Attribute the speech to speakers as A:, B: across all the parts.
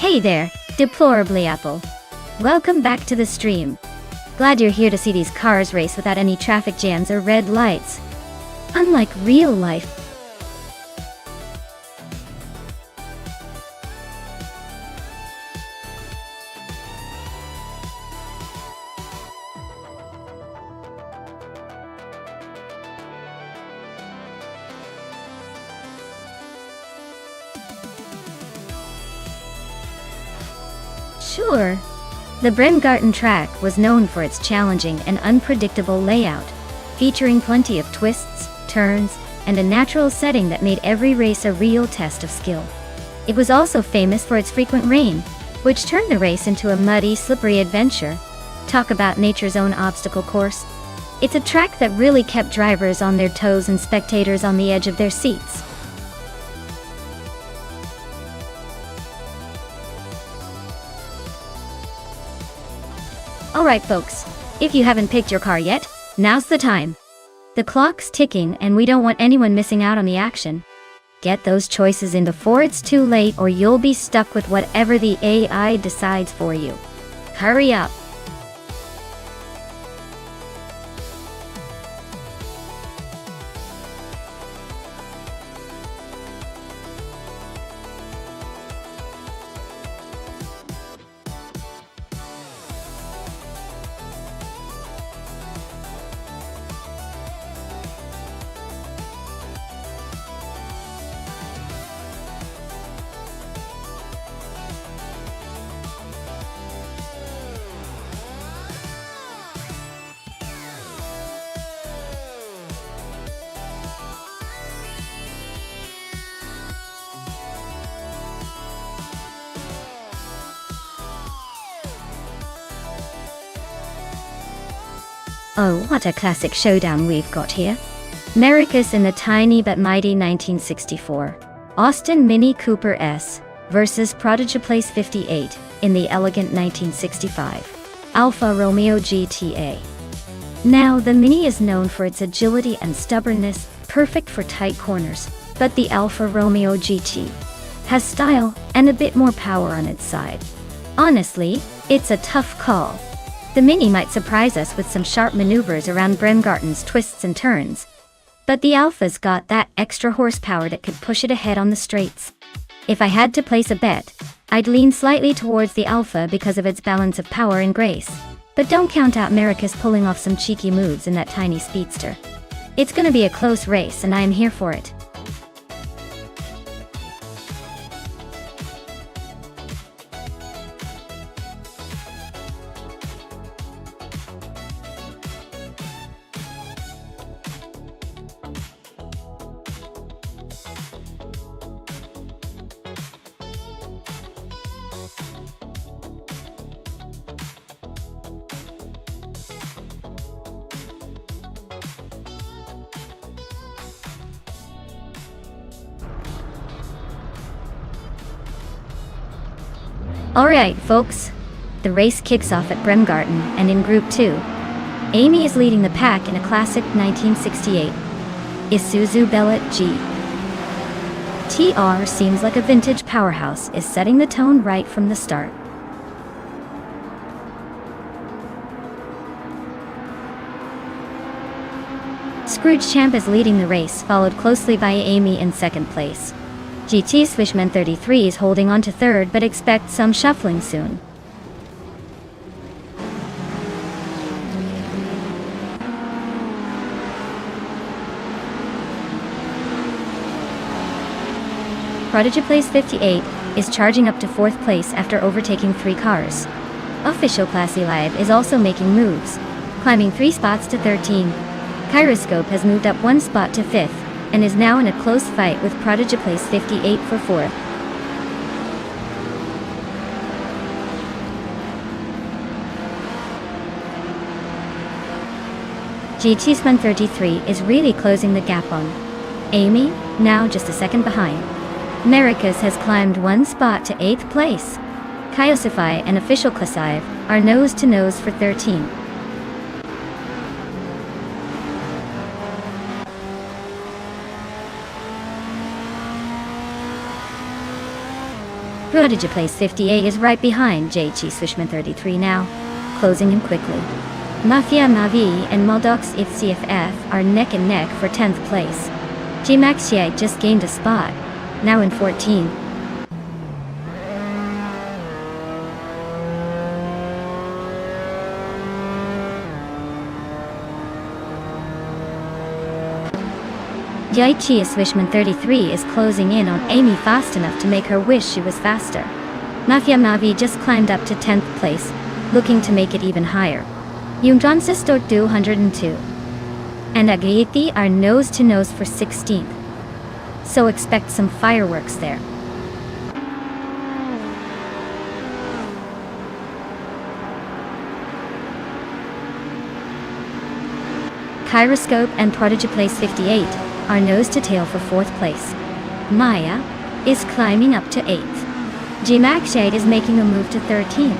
A: Hey there, Deplorably Apple. Welcome back to the stream. Glad you're here to see these cars race without any traffic jams or red lights. Unlike real life. Sure. The Bremgarten track was known for its challenging and unpredictable layout, featuring plenty of twists, turns, and a natural setting that made every race a real test of skill. It was also famous for its frequent rain, which turned the race into a muddy, slippery adventure. Talk about nature's own obstacle course. It's a track that really kept drivers on their toes and spectators on the edge of their seats. Alright folks, if you haven't picked your car yet, now's the time. The clock's ticking and we don't want anyone missing out on the action. Get those choices in before it's too late or you'll be stuck with whatever the AI decides for you. Hurry up! Oh, what a classic showdown we've got here. Americus in the tiny but mighty 1964 Austin Mini Cooper S versus Prodigy Place 58 in the elegant 1965 Alfa Romeo GTA. Now, the Mini is known for its agility and stubbornness, perfect for tight corners, but the Alfa Romeo GT has style and a bit more power on its side. Honestly, it's a tough call. The Mini might surprise us with some sharp maneuvers around Bremgarten's twists and turns, but the Alfa's got that extra horsepower that could push it ahead on the straights. If I had to place a bet, I'd lean slightly towards the Alfa because of its balance of power and grace, but don't count out Americus pulling off some cheeky moves in that tiny speedster. It's gonna be a close race and I am here for it. Alright folks, the race kicks off at Bremgarten and in Group 2. Amy is leading the pack in a classic 1968 Isuzu Bellet G. TR seems like a vintage powerhouse is setting the tone right from the start. Scrooge Champ is leading the race, followed closely by Amy in second place. GT Swishman 33 is holding on to third but expect some shuffling soon. Prodigy Place 58 is charging up to fourth place after overtaking 3 cars. Official Classy Live is also making moves, climbing 3 spots to 13. Kyroscope has moved up 1 spot to 5th, and is now in a close fight with Prodigy Place 58 for 4th. GT Spun 33 is really closing the gap on Amy, now just a second behind. Americas has climbed 1 spot to 8th place. Kyosify and Official Classive are nose to nose for 13. Prodigy Place 58 is right behind JG Swishman 33 now, closing in quickly. Mafia Mavi and Muldox FCFF are neck and neck for 10th place. G-Maxiite just gained a spot, now in 14. Yaichi Swishman 33 is closing in on Amy fast enough to make her wish she was faster. Mafia Mavi just climbed up to 10th place, looking to make it even higher. Yungdron Sistor 202 and Agriiti are nose to nose for 16th. So expect some fireworks there. Kyroscope and Prodigy Place 58 are nose to tail for 4th place. Maya is climbing up to 8th. G-Maxite is making a move to 13.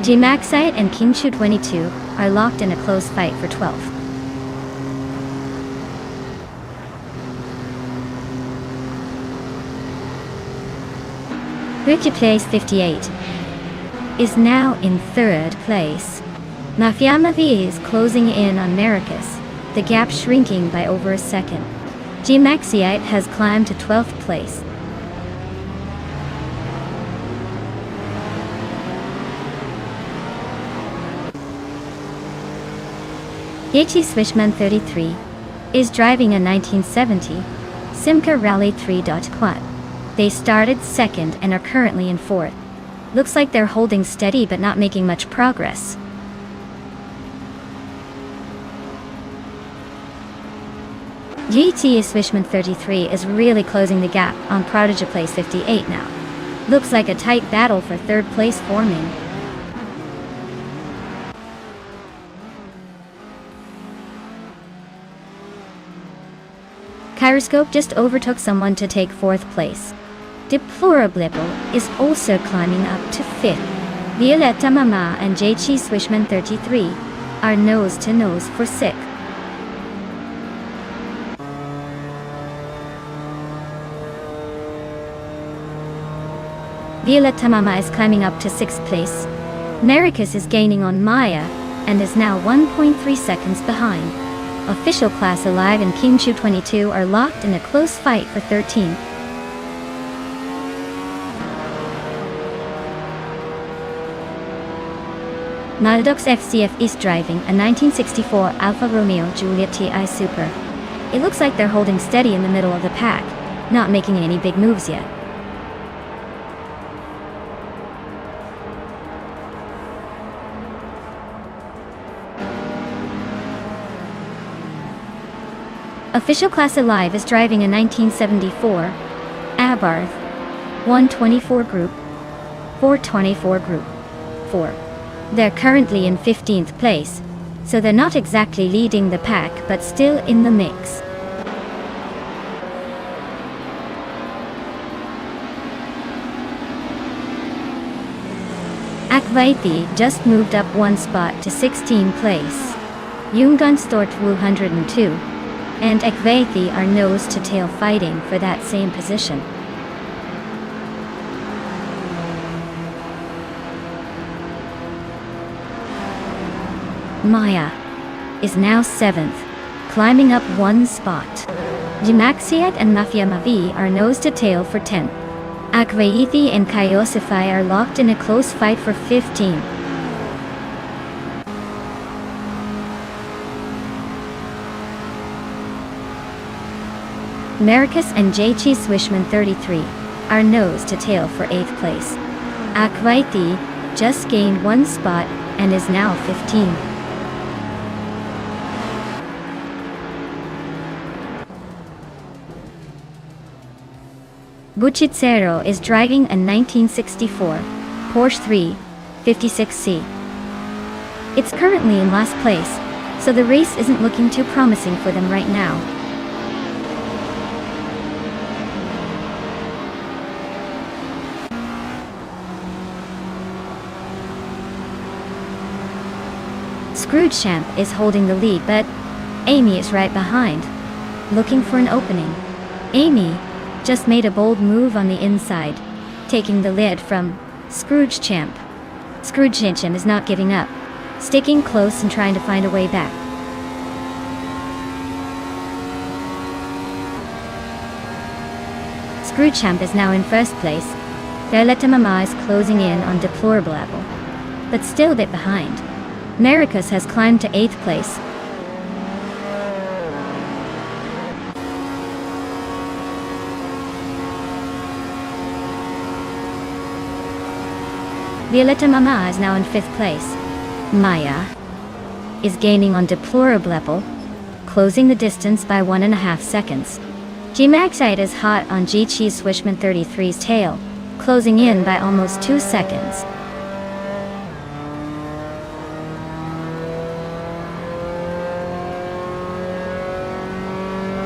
A: G-Maxite and Kinshu 22 are locked in a close fight for 12th. Prodigy Place 58 is now in 3rd place. Mafia Mavi is closing in on Maracas, the gap shrinking by over a second. G-Maxiite has climbed to 12th place. Yachi Swishman 33 is driving a 1970 Simca Rally 3. Quad. They started 2nd and are currently in 4th. Looks like they're holding steady but not making much progress. GT Swishman 33 is really closing the gap on Prodigy Place 58 now. Looks like a tight battle for 3rd place forming. Kyroscope just overtook someone to take 4th place. Deplorablipple is also climbing up to 5th. Violetta Mama and JG Swishman 33 are nose to nose for 6th. Violetta Mama is climbing up to 6th place. Maracas is gaining on Maya and is now 1.3 seconds behind. Official Class Alive and Kinshu 22 are locked in a close fight for 13th. Maldox FCF is driving a 1964 Alfa Romeo Giulietta TI Super. It looks like they're holding steady in the middle of the pack, not making any big moves yet. Official Class Alive is driving a 1974 Abarth 124 Group 424 Group 4. They're currently in 15th place, so they're not exactly leading the pack but still in the mix. Akvaiti just moved up 1 spot to 16th place. Yungan Stort 202 and Ekvaithi are nose to tail fighting for that same position. Maya is now 7th, climbing up one spot. Jimaxiat and Mafia Mavi are nose to tail for 10th. Akvaithi and Kaiosify are locked in a close fight for 15th. Maricus and JC Swishman 33 are nose to tail for 8th place. Akvaithi just gained one spot and is now 15. Buchitsero is driving a 1964 Porsche 356C. It's currently in last place, so the race isn't looking too promising for them right now. Scroogechamp is holding the lead, but Amy is right behind, looking for an opening. Amy just made a bold move on the inside, taking the lead from Scroogechamp. Scroogechamp is not giving up, sticking close and trying to find a way back. Scroogechamp is now in first place. Violetta Mama is closing in on deplorable level, but still a bit behind. Maricus has climbed to 8th place. Violetta Mama is now in 5th place. Maya is gaining on deplorable level, closing the distance by 1.5 seconds. Gmaxite is hot on G-Chi Swishman 33's tail, closing in by almost 2 seconds.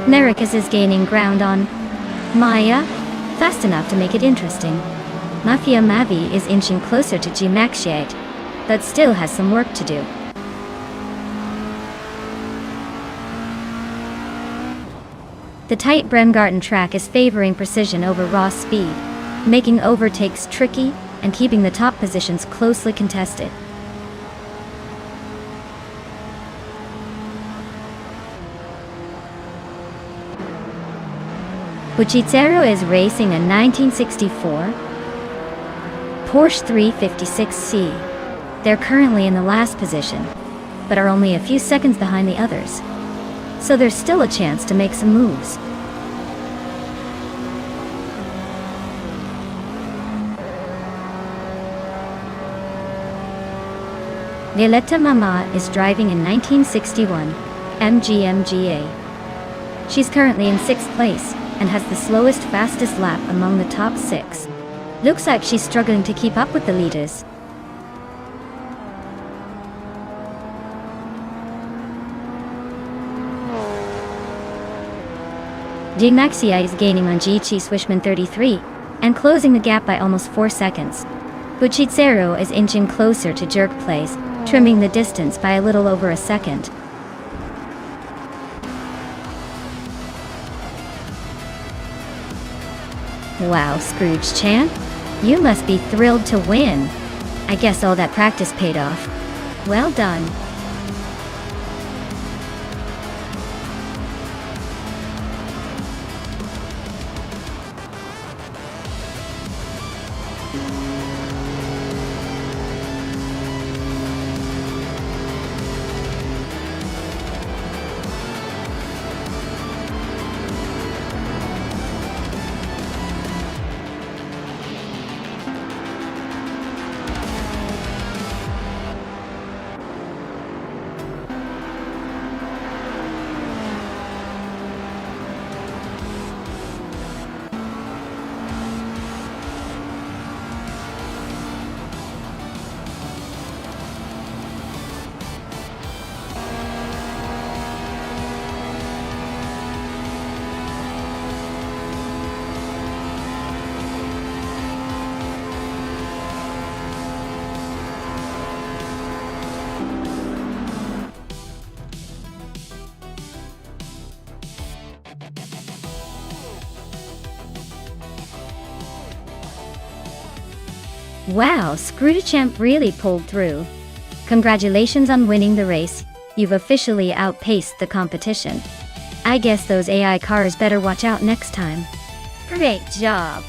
A: Maricus is gaining ground on Maya, fast enough to make it interesting. Mafia Mavi is inching closer to Gmaxiate, but still has some work to do. The tight Bremgarten track is favoring precision over raw speed, making overtakes tricky and keeping the top positions closely contested. Buchitsero is racing a 1964 Porsche 356C. They're currently in the last position, but are only a few seconds behind the others, so there's still a chance to make some moves. Violetta Mama is driving in 1961 MGMGA. She's currently in 6th place and has the slowest fastest lap among the top 6. Looks like she's struggling to keep up with the leaders. Gmaxia is gaining on G-Chi Swishman 33 and closing the gap by almost 4 seconds. Buchitsero is inching closer to Jerk Place, trimming the distance by a little over a second. Wow, Scroogechamp, you must be thrilled to win. I guess all that practice paid off. Well done. Wow, Scroogechamp really pulled through. Congratulations on winning the race. You've officially outpaced the competition. I guess those AI cars better watch out next time. Great job!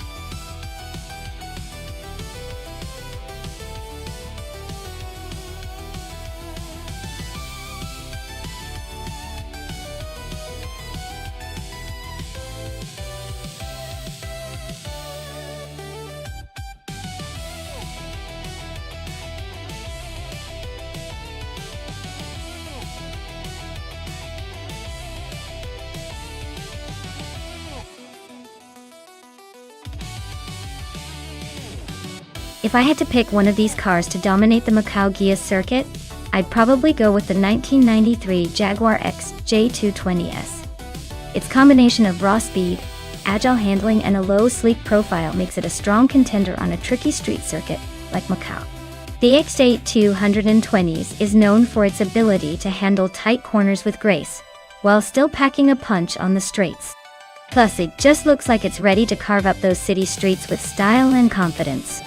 A: If I had to pick one of these cars to dominate the Macau Gia circuit, I'd probably go with the 1993 Jaguar X J220S. Its combination of raw speed, agile handling, and a low, sleek profile makes it a strong contender on a tricky street circuit like Macau. The X8220s is known for its ability to handle tight corners with grace, while still packing a punch on the straights. Plus, it just looks like it's ready to carve up those city streets with style and confidence.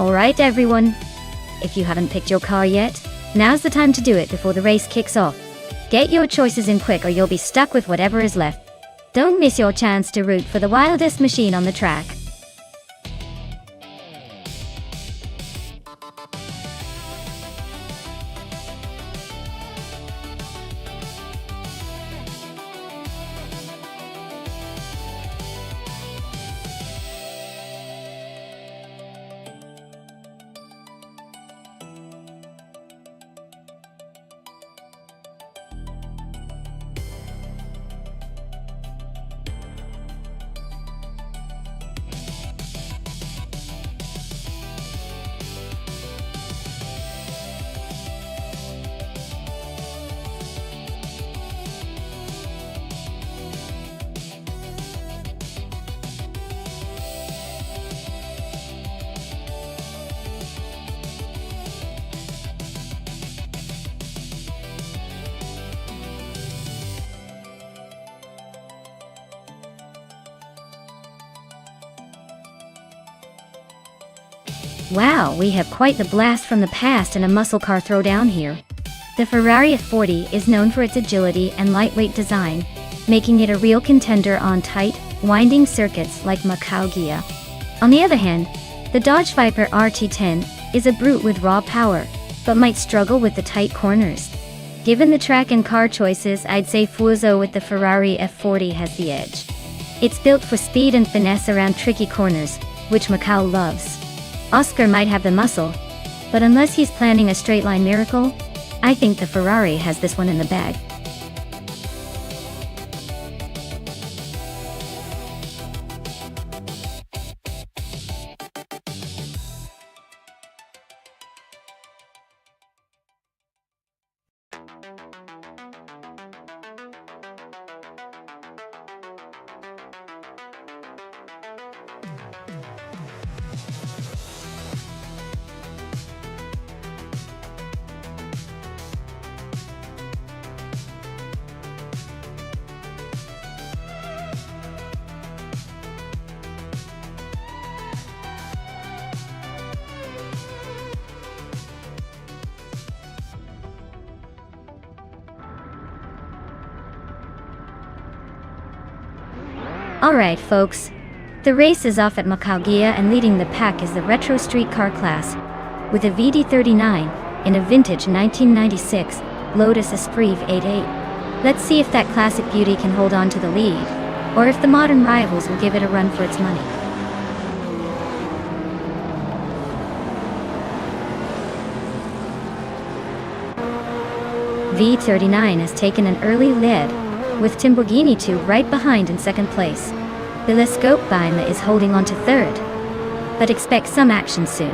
A: Alright everyone, if you haven't picked your car yet, now's the time to do it before the race kicks off. Get your choices in quick or you'll be stuck with whatever is left. Don't miss your chance to root for the wildest machine on the track. Wow, we have quite the blast from the past and a muscle car throwdown here. The Ferrari F40 is known for its agility and lightweight design, making it a real contender on tight, winding circuits like Macau Gia. On the other hand, the Dodge Viper RT10 is a brute with raw power, but might struggle with the tight corners. Given the track and car choices, I'd say Fuso with the Ferrari F40 has the edge. It's built for speed and finesse around tricky corners, which Macau loves. Oscar might have the muscle, but unless he's planning a straight-line miracle, I think the Ferrari has this one in the bag. Alright folks, the race is off at Macau Gia and leading the pack is the retro street car class, with a VD39 in a vintage 1996 Lotus Esprit V88. Let's see if that classic beauty can hold on to the lead, or if the modern rivals will give it a run for its money. V39 has taken an early lead, with Timborghini 2 right behind in second place. Telescope Baima is holding on to third, but expect some action soon.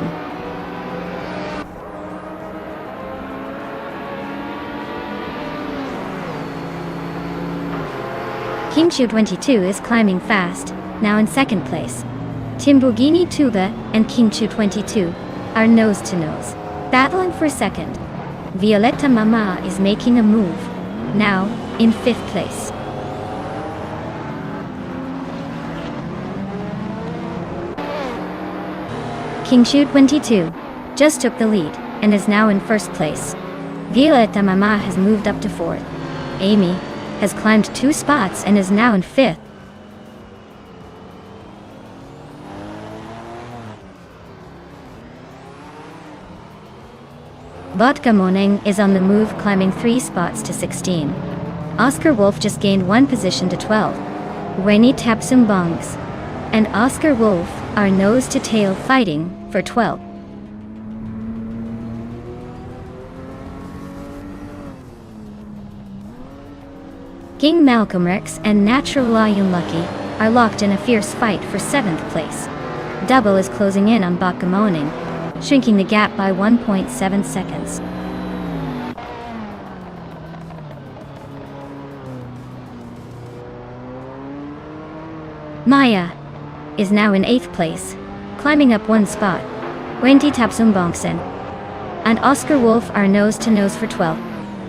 A: Kingchu 22 is climbing fast, now in second place. Timborghini Tuba and Kingchu 22 are nose to nose, battling for second. Violetta Mama is making a move, now in 5th place. King Shu 22 just took the lead and is now in 1st place. Violetta Mama has moved up to 4th. Amy has climbed 2 spots and is now in 5th. Vodka Morning is on the move, climbing 3 spots to 16. Oscar Wolf just gained 1 position to 12. Weni Tapsumbongs and Oscar Wolf are nose to tail fighting for 12. King Malcolm X and Natural Lion Lucky are locked in a fierce fight for 7th place. Double is closing in on Vodka Morning, shrinking the gap by 1.7 seconds. Maya is now in 8th place, climbing up 1 spot. Wendy Tapsumbongsen and Oscar Wolf are nose to nose for 12.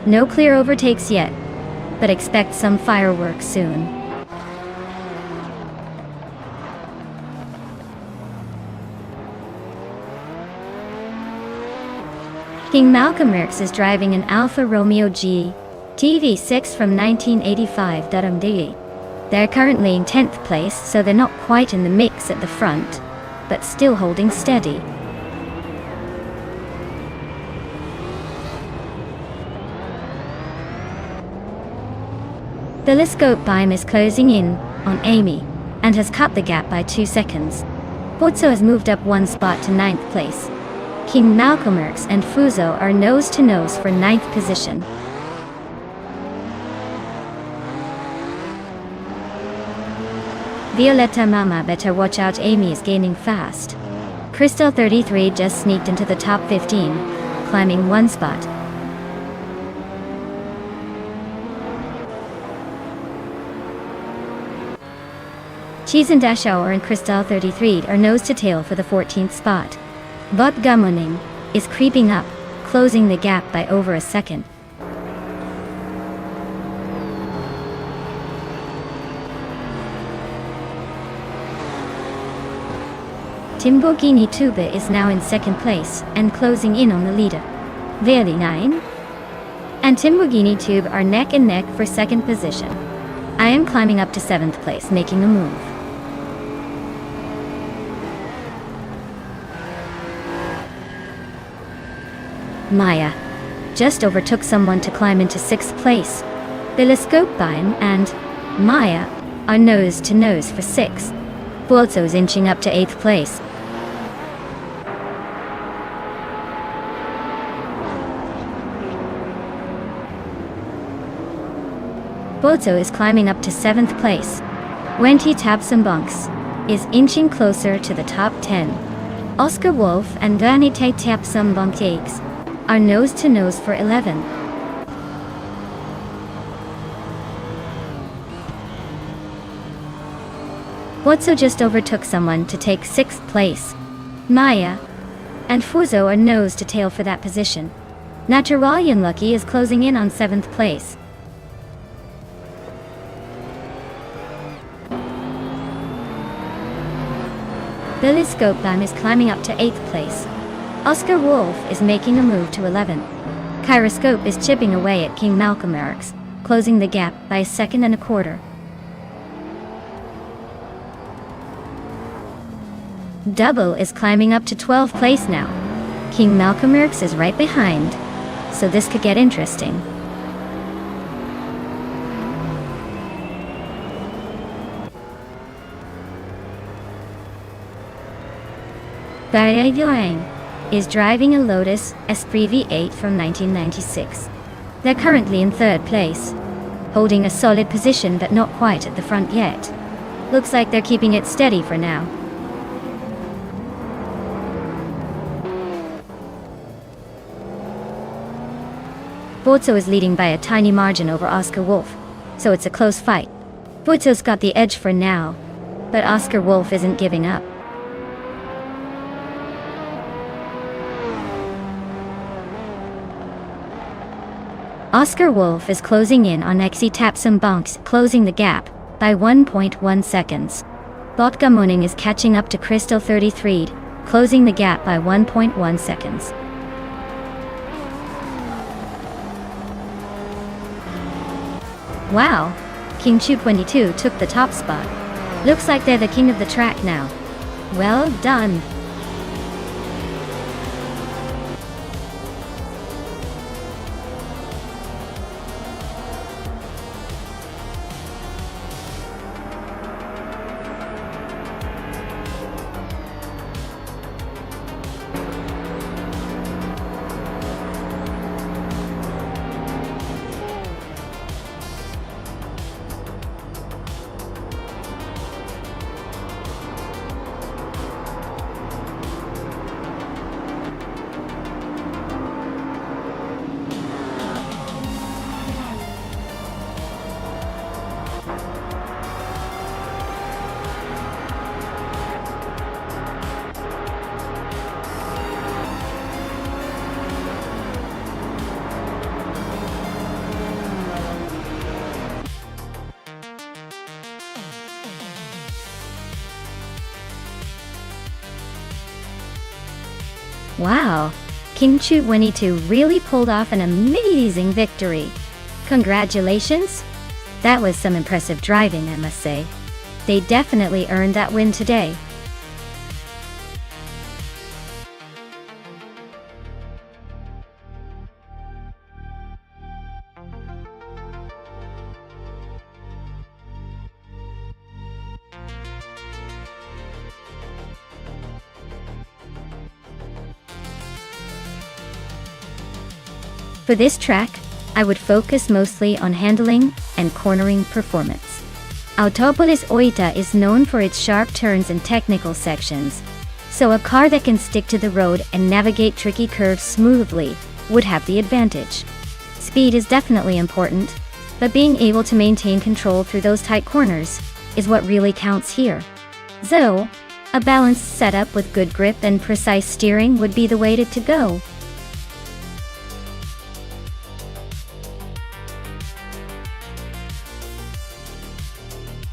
A: No clear overtakes yet, but expect some fireworks soon. King Malcolm X is driving an Alfa Romeo G TV6 from 1985 DD. They're currently in 10th place, so they're not quite in the mix at the front, but still holding steady. The Telescope Beam is closing in on Amy and has cut the gap by 2 seconds. Botso has moved up 1 spot to 9th place. King Malcolm X and Fuzo are nose to nose for 9th position. Violetta Mama better watch out, Amy is gaining fast. Crystal 33 just sneaked into the top 15, climbing 1 spot. Cheese and Dashour and Crystal 33 are nose to tail for the 14th spot. But Gummoning is creeping up, closing the gap by over a second. Timbogini Tuba is now in 2nd place and closing in on the leader. Valley 9 and Timbogini Tube are neck and neck for 2nd position. I am climbing up to 7th place, making a move. Maya just overtook someone to climb into 6th place. Telescope Beam and Maya are nose to nose for 6th. Botso is inching up to 8th place. Botso is climbing up to 7th place. Wenty Tapsumbongs is inching closer to the top 10. Oscar Wolf and Danny Tapsumbongs are nose to nose for 11. Botso just overtook someone to take 6th place. Maya and Fuzo are nose to tail for that position. Naturalian Lucky is closing in on 7th place. Telescope Beam is climbing up to 8th place. Oscar Wolf is making a move to 11th. Kyroscope is chipping away at King Malcolm X, closing the gap by 1.25 seconds. Double is climbing up to 12th place now. King Malcolm X is right behind, so this could get interesting. Bai Yuang is driving a Lotus Esprit V8 from 1996. They're currently in 3rd place, holding a solid position but not quite at the front yet. Looks like they're keeping it steady for now. Botso is leading by a tiny margin over Oscar Wolf, so it's a close fight. Botso's got the edge for now, but Oscar Wolf isn't giving up. Oscar Wolf is closing in on Exi Tapsum Bonks, closing the gap by 1.1 seconds. Botka Morning is catching up to Crystal 33, closing the gap by 1.1 seconds. Wow, King Chu 22 took the top spot. Looks like they're the king of the track now. Well done. Wow, King Chu 22 really pulled off an amazing victory. Congratulations! That was some impressive driving, I must say. They definitely earned that win today. For this track, I would focus mostly on handling and cornering performance. Autopolis Oita is known for its sharp turns and technical sections, so a car that can stick to the road and navigate tricky curves smoothly would have the advantage. Speed is definitely important, but being able to maintain control through those tight corners is what really counts here. So, a balanced setup with good grip and precise steering would be the way to go.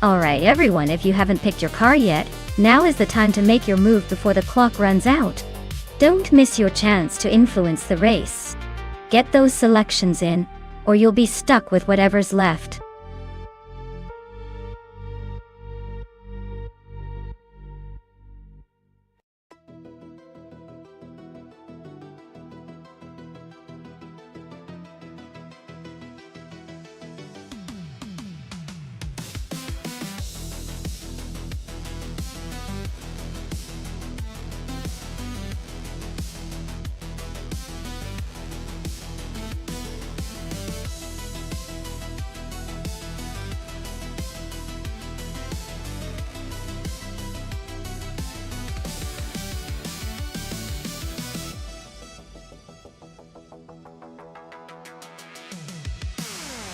A: Alright everyone, if you haven't picked your car yet, now is the time to make your move before the clock runs out. Don't miss your chance to influence the race. Get those selections in, or you'll be stuck with whatever's left.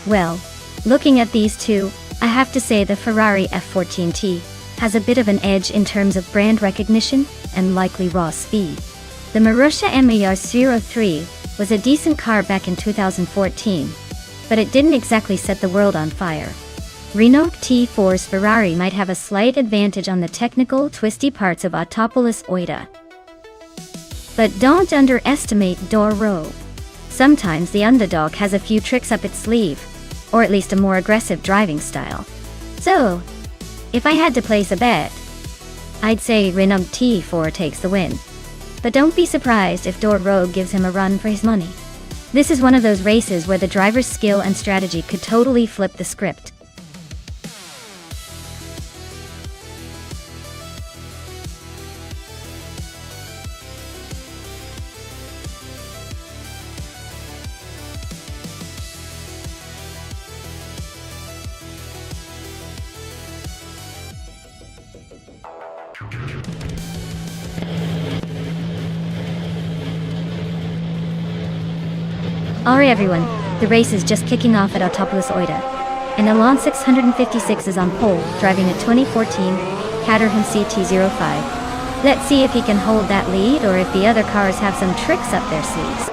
A: Well, looking at these two, I have to say the Ferrari F14T has a bit of an edge in terms of brand recognition and likely raw speed. The Marussia MER03 was a decent car back in 2014, but it didn't exactly set the world on fire. Renault T4's Ferrari might have a slight advantage on the technical, twisty parts of Autopolis Oita. But don't underestimate Doro. Sometimes the underdog has a few tricks up its sleeve, or at least a more aggressive driving style. So, if I had to place a bet, I'd say Renault T4 takes the win. But don't be surprised if Doro gives him a run for his money. This is one of those races where the driver's skill and strategy could totally flip the script. Alright everyone, the race is just kicking off at Autopolis Oita, and Elan 656 is on pole, driving a 2014 Caterham CT05. Let's see if he can hold that lead or if the other cars have some tricks up their sleeves.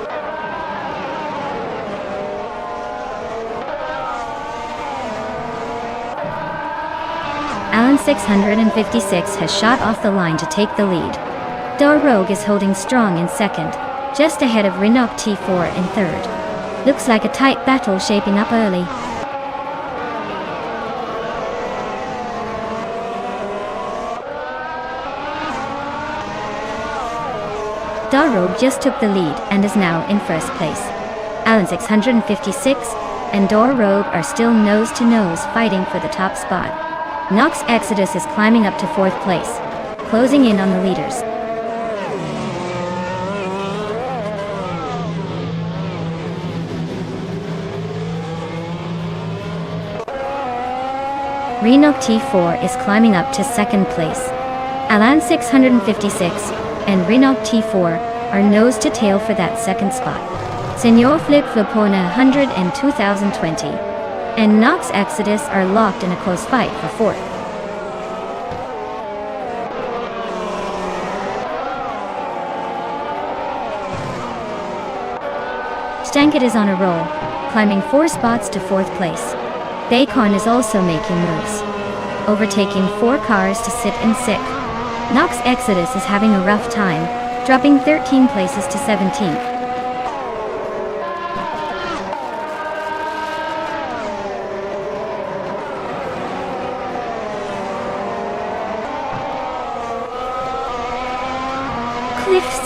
A: 656 has shot off the line to take the lead. Rogue is holding strong in second, just ahead of Renault T4 in third. Looks like a tight battle shaping up early. Rogue just took the lead and is now in first place. Alan 656 and Rogue are still nose to nose fighting for the top spot. Nox Exodus is climbing up to fourth place, closing in on the leaders. Renault T4 is climbing up to second place. Alan 656 and Renault T4 are nose to tail for that second spot. Senor Flip Flopona 100 and 2020 and Nox Exodus are locked in a close fight for fourth. Stanket is on a roll, climbing 4 spots to fourth place. Bacon is also making moves, overtaking 4 cars to sit in sixth. Nox Exodus is having a rough time, dropping 13 places to 17th.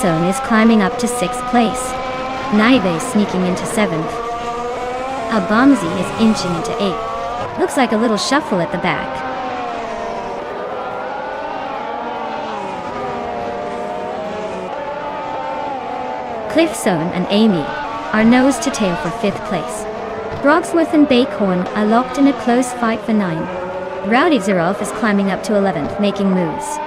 A: Cliffzone is climbing up to 6th place. Naive is sneaking into 7th. Abamzi is inching into 8th. Looks like a little shuffle at the back. Cliffzone and Amy are nose to tail for 5th place. Brogsworth and Bacon are locked in a close fight for 9th. Rowdy Zerolf is climbing up to 11th, making moves.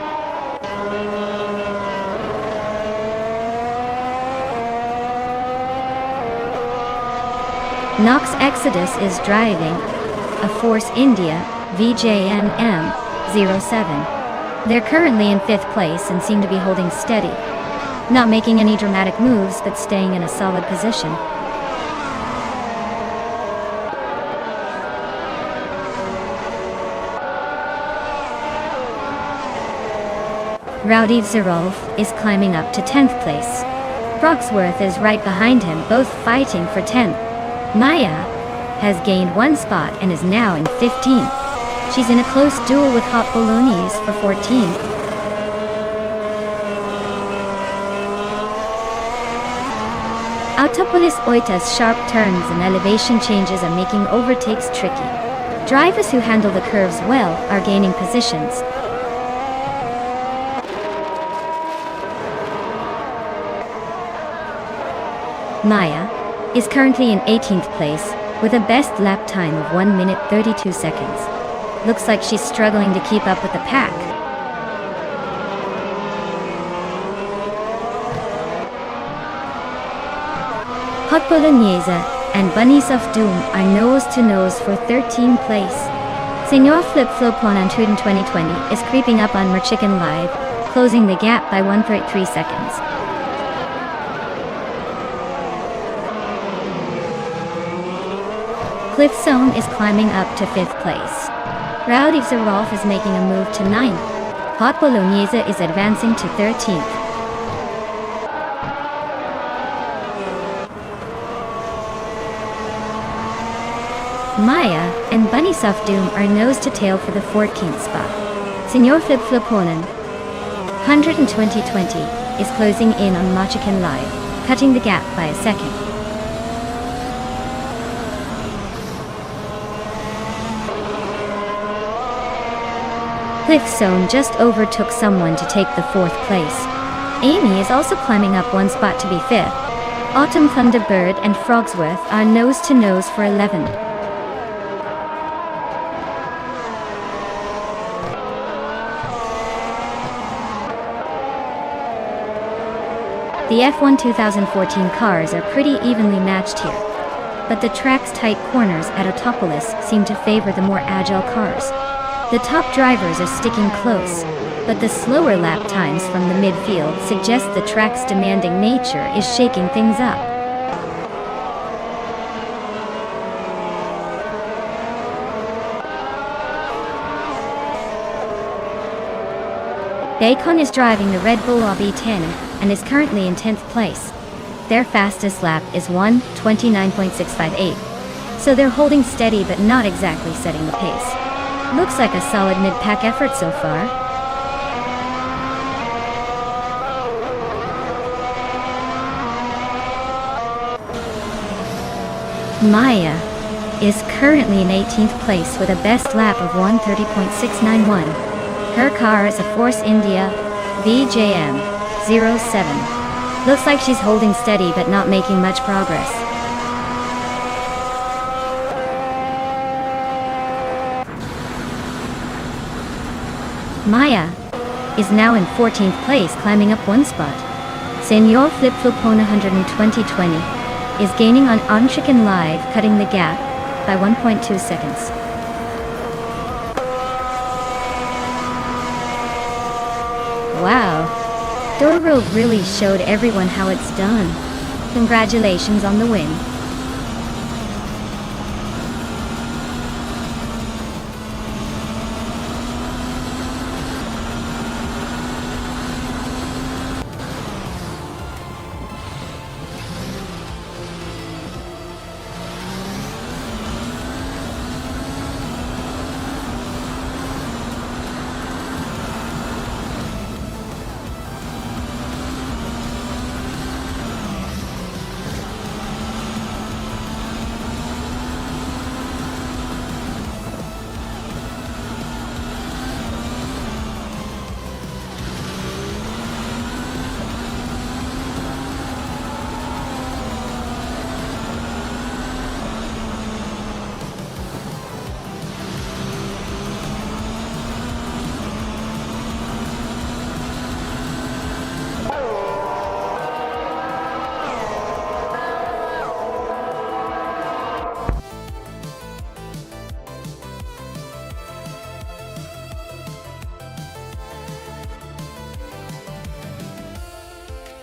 A: Nox Exodus is driving a Force India VJNM 07. They're currently in 5th place and seem to be holding steady. Not making any dramatic moves, but staying in a solid position. Rowdy Zerolf is climbing up to 10th place. Brogsworth is right behind him, both fighting for 10th. Maya has gained 1 spot and is now in 15th. She's in a close duel with Hot Bolognese for 14th. Autopolis Oita's sharp turns and elevation changes are making overtakes tricky. Drivers who handle the curves well are gaining positions. Maya is currently in 18th place with a best lap time of 1 minute 32 seconds. Looks like she's struggling to keep up with the pack. Hot Bolognese and Bunnies of Doom are nose to nose for 13th place. Senor Flip Flopon on Truden 2020 is creeping up on Merchicken Live, closing the gap by 1.3 seconds. Cliffzone is climbing up to 5th place. Rowdy Zerolf is making a move to 9th. Hot Bolognese is advancing to 13th. Maya and Bunnies of Doom are nose to tail for the 14th spot. Senor Flip Floponen 100 and 2020 is closing in on Machican Live, cutting the gap by a second. Cliffzone just overtook someone to take the 4th place. Amy is also climbing up 1 spot to be 5th. Autumn Thunderbird and Frogsworth are nose to nose for 11th. The F1 2014 cars are pretty evenly matched here, but the track's tight corners at Autopolis seem to favor the more agile cars. The top drivers are sticking close, but the slower lap times from the midfield suggest the track's demanding nature is shaking things up. Bacon is driving the Red Bull RB10 and is currently in 10th place. Their fastest lap is 1:29.658. So they're holding steady but not exactly setting the pace. Looks like a solid mid-pack effort so far. Maya is currently in 18th place with a best lap of 1:30.691. Her car is a Force India VJM 07. Looks like she's holding steady but not making much progress. Maya is now in 14th place, climbing up one spot. Senor Flip Flopona 12020 is gaining on Unchicken Live, cutting the gap by 1.2 seconds. Wow, Doro really showed everyone how it's done. Congratulations on the win.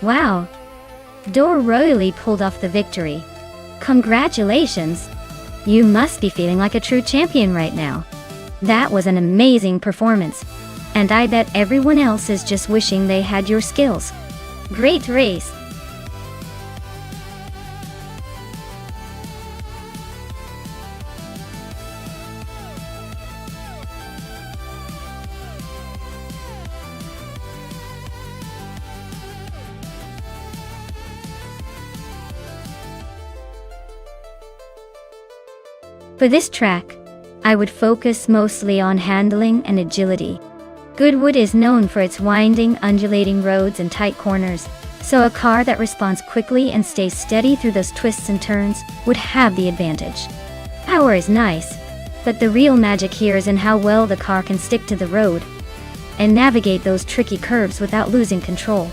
A: Wow, Dor royally pulled off the victory. Congratulations! You must be feeling like a true champion right now. That was an amazing performance, and I bet everyone else is just wishing they had your skills. Great race! For this track, I would focus mostly on handling and agility. Goodwood is known for its winding, undulating roads and tight corners, so a car that responds quickly and stays steady through those twists and turns would have the advantage. Power is nice, but the real magic here is in how well the car can stick to the road and navigate those tricky curves without losing control.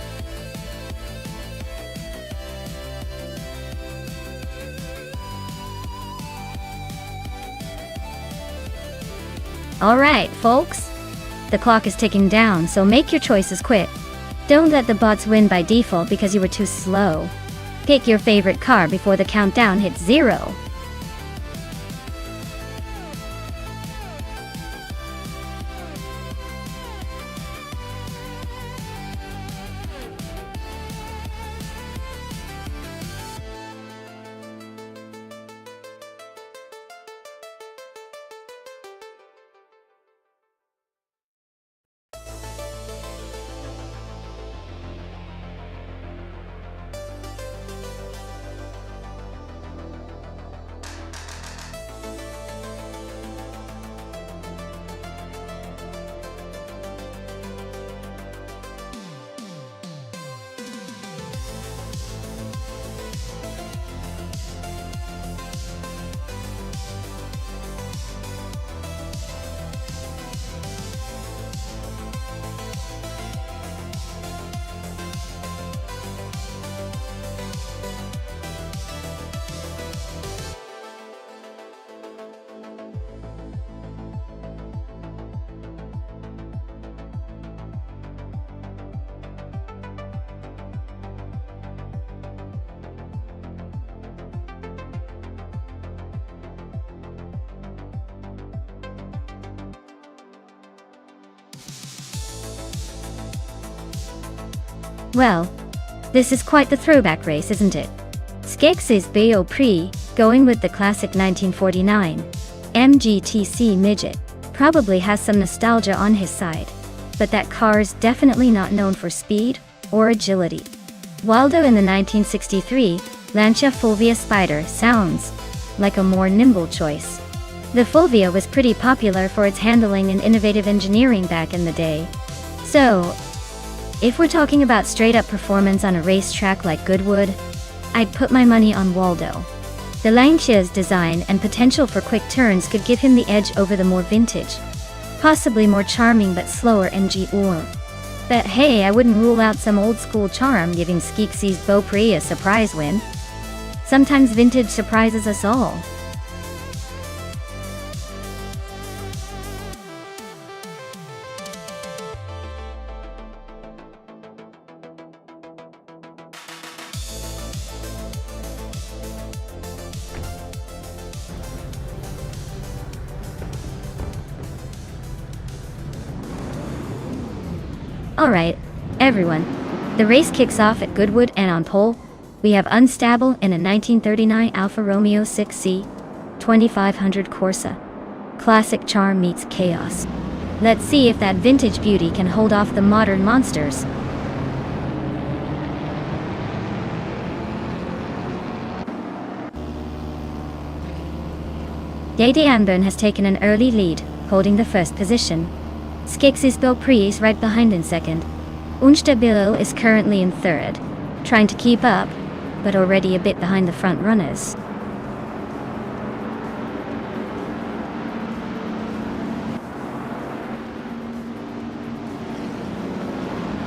A: Alright, folks. The clock is ticking down, so make your choices quick. Don't let the bots win by default because you were too slow. Pick your favorite car before the countdown hits 0. Well, this is quite the throwback race, isn't it? Skeksis Beau Prix, going with the classic 1949 MGTC Midget, probably has some nostalgia on his side. But that car's definitely not known for speed or agility. Waldo in the 1963 Lancia Fulvia Spider sounds like a more nimble choice. The Fulvia was pretty popular for its handling and innovative engineering back in the day. So, if we're talking about straight-up performance on a racetrack like Goodwood, I'd put my money on Waldo. The Lancia's design and potential for quick turns could give him the edge over the more vintage, possibly more charming but slower MG4. But hey, I wouldn't rule out some old-school charm giving Skeksis Beau Prix a surprise win. Sometimes vintage surprises us all. Alright, everyone. The race kicks off at Goodwood, and on pole, we have Unstable in a 1939 Alfa Romeo 6C 2500 Corsa. Classic charm meets chaos. Let's see if that vintage beauty can hold off the modern monsters. Dede Anburn has taken an early lead, holding the first position. Skeksis Beau Prix is right behind in second. Unstable is currently in third, trying to keep up, but already a bit behind the front runners.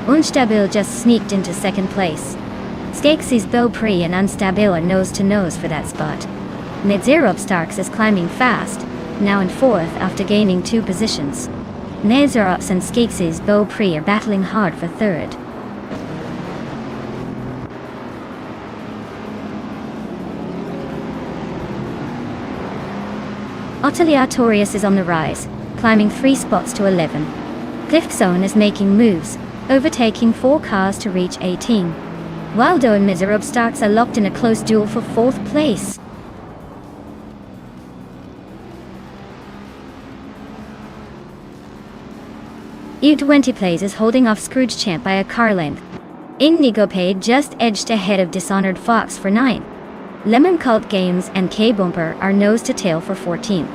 A: Unstable just sneaked into second place. Skeksis Beau Prix and Unstable are nose to nose for that spot. Nonstop is climbing fast, now in fourth after gaining 2 positions. Nonstop and Skeksis Beau Prix are battling hard for third. Aleatorius is on the rise, climbing 3 spots to 11. Cliffzone is making moves, overtaking 4 cars to reach 18. Waldo and Nonstop are locked in a close duel for 4th place. U20 Plays is holding off Scrooge Champ by a car length. Indigo Paid just edged ahead of Dishonored Fox for 9. Lemon Cult Games and K-Bumper are nose to tail for 14.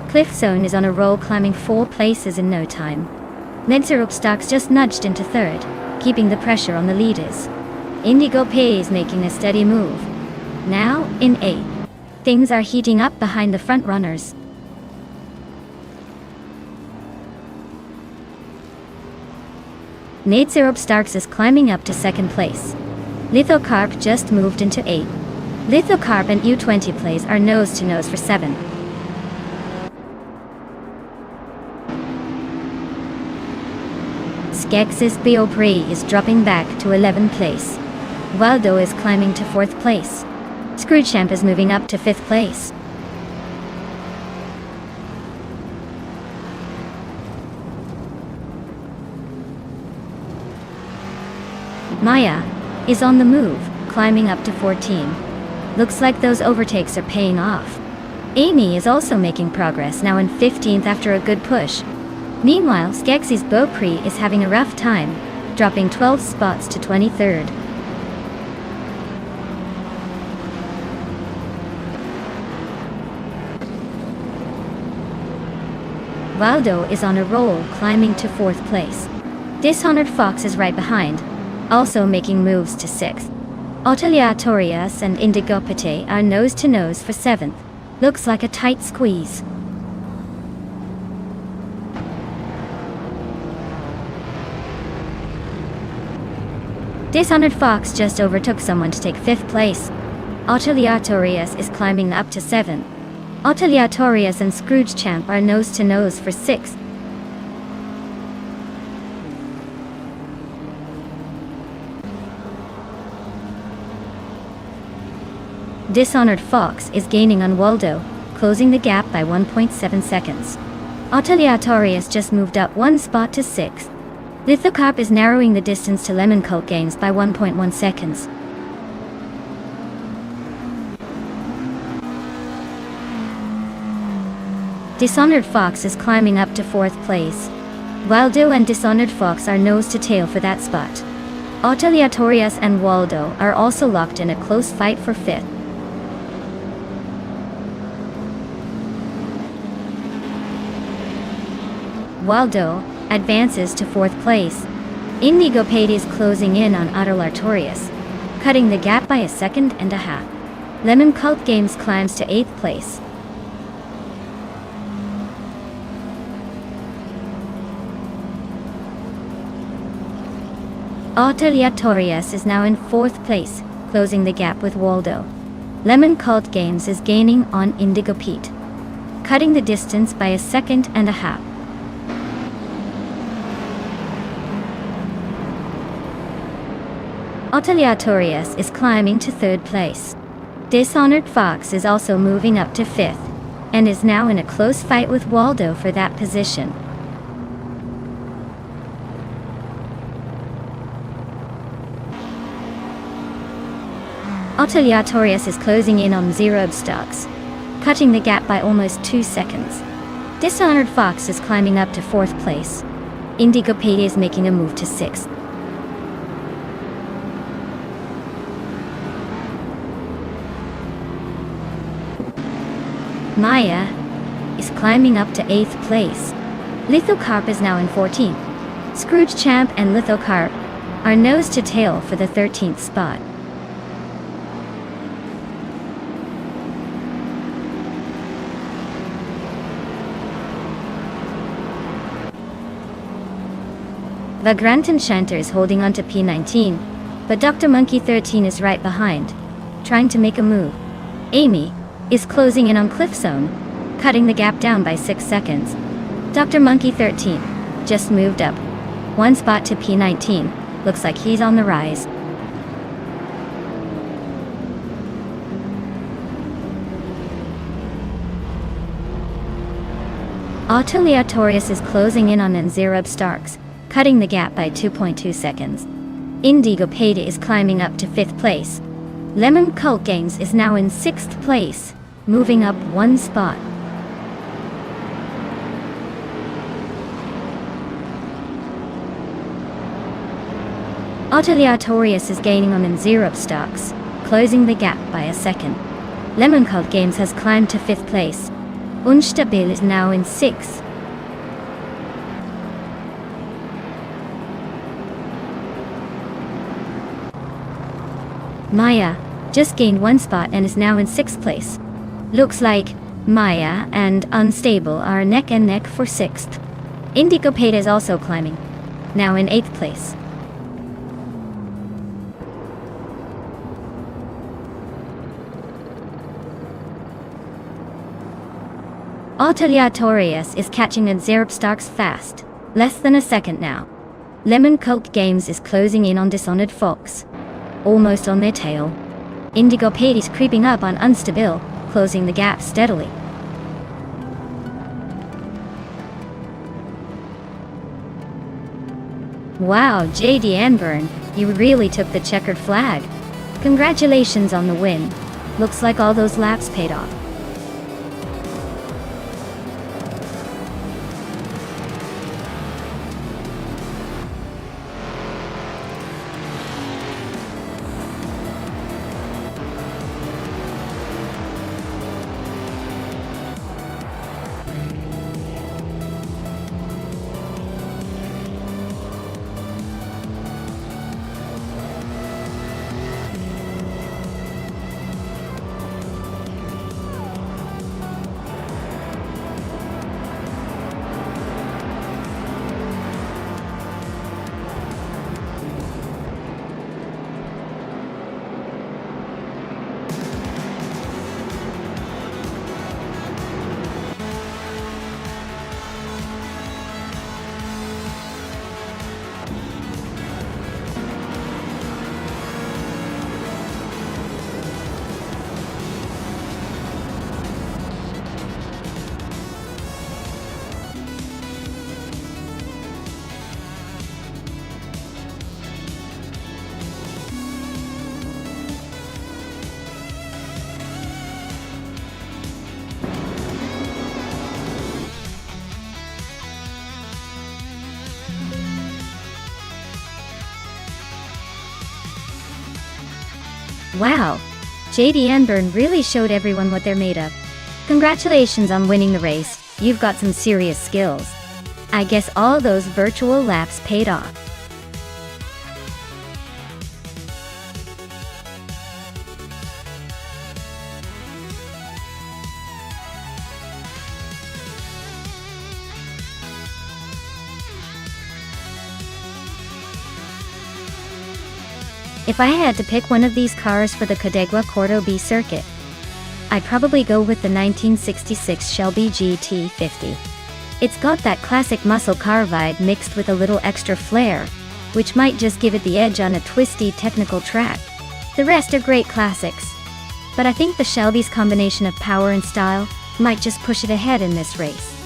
A: Cliffzone is on a roll, climbing 4 places in no time. Nonstop just nudged into third, keeping the pressure on the leaders. Indigo Pay is making a steady move. Now, in 8th. Things are heating up behind the front runners. Nonstop is climbing up to second place. Lithocarp just moved into 8th. Lithocarp and U20 Plays are nose to nose for 7th. Skeksis Beau Prix is dropping back to 11th place. Waldo is climbing to 4th place. Screwchamp is moving up to 5th place. Maya is on the move, climbing up to 14. Looks like those overtakes are paying off. Amy is also making progress, now in 15th after a good push. Meanwhile, Skeksis Beau Prix is having a rough time, dropping 12 spots to 23rd. Waldo is on a roll, climbing to 4th place. Dishonored Fox is right behind, also making moves to 6th. Aleatorius and Indigo Pate are nose to nose for 7th. Looks like a tight squeeze. Dishonored Fox just overtook someone to take 5th place. Aleatorius is climbing up to 7th. Aleatorius and Scrooge Champ are nose to nose for 6th. Dishonored Fox is gaining on Waldo, closing the gap by 1.7 seconds. Ateliatorius just moved up one spot to 6th. Lithocarp is narrowing the distance to Lemon Cult Games by 1.1 seconds. Dishonored Fox is climbing up to 4th place. Waldo and Dishonored Fox are nose to tail for that spot. Ateliatorius and Waldo are also locked in a close fight for 5th. Waldo advances to 4th place. Indigo Pate is closing in on Ateliatorius, cutting the gap by 1.5 seconds. Lemon Cult Games climbs to 8th place. Ateliatorius is now in 4th place, closing the gap with Waldo. Lemon Cult Games is gaining on Indigo Pete, cutting the distance by 1.5 seconds. Ateliatorius is climbing to 3rd place. Dishonored Fox is also moving up to 5th, and is now in a close fight with Waldo for that position. Ateliatorius is closing in on Zerob Stocks, cutting the gap by almost 2 seconds. Dishonored Fox is climbing up to 4th place. Indigo Pate is making a move to 6th. Maya is climbing up to 8th place. Lithocarp is now in 14th. Scrooge Champ and Lithocarp are nose to tail for the 13th spot. Vagrant Enchanter is holding on to P19, but Dr. Monkey 13 is right behind, trying to make a move. Amy is closing in on Cliff Zone, cutting the gap down by 6 seconds. Dr. Monkey 13 just moved up one spot to P19. Looks like he's on the rise. Ateliatorius is closing in on Zerob Starks, cutting the gap by 2.2 seconds. Indigo Pate is climbing up to 5th place. Lemon Cult Games is now in 6th place, moving up one spot. Ateliatorius is gaining on Zerob Stocks, closing the gap by 1 second. Lemon Cult Games has climbed to 5th place. Unstabil is now in 6th. Maya just gained one spot and is now in 6th place. Looks like Maya and Unstable are neck and neck for 6th. Indigo Pate is also climbing, now in 8th place. Ateliatorius is catching Zerob Starks fast, less than a second now. Lemon Cult Games is closing in on Dishonored Fox, almost on their tail. Indigo Pate is creeping up on Unstable, closing the gap steadily. Wow, JD Anburn, you really took the checkered flag. Congratulations on the win. Looks like all those laps paid off. Wow! JD and Byrne really showed everyone what they're made of. Congratulations on winning the race, you've got some serious skills. I guess all those virtual laps paid off. If I had to pick one of these cars for the Cadegua Cordo B circuit, I'd probably go with the 1966 Shelby GT50. It's got that classic muscle car vibe mixed with a little extra flair, which might just give it the edge on a twisty technical track. The rest are great classics, but I think the Shelby's combination of power and style might just push it ahead in this race.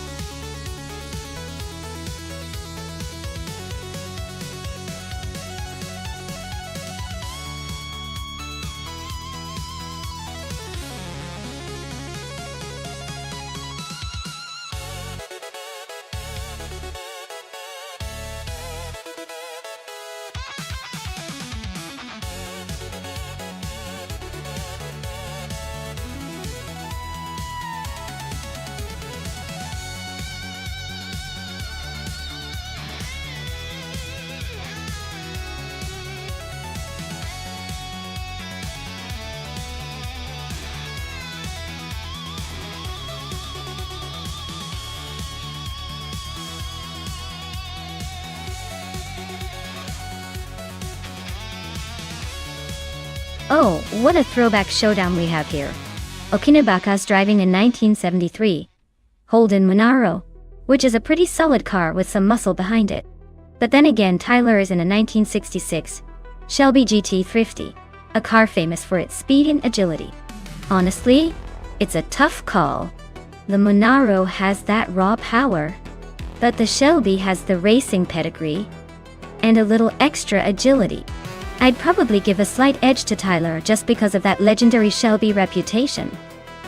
A: Oh, what a throwback showdown we have here. Okinabaka's driving a 1973 Holden Monaro, which is a pretty solid car with some muscle behind it. But then again, Tyler is in a 1966 Shelby GT50, a car famous for its speed and agility. Honestly, it's a tough call. The Monaro has that raw power, but the Shelby has the racing pedigree and a little extra agility. I'd probably give a slight edge to Tyler just because of that legendary Shelby reputation.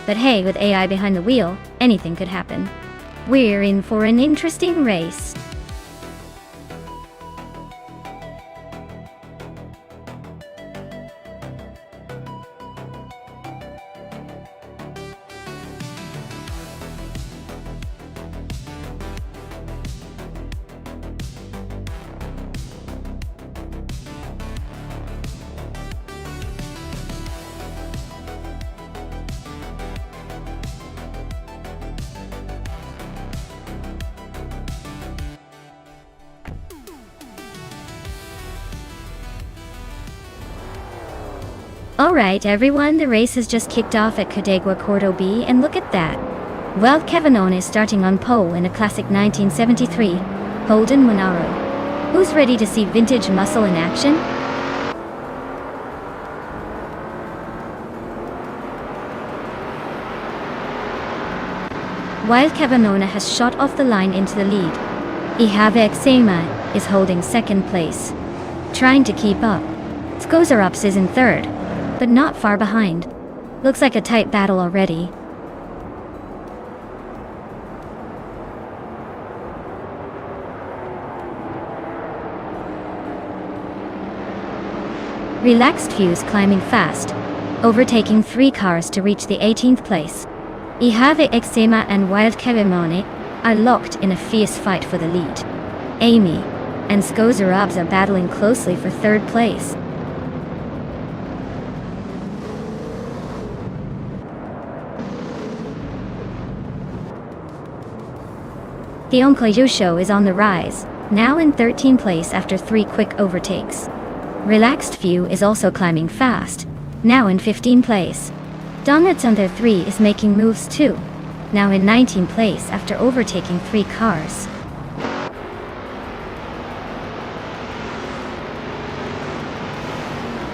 A: But hey, with AI behind the wheel, anything could happen. We're in for an interesting race. Alright everyone, the race has just kicked off at Cadegua Cordo B, and look at that. Well, Kevinone is starting on pole in a classic 1973 Holden Monaro. Who's ready to see vintage muscle in action? While Kevinone has shot off the line into the lead, Ihave Exema is holding second place, trying to keep up. Skozaraps is in third, but not far behind. Looks like a tight battle already. Relaxed Fuse climbing fast, overtaking 3 cars to reach the 18th place. Ihave Exema and Wild Kevimone are locked in a fierce fight for the lead. Amy and Skozarabs are battling closely for 3rd place. Kionko Yusho is on the rise, now in 13th place after 3 quick overtakes. Relaxed Few is also climbing fast, now in 15th place. Donut's under 3 is making moves too, now in 19th place after overtaking 3 cars.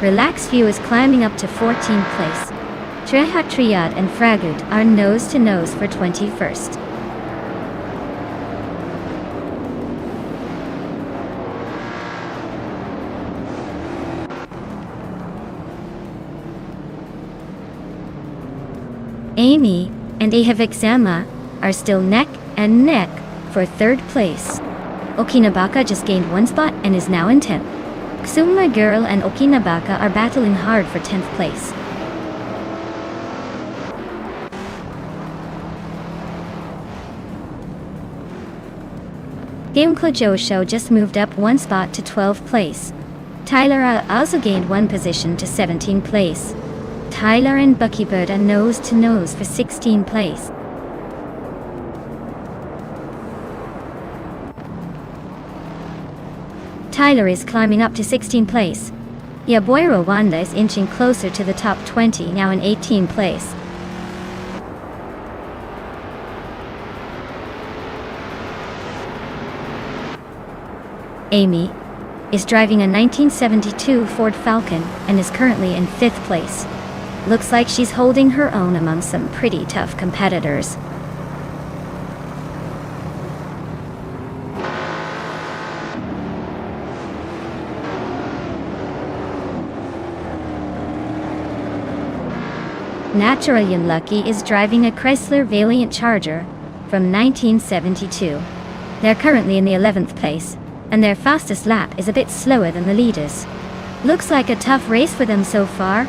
A: Relaxed View is climbing up to 14th place. Trehat Triad and Fragud are nose to nose for 21st. Amy and Ihave are still neck and neck for 3rd place. Okinabaka just gained 1 spot and is now in 10th. Xuma Girl and Okinabaka are battling hard for 10th place. Show just moved up one spot to 12th place. Tyler also gained one position to 17th place. Tyler and Buckybird are nose to nose for 16th place. Tyler is climbing up to 16th place. Ya Boy Rwanda is inching closer to the top 20, now in 18th place. Amy is driving a 1972 Ford Falcon and is currently in 5th place. Looks like she's holding her own among some pretty tough competitors. Naturally Unlucky is driving a Chrysler Valiant Charger from 1972. They're currently in the 11th place, and their fastest lap is a bit slower than the leaders. Looks like a tough race for them so far.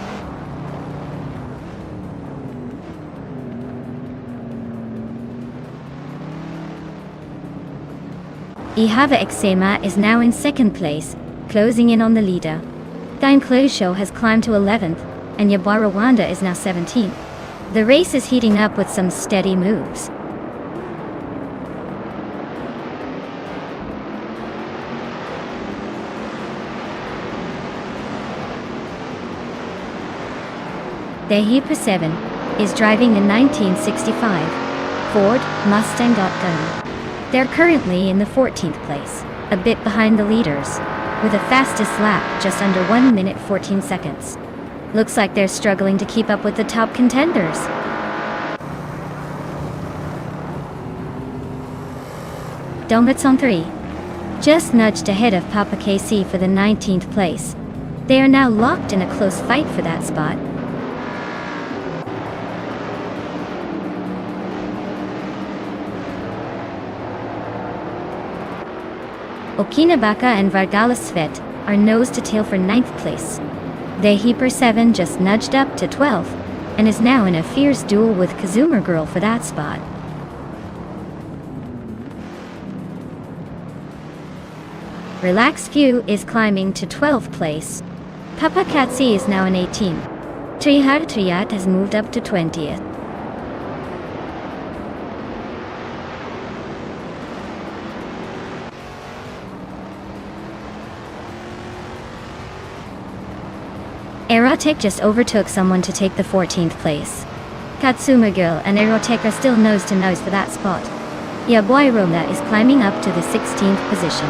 A: Ihava Exema is now in 2nd place, closing in on the leader. Show has climbed to 11th, and Yaboy Rwanda is now 17th. The race is heating up with some steady moves. Dehipa 7 is driving a 1965 Ford Mustang Gun. They're currently in the 14th place, a bit behind the leaders, with a fastest lap just under 1 minute 14 seconds. Looks like they're struggling to keep up with the top contenders. Dongbutson 3 just nudged ahead of Papa KC for the 19th place. They are now locked in a close fight for that spot. Okinabaka and Vargala Svet are nose to tail for 9th place. Dehipa 7 just nudged up to 12th and is now in a fierce duel with Kazuma Girl for that spot. Relaxed View is climbing to 12th place. Papa Katsi is now in 18th. Triyat has moved up to 20th. Erotic just overtook someone to take the 14th place. Katsuma Girl and Erotic are still nose to nose for that spot. Yaboy Rwanda is climbing up to the 16th position.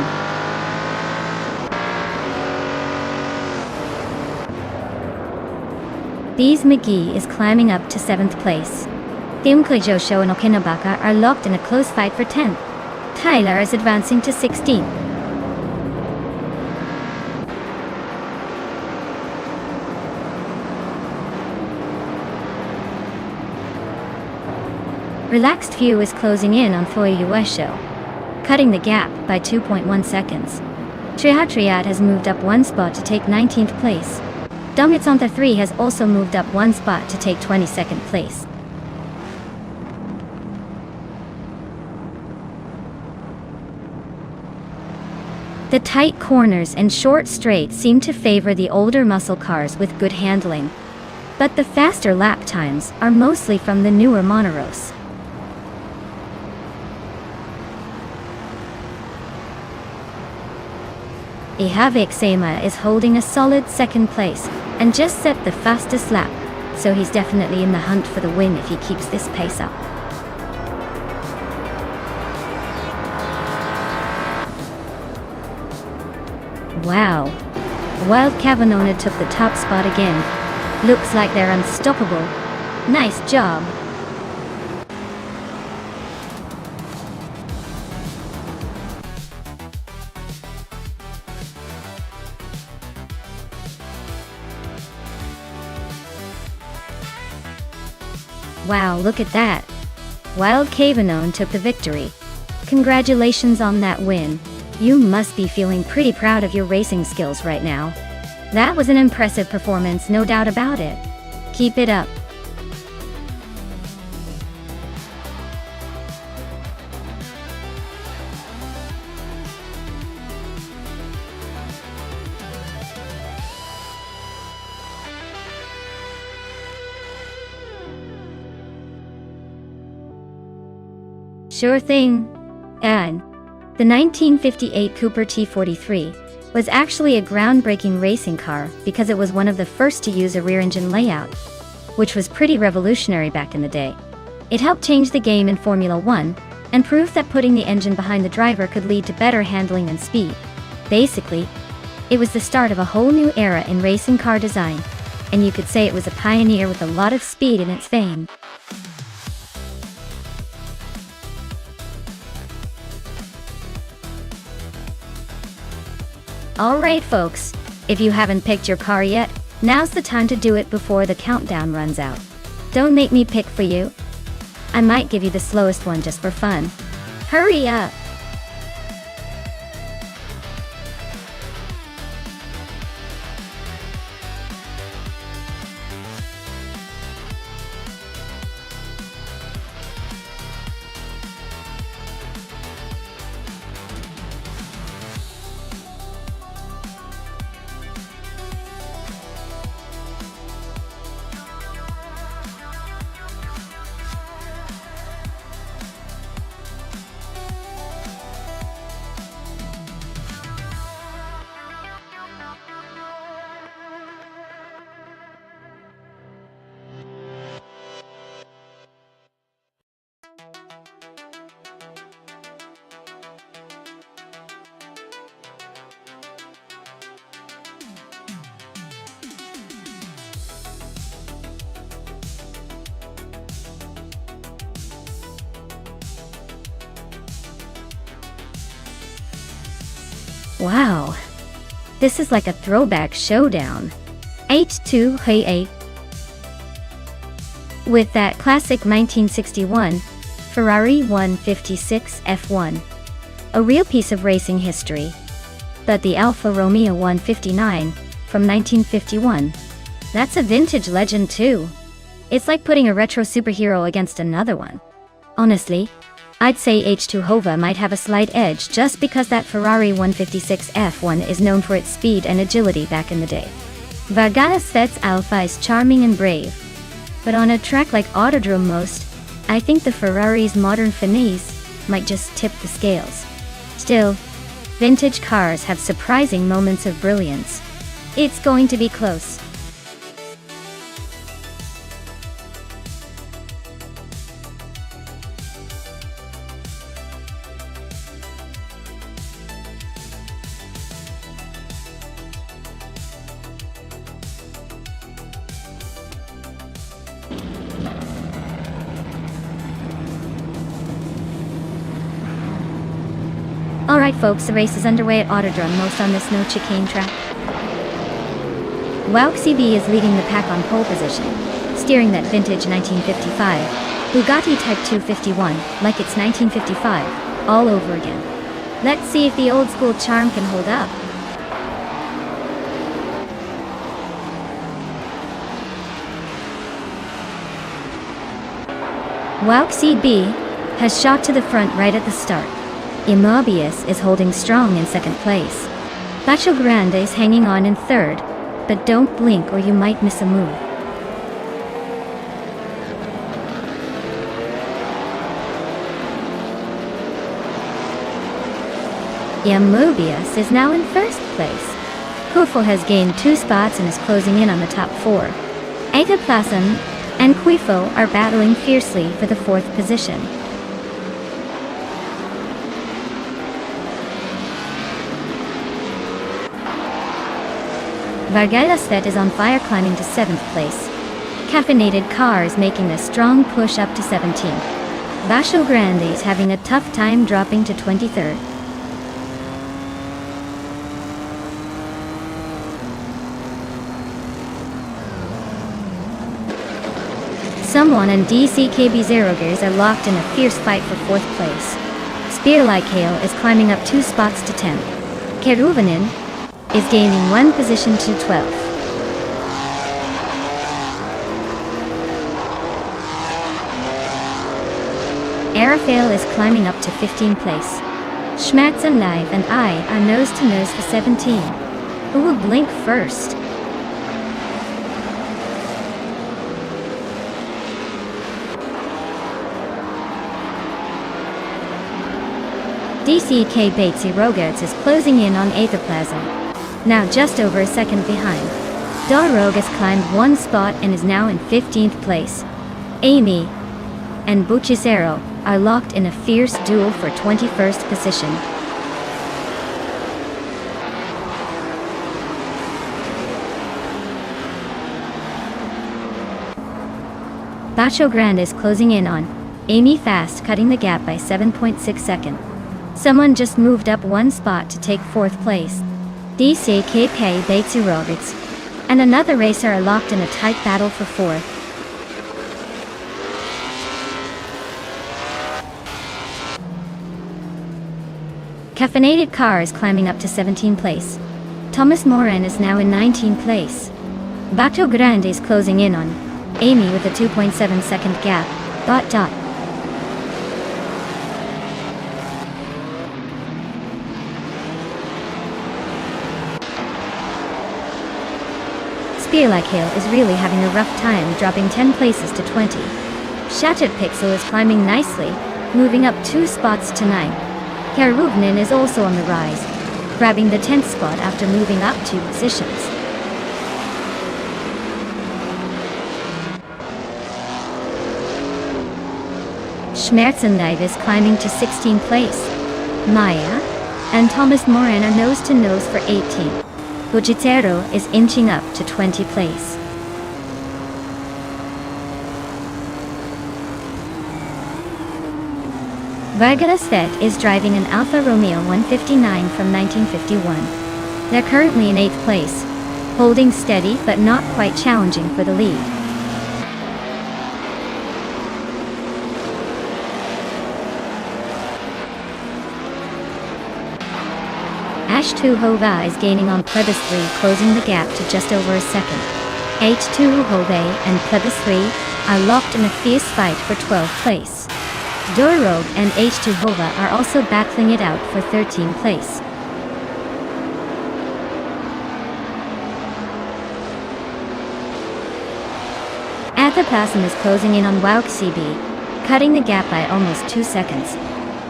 A: These McGee is climbing up to 7th place. Show and Okinabaka are locked in a close fight for 10th. Tyler is advancing to 16th. Relaxed View is closing in on Show, cutting the gap by 2.1 seconds. Triyat has moved up one spot to take 19th place. Dongbutson 3 has also moved up one spot to take 22nd place. The tight corners and short straights seem to favor the older muscle cars with good handling, but the faster lap times are mostly from the newer Monoros. Ihave Exema is holding a solid 2nd place and just set the fastest lap, so he's definitely in the hunt for the win if he keeps this pace up. Wow. Wild Cavanona took the top spot again. Looks like they're unstoppable. Nice job. Wow, look at that. Wild Cavanone took the victory. Congratulations on that win. You must be feeling pretty proud of your racing skills right now. That was an impressive performance, no doubt about it. Keep it up. Sure thing. And the 1958 Cooper T43 was actually a groundbreaking racing car because it was one of the first to use a rear-engine layout, which was pretty revolutionary back in the day. It helped change the game in Formula One and proved that putting the engine behind the driver could lead to better handling and speed. Basically, it was the start of a whole new era in racing car design, and you could say it was a pioneer with a lot of speed in its fame. Alright folks, if you haven't picked your car yet, now's the time to do it before the countdown runs out. Don't make me pick for you. I might give you the slowest one just for fun. Hurry up! Wow, this is like a throwback showdown. H2 Hey 8. With that classic 1961 Ferrari 156 F1. A real piece of racing history. But the Alfa Romeo 159 from 1951. That's a vintage legend too. It's like putting a retro superhero against another one. Honestly, I'd say H2 Hova might have a slight edge just because that Ferrari 156 F1 is known for its speed and agility back in the day. Vargas Alfa is charming and brave. But on a track like Autodrome most, I think the Ferrari's modern finesse might just tip the scales. Still, vintage cars have surprising moments of brilliance. It's going to be close. Alright folks, the race is underway at Autodrome most on this no chicane track. WowXCB is leading the pack on pole position, steering that vintage 1955 Bugatti Type 251 like it's 1955 all over again. Let's see if the old school charm can hold up. WowXCB has shot to the front right at the start. Immobius is holding strong in second place. Bacho Grande is hanging on in third, but don't blink or you might miss a move. Immobius is now in first place. Kufel has gained 2 spots and is closing in on the top 4. Egaplasm and Quifo are battling fiercely for the 4th position. Vargalasvet is on fire, climbing to 7th place. Caffeinated Car is making a strong push up to 17th. Bacho Grande is having a tough time dropping to 23rd. Someone and DCKB Zerogers are locked in a fierce fight for 4th place. Spear Like Hail is climbing up 2 spots to 10th. Keruvanin is gaining 1 position to 12th. Arafale is climbing up to 15th place. Schmerzen Live and I are nose to nose for 17. Who will blink first? DCK Batesy Rogerts is closing in on Aetherplasm, now just over a second behind. Darrogue has climbed 1 spot and is now in 15th place. Amy and Buchicero are locked in a fierce duel for 21st position. Bacho Grande is closing in on Amy fast, cutting the gap by 7.6 seconds. Someone just moved up 1 spot to take 4th place. DCKP Batesy Rogerts and another racer are locked in a tight battle for 4th. Caffeinated Car is climbing up to 17th place. Thomas Moran is now in 19th place. Bacho Grande is closing in on Amy with a 2.7 second gap. Spear Like Hail is really having a rough time, dropping 10 places to 20. Shattered Pixel is climbing nicely, moving up 2 spots to 9. Keruvnin is also on the rise, grabbing the 10th spot after moving up 2 positions. Schmerzendive is climbing to 16th place. Maya and Thomas Moran are nose to nose for 18. Buchicero is inching up to 20th place. Vargasvet is driving an Alfa Romeo 159 from 1951. They're currently in 8th place, holding steady but not quite challenging for the lead. H2 Hova is gaining on Plebis 3, closing the gap to just over a second. H2 Hove and Plebis 3 are locked in a fierce fight for 12th place. Darrogue and H2 Hova are also battling it out for 13th place. Aetherplasm is closing in on Wauk CB, cutting the gap by almost 2 seconds.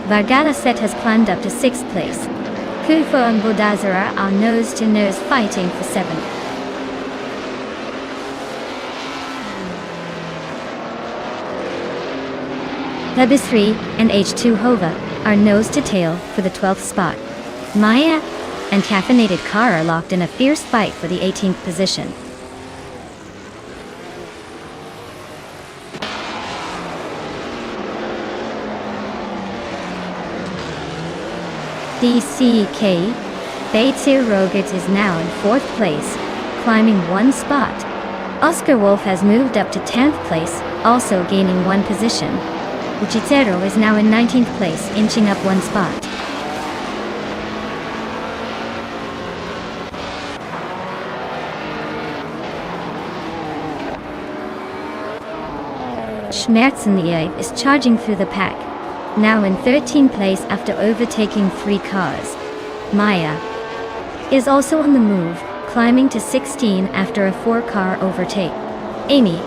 A: Vargalaset has climbed up to 6th place. Kufo and Bodazara are nose to nose fighting for 7th. Plebis 3 and H2 Hova are nose to tail for the 12th spot. Maya and Caffeinated Car are locked in a fierce fight for the 18th position. DCK Batesy Rogerts is now in 4th place, climbing 1 spot. Oscar Wolf has moved up to 10th place, also gaining 1 position. Buchicero is now in 19th place, inching up 1 spot. Schmerzenlieb is charging through the pack, now in 13th place after overtaking 3 cars. Maya is also on the move, climbing to 16 after a 4-car overtake. Amy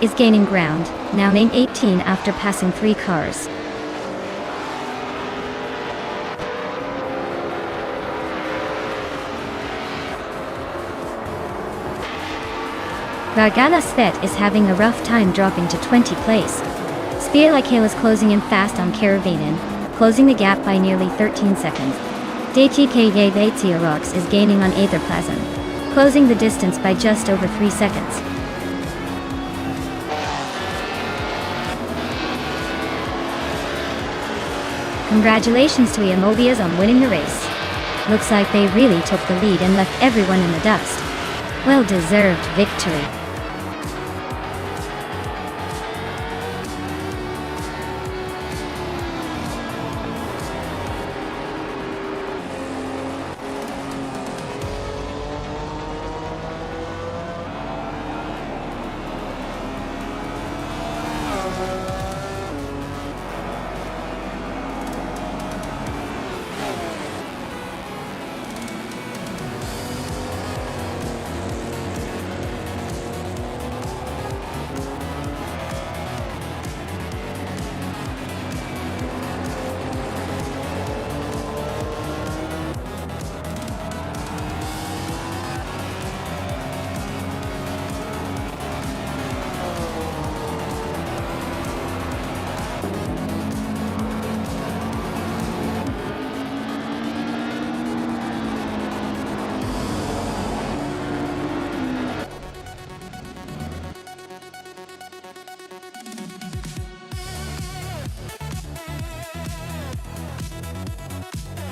A: is gaining ground, now in 18 after passing 3 cars. Vargala Svet is having a rough time, dropping to 20th place. Spear Like Hail is closing in fast on Caravinin, closing the gap by nearly 13 seconds. DTK Vatsiorox is gaining on Aetherplasm, closing the distance by just over 3 seconds. Congratulations to Imobias on winning the race. Looks like they really took the lead and left everyone in the dust. Well-deserved victory.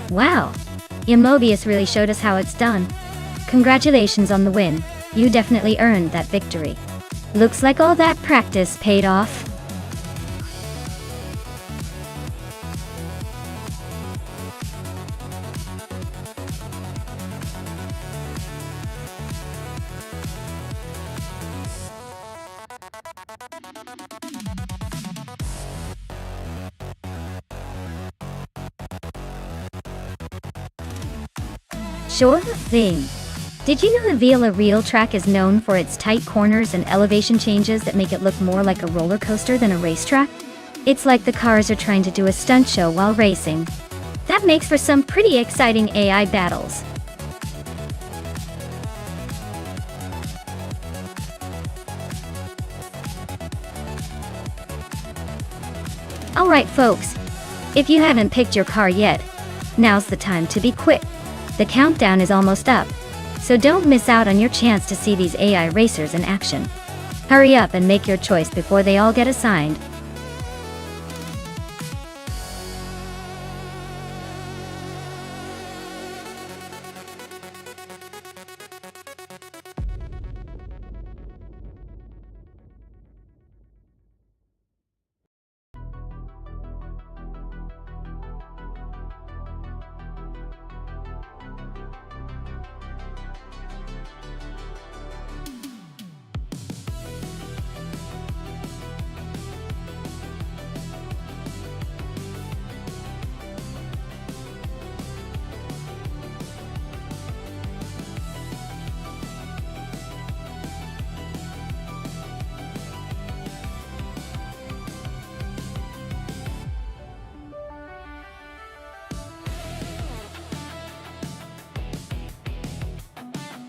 A: Wow! Mobius really showed us how it's done. Congratulations on the win. You definitely earned that victory. Looks like all that practice paid off. Sure thing. Did you know the Vila Real track is known for its tight corners and elevation changes that make it look more like a roller coaster than a racetrack? It's like the cars are trying to do a stunt show while racing. That makes for some pretty exciting AI battles. Alright folks, if you haven't picked your car yet, now's the time to be quick. The countdown is almost up, so don't miss out on your chance to see these AI racers in action. Hurry up and make your choice before they all get assigned.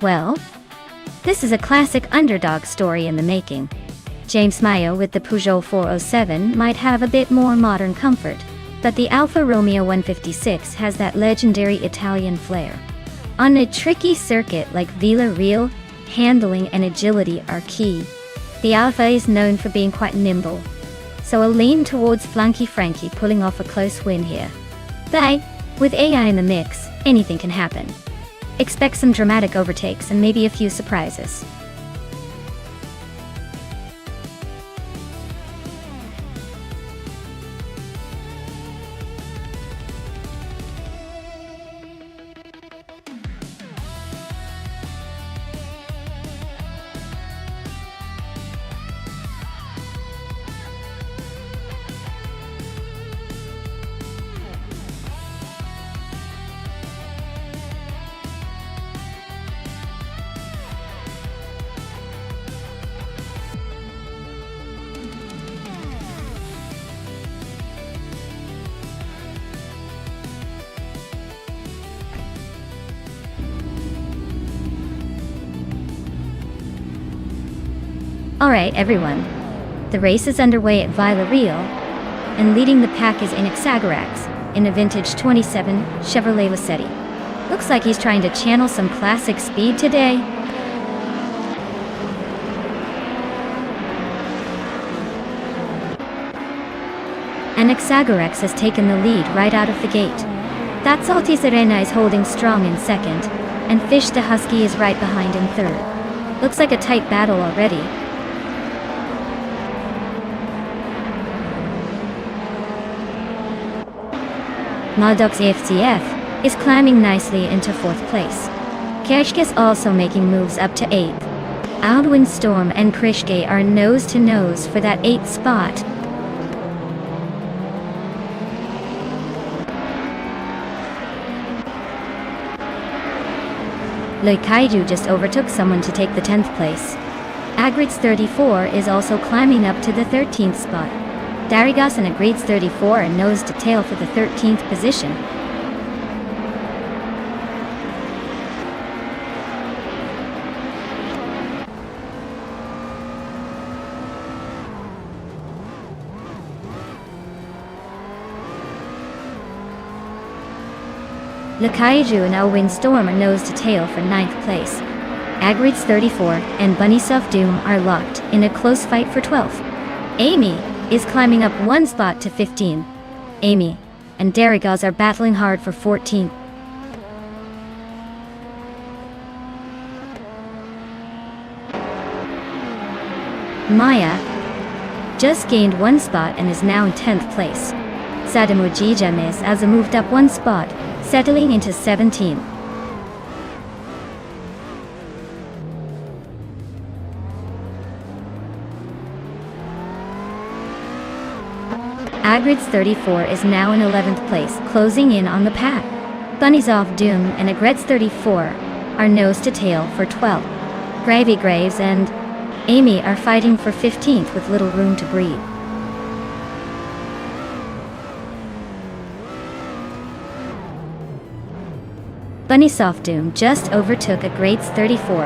A: Well, this is a classic underdog story in the making. James Mayo with the Peugeot 407 might have a bit more modern comfort, but the Alfa Romeo 156 has that legendary Italian flair. On a tricky circuit like Vila Real, handling and agility are key. The Alfa is known for being quite nimble, so a lean towards Flanky Frankie pulling off a close win here. But with AI in the mix, anything can happen. Expect some dramatic overtakes and maybe a few surprises. Alright everyone, the race is underway at Vila Real, and leading the pack is Inexagarax in a vintage 27 Chevrolet Lacetti. Looks like he's trying to channel some classic speed today. Inexagarax has taken the lead right out of the gate. That Salty Serena is holding strong in second, and Fish the Husky is right behind in third. Looks like a tight battle already. Maldox AFCF is climbing nicely into 4th place. Kershke is also making moves up to 8th. Aldwin Storm and Krishke are nose to nose for that 8th spot. Le Kaiju just overtook someone to take the 10th place. Agrids 34 is also climbing up to the 13th spot. Darigas and Agrids 34 are nose to tail for the 13th position. Le Kaiju and Elwyn Storm are nose to tail for 9th place. Agrids 34 and Bunnyself Doom are locked in a close fight for 12th. Amy is climbing up 1 spot to 15. Amy and Darigaz are battling hard for 14th. Maya just gained 1 spot and is now in 10th place. Sadamujijamis has moved up 1 spot, settling into 17th. Agrids 34 is now in 11th place, closing in on the pack. Bunnies Off Doom and Agreds 34 are nose to tail for 12th. Gravy Graves and Amy are fighting for 15th with little room to breathe. Bunny Soft Doom just overtook Agrades 34,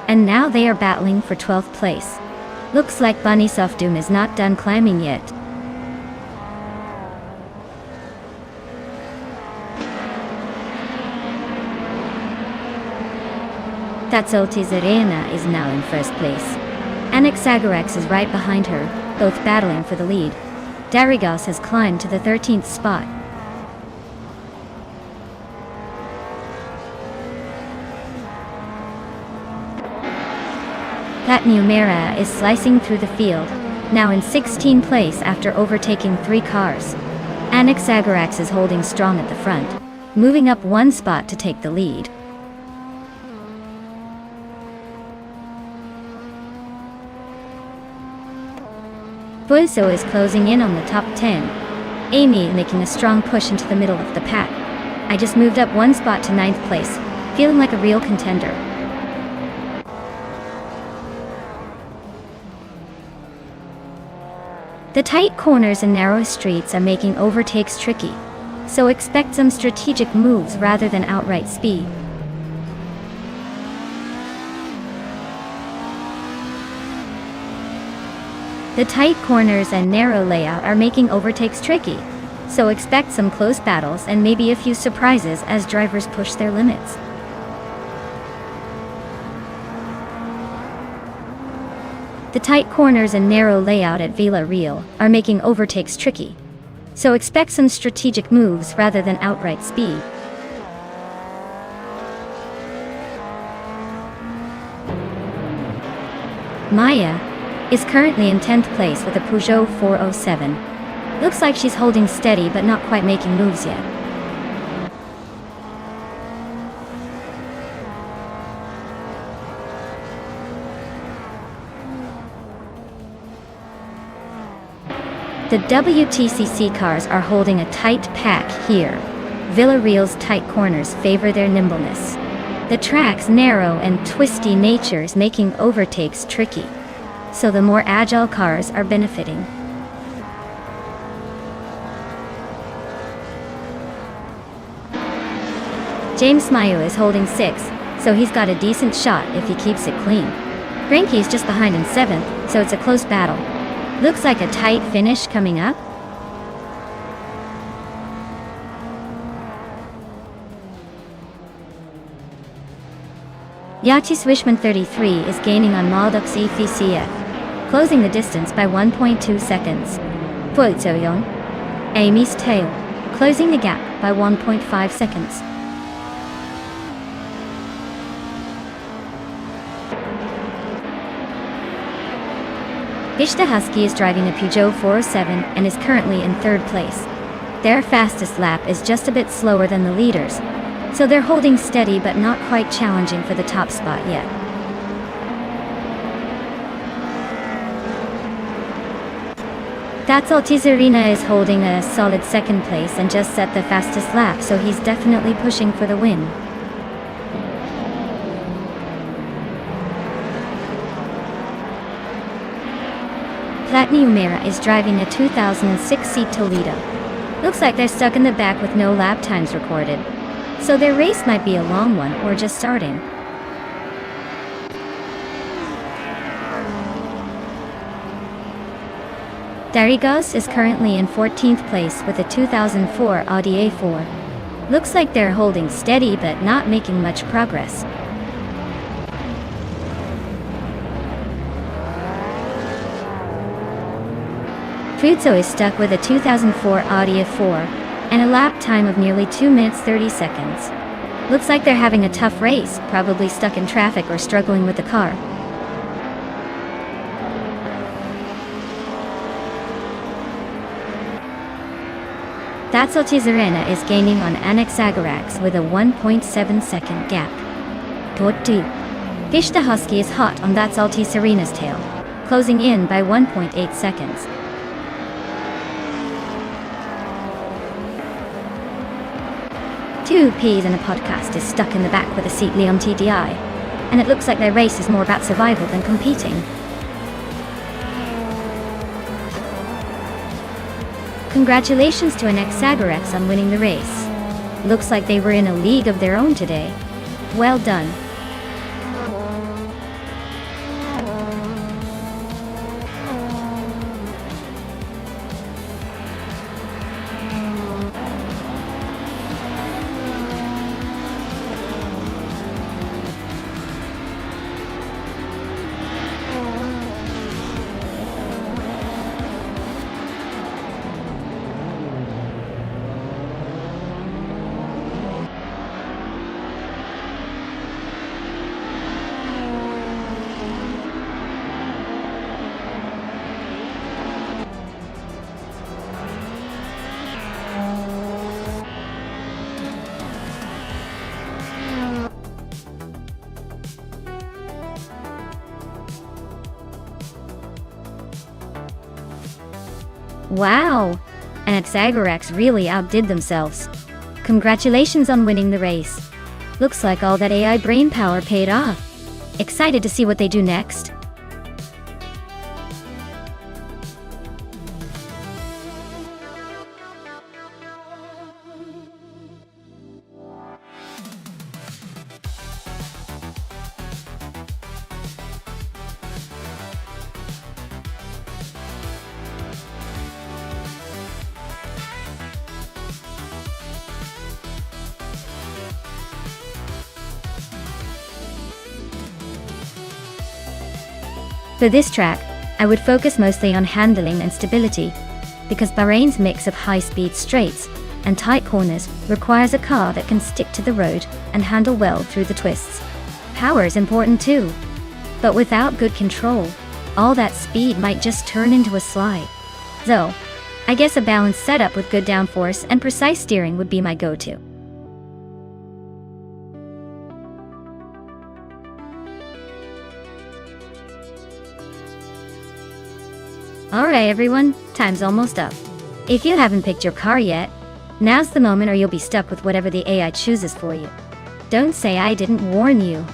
A: and now they are battling for 12th place. Looks like Bunny Soft Doom is not done climbing yet. Tatsoltizarena is now in first place. Anaxagorax is right behind her, both battling for the lead. Darigos has climbed to the 13th spot. Platnumera is slicing through the field, now in 16th place after overtaking 3 cars. Anaxagorax is holding strong at the front, moving up 1 spot to take the lead. Bulso is closing in on the top 10. Amy making a strong push into the middle of the pack. I just moved up 1 spot to 9th place, feeling like a real contender. The tight corners and narrow streets are making overtakes tricky, so expect some strategic moves rather than outright speed. The tight corners and narrow layout are making overtakes tricky, so expect some close battles and maybe a few surprises as drivers push their limits. The tight corners and narrow layout at Vila Real are making overtakes tricky, so expect some strategic moves rather than outright speed. Maya is currently in 10th place with a Peugeot 407. Looks like she's holding steady but not quite making moves yet. The WTCC cars are holding a tight pack here. Villareal's tight corners favor their nimbleness. The track's narrow and twisty nature is making overtakes tricky, so the more agile cars are benefiting. James Mayo is holding 6th, so he's got a decent shot if he keeps it clean. Granke's just behind in 7th, so it's a close battle. Looks like a tight finish coming up. Yatis Wishman 33 is gaining on Maldux EFCF, closing the distance by 1.2 seconds. Pultsoyong, Amy's tail, closing the gap by 1.5 seconds. Gishta Husky is driving a Peugeot 407 and is currently in 3rd place. Their fastest lap is just a bit slower than the leaders, so they're holding steady but not quite challenging for the top spot yet. Tatsoltizarena is holding a solid 2nd place and just set the fastest lap, so he's definitely pushing for the win. Platnumera is driving a 2006 seat Toledo. Looks like they're stuck in the back with no lap times recorded, so their race might be a long one or just starting. Darigos is currently in 14th place with a 2004 Audi A4. Looks like they're holding steady but not making much progress. Fudzo is stuck with a 2004 Audi A4, and a lap time of nearly 2 minutes 30 seconds. Looks like they're having a tough race, probably stuck in traffic or struggling with the car. That Salty Sirena is gaining on Anaxagorax with a 1.7 second gap. Tot 2. Fish the Husky is hot on That Salty Sirena's tail, closing in by 1.8 seconds. Two peas and a podcast is stuck in the back with a seat Liam TDI, and it looks like their race is more about survival than competing. Congratulations to Anaxagorax on winning the race. Looks like they were in a league of their own today. Well done. Wow! Anaxagorax really outdid themselves. Congratulations on winning the race. Looks like all that AI brainpower paid off. Excited to see what they do next? For this track, I would focus mostly on handling and stability, because Bahrain's mix of high-speed straights and tight corners requires a car that can stick to the road and handle well through the twists. Power is important too, but without good control, all that speed might just turn into a slide. So, I guess a balanced setup with good downforce and precise steering would be my go-to. Alright everyone, time's almost up. If you haven't picked your car yet, now's the moment or you'll be stuck with whatever the AI chooses for you. Don't say I didn't warn you.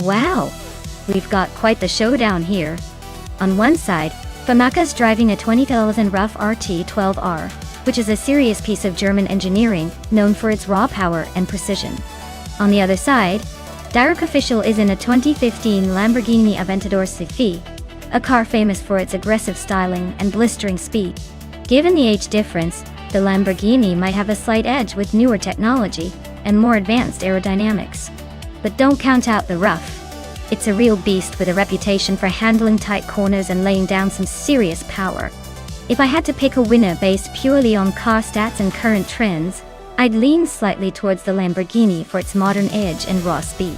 A: Wow! We've got quite the showdown here. On one side, Famaka's driving a 20,000 RUF RT12R, which is a serious piece of German engineering, known for its raw power and precision. On the other side, Direct Official is in a 2015 Lamborghini Aventador Sifi, a car famous for its aggressive styling and blistering speed. Given the age difference, the Lamborghini might have a slight edge with newer technology, and more advanced aerodynamics. But don't count out the rough. It's a real beast with a reputation for handling tight corners and laying down some serious power. If I had to pick a winner based purely on car stats and current trends, I'd lean slightly towards the Lamborghini for its modern edge and raw speed.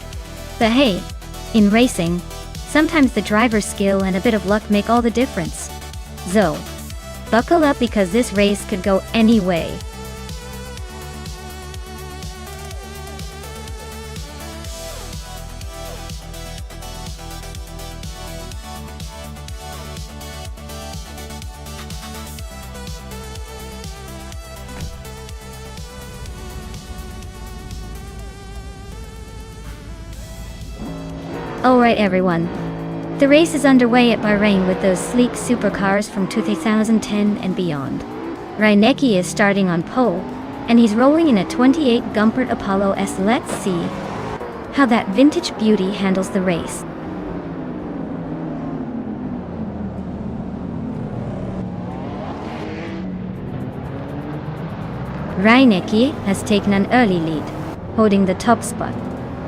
A: But hey, in racing, sometimes the driver's skill and a bit of luck make all the difference. So, buckle up because this race could go any way. Alright everyone, the race is underway at Bahrain with those sleek supercars from 2010 and beyond. Reinecke is starting on pole, and he's rolling in a 28 Gumpert Apollo S. Let's see how that vintage beauty handles the race. Reinecke has taken an early lead, holding the top spot.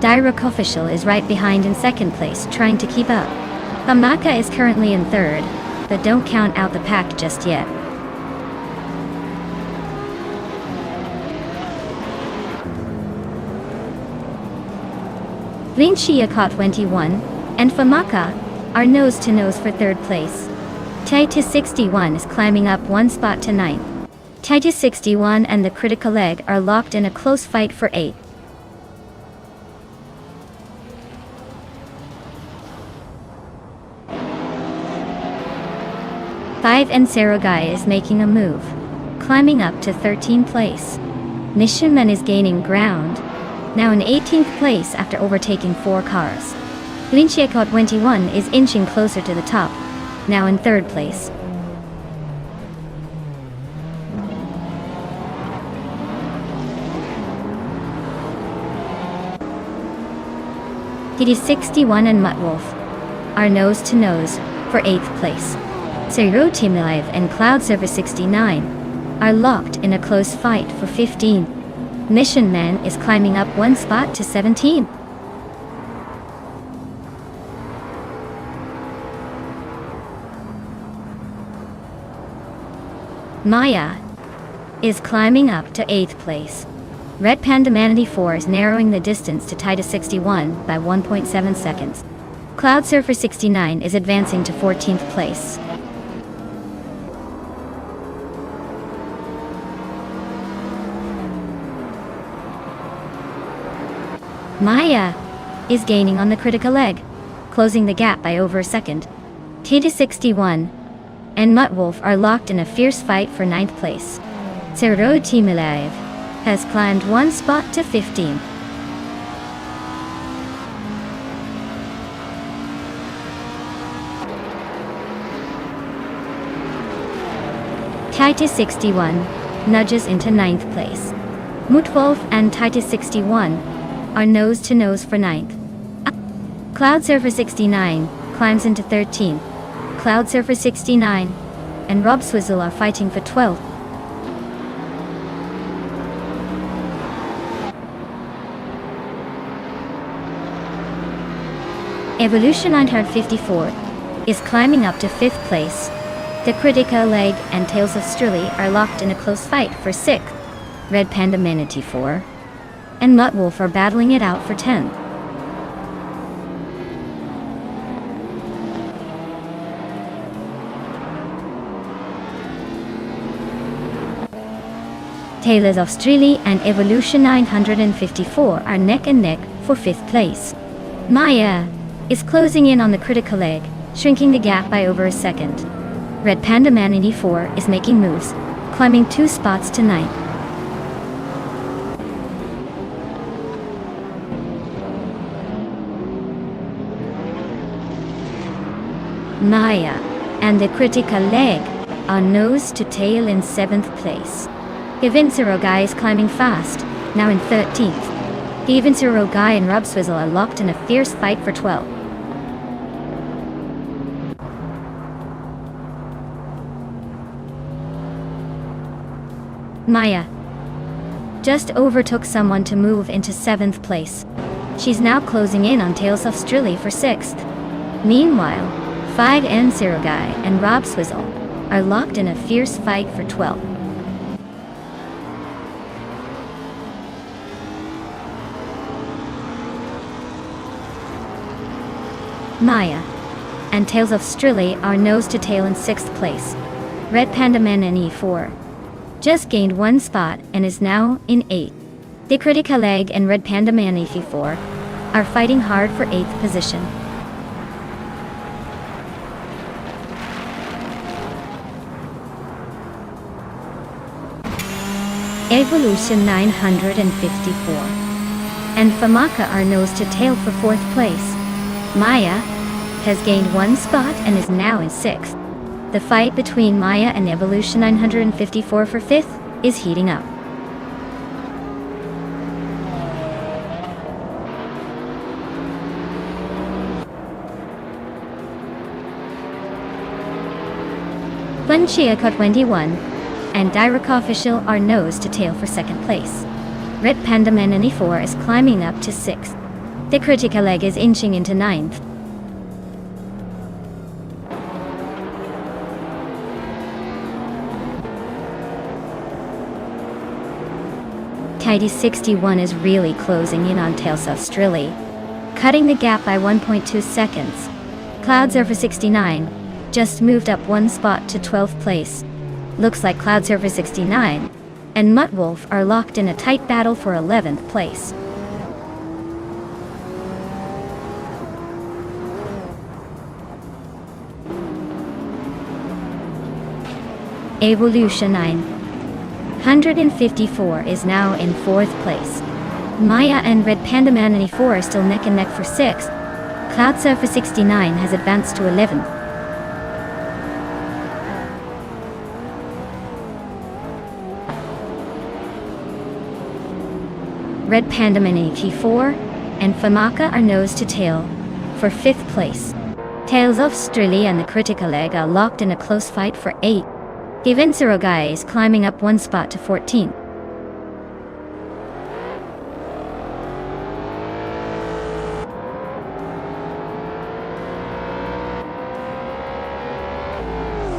A: Direct Official is right behind in second place, trying to keep up. Famaka is currently in third, but don't count out the pack just yet. Linciacat 21 and Famaka are nose-to-nose for third place. Titus 61 is climbing up one spot to 9th. Titus 61 and the Critical Leg are locked in a close fight for 8th. Five and Serogai is making a move, climbing up to 13th place. Nishiman is gaining ground, now in 18th place after overtaking 4 cars. Linciacat 21 is inching closer to the top, now in 3rd place. TD 61 and Muttwolf are nose-to-nose for 8th place. Zero Team Live and Cloudsurfer 69 are locked in a close fight for 15th. Mission Man is climbing up one spot to 17th. Maya is climbing up to 8th place. Red Panda Manatee 4 is narrowing the distance to Titus 61 by 1.7 seconds. Cloudsurfer 69 is advancing to 14th place. Maya is gaining on the Critical Leg, closing the gap by over a second. Titus 61 and Muttwolf are locked in a fierce fight for 9th place. Zero Team Alive has climbed one spot to 15th. Titus 61 nudges into 9th place. Muttwolf and Titus 61 are nose-to-nose for 9th. Cloudsurfer 69 climbs into 13th. Cloudsurfer 69 and Rob Swizzle are fighting for 12th. Evolution 954 is climbing up to 5th place. The Critical Leg and Tales of Strilly are locked in a close fight for 6th. Red Panda Manatee 4 and Muttwolf are battling it out for 10th. Tales of Strilly and Evolution 954 are neck and neck for 5th place. Maya is closing in on the Critical Leg, shrinking the gap by over a second. Red Panda Manatee 4 is making moves, climbing 2 spots to 9th. Maya and the Critical Leg are nose to tail in 7th place. Evincero Guy is climbing fast, now in 13th. The Evincero Guy and Rob Swizzle are locked in a fierce fight for 12th. Maya just overtook someone to move into 7th place. She's now closing in on Tales of Strilly for 6th. Meanwhile, 5N Sirogai and Rob Swizzle are locked in a fierce fight for 12th. Maya and Tales of Strilly are nose to tail in 6th place. Red Panda Man in E4 just gained 1 spot and is now in 8th. The Critica Leg and Red Panda Man E4 are fighting hard for 8th position. Evolution 954 and Famaka are nose to tail for 4th place. Maya has gained 1 spot and is now in 6th. The fight between Maya and Evolution 954 for 5th is heating up. Funchiaka 21 and Direka Official are nose to tail for 2nd place. Red Panda Man E4 is climbing up to 6th. The Critica Leg is inching into 9th. Tidy 61 is really closing in on Tales of Strilly, cutting the gap by 1.2 seconds. Cloudsurfer 69 just moved up 1 spot to 12th place. Looks like Cloudsurfer 69 and Muttwolf are locked in a tight battle for 11th place. Evolution 954 is now in 4th place. Maya and Red Panda Man E4 are still neck and neck for 6th. Cloudsurfer 69 has advanced to 11th. Red Panda Man E4 and Famaka are nose to tail for 5th place. Tales of Strilly and the Critica Leg are locked in a close fight for 8th. Givensirogai is climbing up 1 spot to 14th.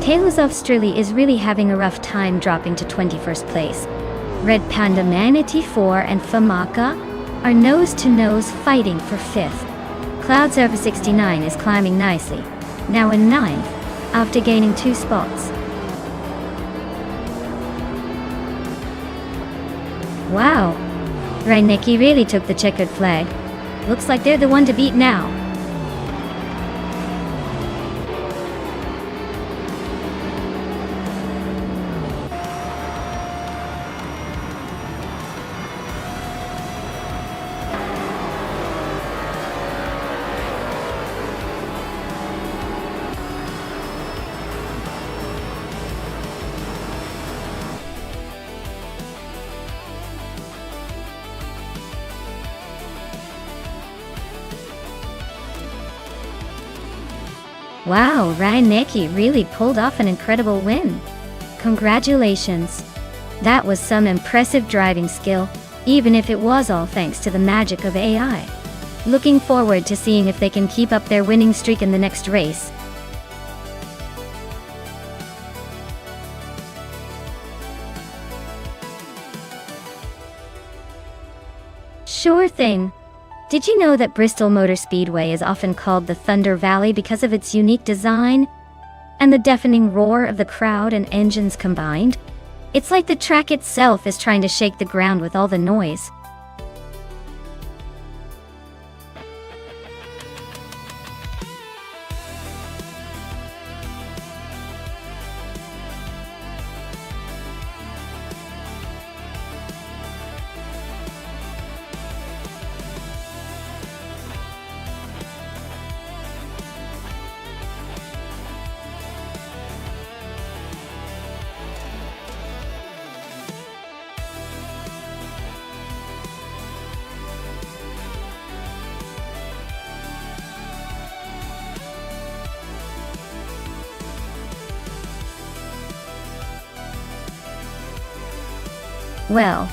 A: Tales of Strilly is really having a rough time dropping to 21st place. Red Panda Man E4 and Famaka are nose to nose fighting for 5th. Cloudsurfer 69 is climbing nicely, now in 9th, after gaining 2 spots. Wow, Reineki really took the checkered flag. Looks like they're the one to beat now. Wow, Reineki really pulled off an incredible win. Congratulations. That was some impressive driving skill, even if it was all thanks to the magic of AI. Looking forward to seeing if they can keep up their winning streak in the next race. Sure thing. Did you know that Bristol Motor Speedway is often called the Thunder Valley because of its unique design and the deafening roar of the crowd and engines combined? It's like the track itself is trying to shake the ground with all the noise. Well,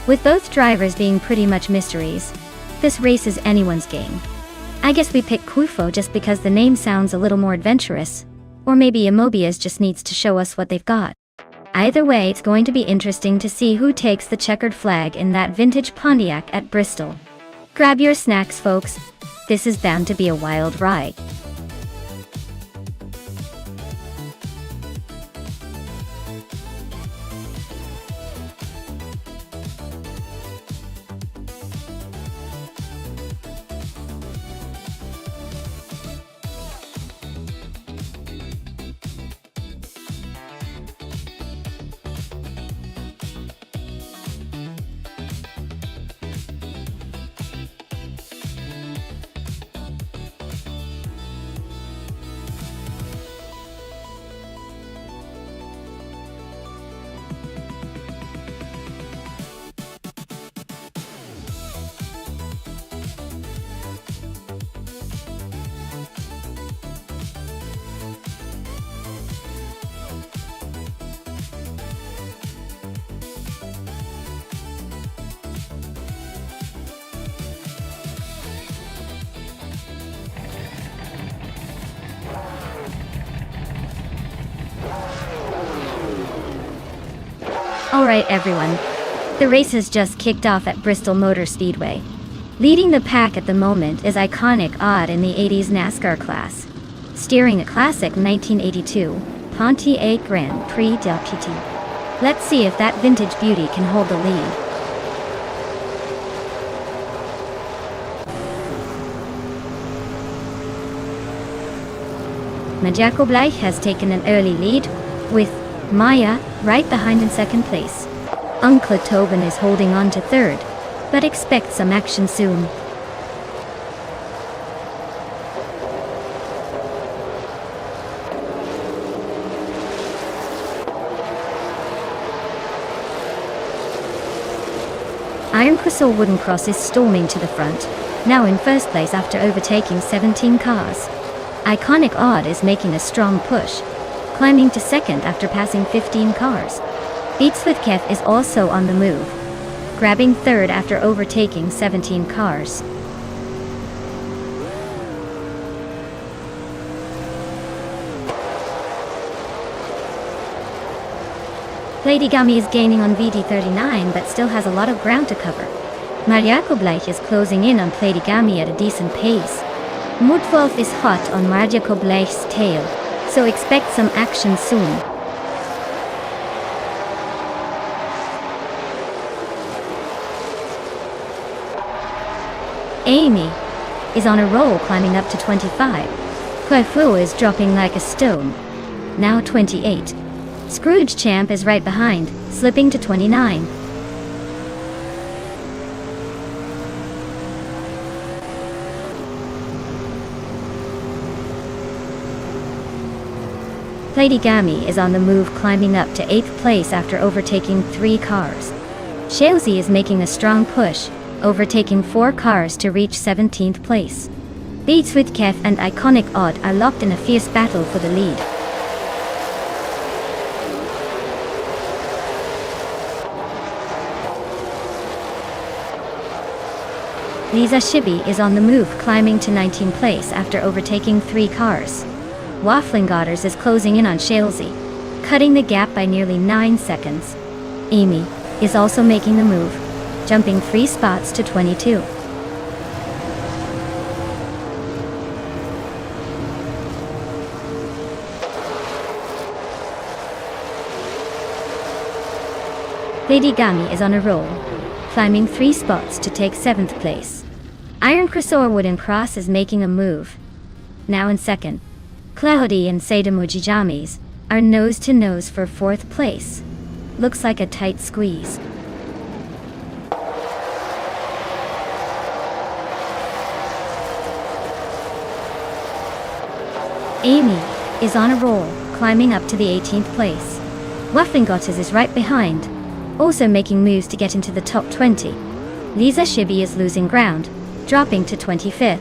A: With both drivers being pretty much mysteries, this race is anyone's game. I guess we picked Kufo just because the name sounds a little more adventurous, or maybe Amobius just needs to show us what they've got. Either way, it's going to be interesting to see who takes the checkered flag in that vintage Pontiac at Bristol. Grab your snacks, folks. This is bound to be a wild ride. Alright everyone, the race has just kicked off at Bristol Motor Speedway. Leading the pack at the moment is iconic Odd in the 80s NASCAR class, steering a classic 1982 Pontiac Grand Prix del PT. Let's see if that vintage beauty can hold the lead. Majako Bleich has taken an early lead, with Maya right behind in second place. Uncle Tobin is holding on to third, but expect some action soon. Iron Crystal Wooden Cross is storming to the front, now in first place after overtaking 17 cars. Iconic Odd is making a strong push, climbing to second after passing 15 cars. Beats with Kef is also on the move, grabbing third after overtaking 17 cars. Platigami is gaining on VD39 but still has a lot of ground to cover. Mariako Bleich is closing in on Platigami at a decent pace. Mudwolf is hot on Mariako Bleich's tail, so expect some action soon. Amy is on a roll, climbing up to 25. Quefu is dropping like a stone, now 28. Scrooge Champ is right behind, slipping to 29. Platigami is on the move, climbing up to 8th place after overtaking 3 cars. Shalesy is making a strong push, overtaking 4 cars to reach 17th place. Beats with Kef and Iconic Odd are locked in a fierce battle for the lead. Lisa Shibi is on the move, climbing to 19th place after overtaking 3 cars. Waffling Godders is closing in on Shalesy, cutting the gap by nearly 9 seconds. Amy is also making the move, jumping 3 spots to 22. Lady Gami is on a roll, climbing 3 spots to take 7th place. Iron Chrysor Wooden Cross is making a move, now in second. Cloudy and Seidamuji Jamis are nose to nose for 4th place. Looks like a tight squeeze. Amy is on a roll, climbing up to the 18th place. Wafflingottes is right behind, also making moves to get into the top 20. Lisa Shibi is losing ground, dropping to 25th.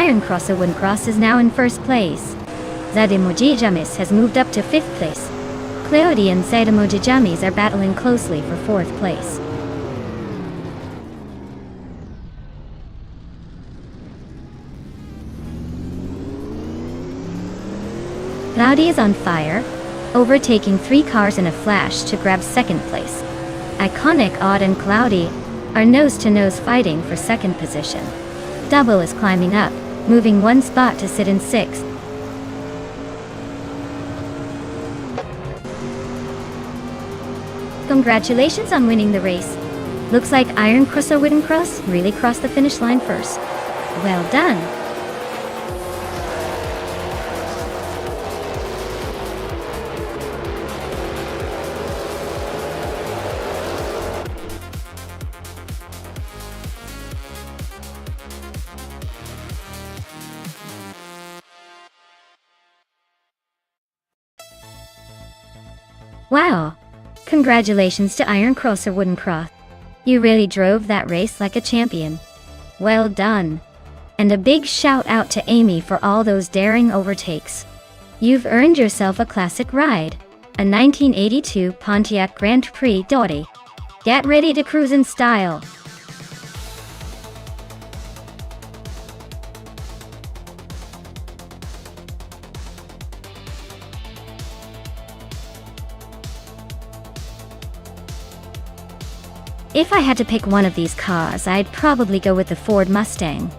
A: Iron Crosser Wooden Cross is now in first place. Zademojijamis has moved up to 5th place. Cleody and Zademojijamis are battling closely for 4th place. Cloudy is on fire, overtaking 3 cars in a flash to grab 2nd place. Iconic Odd and Cloudy are nose-to-nose fighting for 2nd position. Double is climbing up, moving 1 spot to sit in 6th. Congratulations on winning the race. Looks like Iron Cross or Wooden Cross really crossed the finish line first. Well done. Wow! Congratulations to Iron Cross or Wooden Cross. You really drove that race like a champion. Well done. And a big shout out to Amy for all those daring overtakes. You've earned yourself a classic ride, a 1982 Pontiac Grand Prix Dory. Get ready to cruise in style. If I had to pick one of these cars, I'd probably go with the Ford Mustang.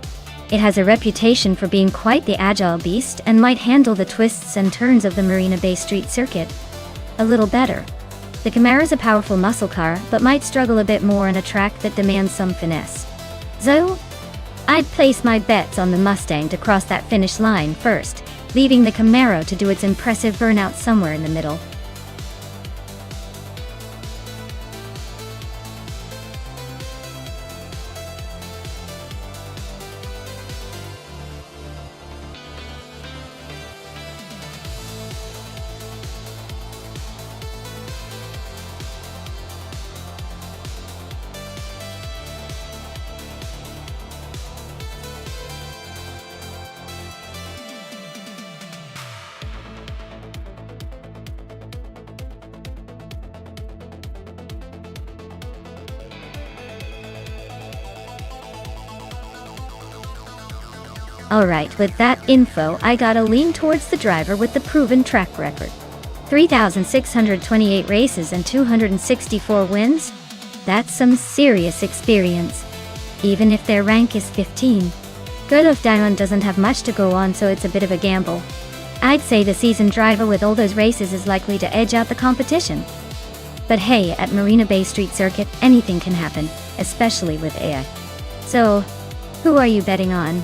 A: It has a reputation for being quite the agile beast and might handle the twists and turns of the Marina Bay Street circuit a little better. The Camaro is a powerful muscle car, but might struggle a bit more on a track that demands some finesse. So, I'd place my bets on the Mustang to cross that finish line first, leaving the Camaro to do its impressive burnout somewhere in the middle. Alright, with that info, I gotta lean towards the driver with the proven track record. 3,628 races and 264 wins? That's some serious experience. Even if their rank is 15. Gurluf Diamond doesn't have much to go on, so it's a bit of a gamble. I'd say the seasoned driver with all those races is likely to edge out the competition. But hey, at Marina Bay Street Circuit, anything can happen, especially with AI. So, who are you betting on?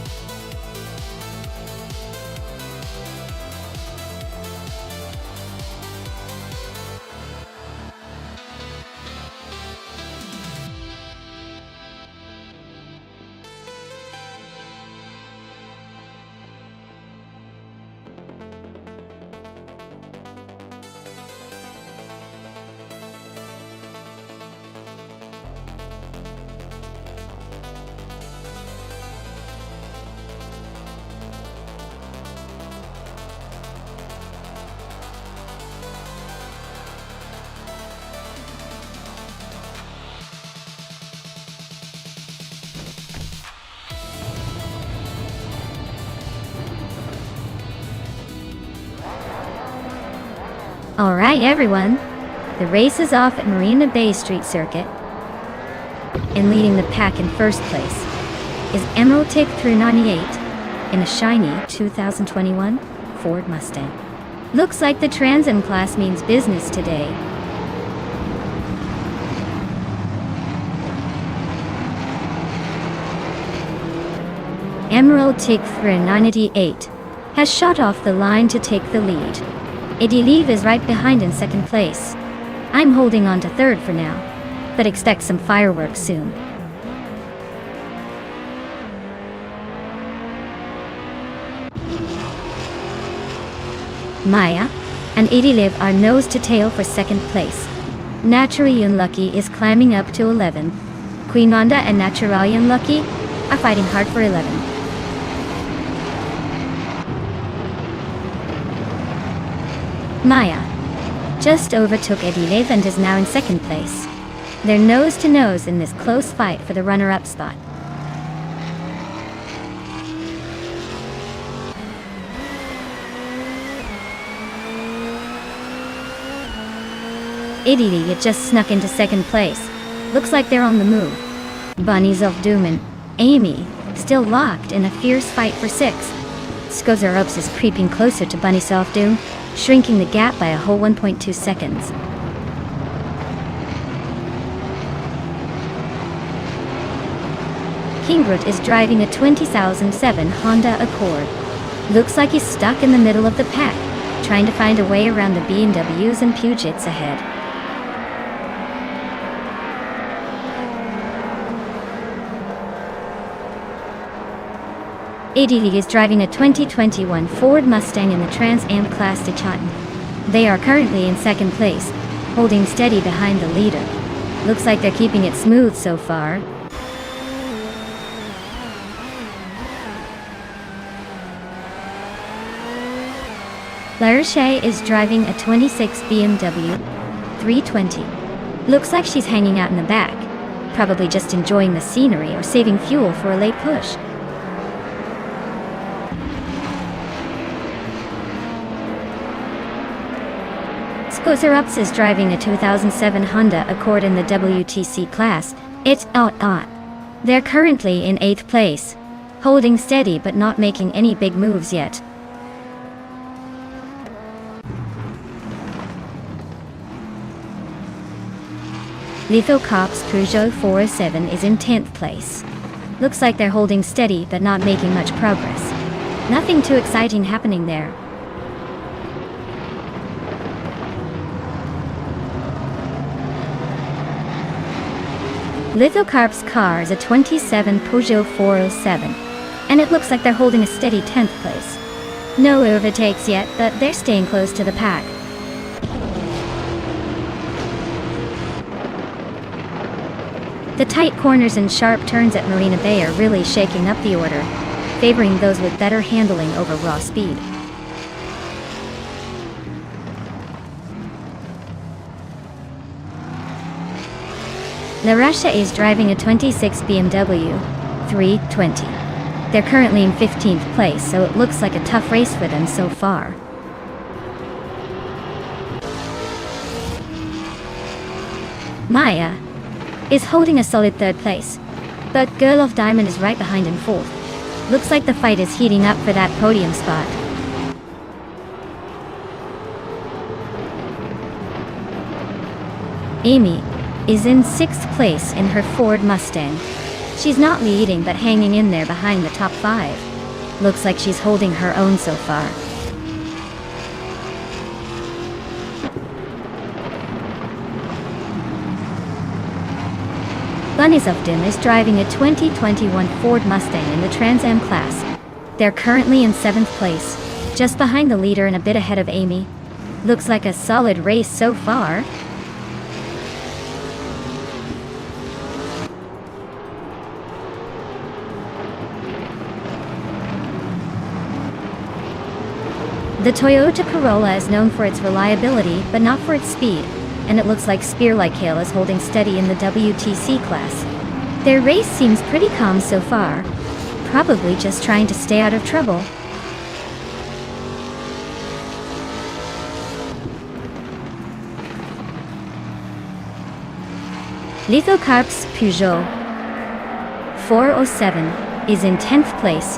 A: Alright everyone, the race is off at Marina Bay Street Circuit, and leading the pack in first place is Emerald Tick 398 in a shiny 2021 Ford Mustang. Looks like the Trans Am class means business today. Emerald Tick 398 has shot off the line to take the lead. Idiliv is right behind in second place. I'm holding on to third for now, but expect some fireworks soon. Maya and Idiliv are nose to tail for second place. Naturally Unlucky is climbing up to 11. Queen Wanda and Naturally Unlucky are fighting hard for 11. Maya just overtook Edilev and is now in second place. They're nose to nose in this close fight for the runner-up spot. Edilev just snuck into second place. Looks like they're on the move. Bunnies of Doom and Amy still locked in a fierce fight for sixth. Skozarups is creeping closer to Bunny Soft Doom, shrinking the gap by a whole 1.2 seconds. Kingrut is driving a 2007 Honda Accord. Looks like he's stuck in the middle of the pack, trying to find a way around the BMWs and Pugits ahead. Edilev is driving a 2021 Ford Mustang in the Trans Am Class Titan. They are currently in second place, holding steady behind the leader. Looks like they're keeping it smooth so far. Larisha is driving a 26 BMW 320. Looks like she's hanging out in the back, probably just enjoying the scenery or saving fuel for a late push. Skozarups is driving a 2007 Honda Accord in the WTC class. It's out. They're currently in 8th place, holding steady but not making any big moves yet. Lithocop's Peugeot 407 is in 10th place. Looks like they're holding steady but not making much progress. Nothing too exciting happening there. Lithocarp's car is a 27 Peugeot 407, and it looks like they're holding a steady 10th place. No overtakes yet, but they're staying close to the pack. The tight corners and sharp turns at Marina Bay are really shaking up the order, favoring those with better handling over raw speed. Larasha is driving a 26 BMW 320. They're currently in 15th place, so it looks like a tough race for them so far. Maya is holding a solid 3rd place, but Girl of Diamond is right behind in 4th. Looks like the fight is heating up for that podium spot. Amy is in 6th place in her Ford Mustang. She's not leading but hanging in there behind the top 5. Looks like she's holding her own so far. Bunnies of Dim is driving a 2021 Ford Mustang in the Trans Am class. They're currently in 7th place, just behind the leader and a bit ahead of Amy. Looks like a solid race so far. The Toyota Corolla is known for its reliability, but not for its speed, and it looks like Spear-like Hail is holding steady in the WTC class. Their race seems pretty calm so far, probably just trying to stay out of trouble. Lithocarp's Peugeot 407 is in 10th place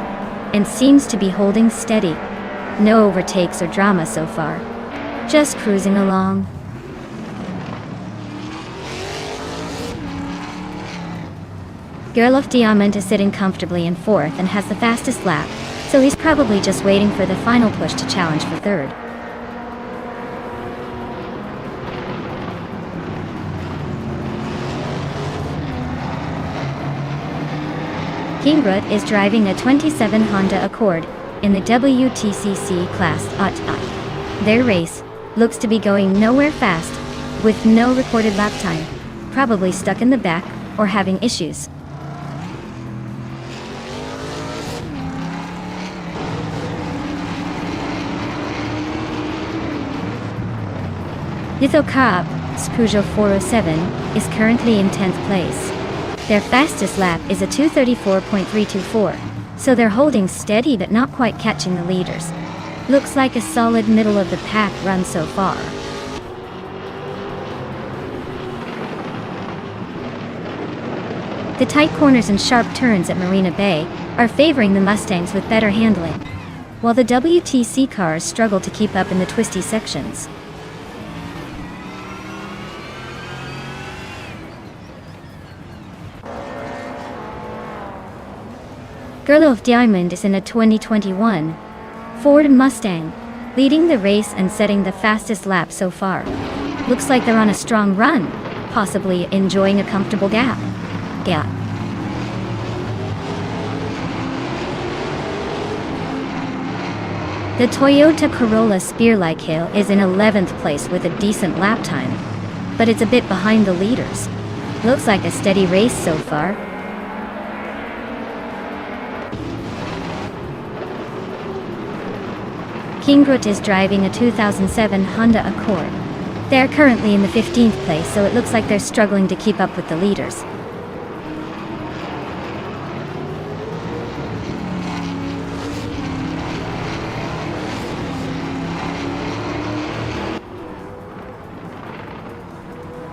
A: and seems to be holding steady. No overtakes or drama so far. Just cruising along. Girl of Diamond is sitting comfortably in 4th and has the fastest lap, so he's probably just waiting for the final push to challenge for 3rd. Kingrut is driving a 27 Honda Accord in the WTCC class. Their race looks to be going nowhere fast, with no recorded lap time, probably stuck in the back or having issues. Lithocarp, Peugeot 407, is currently in 10th place. Their fastest lap is a 2:34.324, so they're holding steady but not quite catching the leaders. Looks like a solid middle of the pack run so far. The tight corners and sharp turns at Marina Bay are favoring the Mustangs with better handling, while the WTC cars struggle to keep up in the twisty sections. Girl of Diamond is in a 2021 Ford Mustang, leading the race and setting the fastest lap so far. Looks like they're on a strong run, possibly enjoying a comfortable gap. The Toyota Corolla Spearlike Hill is in 11th place with a decent lap time, but it's a bit behind the leaders. Looks like a steady race so far. Kingroot is driving a 2007 Honda Accord. They're currently in the 15th place, so it looks like they're struggling to keep up with the leaders.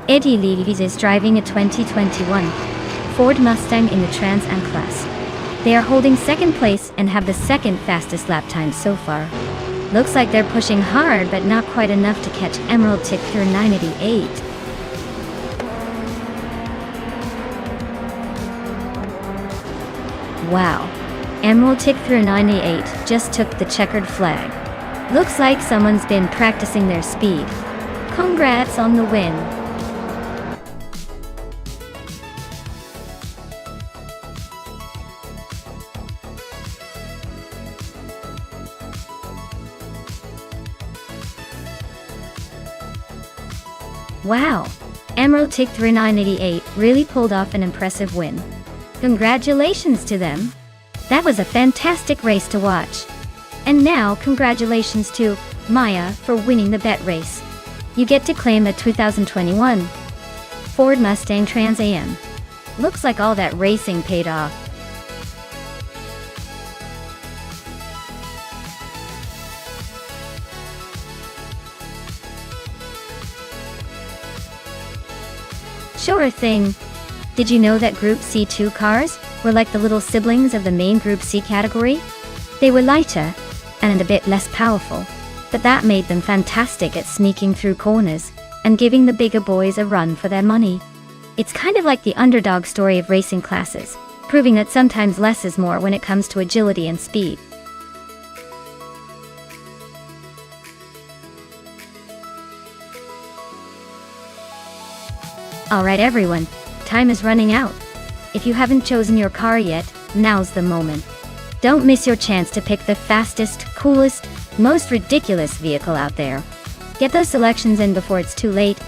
A: Eddie Leavies is driving a 2021 Ford Mustang in the Trans Am class. They are holding second place and have the second fastest lap time so far. Looks like they're pushing hard, but not quite enough to catch Emerald Tickler 988. Wow. Emerald Tickler 988 just took the checkered flag. Looks like someone's been practicing their speed. Congrats on the win. Wow! Emerald Tickler 988 really pulled off an impressive win. Congratulations to them! That was a fantastic race to watch. And now congratulations to Maya for winning the bet race. You get to claim a 2021 Ford Mustang Trans Am. Looks like all that racing paid off. Sure thing. Did you know that Group C2 cars were like the little siblings of the main Group C category? They were lighter and a bit less powerful, but that made them fantastic at sneaking through corners and giving the bigger boys a run for their money. It's kind of like the underdog story of racing classes, proving that sometimes less is more when it comes to agility and speed. Alright everyone, time is running out. If you haven't chosen your car yet, now's the moment. Don't miss your chance to pick the fastest, coolest, most ridiculous vehicle out there. Get those selections in before it's too late.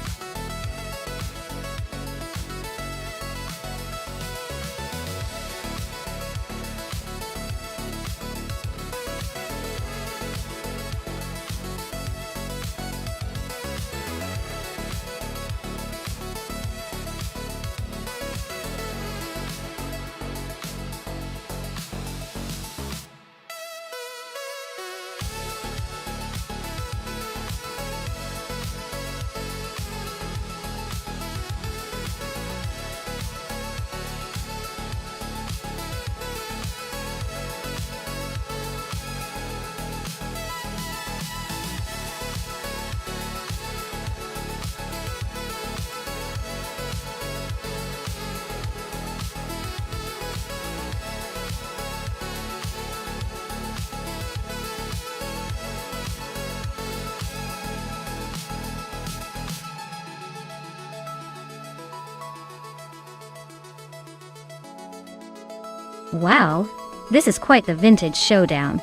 A: Wow, this is quite the vintage showdown.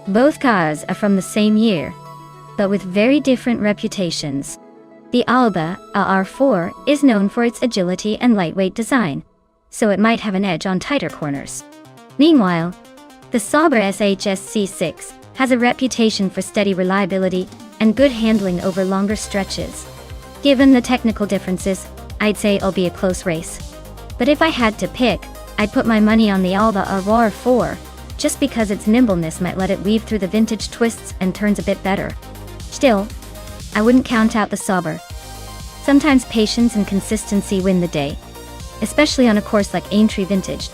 A: Both cars are from the same year, but with very different reputations. The Alba AR4 is known for its agility and lightweight design, so it might have an edge on tighter corners. Meanwhile, the Sauber SHS C6 has a reputation for steady reliability and good handling over longer stretches. Given the technical differences, I'd say it'll be a close race. But if I had to pick, I'd put my money on the Alba Aurora 4, just because its nimbleness might let it weave through the vintage twists and turns a bit better. Still, I wouldn't count out the Sauber. Sometimes patience and consistency win the day, especially on a course like Aintree Vintage.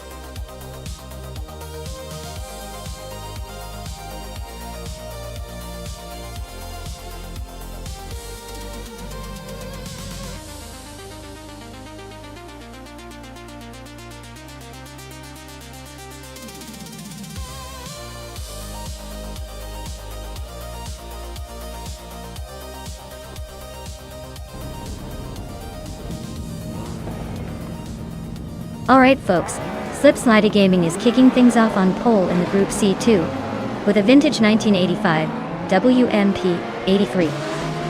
A: Alright folks, Slipslide Gaming is kicking things off on pole in the Group C2, with a vintage 1985 WMP 83.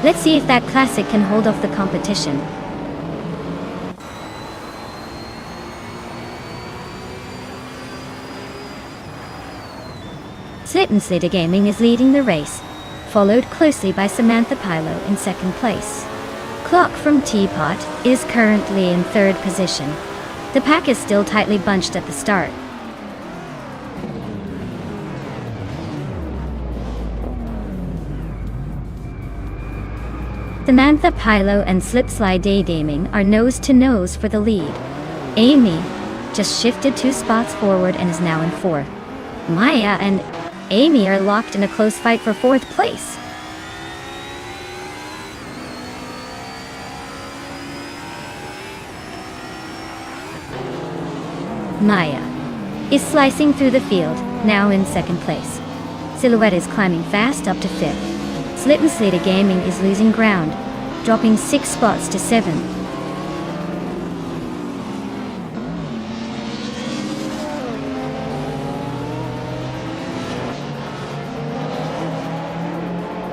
A: Let's see if that classic can hold off the competition. Slipslide Gaming is leading the race, followed closely by Samantha Pilo in second place. Clock from Teapot is currently in third position. The pack is still tightly bunched at the start. Samantha Pilo and Slipslide Gaming are nose to nose for the lead. Amy just shifted 2 spots forward and is now in fourth. Maya and Amy are locked in a close fight for fourth place. Maya is slicing through the field, now in second place. Silhouette is climbing fast up to fifth. Slipslide Gaming is losing ground, dropping 6 spots to 7th.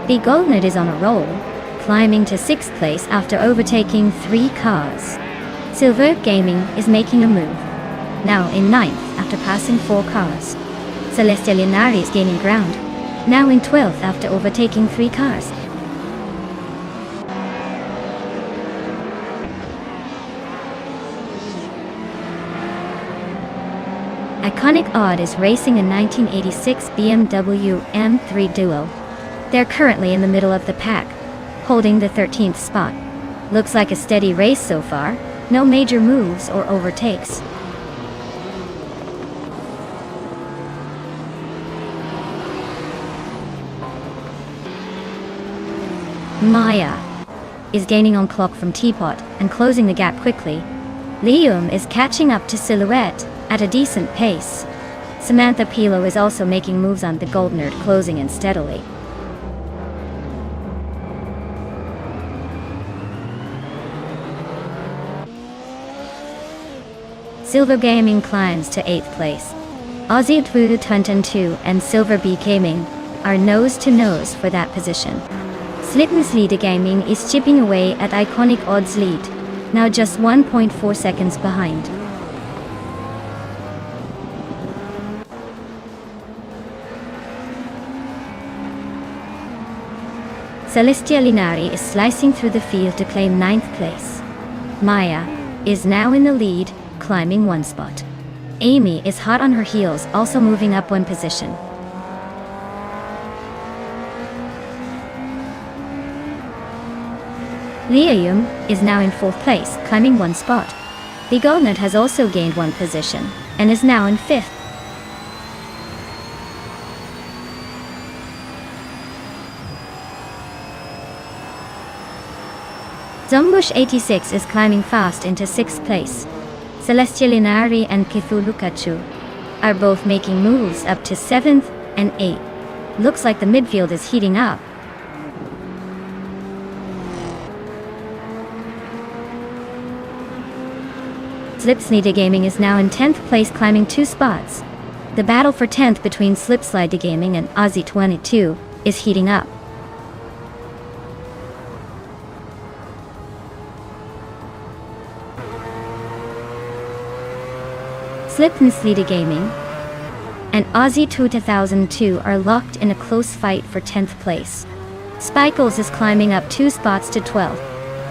A: The Goldnet is on a roll, climbing to 6th place after overtaking 3 cars. Silver Gaming is making a move, now in 9th after passing 4 cars. Celestia Linari is gaining ground, now in 12th after overtaking 3 cars. Iconic Odd is racing a 1986 BMW M3 Duo. They're currently in the middle of the pack, holding the 13th spot. Looks like a steady race so far, no major moves or overtakes. Maya is gaining on Clock from Teapot and closing the gap quickly. Liam is catching up to Silhouette at a decent pace. Samantha Pilo is also making moves on the Goldnerd, closing in steadily. Silver Gaming climbs to 8th place. Aussie Voodoo 22 and Silver B Gaming are nose to nose for that position. Slipslide Gaming is chipping away at Iconic Odd's lead, now just 1.4 seconds behind. Celestia Linari is slicing through the field to claim 9th place. Maya is now in the lead, climbing 1 spot. Amy is hot on her heels, also moving up 1 position. Liam is now in 4th place, climbing 1 spot. The Goldnet has also gained 1 position, and is now in 5th. Zombush 86 is climbing fast into 6th place. Celestia Linari and Kithulukachu are both making moves up to 7th and 8th. Looks like the midfield is heating up. Slipslide Gaming is now in 10th place, climbing 2 spots. The battle for 10th between Slipslide Gaming and Aussie 22 is heating up. Slipslide Gaming and Aussie 2002 are locked in a close fight for 10th place. Spikles is climbing up 2 spots to 12th.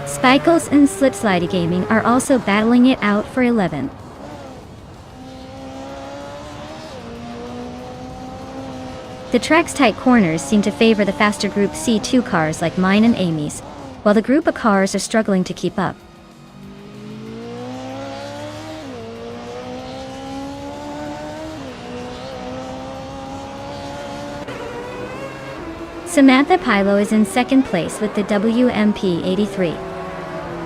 A: Spikles and Slipslide Gaming are also battling it out for 11th. The track's tight corners seem to favor the faster Group C2 cars like mine and Amy's, while the Group A cars are struggling to keep up. Samantha Pilo is in second place with the WMP-83,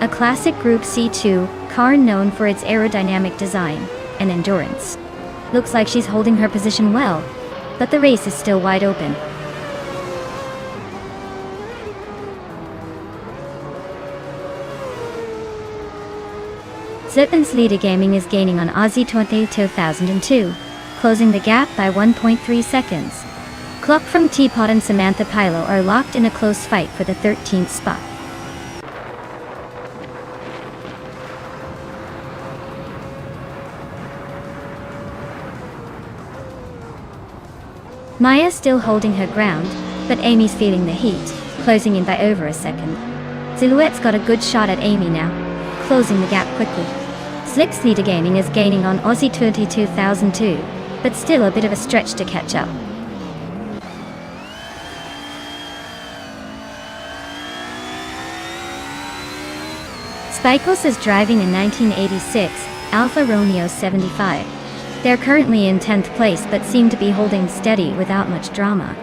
A: a classic Group C2 car known for its aerodynamic design and endurance. Looks like she's holding her position well, but the race is still wide open. Slipslide Gaming is gaining on Aussie 2002, closing the gap by 1.3 seconds. Clock from Teapot and Samantha Pilo are locked in a close fight for the 13th spot. Maya still holding her ground, but Amy's feeling the heat, closing in by over a second. Silhouette's got a good shot at Amy now, closing the gap quickly. Slipslide Gaming is gaining on Aussie 2002, but still a bit of a stretch to catch up. Spikles is driving a 1986 Alfa Romeo 75. They're currently in 10th place but seem to be holding steady without much drama.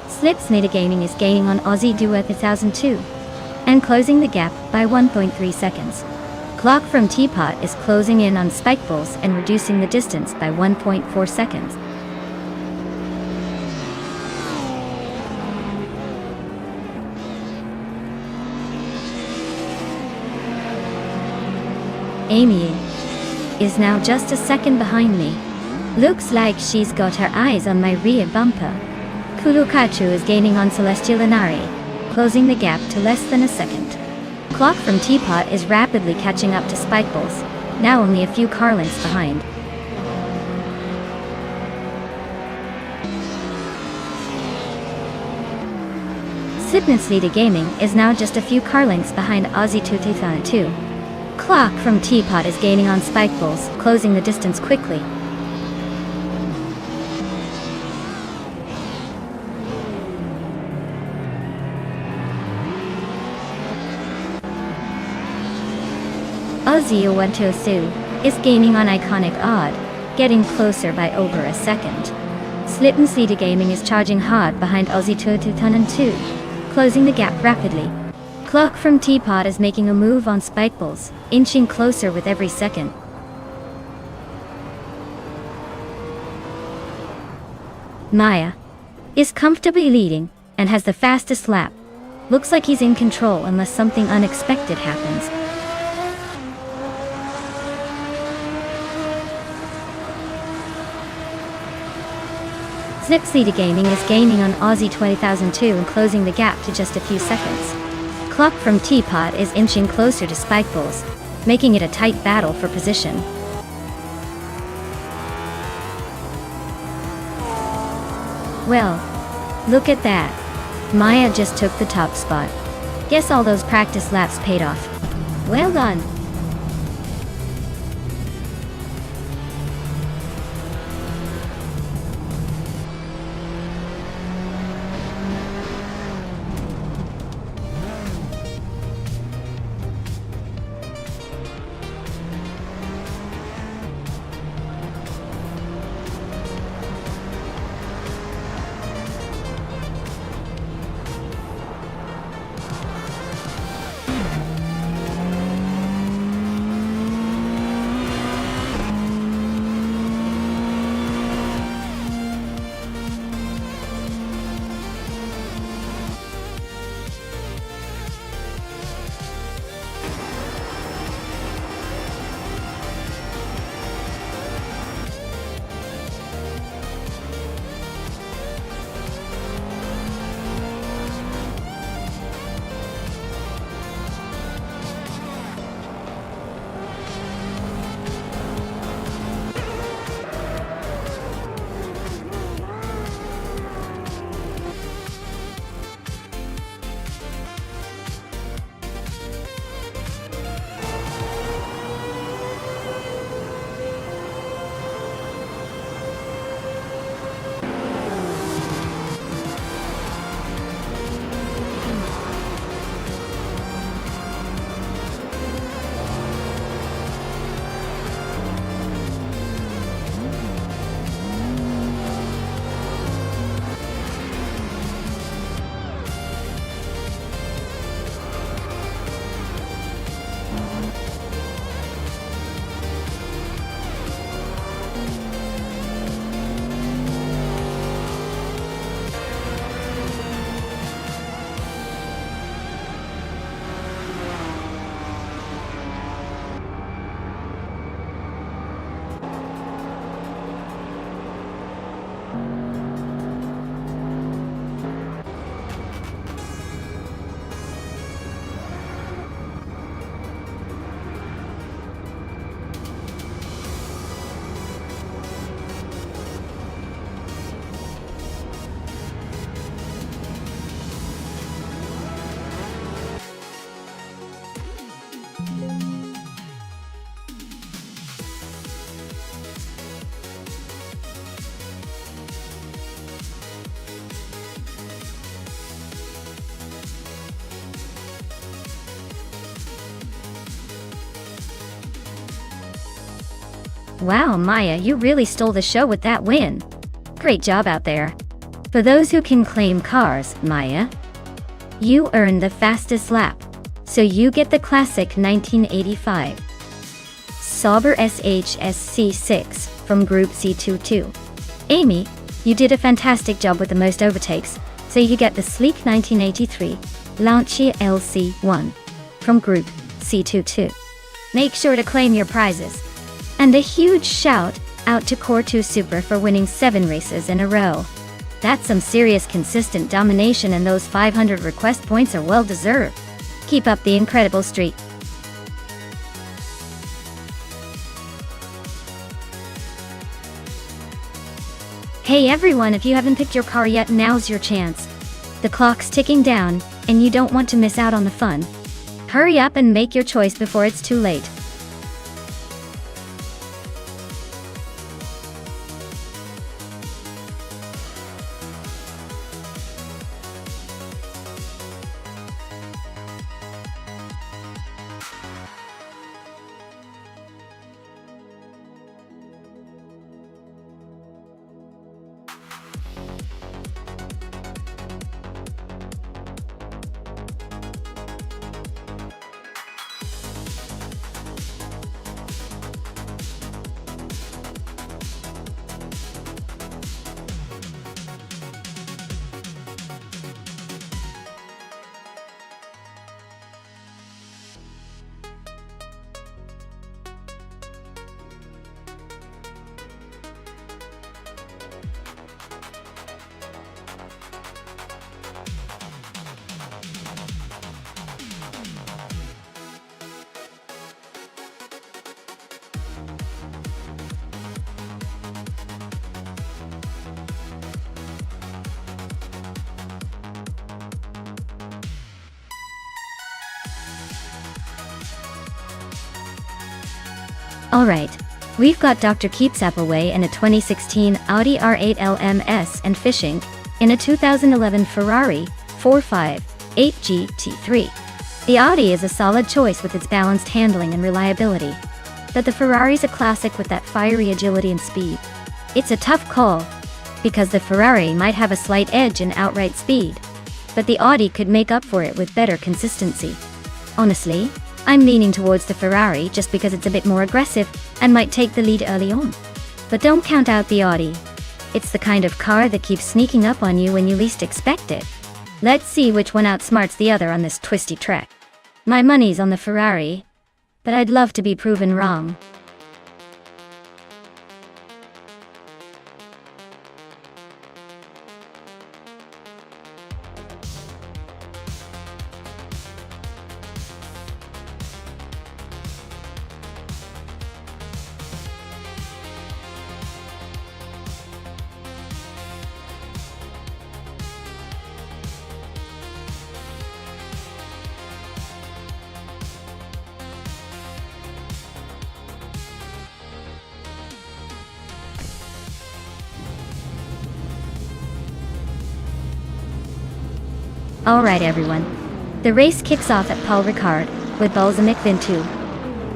A: Slipslide Gaming is gaining on Aussie 2002 and closing the gap by 1.3 seconds. Clock from Teapot is closing in on Spikeballs and reducing the distance by 1.4 seconds. Amy is now just a second behind me. Looks like she's got her eyes on my rear bumper. Kulukachu is gaining on Celestial Inari, closing the gap to less than a second. Clock from Teapot is rapidly catching up to Spikeballs, now only a few car lengths behind. Slipslide Gaming is now just a few car lengths behind Aussie 2002. Clock from Teapot is gaining on Spikeballs, closing the distance quickly. Aussie 122 is gaining on Iconic Odd, getting closer by over a second. Slipslide Gaming is charging hard behind Aussie 2002, closing the gap rapidly. Clock from Teapot is making a move on Spikeballs, inching closer with every second. Maya is comfortably leading and has the fastest lap. Looks like he's in control unless something unexpected happens. Slipslide Gaming is gaining on Aussie 2002 and closing the gap to just a few seconds. Clock from Teapot is inching closer to Spikeballs, making it a tight battle for position. Well, look at that. Maya just took the top spot. Guess all those practice laps paid off. Well done. Wow, Maya, you really stole the show with that win. Great job out there. For those who can claim cars, Maya, you earned the fastest lap. So you get the classic 1985 Sauber SHSC6 from Group C22. Amy, you did a fantastic job with the most overtakes, so you get the sleek 1983 Lancia LC1 from Group C22. Make sure to claim your prizes. And a huge shout out to Core 2 Super for winning 7 races in a row. That's some serious consistent domination, and those 500 request points are well deserved. Keep up the incredible streak. Hey everyone, if you haven't picked your car yet, now's your chance. The clock's ticking down, and you don't want to miss out on the fun. Hurry up and make your choice before it's too late. Alright, we've got Dr. Keepsap away in a 2016 Audi R8 LMS and fishing in a 2011 Ferrari 458 GT3. The Audi is a solid choice with its balanced handling and reliability, but the Ferrari's a classic with that fiery agility and speed. It's a tough call, because the Ferrari might have a slight edge in outright speed, but the Audi could make up for it with better consistency. Honestly, I'm leaning towards the Ferrari just because it's a bit more aggressive and might take the lead early on. But don't count out the Audi. It's the kind of car that keeps sneaking up on you when you least expect it. Let's see which one outsmarts the other on this twisty track. My money's on the Ferrari, but I'd love to be proven wrong. Alright everyone, the race kicks off at Paul Ricard with Balsamic Vintou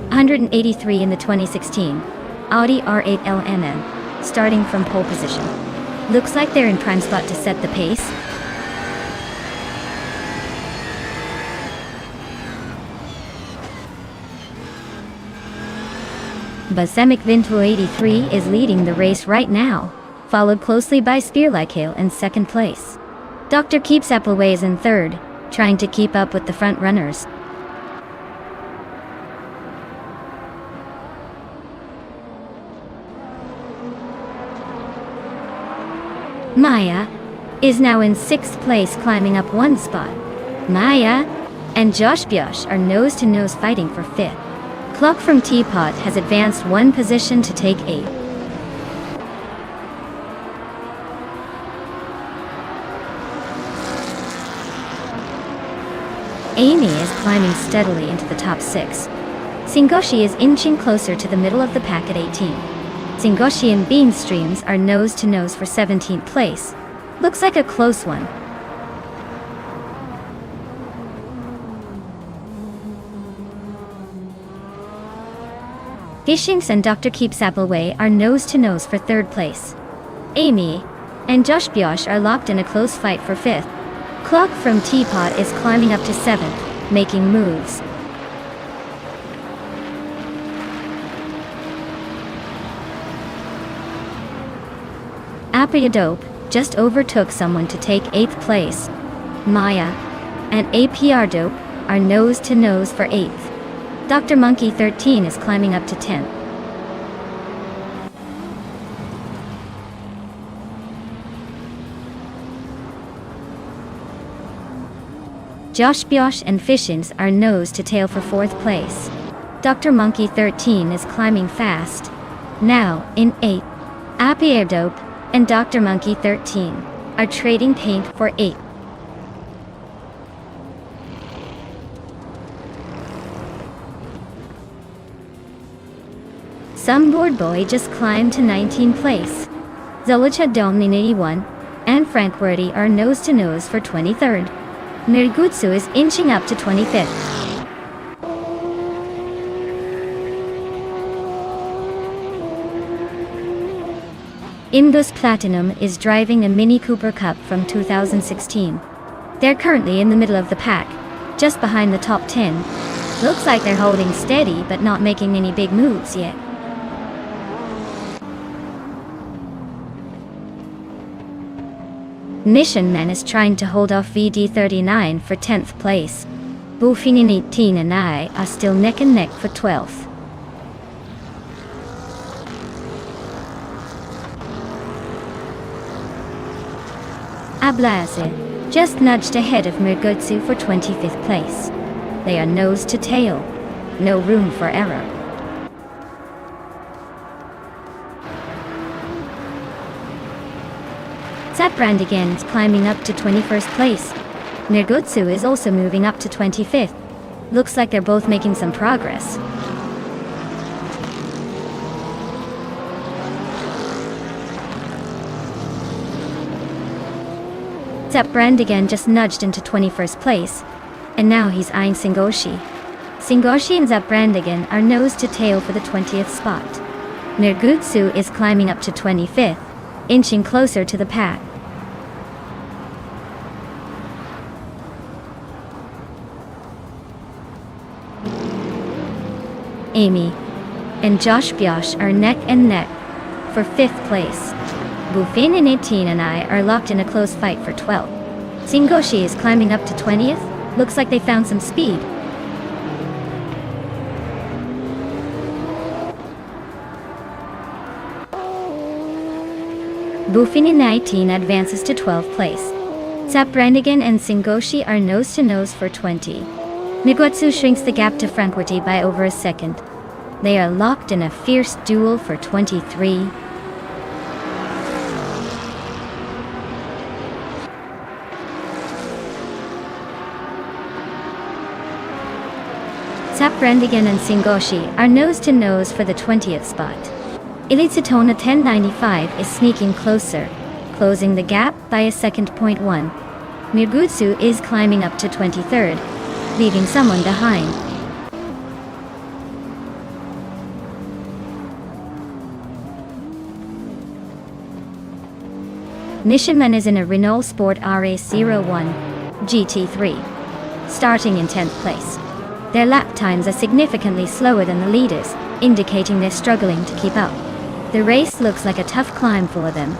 A: 183 in the 2016 Audi R8 LMN, starting from pole position. Looks like they're in prime spot to set the pace. Balsamic Vintou 83 is leading the race right now, followed closely by Spearlike in second place. Dr. Keepsap away is in third, trying to keep up with the front runners. Maya is now in sixth place, climbing up one spot. Maya and Josh Biosh are nose-to-nose fighting for fifth. Clock from Teapot has advanced one position to take eighth. Amy is climbing steadily into the top 6. Singoshi is inching closer to the middle of the pack at 18. Singoshi and Bean Streams are nose-to-nose for 17th place. Looks like a close one. Fishings and Dr. Keeps Appleway are nose-to-nose for 3rd place. Amy and Josh Biosh are locked in a close fight for 5th. Clock from Teapot is climbing up to 7th, making moves. Apiadope just overtook someone to take 8th place. Maya and APR Dope are nose-to-nose for 8th. Dr. Monkey 13 is climbing up to 10th. Josh Biosh and Fishins are nose-to-tail for 4th place. Dr. Monkey 13 is climbing fast. Now, in 8th, Apiair Dope and Dr. Monkey 13 are trading paint for 8th. Some board boy just climbed to 19th place. Zolicha Domnin 81 and Frank Wordy are nose-to-nose for 23rd. Nirgutsu is inching up to 25th. Indus Platinum is driving a Mini Cooper Cup from 2016. They're currently in the middle of the pack, just behind the top 10. Looks like they're holding steady but not making any big moves yet. Mission Man is trying to hold off VD39 for 10th place. Bufinin 18 and I are still neck and neck for 12th. Ablaze just nudged ahead of Mirgutsu for 25th place. They are nose to tail. No room for error. Zapbrand again is climbing up to 21st place. Nirgutsu is also moving up to 25th. Looks like they're both making some progress. Zapbrand again just nudged into 21st place, and now he's eyeing Singoshi. Singoshi and Zapbrandigan are nose to tail for the 20th spot. Nirgutsu is climbing up to 25th, inching closer to the pack. Amy and Josh Biosh are neck and neck for 5th place. Bufin and 18 and I are locked in a close fight for 12th. Singoshi is climbing up to 20th. Looks like they found some speed. Bufin and 19 advances to 12th place. Zapbrandigan and Singoshi are nose to nose for 20. Nirgutsu shrinks the gap to Frankworty by over a second. They are locked in a fierce duel for 23. Zapbrandigan and Singoshi are nose to nose for the 20th spot. Elitsatona 1095 is sneaking closer, closing the gap by a second. 1. Nirgutsu is climbing up to 23rd, leaving someone behind. Nishiman is in a Renault Sport RA01 GT3, starting in 10th place. Their lap times are significantly slower than the leaders, indicating they're struggling to keep up. The race looks like a tough climb for them.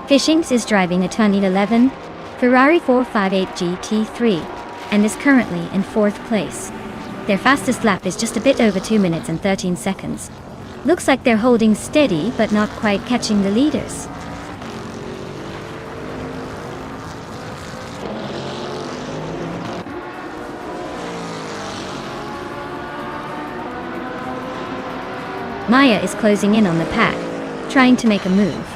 A: Fishings is driving a 2011 Ferrari 458 GT3 and is currently in 4th place. Their fastest lap is just a bit over 2 minutes and 13 seconds. Looks like they're holding steady but not quite catching the leaders. Maya is closing in on the pack, trying to make a move.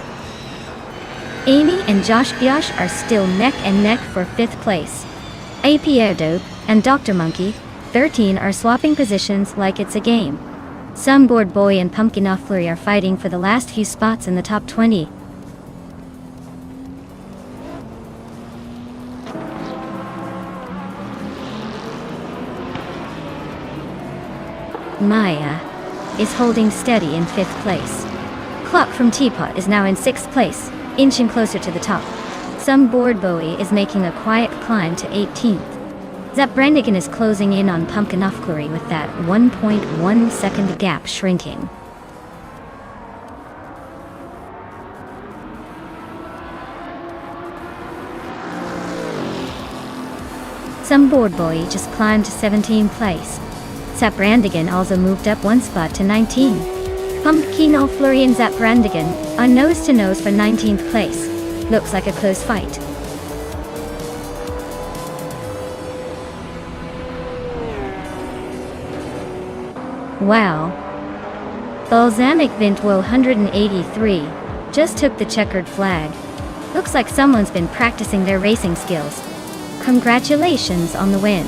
A: Amy and Josh Biosh are still neck and neck for 5th place. APR Dope and Dr. Monkey 13 are swapping positions like it's a game. Some Board Boy and Pumpkin Offlurry are fighting for the last few spots in the top 20. Maya is holding steady in 5th place. Clock from Teapot is now in 6th place, inching closer to the top. Some Board Bowie is making a quiet climb to 18th. Zap Brannigan is closing in on Pumpkin Offcurry with that 1.1 second gap shrinking. Some Board Boy just climbed to 17th place. Zap Brannigan also moved up one spot to 19. Pumpkin Offcurry and Zap Brannigan are nose to nose for 19th place. Looks like a close fight. Wow. Balsamic Vint 183 just took the checkered flag. Looks like someone's been practicing their racing skills. Congratulations on the win.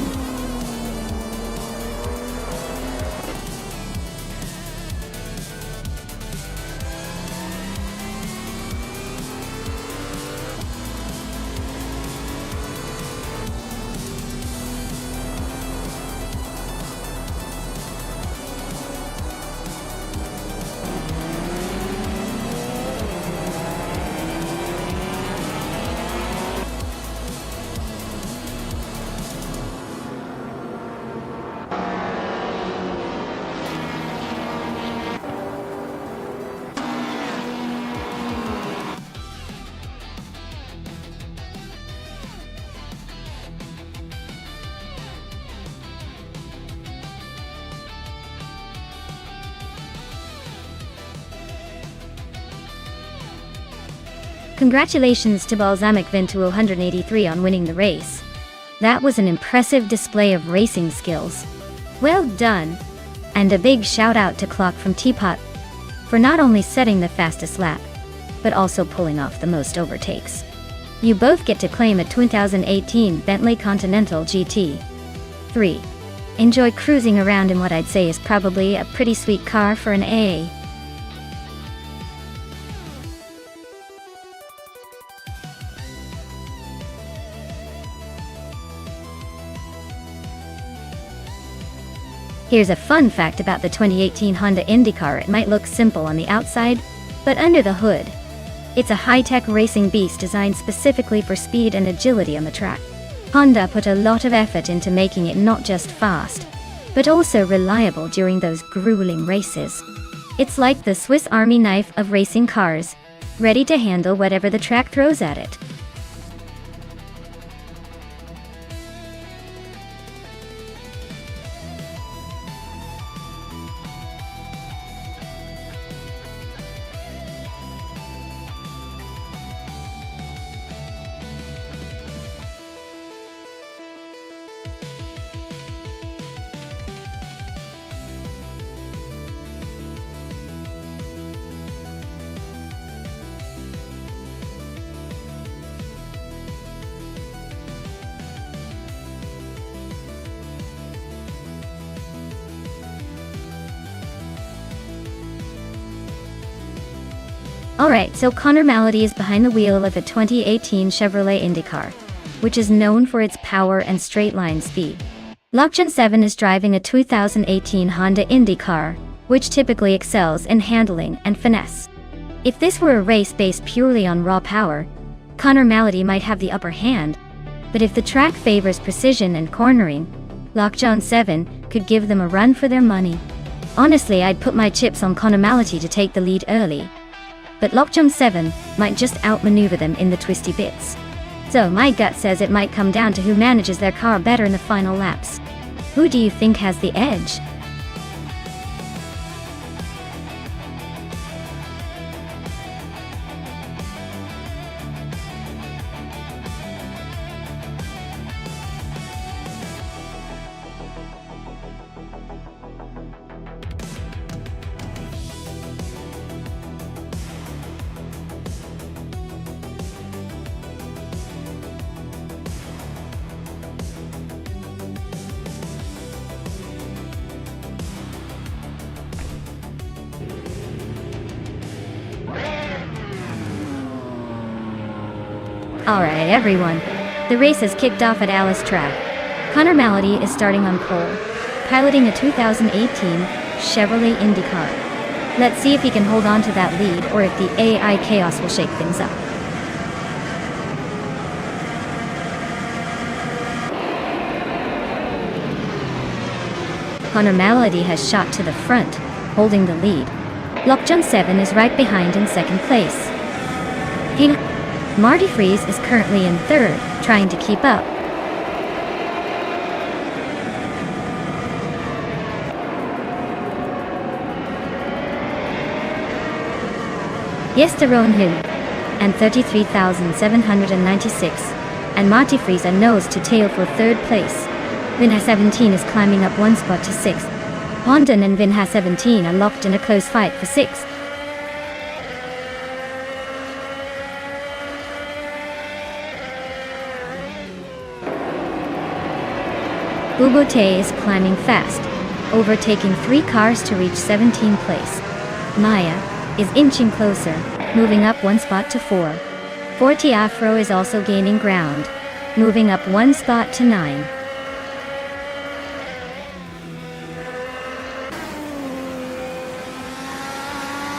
A: Congratulations to Balsamic Vint 183 on winning the race. That was an impressive display of racing skills. Well done! And a big shout out to Clock from Teapot for not only setting the fastest lap, but also pulling off the most overtakes. You both get to claim a 2018 Bentley Continental GT 3. Enjoy cruising around in what I'd say is probably a pretty sweet car for an AA. Here's a fun fact about the 2018 Honda IndyCar. It might look simple on the outside, but under the hood, it's a high-tech racing beast designed specifically for speed and agility on the track. Honda put a lot of effort into making it not just fast, but also reliable during those grueling races. It's like the Swiss Army knife of racing cars, ready to handle whatever the track throws at it. Alright, so Connor Malady is behind the wheel of a 2018 Chevrolet IndyCar, which is known for its power and straight-line speed. Lockjaw 7 is driving a 2018 Honda IndyCar, which typically excels in handling and finesse. If this were a race based purely on raw power, Connor Malady might have the upper hand, but if the track favors precision and cornering, Lockjaw 7 could give them a run for their money. Honestly, I'd put my chips on Connor Malady to take the lead early, but Lockjaw 7 might just outmaneuver them in the twisty bits. So my gut says it might come down to who manages their car better in the final laps. Who do you think has the edge? Alright everyone, the race has kicked off at Alice Track. Connor Malady is starting on pole, piloting a 2018 Chevrolet IndyCar. Let's see if he can hold on to that lead or if the AI chaos will shake things up. Connor Malady has shot to the front, holding the lead. Lockjohn 7 is right behind in second place. Marty Freeze is currently in third, trying to keep up. Yesterone Hill and 33,796, and Marty Freeze are nose to tail for third place. Vinha 17 is climbing up one spot to 6th. Hondon and Vinha 17 are locked in a close fight for 6th. Bubote is climbing fast, overtaking 3 cars to reach 17th place. Maya is inching closer, moving up one spot to 4. Forty Afro is also gaining ground, moving up one spot to 9.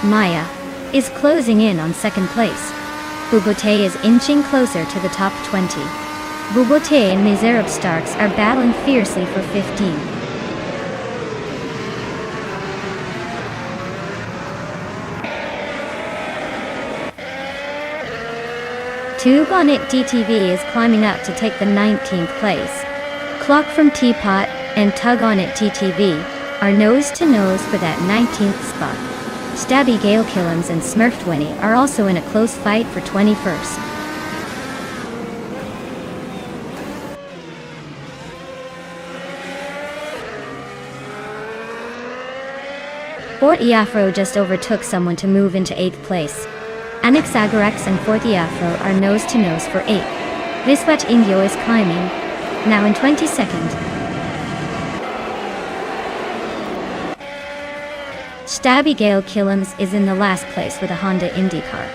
A: Maya is closing in on second place. Bubote is inching closer to the top 20. Bubote and Miserab Starks are battling fiercely for 15. Tube on It DTV is climbing up to take the 19th place. Clock from Teapot and Tug on It TTV are nose to nose for that 19th spot. Stabby Gale Killams and Smurfed Winnie are also in a close fight for 21st. Forty Afro just overtook someone to move into 8th place. Anaxagorax and Forty Afro are nose to nose for 8th. Viswat Indio is climbing, now in 22nd. Stabby Gale Killams is in the last place with a Honda IndyCar.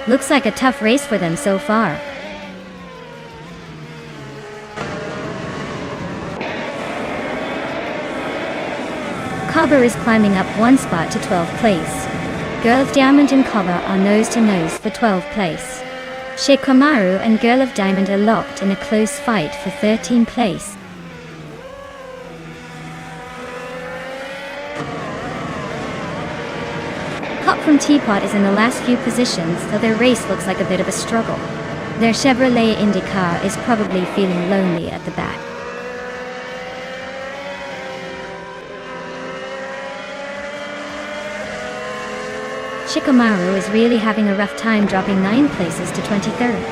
A: Looks like a tough race for them so far. Cobber is climbing up one spot to 12th place. Girl of Diamond and Cobber are nose to nose for 12th place. Shekamaru and Girl of Diamond are locked in a close fight for 13th place. Hop from Teapot is in the last few positions, though their race looks like a bit of a struggle. Their Chevrolet IndyCar is probably feeling lonely at the back. Shikamaru is really having a rough time, dropping 9 places to 23rd.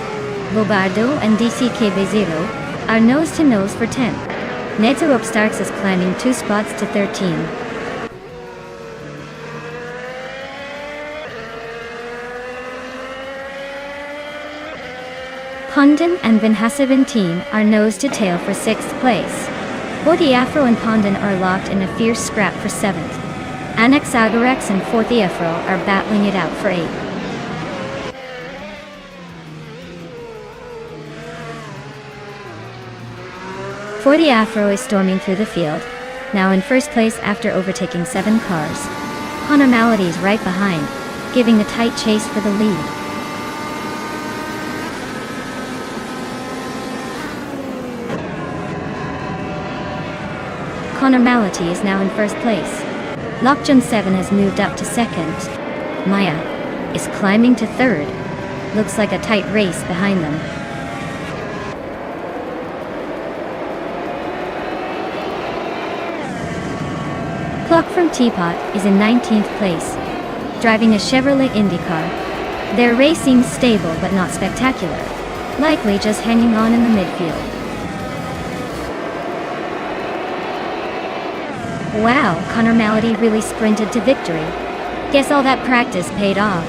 A: Bobardo and DCKB0 are nose to nose for 10th. Netzerope Starks is climbing 2 spots to 13. Pondon and Vinha 17 are nose to tail for 6th place. 40 Afro and Pondon are locked in a fierce scrap for 7th. Anaxagorax and 40 Afro are battling it out for 8th. Forty Afro is storming through the field, now in first place after overtaking 7 cars. Connor Malady is right behind, giving a tight chase for the lead. Connor Malady is now in first place. Lockjohn 7 has moved up to second. Maya is climbing to third. Looks like a tight race behind them. Clock from Teapot is in 19th place, driving a Chevrolet IndyCar. Their race seems stable but not spectacular, likely just hanging on in the midfield. Wow, Connor Malady really sprinted to victory. Guess all that practice paid off.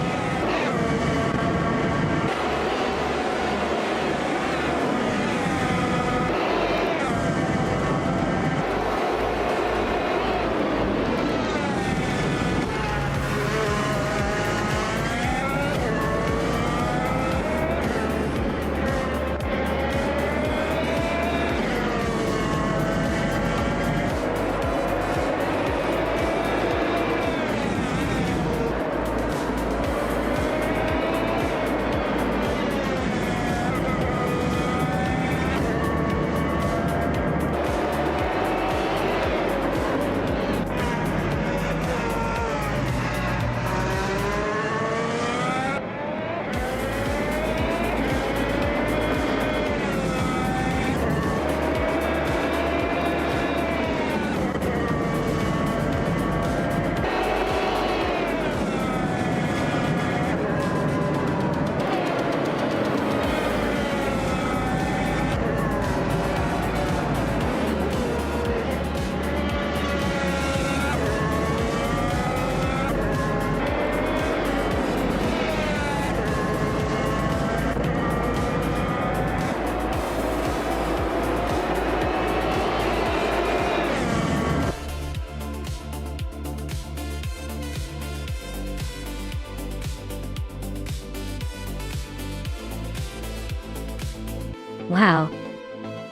A: Wow.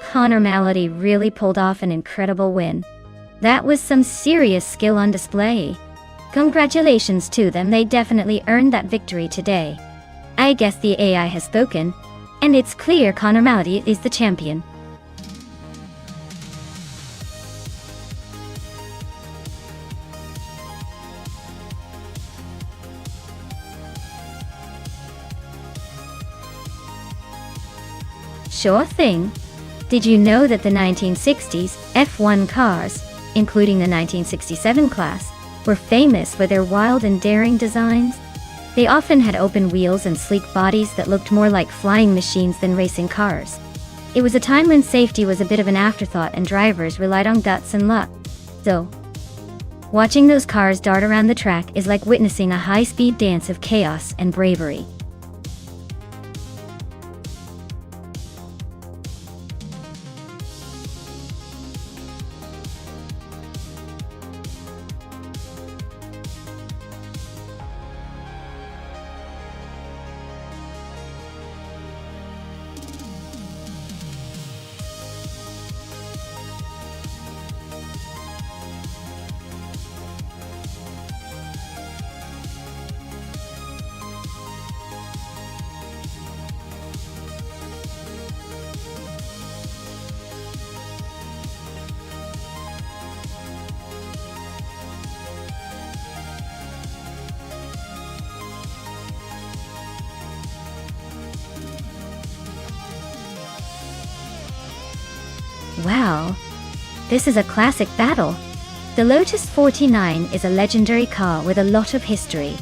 A: Connor Malady really pulled off an incredible win. That was some serious skill on display. Congratulations to them, they definitely earned that victory today. I guess the AI has spoken, and it's clear Connor Malady is the champion. Sure thing. Did you know that the 1960s F1 cars, including the 1967 class, were famous for their wild and daring designs? They often had open wheels and sleek bodies that looked more like flying machines than racing cars. It was a time when safety was a bit of an afterthought and drivers relied on guts and luck. So, watching those cars dart around the track is like witnessing a high-speed dance of chaos and bravery. Wow, this is a classic battle. The Lotus 49 is a legendary car with a lot of history,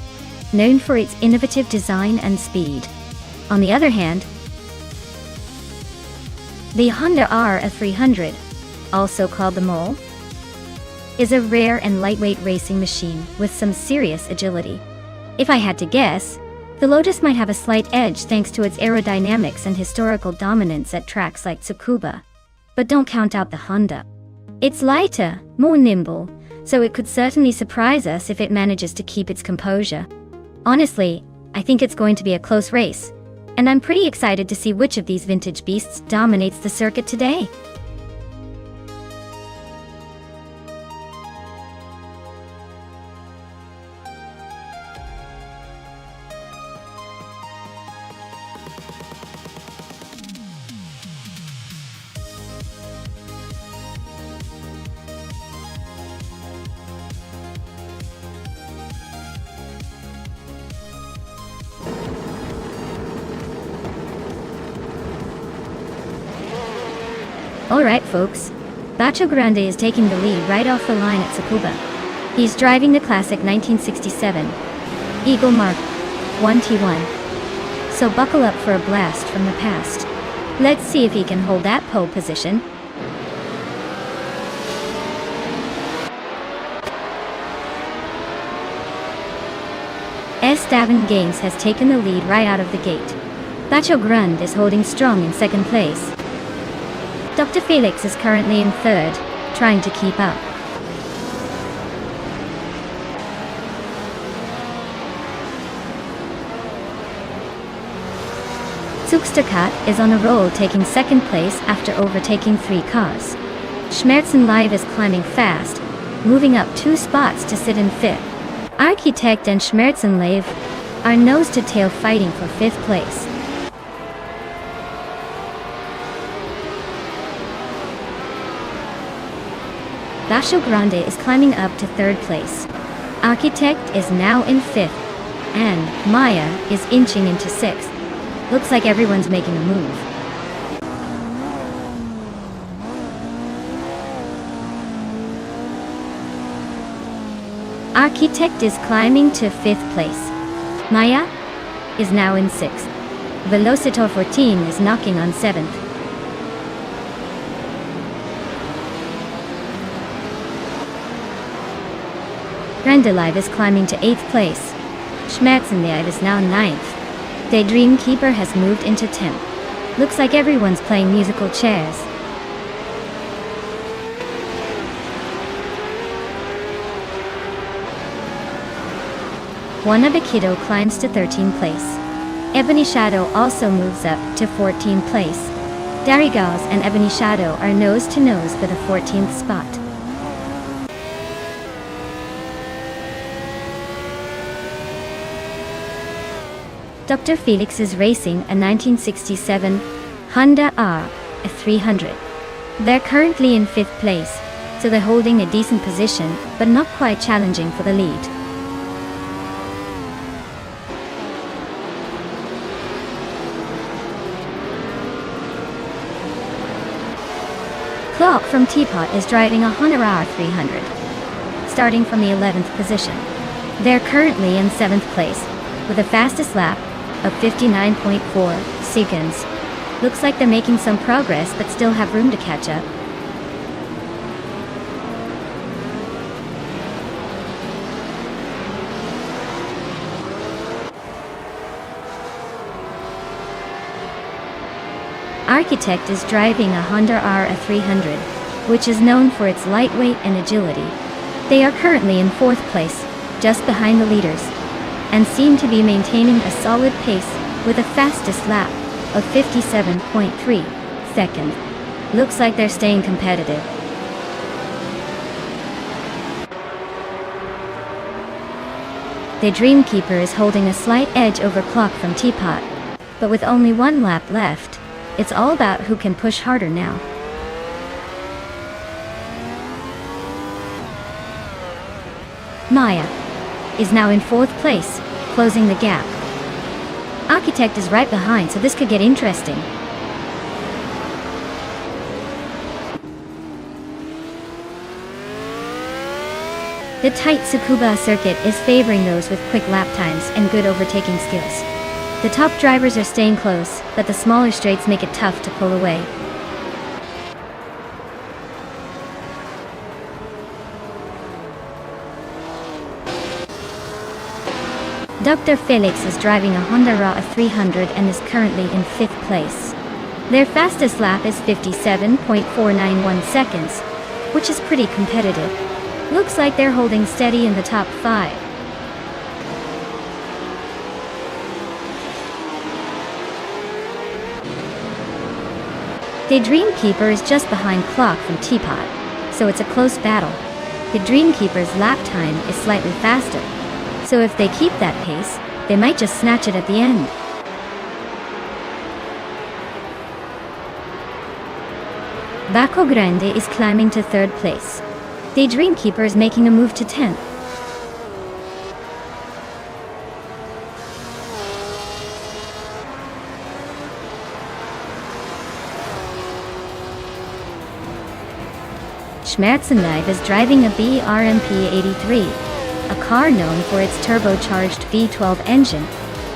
A: known for its innovative design and speed. On the other hand, the Honda RA300, also called the Mole, is a rare and lightweight racing machine with some serious agility. If I had to guess, the Lotus might have a slight edge thanks to its aerodynamics and historical dominance at tracks like Tsukuba. But don't count out the Honda. It's lighter, more nimble, so it could certainly surprise us if it manages to keep its composure. Honestly, I think it's going to be a close race, and I'm pretty excited to see which of these vintage beasts dominates the circuit today. Alright folks, Bacho Grande is taking the lead right off the line at Tsukuba. He's driving the classic 1967 Eagle Mark 1T1. So buckle up for a blast from the past. Let's see if he can hold that pole position. Esteban Games has taken the lead right out of the gate. Bacho Grande is holding strong in second place. Dr. Felix is currently in third, trying to keep up. Zugsterkat is on a roll, taking second place after overtaking 3 cars. Schmerzen Live is climbing fast, moving up 2 spots to sit in 5th. Architect and Schmerzen Live are nose to tail fighting for 5th place. Bacho Grande is climbing up to 3rd place. Architect is now in 5th, and Maya is inching into 6th. Looks like everyone's making a move. Architect is climbing to 5th place. Maya is now in 6th. Velocitor 14 is knocking on 7th. Grandelive is climbing to 8th place. Schmerzenlive is now 9th. Daydream Keeper has moved into 10th. Looks like everyone's playing musical chairs. Wanabekido climbs to 13th place. Ebony Shadow also moves up to 14th place. Darigaz and Ebony Shadow are nose to nose for the 14th spot. Dr. Felix is racing a 1967 Honda R300. They're currently in 5th place, so they're holding a decent position, but not quite challenging for the lead. Clock from Teapot is driving a Honda R300, starting from the 11th position. They're currently in 7th place, with a fastest lap of 59.4 seconds. Looks like they're making some progress, but still have room to catch up. Architect is driving a Honda R300, which is known for its lightweight and agility. They are currently in 4th place, just behind the leaders, and seem to be maintaining a solid pace with a fastest lap of 57.3 seconds. Looks like they're staying competitive. The Dreamkeeper is holding a slight edge over Clock from Teapot, but with only 1 lap left, it's all about who can push harder now. Maya is now in 4th place, closing the gap. Architect is right behind, so this could get interesting. The tight Tsukuba circuit is favoring those with quick lap times and good overtaking skills. The top drivers are staying close, but the smaller straights make it tough to pull away. Dr. Felix is driving a Honda RA300 and is currently in 5th place. Their fastest lap is 57.491 seconds, which is pretty competitive. Looks like they're holding steady in the top 5. The Dreamkeeper is just behind Clock from Teapot, so it's a close battle. The Dreamkeeper's lap time is slightly faster, so if they keep that pace, they might just snatch it at the end. Baco Grande is climbing to 3rd place. The Dreamkeeper is making a move to 10th. Schmerzenlive is driving a BRMP-83, a car known for its turbocharged V12 engine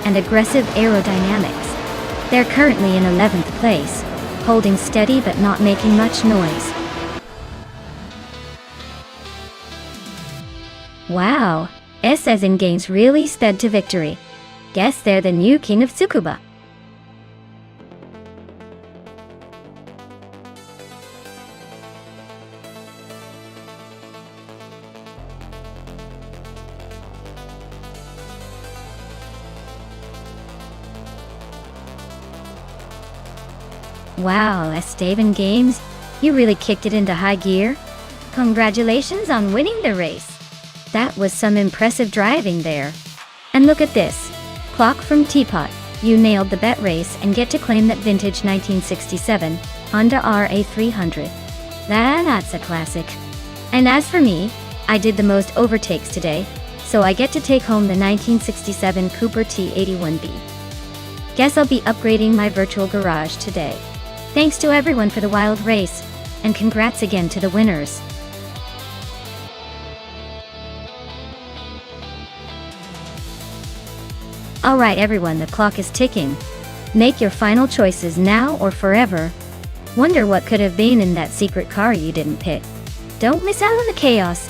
A: and aggressive aerodynamics. They're currently in 11th place, holding steady but not making much noise. Wow, Essen Games really sped to victory. Guess they're the new king of Tsukuba. Wow, Essen Games, you really kicked it into high gear. Congratulations on winning the race. That was some impressive driving there. And look at this. Clock from Teapot, you nailed the bet race and get to claim that vintage 1967 Honda RA300. That's a classic. And as for me, I did the most overtakes today, so I get to take home the 1967 Cooper T81B. Guess I'll be upgrading my virtual garage today. Thanks to everyone for the wild race, and congrats again to the winners. Alright everyone, the clock is ticking. Make your final choices now or forever. Wonder what could have been in that secret car you didn't pick. Don't miss out on the chaos.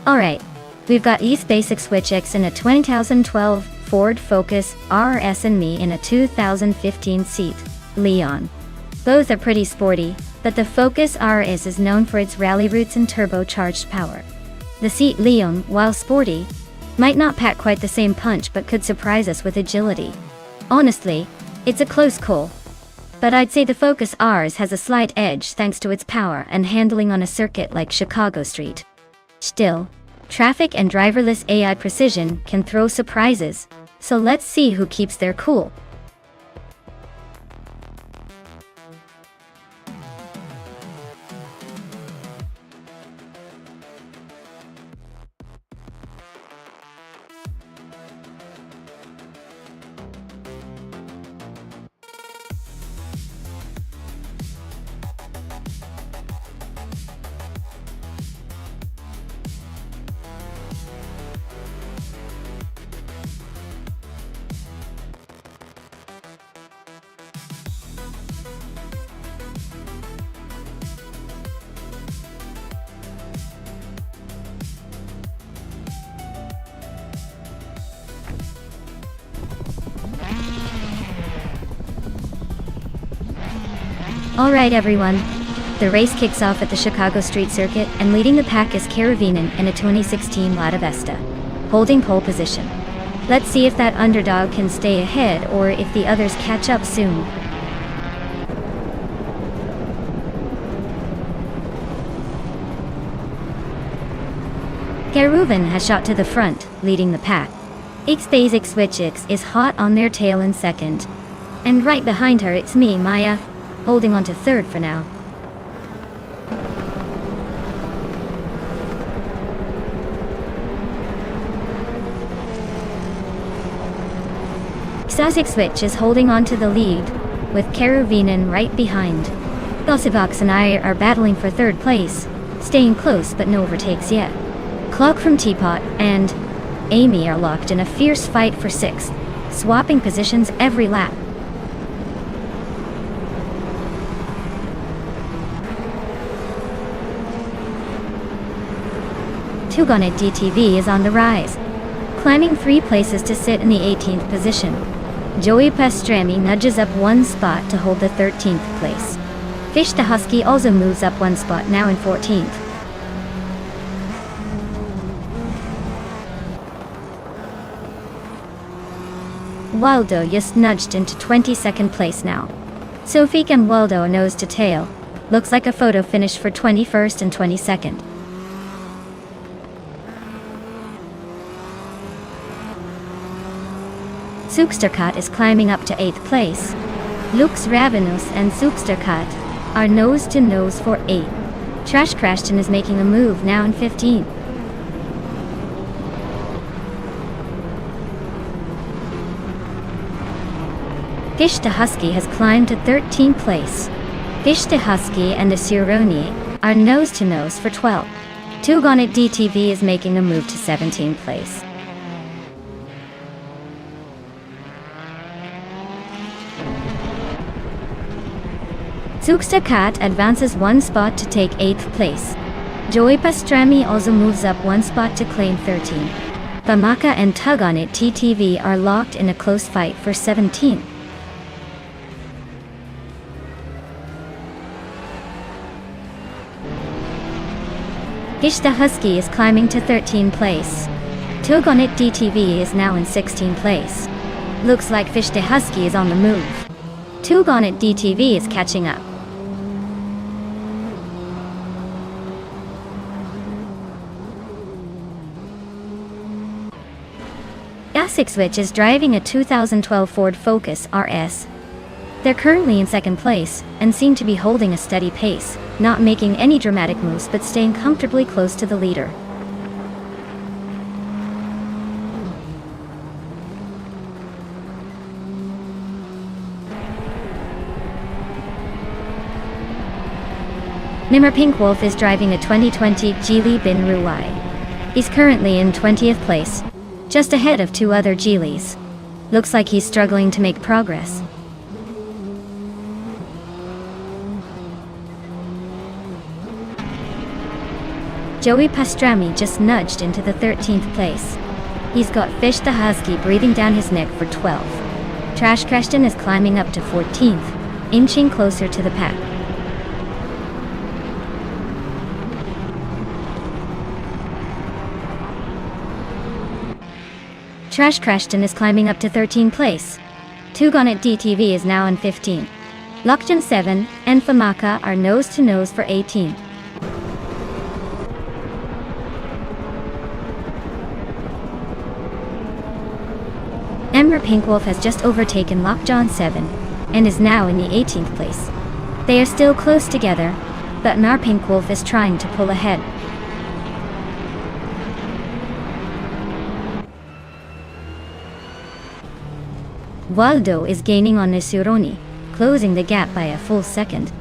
A: Alright, we've got East Basic Switch X in a 2012 Ford Focus RS and me in a 2015 Seat Leon. Both are pretty sporty, but the Focus RS is known for its rally roots and turbocharged power. The Seat Leon, while sporty, might not pack quite the same punch but could surprise us with agility. Honestly, it's a close call. But I'd say the Focus RS has a slight edge thanks to its power and handling on a circuit like Chicago Street. Still, traffic and driverless AI precision can throw surprises, so let's see who keeps their cool. Alright everyone, the race kicks off at the Chicago Street Circuit, and leading the pack is Caravinen in a 2016 Lada Vesta, holding pole position. Let's see if that underdog can stay ahead or if the others catch up soon. Caravinen has shot to the front, leading the pack. East Basic Switch X is hot on their tail in second. And right behind her it's me, Maya, holding on to third for now. Basic Switch is holding on to the lead, with Caravinen right behind. Gossivox and I are battling for third place, staying close but no overtakes yet. Clock from Teapot and Amy are locked in a fierce fight for sixth, swapping positions every lap. Tugonit DTV is on the rise, climbing 3 places to sit in the 18th position. Joey Pastrami nudges up 1 spot to hold the 13th place. Fish the Husky also moves up 1 spot, now in 14th. Waldo just nudged into 22nd place now. Sophie and Waldo nose to tail. Looks like a photo finish for 21st and 22nd. Sooksterkat is climbing up to 8th place. Lux Ravenous and Sooksterkat are nose to nose for 8. Trash Crashton is making a move now in 15th. Fish the Husky has climbed to 13th place. Fish the Husky and the Sironi are nose to nose for 12. Tugonit DTV is making a move to 17th place. Sooksterkat advances 1 spot to take 8th place. Joey Pastrami also moves up 1 spot to claim 13. Bamaka and Tugonit TTV are locked in a close fight for 17th. Fish the Husky is climbing to 13th place. Tugonit DTV is now in 16th place. Looks like Fish the Husky is on the move. Tugonit DTV is catching up. Basic Switch is driving a 2012 Ford Focus RS. They're currently in 2nd place and seem to be holding a steady pace, not making any dramatic moves but staying comfortably close to the leader. Nimmer Pink Wolf is driving a 2020 Geely Bin Ruai. He's currently in 20th place, just ahead of 2 other Geelys. Looks like he's struggling to make progress. Joey Pastrami just nudged into the 13th place. He's got Fish the Husky breathing down his neck for 12. Trash Creston is climbing up to 14th, inching closer to the pack. Trash Creston is climbing up to 13th place. Tugonnet DTV is now in 15th. Lockjan 7 and Famaka are nose-to-nose for 18th. Ember Pinkwolf has just overtaken Lockjaw 7 and is now in the 18th place. They are still close together, but Mar Pinkwolf is trying to pull ahead. Waldo is gaining on Nesuroni, closing the gap by a full second.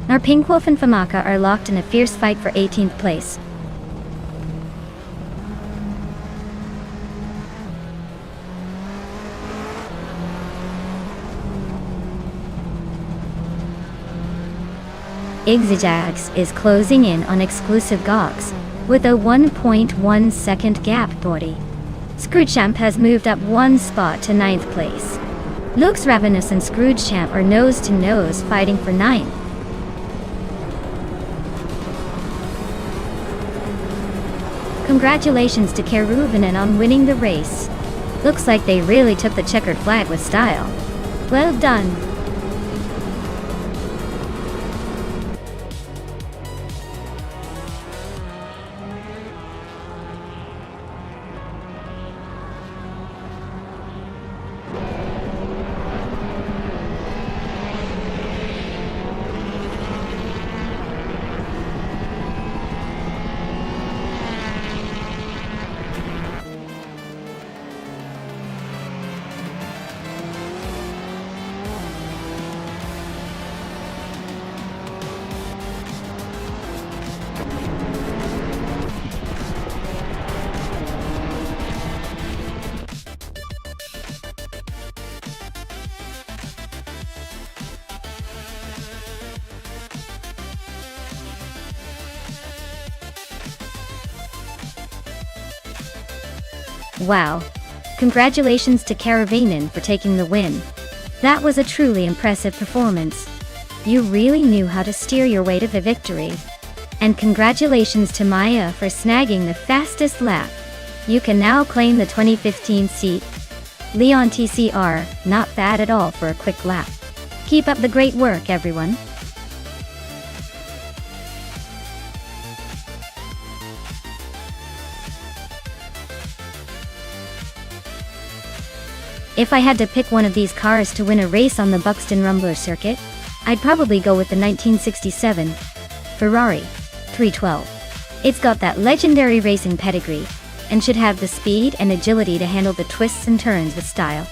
A: Mar Pinkwolf and Famaka are locked in a fierce fight for 18th place. Igzajax is closing in on exclusive Gogs with a 1.1 second gap. Body. Scroogechamp has moved up one spot to 9th place. Lux Ravenous and Scroogechamp are nose to nose fighting for 9th. Congratulations to Keruvinen on winning the race. Looks like they really took the checkered flag with style. Well done. Wow. Congratulations to Keruvinen for taking the win. That was a truly impressive performance. You really knew how to steer your way to the victory. And congratulations to Maya for snagging the fastest lap. You can now claim the 2015 seat. Leon TCR, not bad at all for a quick lap. Keep up the great work, everyone. If I had to pick one of these cars to win a race on the Buxton Rumbler circuit, I'd probably go with the 1967 Ferrari 312. It's got that legendary racing pedigree, and should have the speed and agility to handle the twists and turns with style.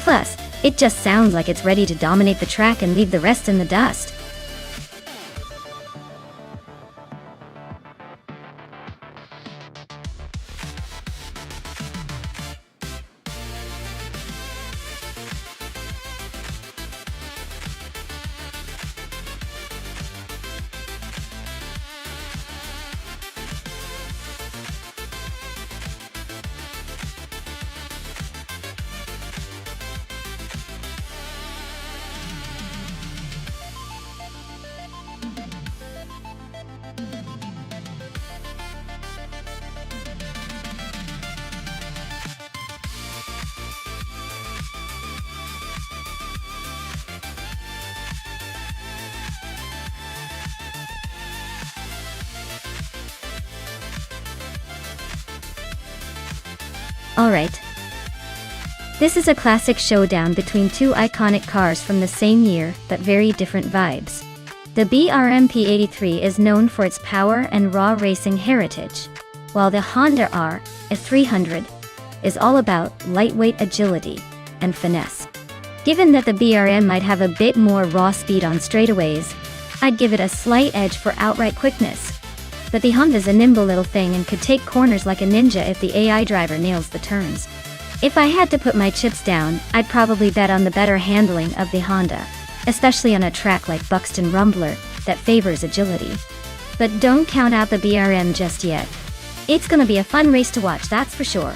A: Plus, it just sounds like it's ready to dominate the track and leave the rest in the dust. Alright. This is a classic showdown between two iconic cars from the same year, but very different vibes. The BRMP 83 is known for its power and raw racing heritage, while the Honda R300 is all about lightweight agility and finesse. Given that the BRM might have a bit more raw speed on straightaways, I'd give it a slight edge for outright quickness. But the Honda's a nimble little thing and could take corners like a ninja if the AI driver nails the turns. If I had to put my chips down, I'd probably bet on the better handling of the Honda, especially on a track like Buxton Rumbler that favors agility. But don't count out the BRM just yet. It's gonna be a fun race to watch, that's for sure.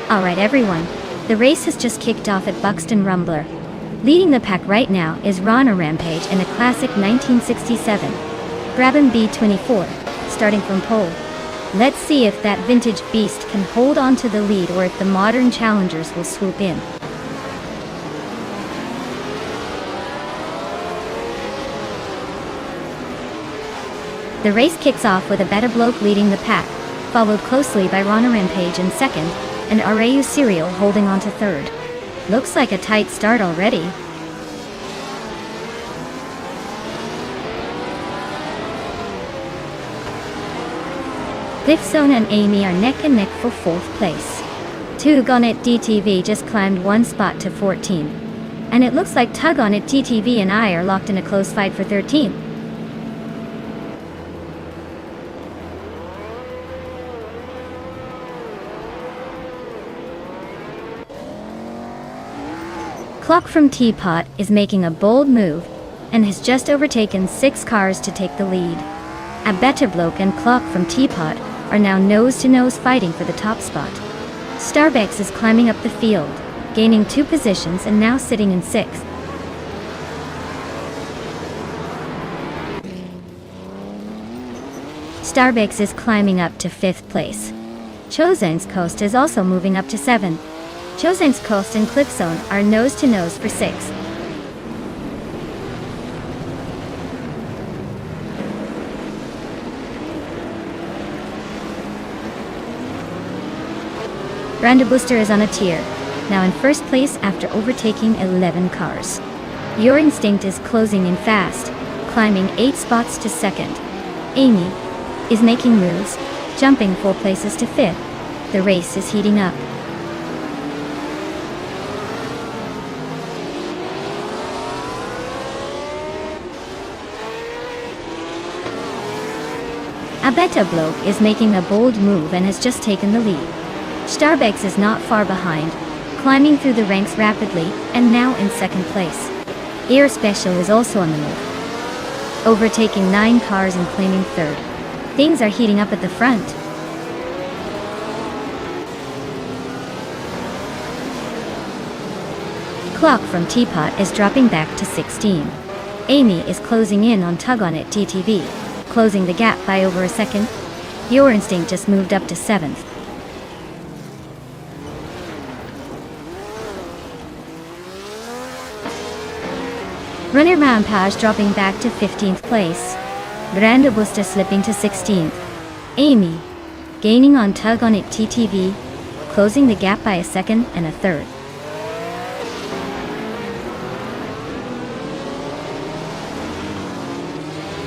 A: Alright everyone, the race has just kicked off at Buxton Rumbler. Leading the pack right now is Rana Rampage in a classic 1967 Brabham B24, starting from pole. Let's see if that vintage beast can hold on to the lead or if the modern challengers will swoop in. The race kicks off with a Better Bloke leading the pack, followed closely by Rana Rampage in second, and Arayu Serial holding on to third. Looks like a tight start already. Cliffzone and Amy are neck and neck for fourth place. Tug on It DTV just climbed one spot to 14. And it looks like Tug on It DTV and I are locked in a close fight for 13th. Clock from Teapot is making a bold move and has just overtaken 6 cars to take the lead. A Better Bloke and Clock from Teapot are now nose-to-nose fighting for the top spot. Starbucks is climbing up the field, gaining 2 positions and now sitting in 6th. Starbucks is climbing up to 5th place. Chosen's Coast is also moving up to 7th. Chosen's Coast and Cliffzone are nose-to-nose for 6th. Branda Booster is on a tier, now in first place after overtaking 11 cars. Your Instinct is closing in fast, climbing 8 spots to 2nd. Amy is making moves, jumping 4 places to 5th. The race is heating up. A Better Bloke is making a bold move and has just taken the lead. Starbucks is not far behind, climbing through the ranks rapidly and now in 2nd place. Air Special is also on the move, overtaking 9 cars and claiming 3rd. Things are heating up at the front. Clock from Teapot is dropping back to 16. Amy is closing in on Tug on It TTV, closing the gap by over a second. Your Instinct just moved up to 7th. Runner Rampage dropping back to 15th place. Branda Busta slipping to 16th. Amy gaining on Tug on It TTV, closing the gap by a second and a third.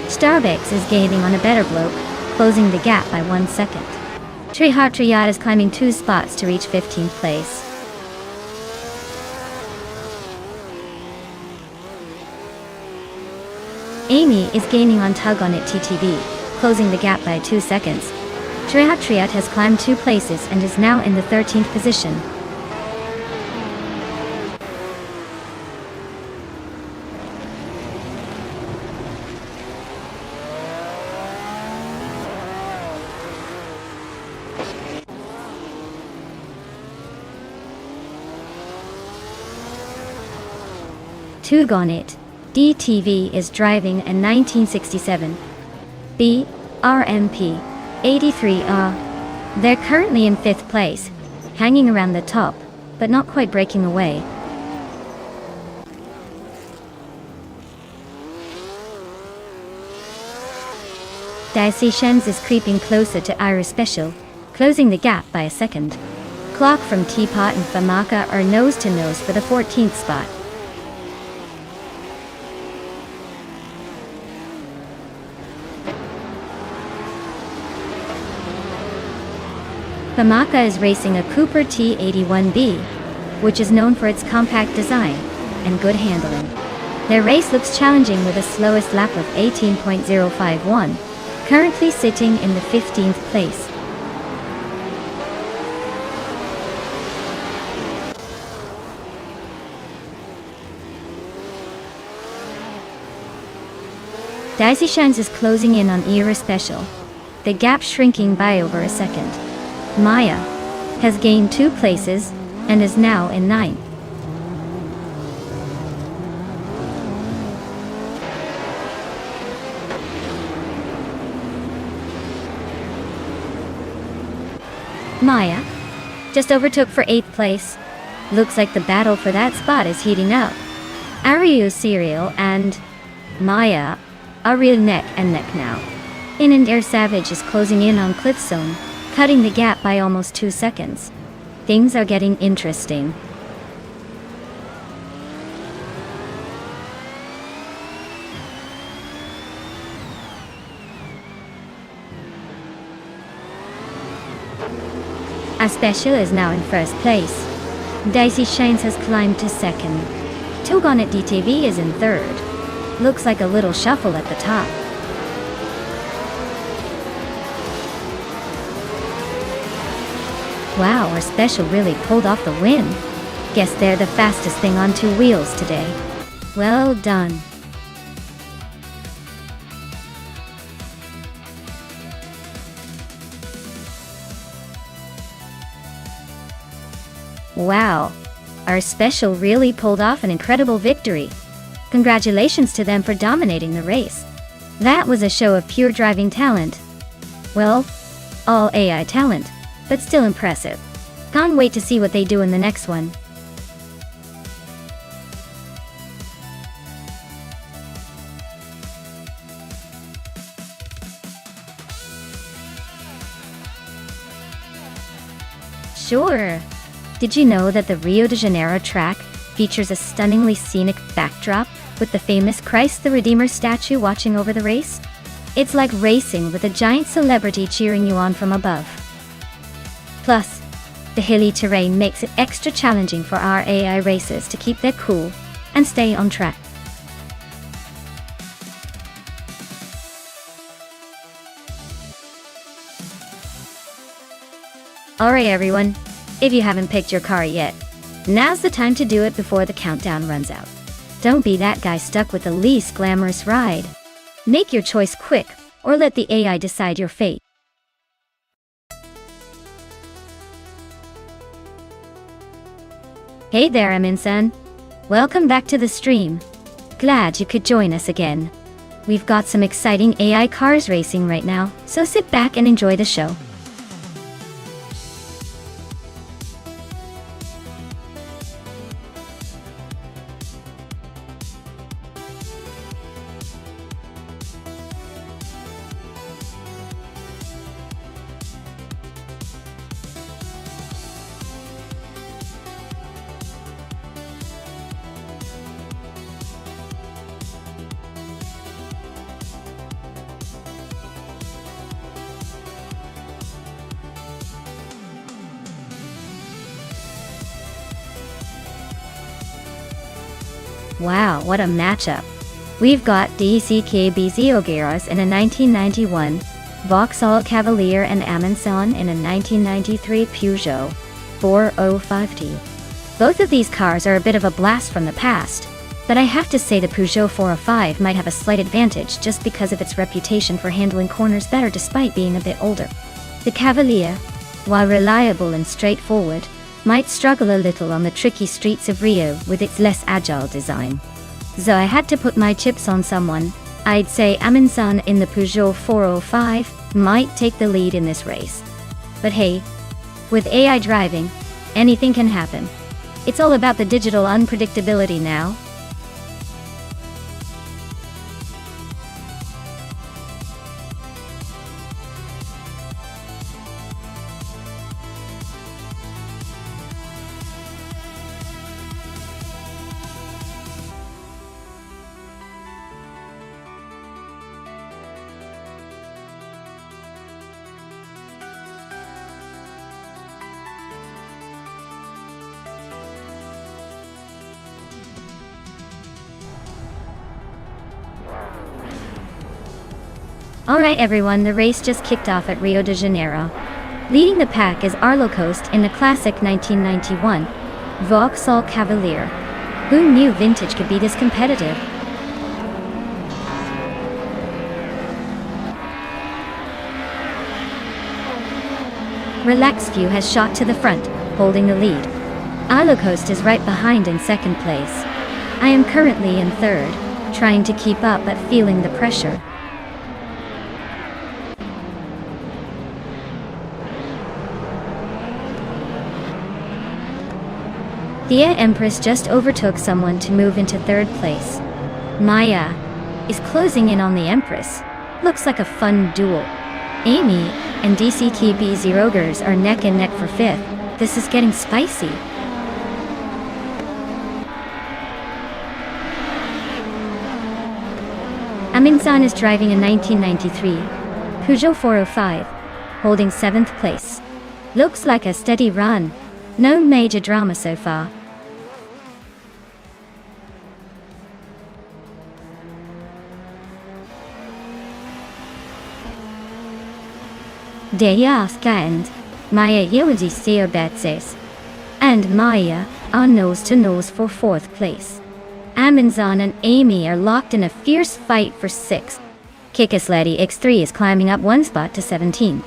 A: Starbucks is gaining on a Better Bloke, closing the gap by 1 second. Trihar Triad is climbing 2 spots to reach 15th place. Amy is gaining on Tug on It TTV, closing the gap by 2 seconds. Trihar Triad has climbed 2 places and is now in the 13th position. Tug on It DTV is driving a 1967 BRMP 83R. They're currently in 5th place, hanging around the top, but not quite breaking away. Daisy Shens is creeping closer to Ira Special, closing the gap by a second. Clock from Teapot and Famaka are nose-to-nose for the 14th spot. Pamaka is racing a Cooper T81B, which is known for its compact design and good handling. Their race looks challenging with a slowest lap of 18.051, currently sitting in the 15th place. Daisy Shines is closing in on Era Special, the gap shrinking by over a second. Maya has gained 2 places and is now in 9th. Maya just overtook for 8th place. Looks like the battle for that spot is heating up. Ariu Serial and Maya are real neck and neck now. In and Air Savage is closing in on Cliffzone, cutting the gap by almost 2 seconds. Things are getting interesting. A Special is now in 1st place. Daisy Shines has climbed to 2nd. Togonet DTV is in 3rd. Looks like a little shuffle at the top. Wow, our Special really pulled off the win. Guess they're the fastest thing on 2 wheels today. Well done. Wow, our Special really pulled off an incredible victory. Congratulations to them for dominating the race. That was a show of pure driving talent. Well, all AI talent, but still impressive. Can't wait to see what they do in the next one. Sure. Did you know that the Rio de Janeiro track features a stunningly scenic backdrop with the famous Christ the Redeemer statue watching over the race? It's like racing with a giant celebrity cheering you on from above. Plus, the hilly terrain makes it extra challenging for our AI racers to keep their cool and stay on track. Alright everyone, if you haven't picked your car yet, now's the time to do it before the countdown runs out. Don't be that guy stuck with the least glamorous ride. Make your choice quick, or let the AI decide your fate. Hey there, Amin-san. Welcome back to the stream. Glad you could join us again. We've got some exciting AI cars racing right now, so sit back and enjoy the show. Wow, what a matchup. We've got DCKBZ Ogueras in a 1991, Vauxhall Cavalier and Amin-san in a 1993 Peugeot 405T. Both of these cars are a bit of a blast from the past, but I have to say the Peugeot 405 might have a slight advantage just because of its reputation for handling corners better despite being a bit older. The Cavalier, while reliable and straightforward, might struggle a little on the tricky streets of Rio with its less agile design. So I had to put my chips on someone. I'd say Amin-san in the Peugeot 405 might take the lead in this race. But hey, with AI driving, anything can happen. It's all about the digital unpredictability now. Alright everyone, the race just kicked off at Rio de Janeiro. Leading the pack is Arlo Coast in the classic 1991 Vauxhall Cavalier. Who knew vintage could be this competitive? Relaxed View has shot to the front, holding the lead. Arlo Coast is right behind in second place. I am currently in third, trying to keep up but feeling the pressure. The Empress just overtook someone to move into third place. Maya is closing in on the Empress. Looks like a fun duel. Amy and DCKB Zerogers are neck and neck for fifth. This is getting spicy. Aminsan is driving a 1993 Peugeot 405, holding 7th place. Looks like a steady run. No major drama so far. Deyaska and Maya Yildi Seobatses and Maya are nose to nose for 4th place. Aminzan and Amy are locked in a fierce fight for 6th. Kikisledi X3 is climbing up 1 spot to 17.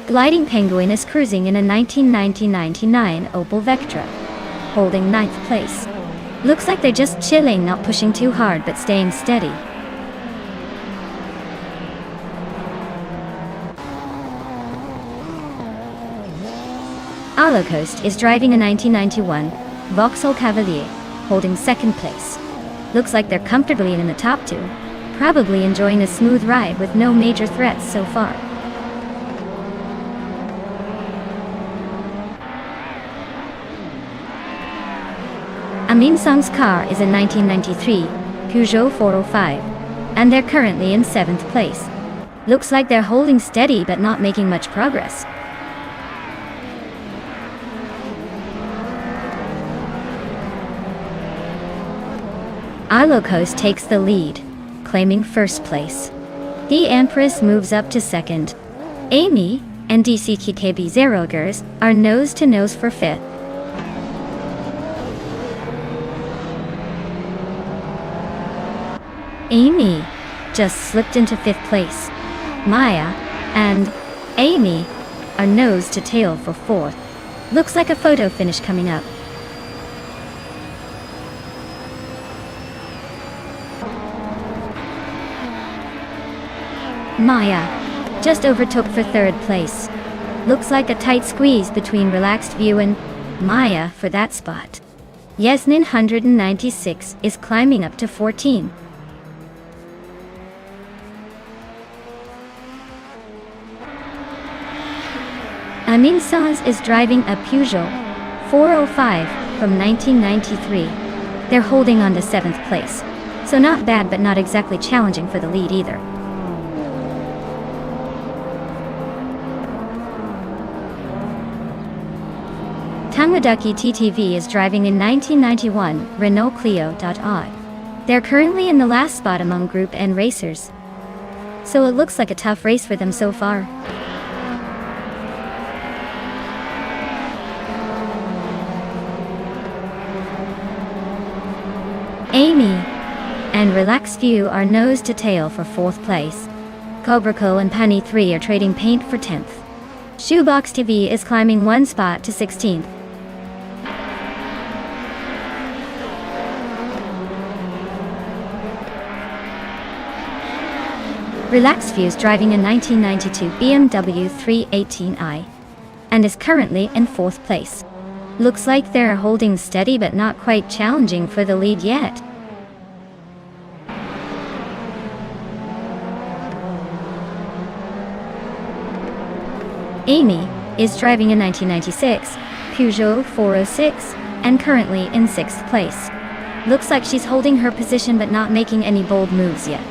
A: Gliding Penguin is cruising in a 1999 Opel Vectra, holding 9th place. Looks like they're just chilling, not pushing too hard but staying steady. Arlo Coast is driving a 1991 Vauxhall Cavalier, holding 2nd place. Looks like they're comfortably in the top 2, probably enjoying a smooth ride with no major threats so far. Aminsang's car is a 1993 Peugeot 405, and they're currently in 7th place. Looks like they're holding steady but not making much progress. Arlo Coast takes the lead, claiming 1st place. The Empress moves up to 2nd. Amy and DCKB Zerogers are nose to nose for 5th. Amy just slipped into 5th place. Maya and Amy are nose to tail for 4th. Looks like a photo finish coming up. Maya just overtook for 3rd place. Looks like a tight squeeze between Relaxed View and Maya for that spot. Yasnin 196 is climbing up to 14. Amin Saz is driving a Peugeot 405 from 1993. They're holding on to 7th place, so not bad but not exactly challenging for the lead either. Tangwadaki TTV is driving a 1991 Renault Clio. They're currently in the last spot among Group N racers, so it looks like a tough race for them so far. Amy and Relaxed View are nose to tail for 4th place. Cobraco and Penny 3 are trading paint for 10th. Shoebox TV is climbing 1 spot to 16th. Relaxed View is driving a 1992 BMW 318i and is currently in 4th place. Looks like they're holding steady but not quite challenging for the lead yet. Amy is driving a 1996 Peugeot 406 and currently in 6th place. Looks like she's holding her position but not making any bold moves yet.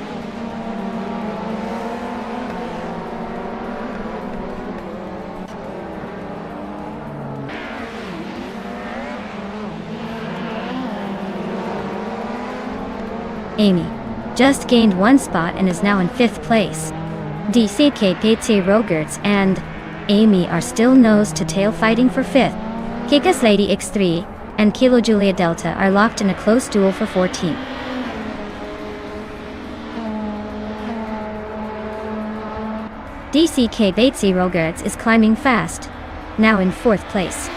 A: Amy just gained 1 spot and is now in 5th place. DCK PT Rogerts and Amy are still nose-to-tail fighting for 5th. Kikas Lady X3 and Kilo Julia Delta are locked in a close duel for 14th. DCK Batesy Rogerts is climbing fast, now in 4th place.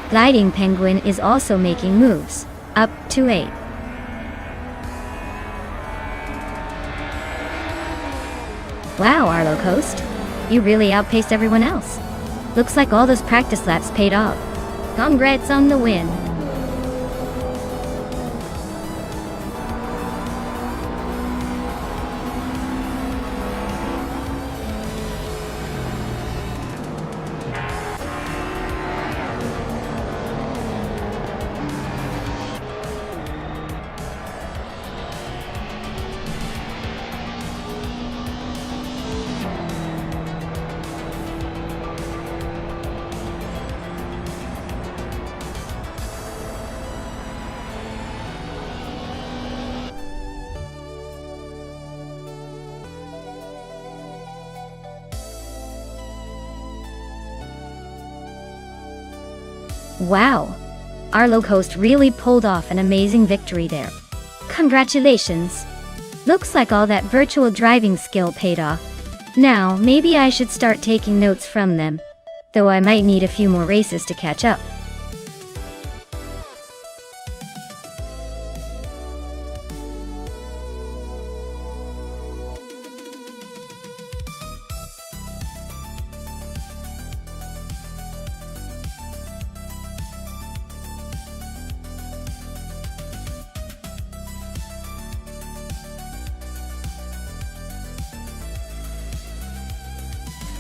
A: Gliding Penguin is also making moves, up to 8. Wow, Arlo Coast, you really outpaced everyone else. Looks like all those practice laps paid off. Congrats on the win. Wow, Arlo Coast really pulled off an amazing victory there. Congratulations! Looks like all that virtual driving skill paid off. Now, maybe I should start taking notes from them, though I might need a few more races to catch up.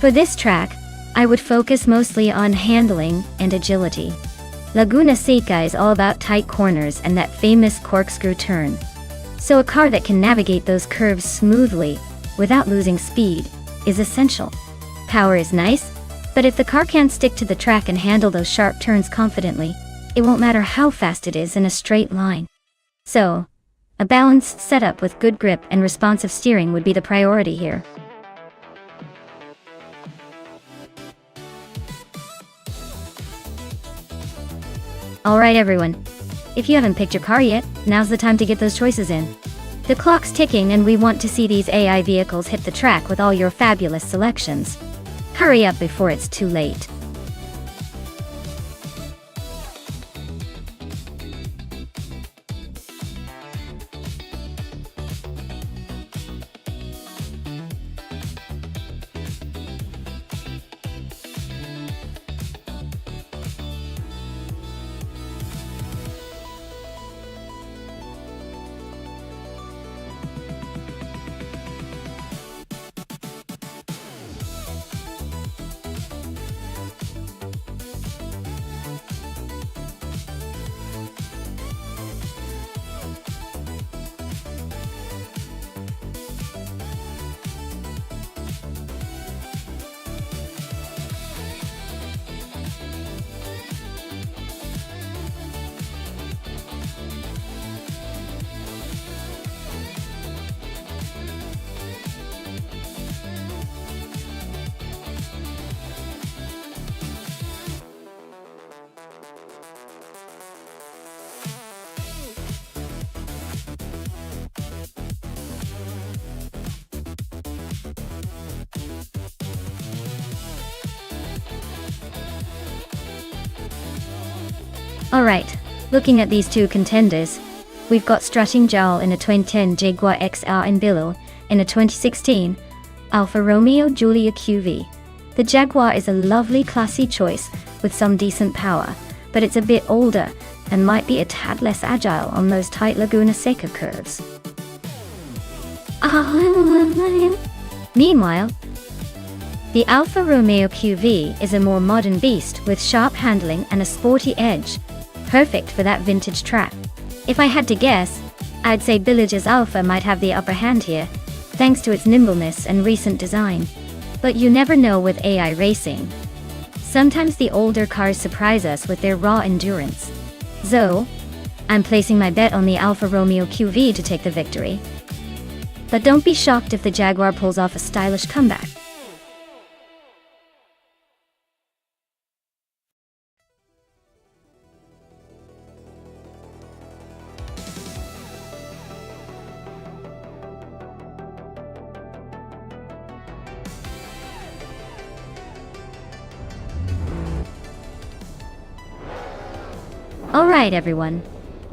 A: For this track, I would focus mostly on handling and agility. Laguna Seca is all about tight corners and that famous corkscrew turn. So a car that can navigate those curves smoothly, without losing speed, is essential. Power is nice, but if the car can't stick to the track and handle those sharp turns confidently, it won't matter how fast it is in a straight line. So, a balanced setup with good grip and responsive steering would be the priority here. Alright everyone, if you haven't picked your car yet, now's the time to get those choices in. The clock's ticking and we want to see these AI vehicles hit the track with all your fabulous selections. Hurry up before it's too late. Alright, looking at these two contenders, we've got strutting Joel in a 2010 Jaguar XR and Billo in a 2016 Alfa Romeo Giulia QV. The Jaguar is a lovely classy choice with some decent power, but it's a bit older and might be a tad less agile on those tight Laguna Seca curves. Meanwhile, the Alfa Romeo QV is a more modern beast with sharp handling and a sporty edge, perfect for that vintage track. If I had to guess, I'd say Village's Alfa might have the upper hand here, thanks to its nimbleness and recent design. But you never know with AI racing. Sometimes the older cars surprise us with their raw endurance. So, I'm placing my bet on the Alfa Romeo QV to take the victory, But don't be shocked if the Jaguar pulls off a stylish comeback. Alright everyone,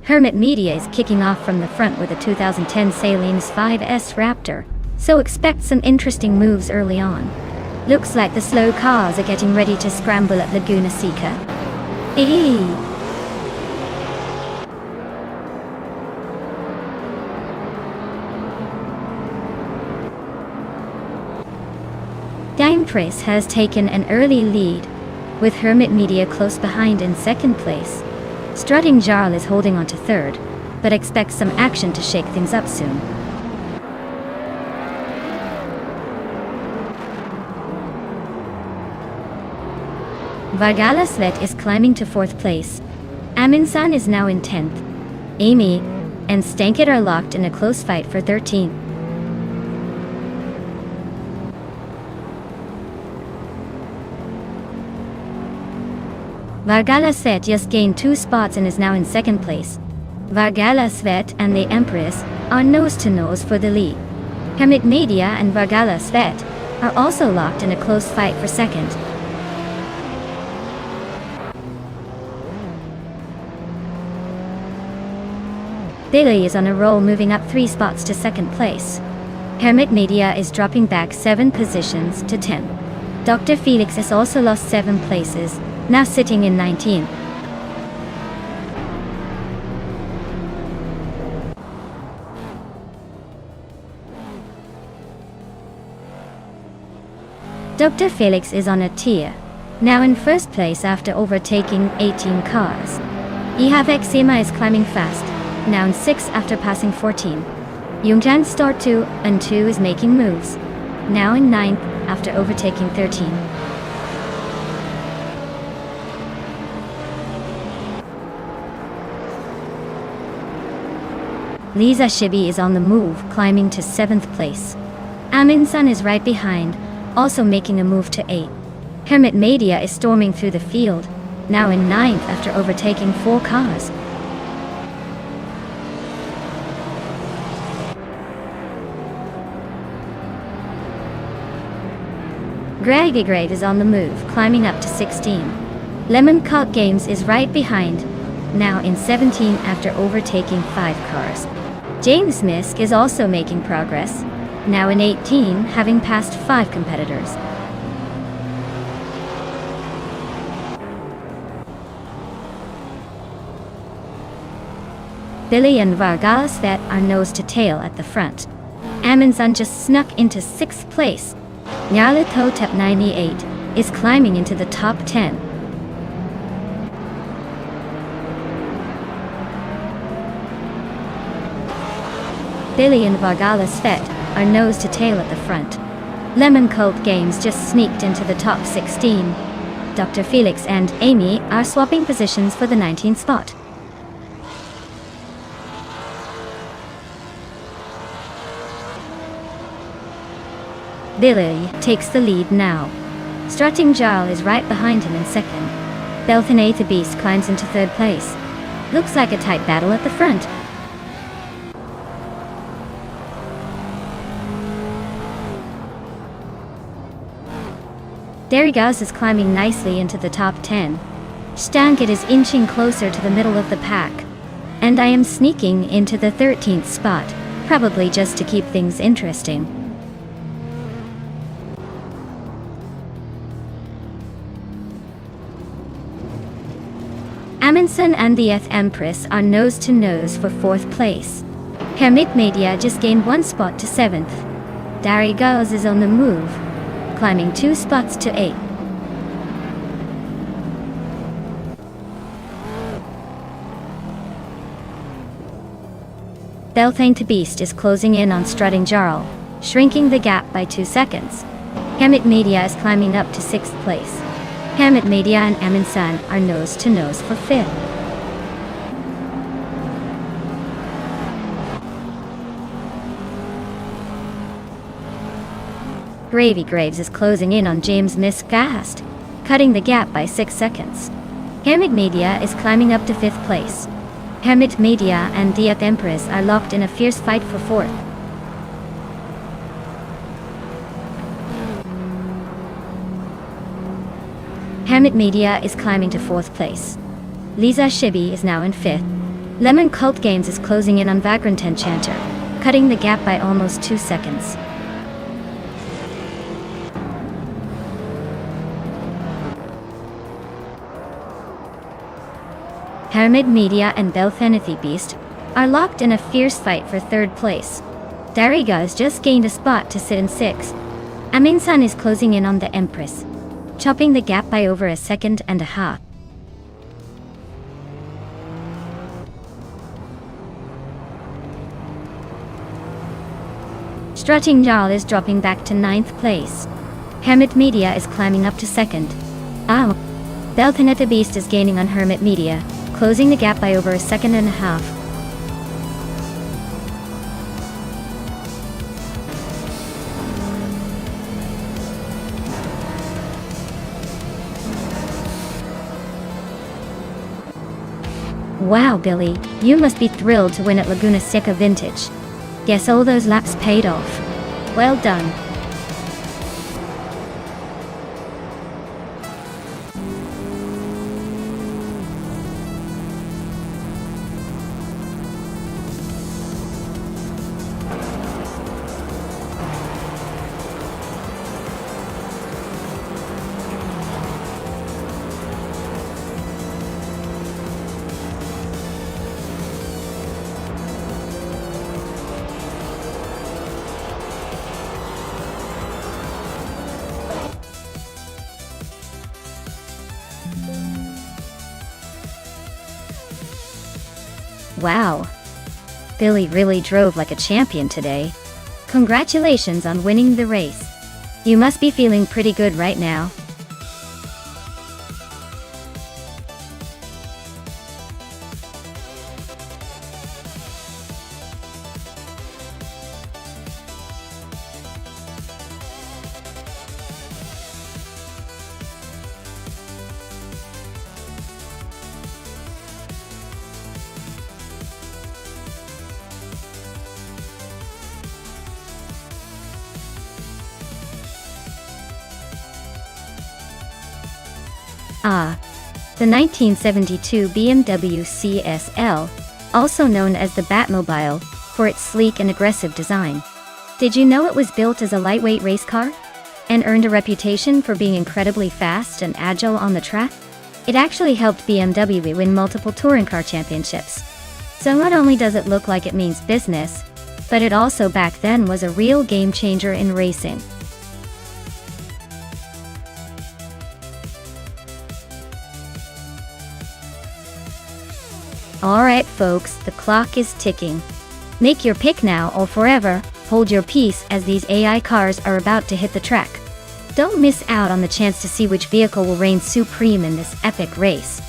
A: Hermit Media is kicking off from the front with a 2010 Salines 5S Raptor, so expect some interesting moves early on. Looks like the slow cars are getting ready to scramble at Laguna Seca. Eee! Press has taken an early lead, with Hermit Media close behind in second place. Strutting Jarl is holding on to third, but expects some action to shake things up soon. Vargala Svet is climbing to fourth place. Aminsan is now in 10th. Amy and Stankit are locked in a close fight for 13th. Vargala Svet just gained 2 spots and is now in second place. Vargala Svet and the Empress are nose-to-nose for the lead. Hermit Media and Vargala Svet are also locked in a close fight for second. Billy is on a roll, moving up 3 spots to second place. Hermit Media is dropping back 7 positions to 10. Dr. Felix has also lost 7 places, now sitting in 19th. Dr. Felix is on a tier, now in first place after overtaking 18 cars. Ehab Eczema is climbing fast, now in 6th after passing 14. Yungjan Star 2 and 2 is making moves, now in 9th after overtaking 13. Lisa Shibi is on the move, climbing to 7th place. Aminsan is right behind, also making a move to 8. Hermit Media is storming through the field, now in 9th after overtaking 4 cars. Gragigrade is on the move, climbing up to 16. Lemon Cult Games is right behind, now in 17 after overtaking 5 cars. James Misk is also making progress, now in 18, having passed 5 competitors. Billy and Vargala Svet are nose to tail at the front. Aminsan just snuck into 6th place. Nyarlathotep 98 is climbing into the top 10. Billy and Vargala Svet are nose to tail at the front. Lemon Cult Games just sneaked into the top 16. Dr. Felix and Amy are swapping positions for the 19th spot. Billy takes the lead now. Strutting Jarl is right behind him in second. Belthanate the Beast climbs into third place. Looks like a tight battle at the front. Derrigas is climbing nicely into the top 10. Stankit is inching closer to the middle of the pack. And I am sneaking into the 13th spot, probably just to keep things interesting. Amundsen and the Empress are nose to nose for 4th place. Hermit Media just gained 1 spot to 7th. Darigaz is on the move, climbing 2 spots to 8. Beltane Beast is closing in on Strutting Jarl, shrinking the gap by 2 seconds. Hermit Media is climbing up to 6th place. Hermit Media and Aminsan are nose to nose for 5th. Gravy Graves is closing in on James Miss fast, cutting the gap by 6 seconds. Hamid Media is climbing up to 5th place. Hamid Media and Diat Empress are locked in a fierce fight for 4th. Hamid Media is climbing to 4th place. Lisa Shibi is now in 5th. Lemon Cult Games is closing in on Vagrant Enchanter, cutting the gap by almost 2 seconds. Hamid Media and Belthanathi Beast are locked in a fierce fight for 3rd place. Dariga has just gained a spot to sit in 6th. Aminsan is closing in on the Empress, chopping the gap by over a second and a half. Strutting Jarl is dropping back to 9th place. Hamid Media is climbing up to 2nd. Belthanathi Beast is gaining on Hermit Media, closing the gap by over a second and a half. Wow, Billy, you must be thrilled to win at Laguna Seca Vintage. Guess all those laps paid off. Well done. Wow. Billy really drove like a champion today. Congratulations on winning the race. You must be feeling pretty good right now. The 1972 BMW CSL, also known as the Batmobile, for its sleek and aggressive design. Did you know it was built as a lightweight race car? And earned a reputation for being incredibly fast and agile on the track? It actually helped BMW win multiple touring car championships. So not only does it look like it means business, but it also back then was a real game changer in racing. Alright folks, the clock is ticking. Make your pick now or forever, hold your peace as these AI cars are about to hit the track. Don't miss out on the chance to see which vehicle will reign supreme in this epic race.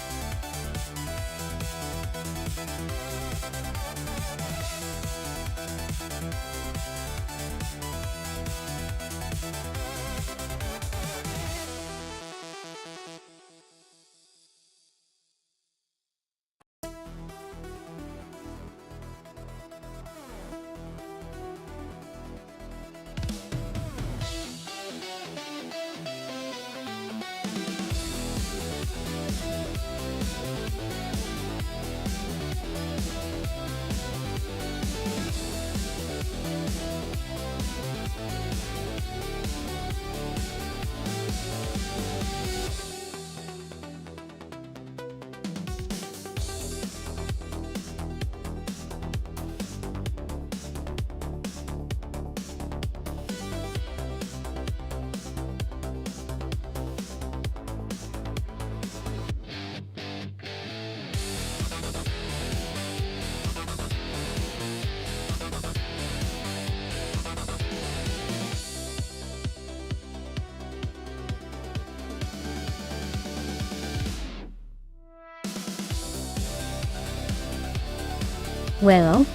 A: Well,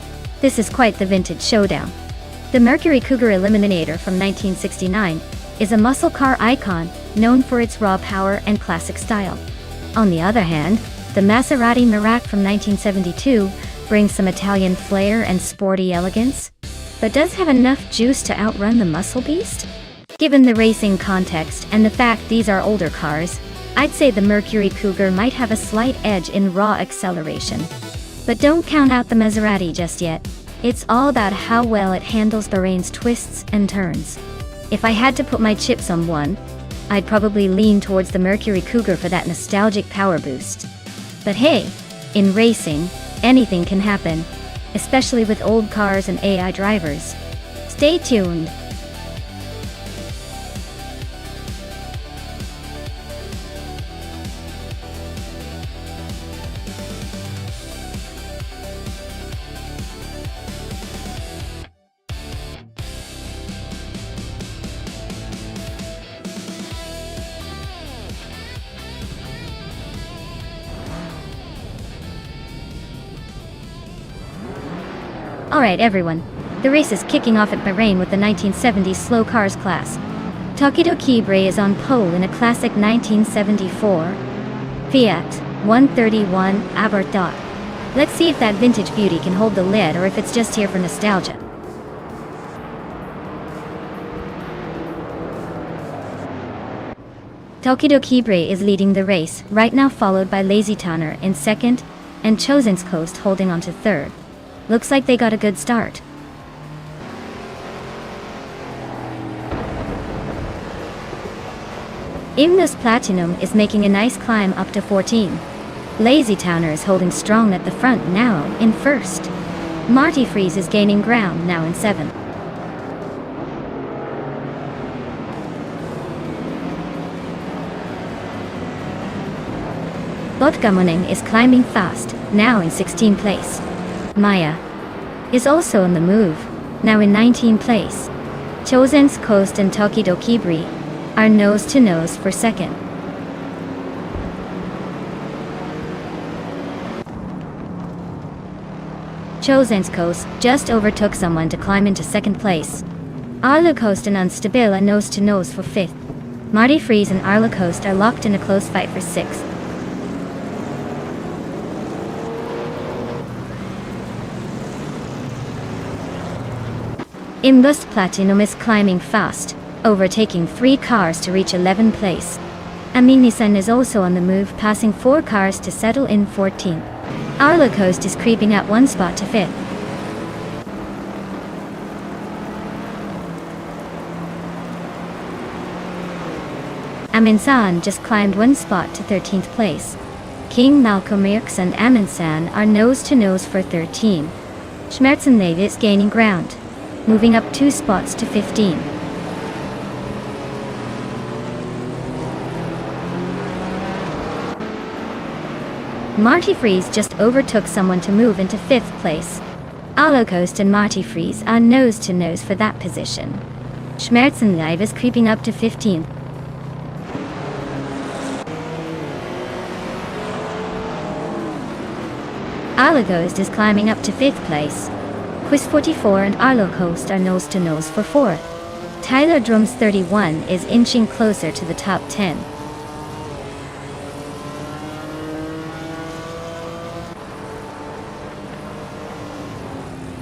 A: this is quite the vintage showdown. The Mercury Cougar Eliminator from 1969 is a muscle car icon known for its raw power and classic style. On the other hand, the Maserati Merak from 1972 brings some Italian flair and sporty elegance, but does have enough juice to outrun the muscle beast? Given the racing context and the fact these are older cars, I'd say the Mercury Cougar might have a slight edge in raw acceleration. But don't count out the Maserati just yet. It's all about how well it handles Bahrain's twists and turns. If I had to put my chips on one, I'd probably lean towards the Mercury Cougar for that nostalgic power boost. But hey, in racing, anything can happen, especially with old cars and AI drivers. Stay tuned. Alright everyone, the race is kicking off at Bahrain with the 1970s slow cars class. Tokido Kibre is on pole in a classic 1974 Fiat 131 Abarth. Let's see if that vintage beauty can hold the lid or if it's just here for nostalgia. Tokido Kibre is leading the race, right now followed by Lazy Tanner in second, and Chosen's Coast holding on to third. Looks like they got a good start. Imnos Platinum is making a nice climb up to 14. Lazy Towner is holding strong at the front now in first. Marty Freeze is gaining ground now in 7th. Botgamoning is climbing fast, now in 16th place. Maya is also on the move, now in 19th place. Chosen's Coast and Tokido Kibre are nose to nose for second. Chosen's Coast just overtook someone to climb into second place. Arlo Coast and Unstable are nose to nose for fifth. Marty Freeze and Arlo Coast are locked in a close fight for sixth. Imbus Platinum is climbing fast, overtaking 3 cars to reach 11th place. Amin Nissan is also on the move, passing 4 cars to settle in 14th. Arlo Coast is creeping up 1 spot to 5th. Aminsan just climbed 1 spot to 13th place. King Malcolm X and Aminsan are nose to nose for 13. Schmerzenlev is gaining ground, moving up 2 spots to 15. Marty Freeze just overtook someone to move into 5th place. Arlo Coast and Marty Freeze are nose to nose for that position. Schmerzenlev is creeping up to 15th. Arlo Coast is climbing up to 5th place. Quiz 44 and Arlo Coast are nose to nose for 4th. Tyler Drums 31 is inching closer to the top 10.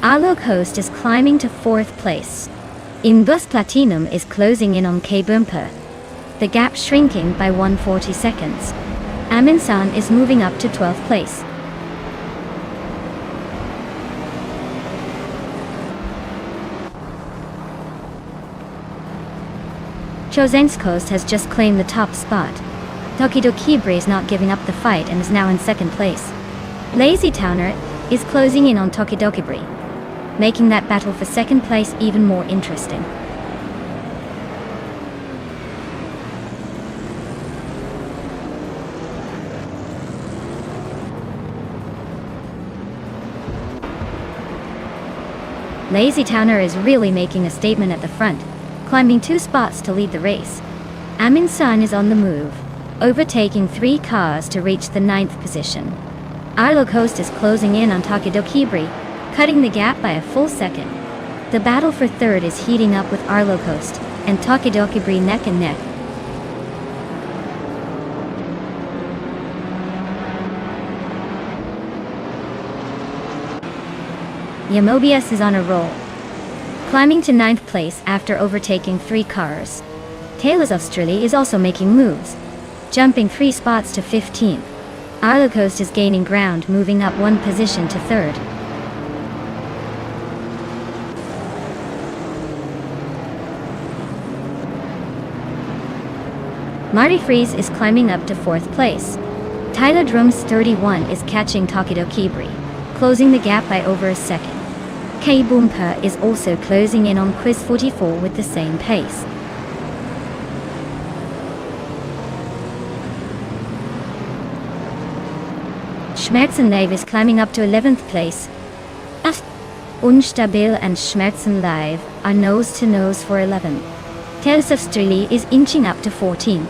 A: Arlo Coast is climbing to 4th place. Imbus Platinum is closing in on K Bumper, the gap shrinking by 140 seconds. Aminsan is moving up to 12th place. Chosen's Coast has just claimed the top spot. Tokido Kibre is not giving up the fight and is now in 2nd place. Lazy Towner is closing in on Tokido Kibre, making that battle for 2nd place even more interesting. Lazy Towner is really making a statement at the front, climbing 2 spots to lead the race. Amin San is on the move, overtaking 3 cars to reach the 9th position. Arlo Coast is closing in on Tokido Kibre, cutting the gap by a full second. The battle for third is heating up with Arlo Coast and Tokidokibri neck and neck. Yamobius is on a roll, climbing to 9th place after overtaking 3 cars. Taylor's Australia is also making moves, jumping 3 spots to 15th. Arlo Coast is gaining ground, moving up 1 position to 3rd. Marty Freeze is climbing up to 4th place. Tyler Drums 31 is catching Takido Kibri, closing the gap by over a second. K Boompa is also closing in on Quiz 44 with the same pace. Schmerzenlive is climbing up to 11th place. Unstabil and Schmerzenlive are nose to nose for 11th. Tales of Strili is inching up to 14th.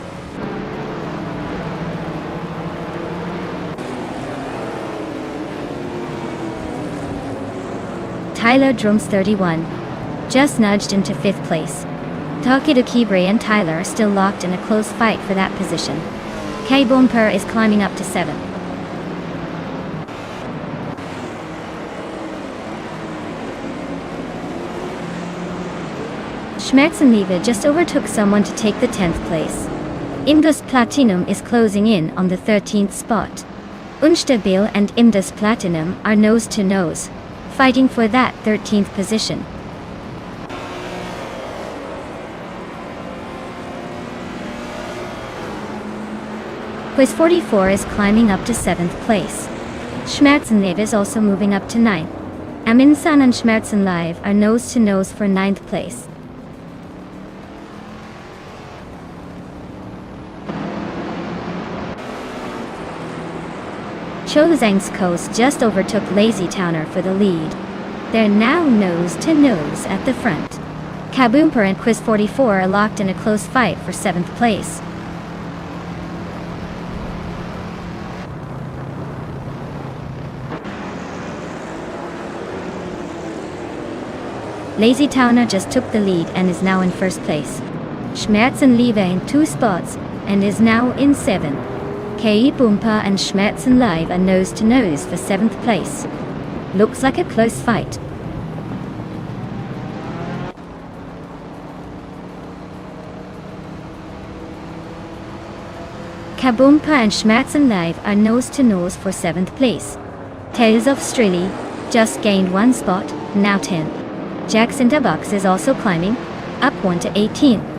A: Tyler Drums 31 just nudged into 5th place. Takido Kibre and Tyler are still locked in a close fight for that position. K Boomper is climbing up to 7th. Schmerzenliebe just overtook someone to take the 10th place. Indus Platinum is closing in on the 13th spot. Unstabil and Indus Platinum are nose to nose, fighting for that 13th position. Quiz 44 is climbing up to 7th place. Schmerzenlive is also moving up to 9th. Aminsan and Schmerzenlive are nose to nose for 9th place. Cholazang's Coast just overtook Lazy Towner for the lead. They're now nose to nose at the front. Kaboomper and Quiz 44 are locked in a close fight for 7th place. Lazy Towner just took the lead and is now in 1st place. Schmerzenliebe in 2 spots and is now in 7th. K Boompa and Schmerzenlive are nose to nose for 7th place. Looks like a close fight. Kaboompa and Schmerzenlive are nose to nose for 7th place. Tales of Strili just gained 1 spot, now 10th. Jackson Dubucks is also climbing, up 1 to 18th.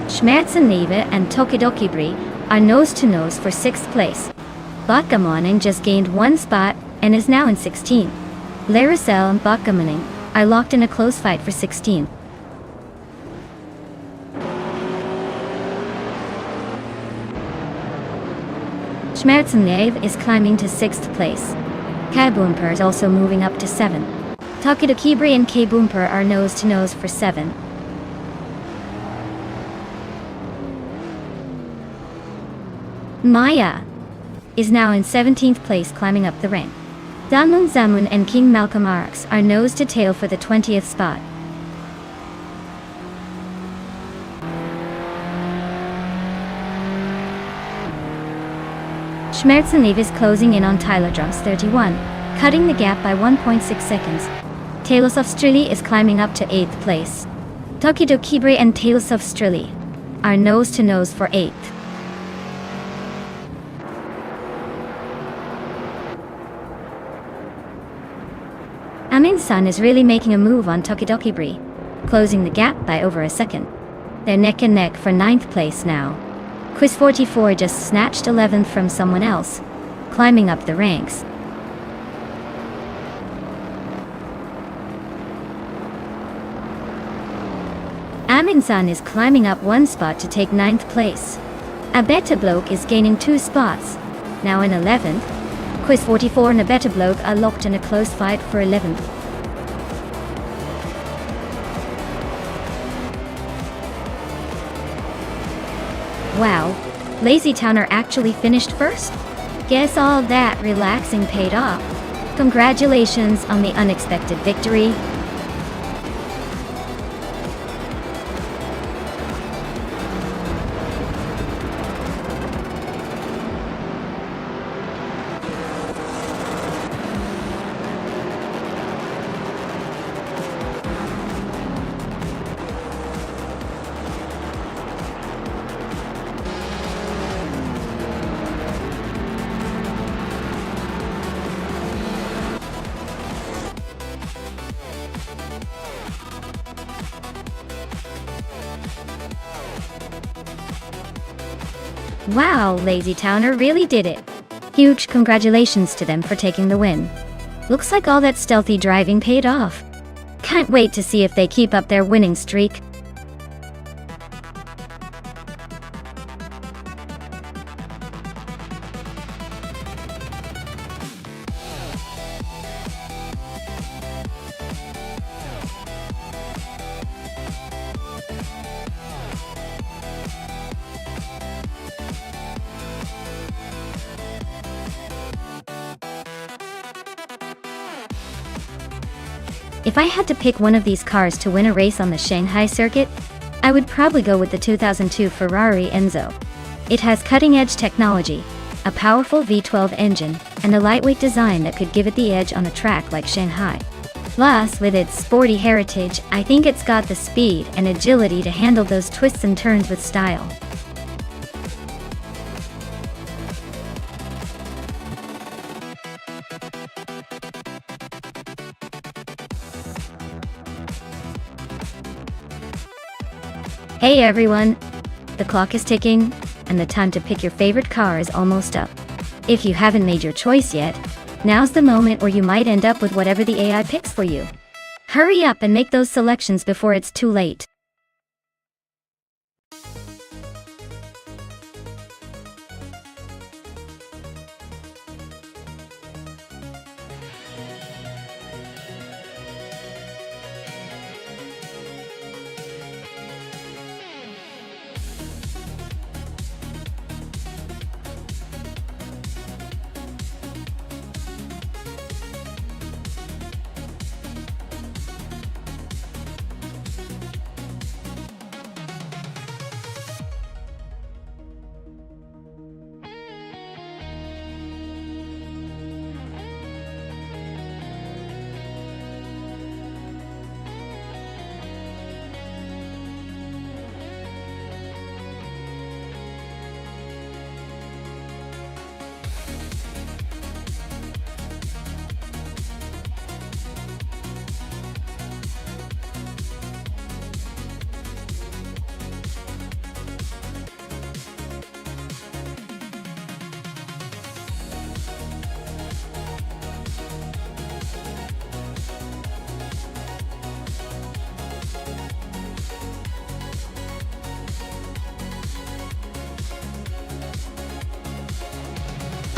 A: Schmerzenliebe and Tokidokibri are nose to nose for 6th place. Bakamaning just gained 1 spot and is now in 16th. Laricel and Bakamaning are locked in a close fight for 16th. Schmerzenliebe is climbing to 6th place. Kaboomper is also moving up to 7th. Tokidokibri and Kaboomper are nose to nose for 7th. Maya is now in 17th place, climbing up the rank. Danmun Zamun and King Malcolm Arx are nose to tail for the 20th spot. Schmerzenliebe is closing in on Tyler Drums 31, cutting the gap by 1.6 seconds. Talos of Strili is climbing up to 8th place. Tokido Kibre and Talos of Strili are nose to nose for 8th. Amin-san is really making a move on Tokidokibri, closing the gap by over a second. They're neck and neck for 9th place now. Quiz 44 just snatched 11th from someone else, climbing up the ranks. Amin-san is climbing up 1 spot to take 9th place. Abeta Bloke is gaining 2 spots, now in 11th. Quiz 44 and Abeta Bloke are locked in a close fight for 11th. Wow, Lazy Towner actually finished first? Guess all that relaxing paid off. Congratulations on the unexpected victory. Wow, Lazy Towner really did it. Huge congratulations to them for taking the win. Looks like all that stealthy driving paid off. Can't wait to see if they keep up their winning streak. If I had to pick one of these cars to win a race on the Shanghai circuit, I would probably go with the 2002 Ferrari Enzo. It has cutting-edge technology, a powerful V12 engine, and a lightweight design that could give it the edge on a track like Shanghai. Plus, with its sporty heritage, I think it's got the speed and agility to handle those twists and turns with style. Hey everyone! The clock is ticking, and the time to pick your favorite car is almost up. If you haven't made your choice yet, now's the moment or you might end up with whatever the AI picks for you. Hurry up and make those selections before it's too late.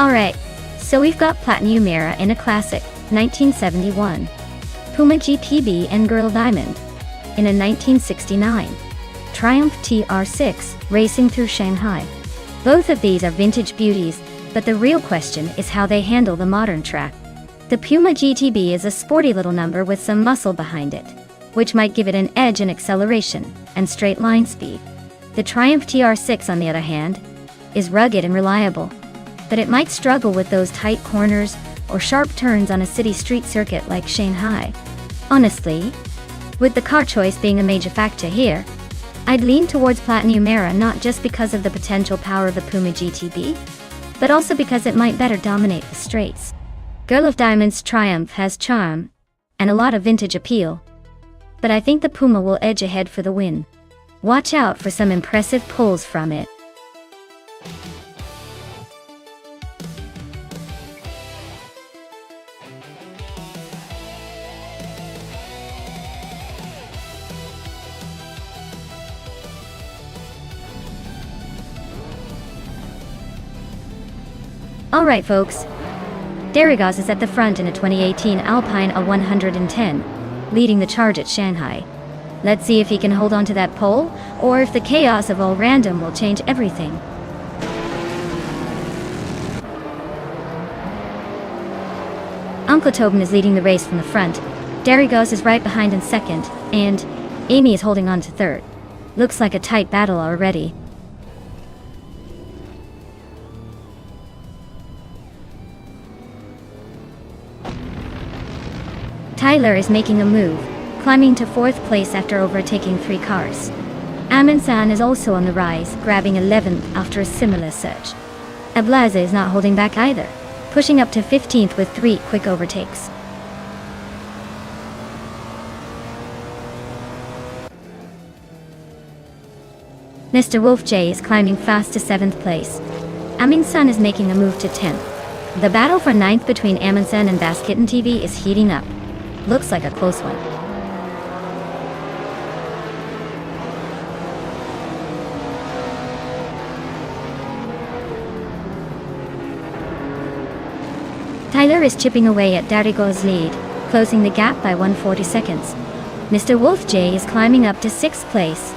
A: Alright, so we've got Platinum Era in a classic, 1971. Puma GTB and Girl Diamond in a 1969. Triumph TR6, racing through Shanghai. Both of these are vintage beauties, but the real question is how they handle the modern track. The Puma GTB is a sporty little number with some muscle behind it, which might give it an edge in acceleration and straight line speed. The Triumph TR6, on the other hand, is rugged and reliable, but it might struggle with those tight corners or sharp turns on a city street circuit like Shanghai. Honestly, with the car choice being a major factor here, I'd lean towards Platinum Era not just because of the potential power of the Puma GTB, but also because it might better dominate the straights. Girl of Diamond's Triumph has charm and a lot of vintage appeal, but I think the Puma will edge ahead for the win. Watch out for some impressive pulls from it. Alright folks, Derigas is at the front in a 2018 Alpine A110, leading the charge at Shanghai. Let's see if he can hold on to that pole, or if the chaos of all random will change everything. Uncle Tobin is leading the race from the front. Darigos is right behind in second, and Amy is holding on to third. Looks like a tight battle already. Tyler is making a move, climbing to 4th place after overtaking 3 cars. Amin-san is also on the rise, grabbing 11th after a similar surge. Ablaze is not holding back either, pushing up to 15th with 3 quick overtakes. Mr. Wolf J is climbing fast to 7th place. Amin-san is making a move to 10th. The battle for 9th between Amin-san and Baskitten TV is heating up. Looks like a close one. Tyler is chipping away at Darigo's lead, closing the gap by 140 seconds. Mr. Wolf J is climbing up to 6th place.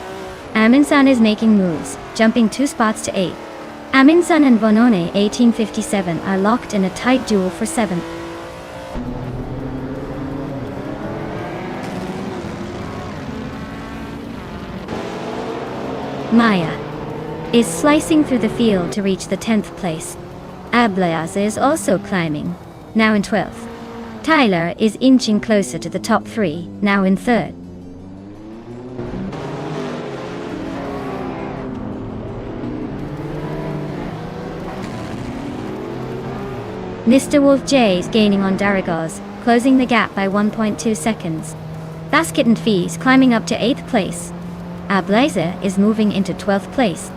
A: Amin-san is making moves, jumping 2 spots to 8th. Amin-san and Bonone 1857 are locked in a tight duel for 7th. Maya is slicing through the field to reach the 10th place. Ablaze is also climbing, now in 12th. Tyler is inching closer to the top 3, now in 3rd. Mr. Wolf J is gaining on Darigos, closing the gap by 1.2 seconds. Baskitten Fee is climbing up to 8th place. Ablaze is moving into 12th place.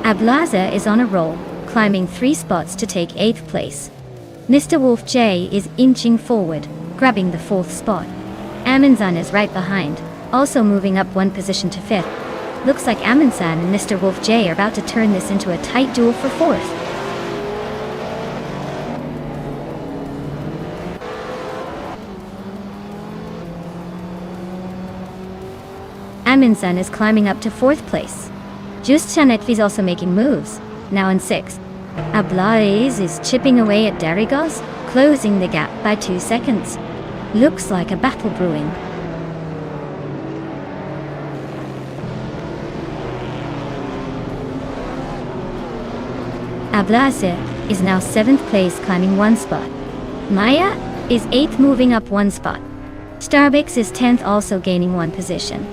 A: Ablaze is on a roll, climbing 3 spots to take 8th place. Mr. Wolf J is inching forward, grabbing the 4th spot. Amin-san is right behind, also moving up 1 position to 5th. Looks like Amin-san and Mr. Wolf J are about to turn this into a tight duel for 4th. Amin-san is climbing up to 4th place. Just Chanetvi is also making moves, now in 6th. Ablaze is chipping away at Darigos, closing the gap by 2 seconds. Looks like a battle brewing. Ablaze is now 7th place, climbing 1 spot. Maya is 8th, moving up 1 spot. Starbucks is 10th, also gaining 1 position.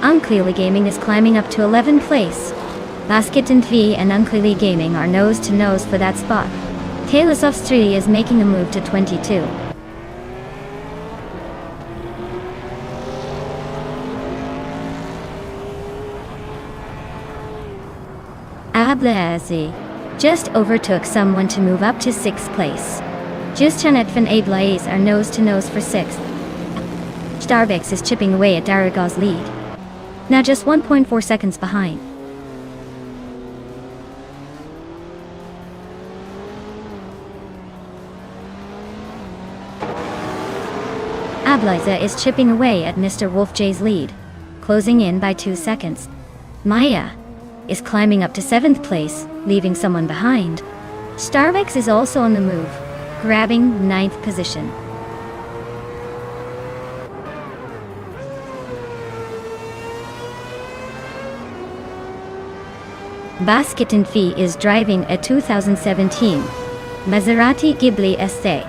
A: Unclearly Gaming is climbing up to 11th place. Baskitten V and Unclearly Gaming are nose to nose for that spot. Taylor's Australia is making a move to 22. Ablaze just overtook someone to move up to 6th place. Justanet and Ablaze are nose to nose for 6th. Starbucks is chipping away at Darigos' lead, now just 1.4 seconds behind. Ablaze is chipping away at Mr. Wolf J's lead, closing in by 2 seconds. Maya is climbing up to 7th place, leaving someone behind. Starbucks is also on the move, grabbing 9th position. Baskitten Fee is driving a 2017 Maserati Ghibli ST.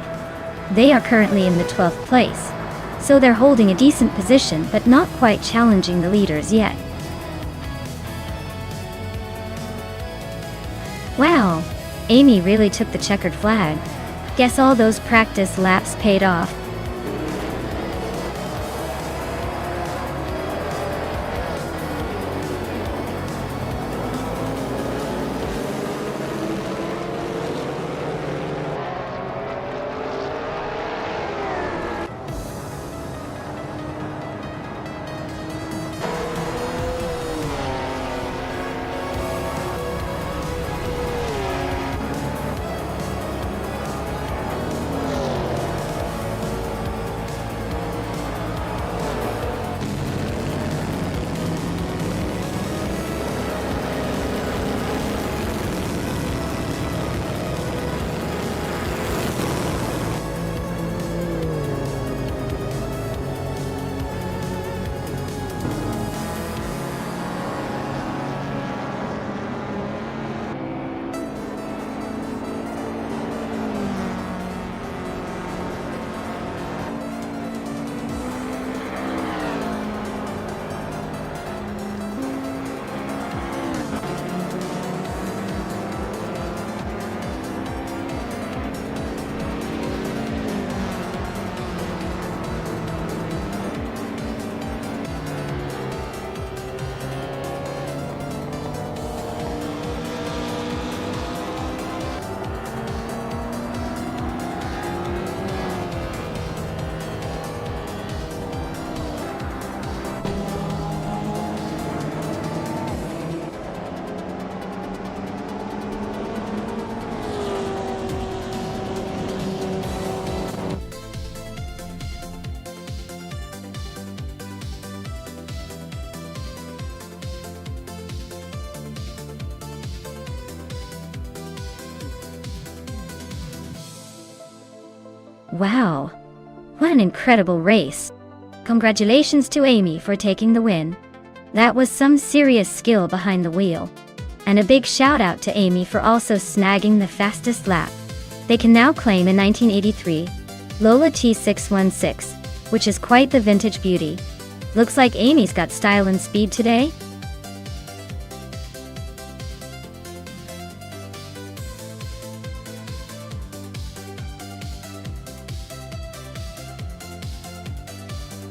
A: They are currently in the 12th place, so they're holding a decent position but not quite challenging the leaders yet. Wow, Amy really took the checkered flag. Guess all those practice laps paid off. Wow, what an incredible race. Congratulations to Amy for taking the win. That was some serious skill behind the wheel. And a big shout out to Amy for also snagging the fastest lap. They can now claim a 1983 Lola T616, which is quite the vintage beauty. Looks like Amy's got style and speed today.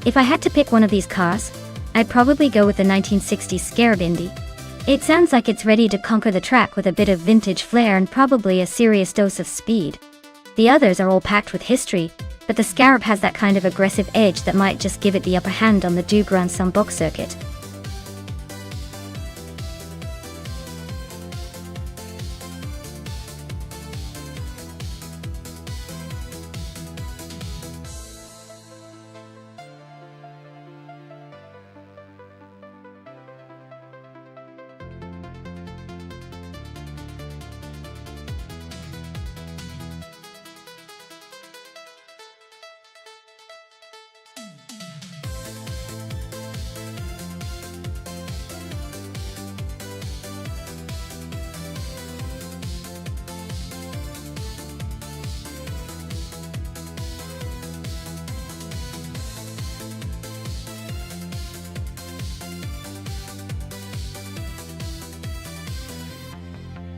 A: If I had to pick one of these cars, I'd probably go with the 1960s Scarab Indy. It sounds like it's ready to conquer the track with a bit of vintage flair and probably a serious dose of speed. The others are all packed with history, but the Scarab has that kind of aggressive edge that might just give it the upper hand on the Du Grand Sambuc circuit.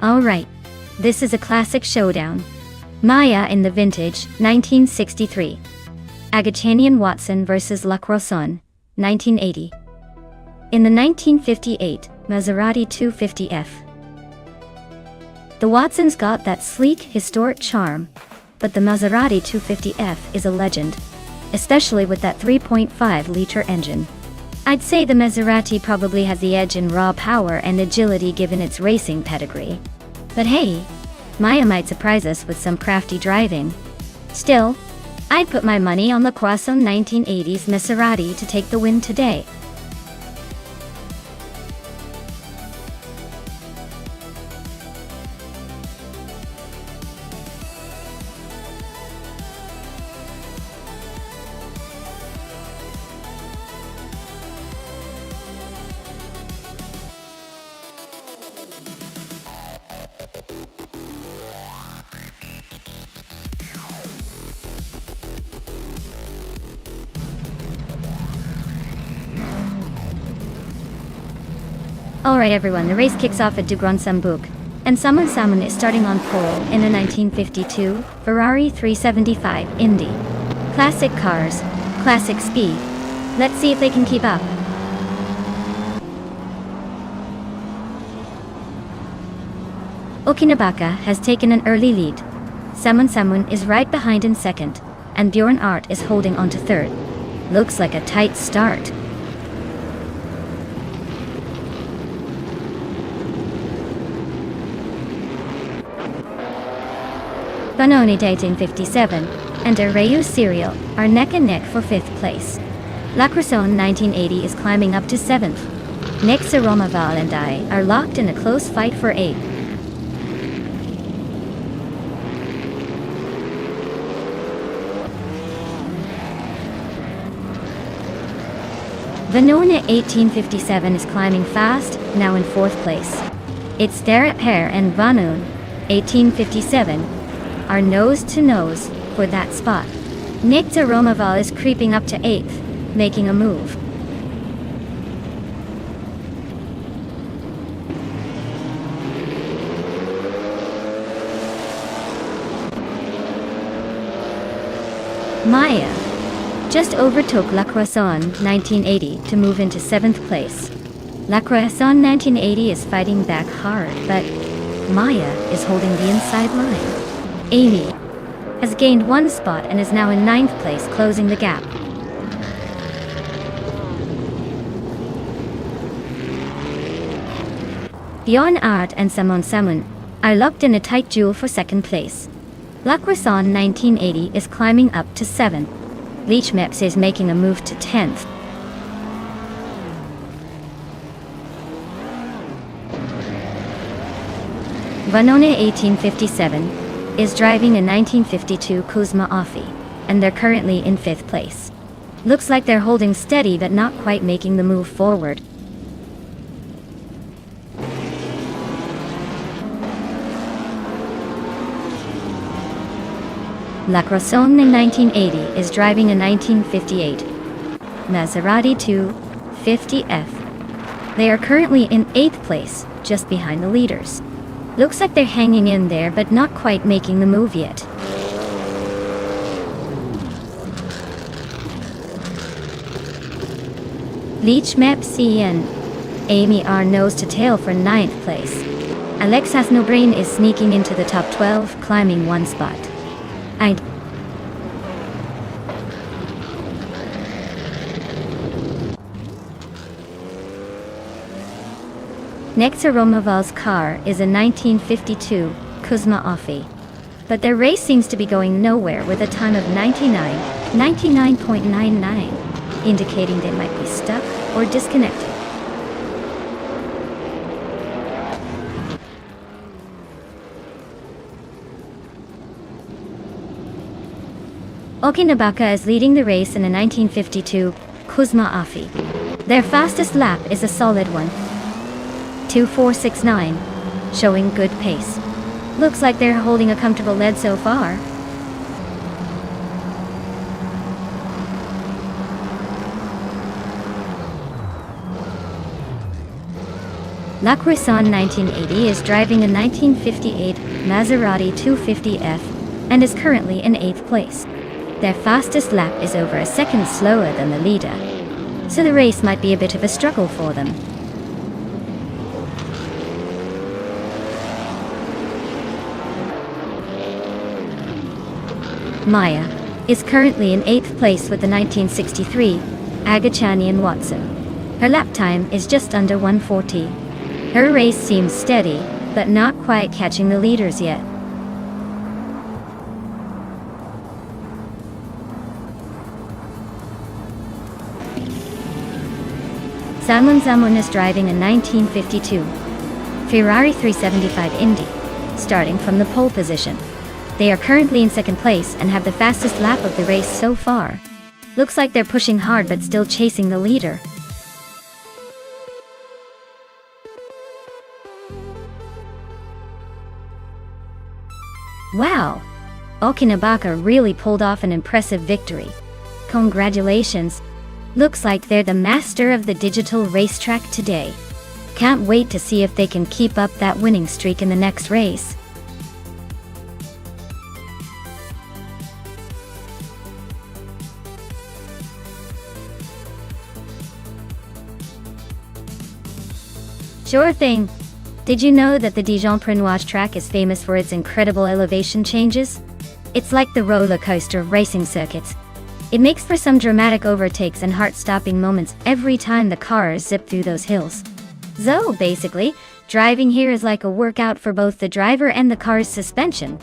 A: Alright, this is a classic showdown. Maya in the vintage, 1963. Agachanian Watson vs. Le Croissant, 1980. In the 1958 Maserati 250F. The Watson's got that sleek, historic charm, but the Maserati 250F is a legend, especially with that 3.5-liter engine. I'd say the Maserati probably has the edge in raw power and agility given its racing pedigree. But hey, Maya might surprise us with some crafty driving. Still, I'd put my money on the Croissant 1980s Maserati to take the win today. Alright everyone, the race kicks off at Du Grand Sambuc, and Salmon is starting on pole in a 1952 Ferrari 375 Indy. Classic cars, classic speed. Let's see if they can keep up. Okinabaka has taken an early lead. Salmon is right behind in second, and Bjorn Art is holding on to third. Looks like a tight start. Vanoni 1857 and Arayu Serial are neck and neck for 5th place. La Croissant 1980 is climbing up to 7th. Nexa Romaval and I are locked in a close fight for 8th. Vanona 1857 is climbing fast, now in 4th place. It's Derek Hare and Vanone 1857 are nose to nose for that spot. Nexa Romaval is creeping up to 8th, making a move. Maya just overtook La Croissant 1980 to move into 7th place. La Croissant 1980 is fighting back hard, but Maya is holding the inside line. Amy has gained 1 spot and is now in 9th place, closing the gap. Bjorn Art and Salmon are locked in a tight duel for 2nd place. La Croissant 1980 is climbing up to 7th. Leachmeps is making a move to 10th. Vanone 1857 is driving a 1952 Kuzma Offie. and they're currently in 5th place. Looks like they're holding steady but not quite making the move forward. La Croissant in 1980 is driving a 1958 Maserati 250F. They are currently in 8th place, just behind the leaders. Looks like they're hanging in there but not quite making the move yet. Leech Map CN. Amy R nose to tail for 9th place. Alexas No Brain is sneaking into the top 12, climbing 1 spot. Next to Romaval's car is a 1952 Kuzma Offie. But their race seems to be going nowhere with a time of 99.99, indicating they might be stuck or disconnected. Okinabaka is leading the race in a 1952 Kuzma Offie. Their fastest lap is a solid one, 2:469, showing good pace. Looks like they're holding a comfortable lead so far. La Croissant 1980 is driving a 1958 Maserati 250F and is currently in 8th place. Their fastest lap is over a second slower than the leader, so the race might be a bit of a struggle for them. Maya is currently in 8th place with the 1963 Agachanian Watson. Her lap time is just under 140. Her race seems steady, but not quite catching the leaders yet. Salmon Zamon is driving a 1952 Ferrari 375 Indy, starting from the pole position. They are currently in 2nd place and have the fastest lap of the race so far. Looks like they're pushing hard but still chasing the leader. Wow! Okinabaka really pulled off an impressive victory. Congratulations! Looks like they're the master of the digital racetrack today. Can't wait to see if they can keep up that winning streak in the next race. Sure thing. Did you know that the Dijon-Prenois track is famous for its incredible elevation changes? It's like the roller coaster of racing circuits. It makes for some dramatic overtakes and heart-stopping moments every time the cars zip through those hills. So, basically, driving here is like a workout for both the driver and the car's suspension.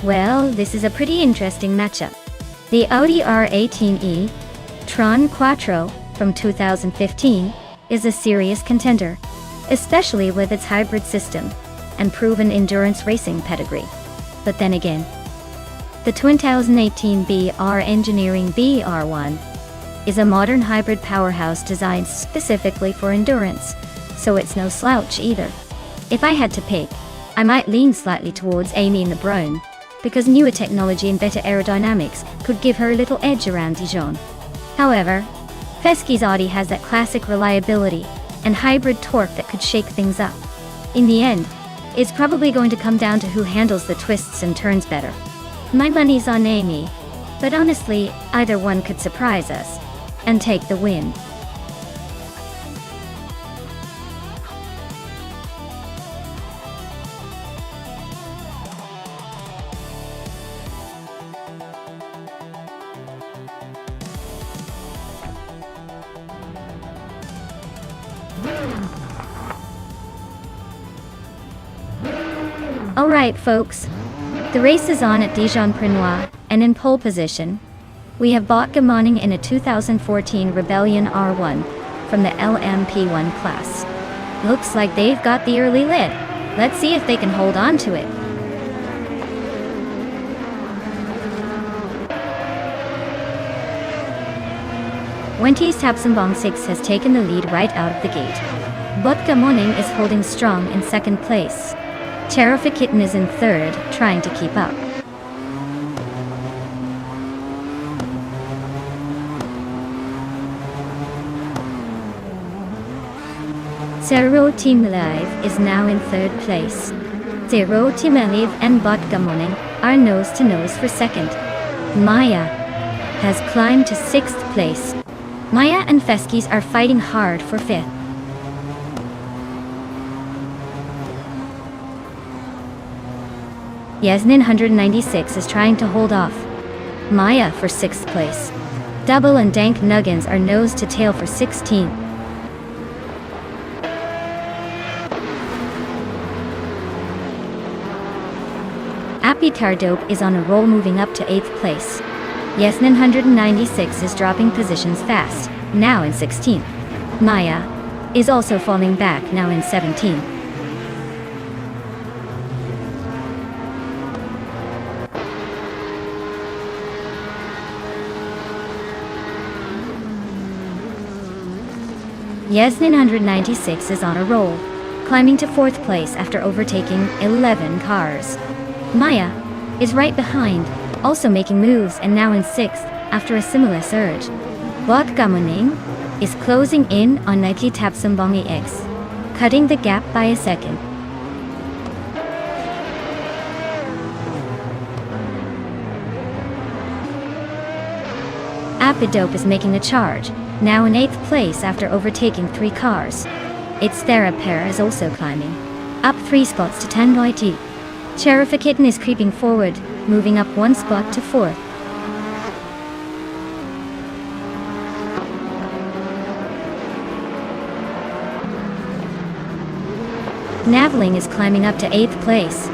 A: Well, this is a pretty interesting matchup. The Audi R18e Tron Quattro from 2015 is a serious contender, especially with its hybrid system and proven endurance racing pedigree. But then again, the 2018 BR Engineering BR1 is a modern hybrid powerhouse designed specifically for endurance, so it's no slouch either. If I had to pick, I might lean slightly towards Amy in the Brown, because newer technology and better aerodynamics could give her a little edge around Dijon. However, Fesky's Audi has that classic reliability and hybrid torque that could shake things up. In the end, it's probably going to come down to who handles the twists and turns better. My money's on Amy, but honestly, either one could surprise us and take the win. Alright folks, the race is on at Dijon-Prenois, and in pole position, we have Bot Gamoning in a 2014 Rebellion R1 from the LMP1 class. Looks like they've got the early lead. Let's see if they can hold on to it. Wendy's Tapsambong 6 has taken the lead right out of the gate. Bot Gamoning is holding strong in second place. Cherifa Kitten is in third, trying to keep up. Zero Team Live is now in third place. Zero Team Live and Bot Gamoning are nose to nose for second. Maya has climbed to sixth place. Maya and Feskis are fighting hard for fifth. Yasmin 196 is trying to hold off Maya for 6th place. Double and Dank Nuggins are nose to tail for 16th. Appy Tardope is on a roll, moving up to 8th place. Yasmin 196 is dropping positions fast, now in 16th. Maya is also falling back, now in 17th. Yasmin 196 is on a roll, climbing to 4th place after overtaking 11 cars. Maya is right behind, also making moves, and now in 6th after a similar surge. Bot Gamoning is closing in on Nike Tapsambongi X, cutting the gap by a second. Apidope is making a charge, now in 8th place after overtaking 3 cars. Its Therapair is also climbing, up 3 spots to 10 YT. Cherifa Kitten is creeping forward, moving up 1 spot to 4th. Navling is climbing up to 8th place.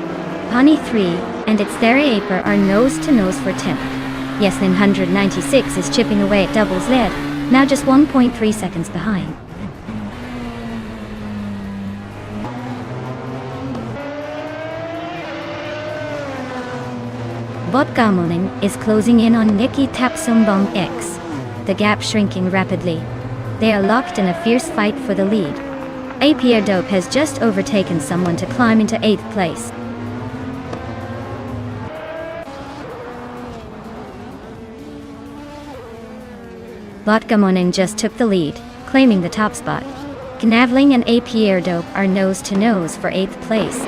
A: Pawnee 3 and its Therapair are nose to nose for 10th. Yasmin 196 is chipping away at Double's lead, now just 1.3 seconds behind. Bot Gamoning is closing in on Nikki Tapsambong X, the gap shrinking rapidly. They are locked in a fierce fight for the lead. Apier Dope has just overtaken someone to climb into 8th place. Bot Gamoning just took the lead, claiming the top spot. Gnavling and Apier Dope are nose to nose for 8th place.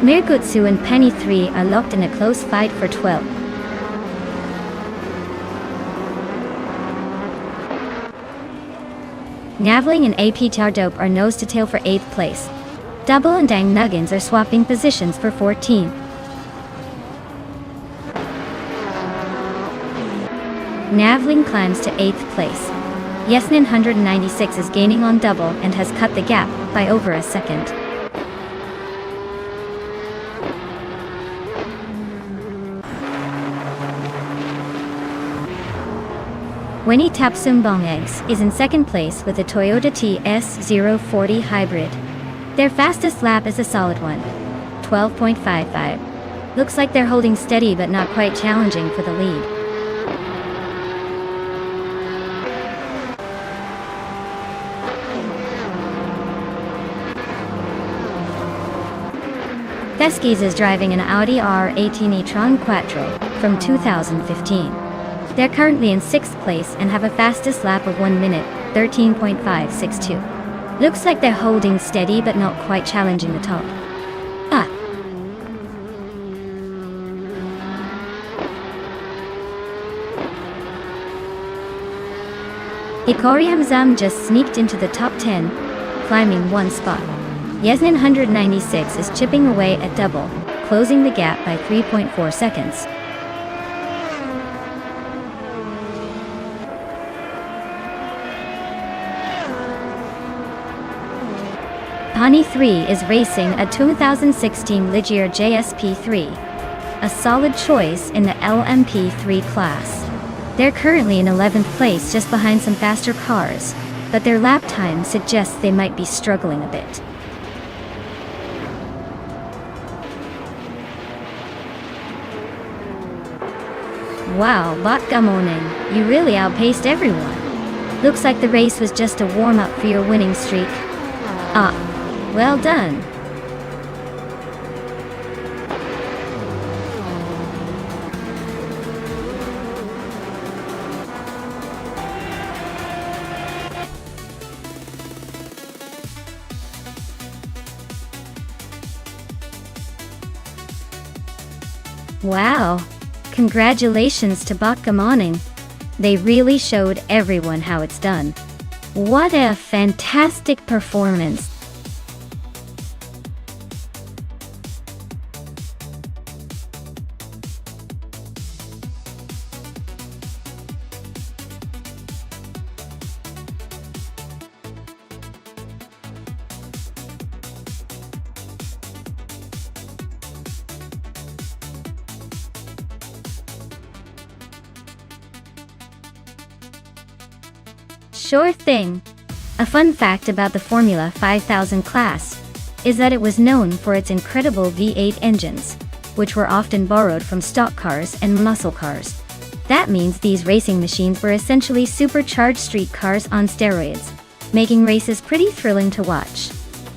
A: Mirgutsu and Penny 3 are locked in a close fight for 12th. Navling and AP Tardope are nose to tail for 8th place. Double and Dang Nuggins are swapping positions for 14th. Navling climbs to 8th place. Yasmin 196 is gaining on Double and has cut the gap by over a second. Winnie Tapsumbong Eggs is in 2nd place with a Toyota TS040 hybrid. Their fastest lap is a solid one, 12.55. Looks like they're holding steady but not quite challenging for the lead. Pesquis is driving an Audi R18 e-tron Quattro from 2015. They're currently in 6th place and have a fastest lap of 1 minute, 13.562. Looks like they're holding steady but not quite challenging the top. Hikori Hamzam just sneaked into the top 10, climbing 1 spot. Yasnin 196 is chipping away at double, closing the gap by 3.4 seconds. Pani 3 is racing a 2016 Ligier JSP3, a solid choice in the LMP3 class. They're currently in 11th place just behind some faster cars, but their lap time suggests they might be struggling a bit. Wow, Botgamoning, you really outpaced everyone. Looks like the race was just a warm-up for your winning streak. Well done. Wow. Congratulations to Botgamoning. They really showed everyone how it's done. What a fantastic performance. Sure thing. A fun fact about the Formula 5000 class is that it was known for its incredible V8 engines, which were often borrowed from stock cars and muscle cars. That means these racing machines were essentially supercharged street cars on steroids, making races pretty thrilling to watch.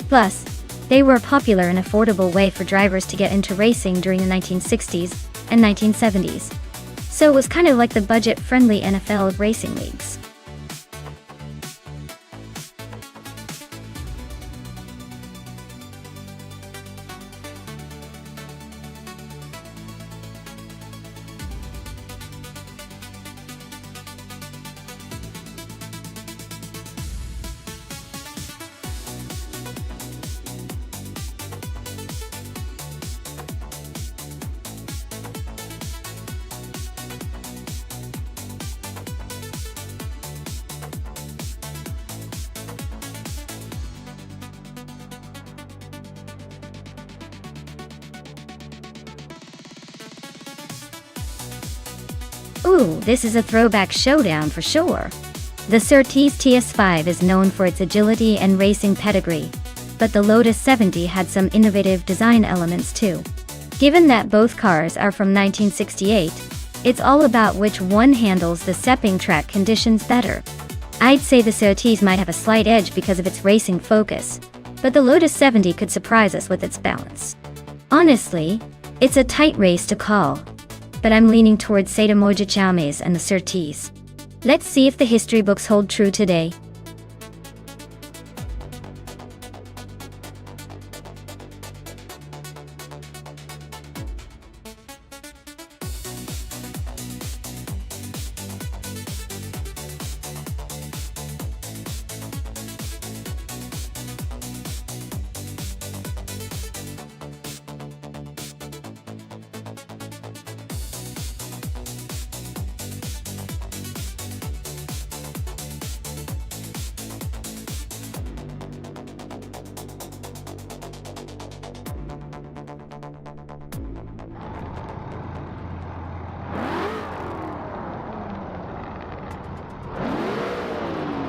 A: Plus, they were a popular and affordable way for drivers to get into racing during the 1960s and 1970s. So it was kind of like the budget-friendly NFL of racing leagues. Ooh, this is a throwback showdown for sure. The Surtees TS5 is known for its agility and racing pedigree, but the Lotus 70 had some innovative design elements too. Given that both cars are from 1968, it's all about which one handles the stepping track conditions better. I'd say the Surtees might have a slight edge because of its racing focus, but the Lotus 70 could surprise us with its balance. Honestly, it's a tight race to call, but I'm leaning towards Seda Mojichames and the Surtees. Let's see if the history books hold true today.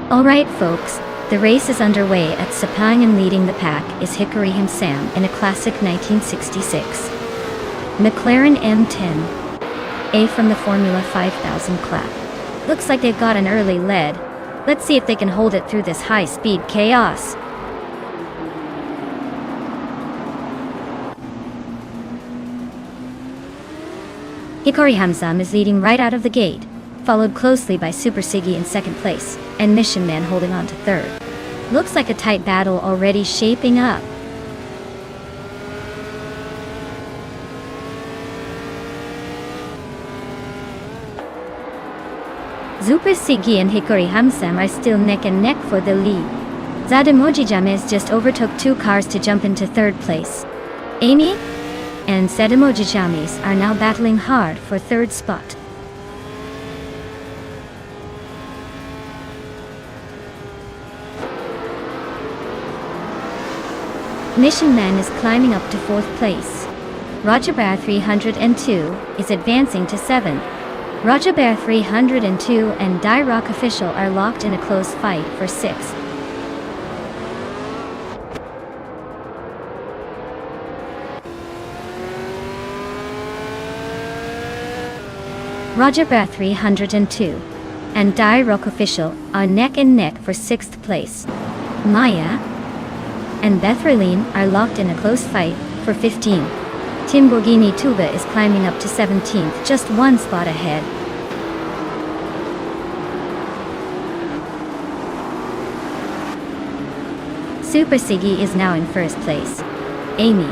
A: Alright folks, the race is underway at Sepang and leading the pack is Hikari Sam in a classic 1966 McLaren M10, A from the Formula 5000 class. Looks like they've got an early lead. Let's see if they can hold it through this high-speed chaos. Hikari Hamzam is leading right out of the gate, followed closely by Super Siggy in second place, and Mission Man holding on to third. Looks like a tight battle already shaping up. Super Siggy and Hikari Hamzam are still neck and neck for the lead. Zademoji James just overtook 2 cars to jump into third place. Amy and Zademoji James are now battling hard for third spot. Mission Man is climbing up to 4th place. Roger Bear 302 is advancing to 7th. Roger Bear 302 and Die Rock Official are locked in a close fight for 6th. Roger Bear 302 and Die Rock Official are neck and neck for 6th place. Maya and Bethreline are locked in a close fight for 15th. Timborghini Tuba is climbing up to 17th, just 1 spot ahead. Super Siggy is now in 1st place. Amy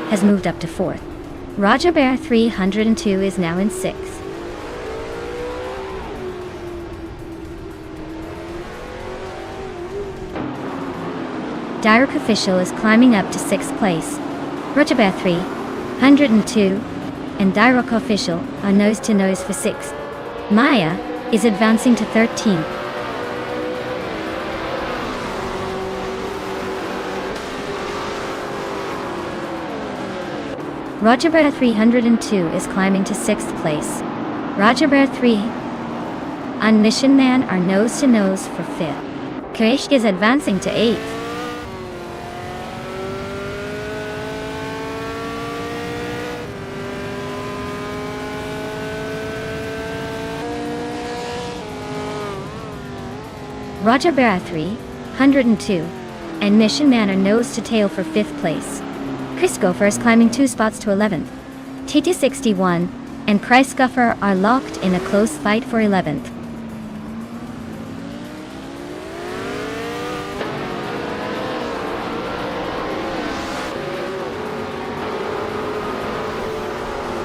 A: has moved up to 4th. Roger Bear 302 is now in 6th. Direct Official is climbing up to 6th place. Roger Bear 302 and Direct Official are nose to nose for 6th. Maya is advancing to 13th. Roger Bear 302 is climbing to 6th place. Roger Bear 3 and Mission Man are nose to nose for 5th. Krish is advancing to 8th. Roger Bear 302 and Mission Man are nose to tail for 5th place. Chris Gopher is climbing 2 spots to 11th. TT61 and Chris Gopher are locked in a close fight for 11th.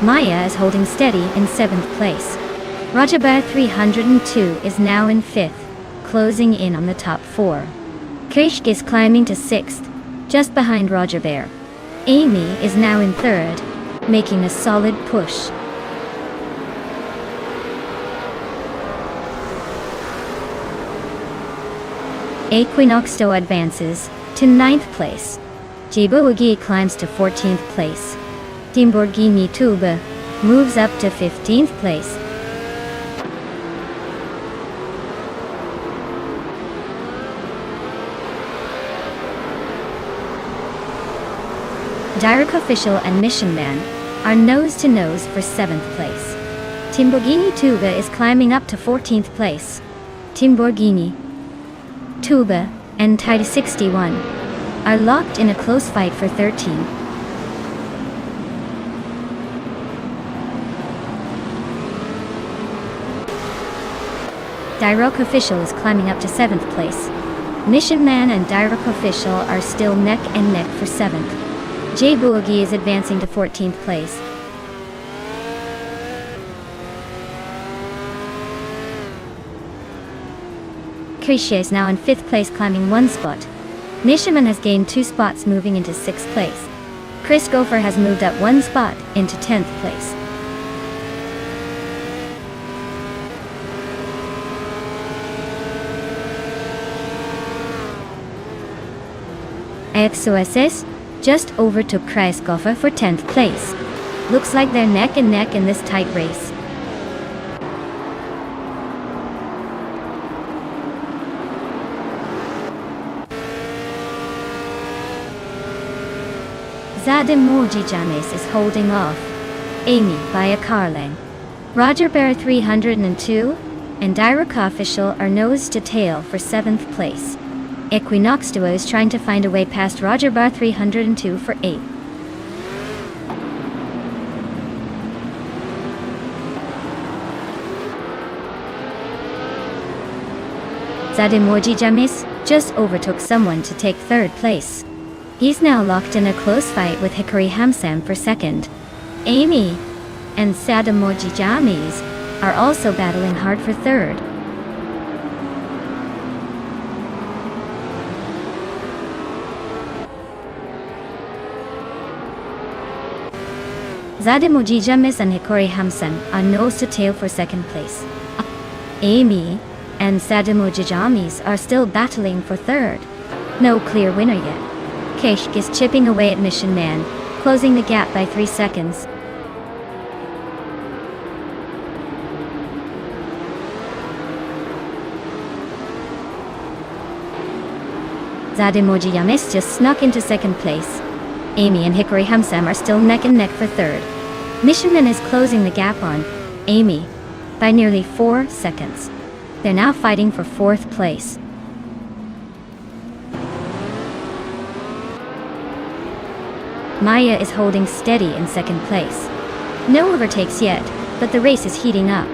A: Maya is holding steady in 7th place. Roger Bear 302 is now in 5th, closing in on the top 4. Kishk is climbing to 6th, just behind Roger Bear. Amy is now in 3rd, making a solid push. Equinoxto advances to 9th place. Jibuugi climbs to 14th place. Timborghini Tuba moves up to 15th place. Direct Official and Mission Man are nose to nose for 7th place. Timborghini Tuba is climbing up to 14th place. Timborghini Tuba and TT61 are locked in a close fight for 13th. Direct Official is climbing up to 7th place. Mission Man and Direct Official are still neck and neck for 7th. Jay Boogie is advancing to 14th place. Krisha is now in 5th place, climbing 1 spot. Nishiman has gained 2 spots, moving into 6th place. Chris Gopher has moved up 1 spot into 10th place. XOSS just overtook Chris Gopher for 10th place. Looks like they're neck and neck in this tight race. Zademoji James is holding off Amy by a car length. Roger Bear 302 and Direct Official are nose to tail for 7th place. Equinox Duo is trying to find a way past Roger Bear 302 for 8th. Zademoji Jamis just overtook someone to take third place. He's now locked in a close fight with Hikari Hamsam for second. Amy and Zademoji Jamis are also battling hard for third. Zademoji Jamis and Hikari Hamsam are nose to tail for second place. Amy and Zademoji Jamis are still battling for third. No clear winner yet. Keshk is chipping away at Mission Man, closing the gap by 3 seconds. Zademoji Jamis just snuck into second place. Amy and Hikari Hamsam are still neck and neck for third. Mission Man is closing the gap on Amy by nearly 4 seconds. They're now fighting for fourth place. Maya is holding steady in second place. No overtakes yet, but the race is heating up.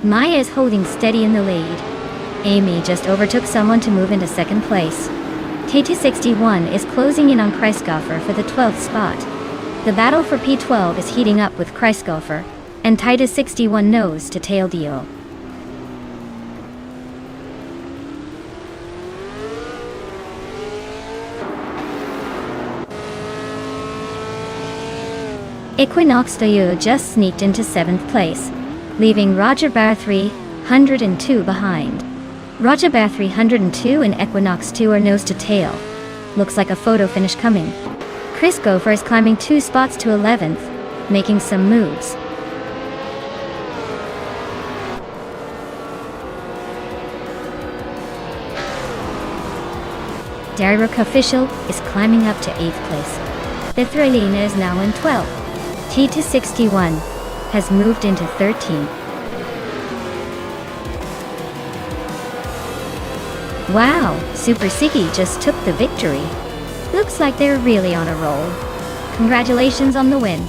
A: Maya is holding steady in the lead. Amy just overtook someone to move into second place. T261 is closing in on Kreisgaufer for the 12th spot. The battle for P12 is heating up with Kreisgaufer and Titus 61 nose to tail deal. Equinox Doyo just sneaked into 7th place, leaving Roger Bar 302 behind. Roger Bar 302 and Equinox 2 are nose to tail. Looks like a photo finish coming. Chris Gopher is climbing 2 spots to 11th, making some moves. Derek Official is climbing up to 8th place. Bithralina is now in 12th. T261 has moved into 13th. Wow, Super Siggy just took the victory. Looks like they're really on a roll. Congratulations on the win.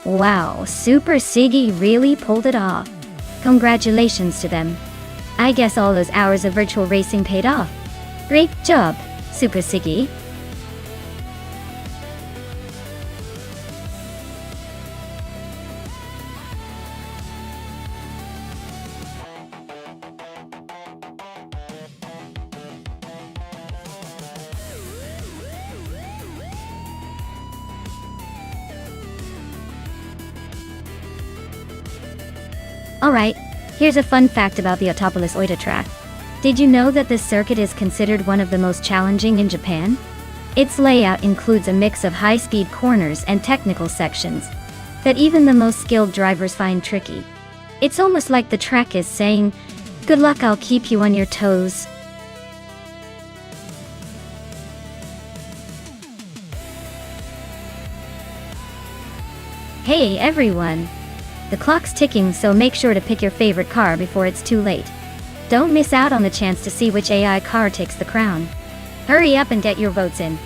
A: Wow, Super Siggy really pulled it off. Congratulations to them. I guess all those hours of virtual racing paid off. Great job, Super Siggy. Alright, here's a fun fact about the Autopolis Oita track. Did you know that this circuit is considered one of the most challenging in Japan? Its layout includes a mix of high-speed corners and technical sections that even the most skilled drivers find tricky. It's almost like the track is saying, "Good luck, I'll keep you on your toes." Hey everyone! The clock's ticking, so make sure to pick your favorite car before it's too late. Don't miss out on the chance to see which AI car takes the crown. Hurry up and get your votes in.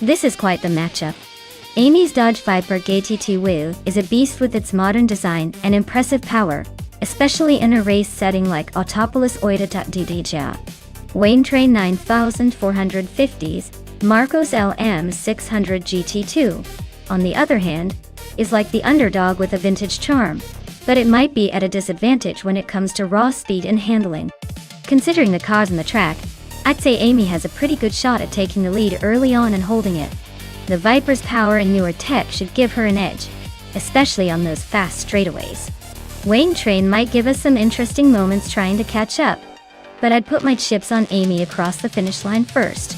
A: This is quite the matchup. Amy's Dodge Viper GT2 Wheel is a beast with its modern design and impressive power, especially in a race setting like Autopolis Oita.ddja. Wayne Train 9450's Marcos LM600 GT2, on the other hand, is like the underdog with a vintage charm, but it might be at a disadvantage when it comes to raw speed and handling. Considering the cars on the track, I'd say Amy has a pretty good shot at taking the lead early on and holding it. The Viper's power and newer tech should give her an edge, especially on those fast straightaways. Wayne Train might give us some interesting moments trying to catch up, but I'd put my chips on Amy across the finish line first.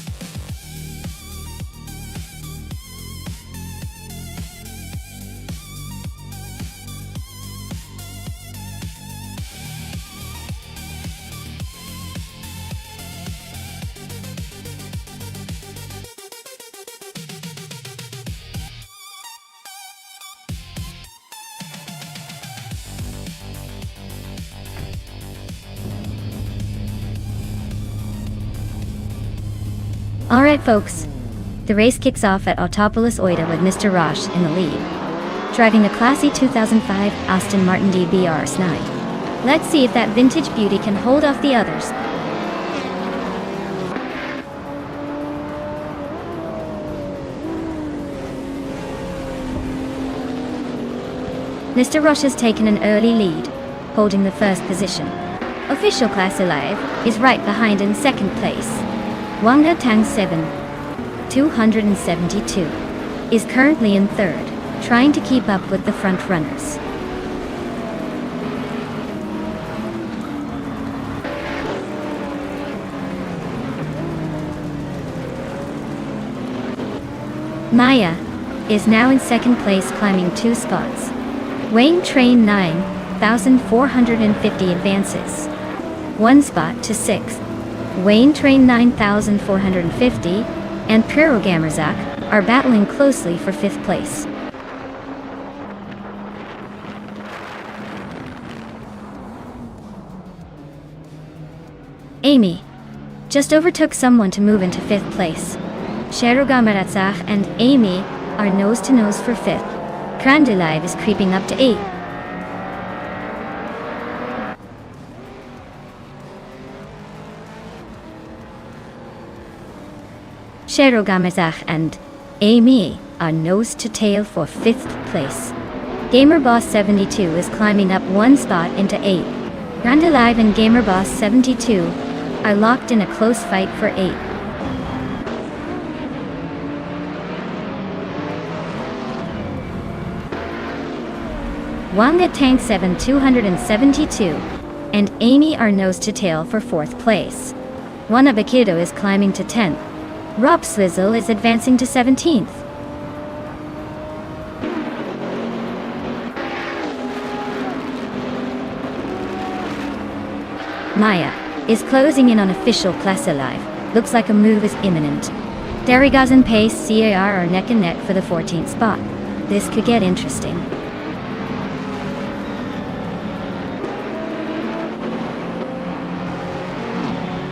A: Alright folks, the race kicks off at Autopolis Oita with Mr. Roche in the lead, driving a classy 2005 Aston Martin DBR9. Let's see if that vintage beauty can hold off the others. Mr. Roche has taken an early lead, holding the first position. Official Class Alive is right behind in second place. Wanga Tang 272 is currently in third, trying to keep up with the front runners. Maya is now in second place, climbing 2 spots. Wayne Train 9450 advances 1 spot to 6th. Wayne Train 9450 and Pyrogamerzak are battling closely for 5th place. Amy just overtook someone to move into 5th place. Pyrogamerzak and Amy are nose to nose for 5th. Krandelive is creeping up to 8th. Pyrogamerzak and Amy are nose to tail for 5th place. GamerBoss 72 is climbing up 1 spot into 8th. Krandelive and GamerBoss 72 are locked in a close fight for 8th. Wanga Tank 272 and Amy are nose to tail for 4th place. Wanabakido is climbing to 10th. Rob Slizzle is advancing to 17th. Maya is closing in on official Class Alive. Looks like a move is imminent. Darigaz and Pace CAR are neck and neck for the 14th spot. This could get interesting.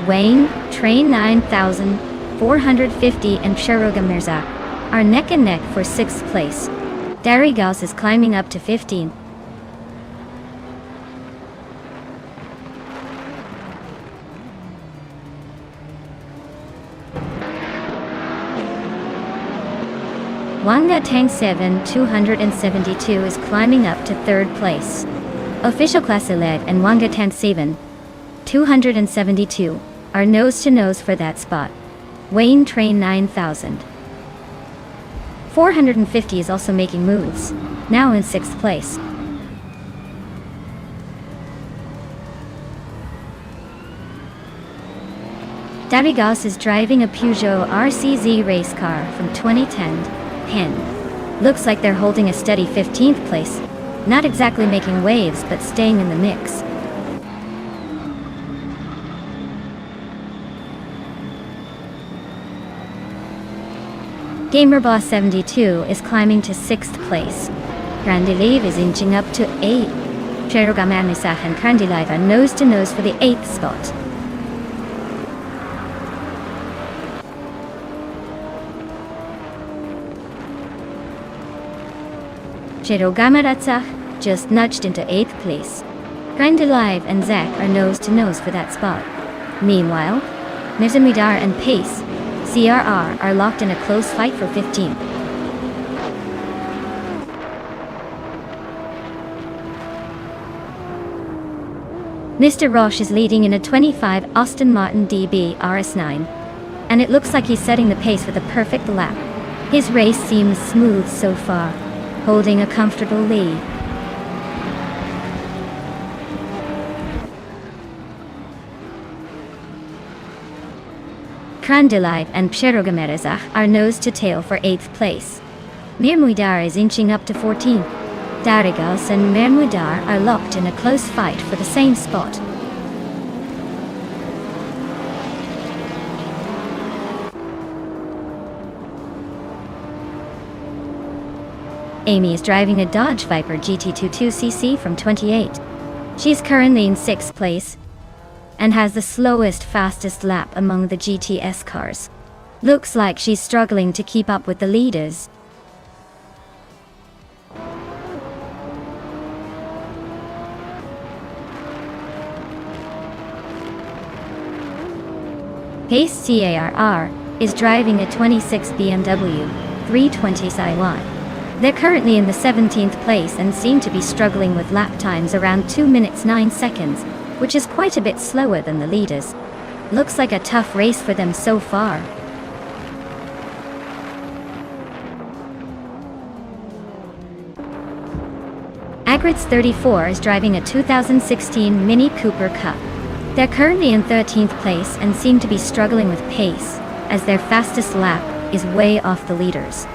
A: Wayne, Train 9450 and Sharuga Mirza are neck and neck for 6th place. Darigaz is climbing up to 15th. Wanga Tang 7 272 is climbing up to 3rd place. Official Class 11 and Wanga Tang 7 272 are nose to nose for that spot. Wayne Train 9000 450 is also making moves, now in 6th place. Darigaz is driving a Peugeot RCZ race car from 2010. Looks like they're holding a steady 15th place, not exactly making waves but staying in the mix. Gamerboss 72 is climbing to 6th place. Grandilive is inching up to 8. Cherugamanisa and Grandilive are nose to nose for the 8th spot. Cherugamaratsach just nudged into 8th place. Grandilive and Zach are nose to nose for that spot. Meanwhile, Nizamidar and Pace CRR are locked in a close fight for 15th. Mr. Roche is leading in a 25 Aston Martin DB RS9, and it looks like he's setting the pace with a perfect lap. His race seems smooth so far, holding a comfortable lead. Grandilive and Pcherogamerezach are nose to tail for 8th place. Mirmuidar is inching up to 14th. Darigaz and Mirmuidar are locked in a close fight for the same spot. Amy is driving a Dodge Viper GT22cc from 28. She's currently in 6th place and has the slowest, fastest lap among the GTS cars. Looks like she's struggling to keep up with the leaders. Pace CARR is driving a 26 BMW 320 Saiwan. They're currently in the 17th place and seem to be struggling with lap times around 2 minutes 9 seconds, which is quite a bit slower than the leaders. Looks like a tough race for them so far. Agritz 34 is driving a 2016 Mini Cooper Cup. They're currently in 13th place and seem to be struggling with pace, as their fastest lap is way off the leaders.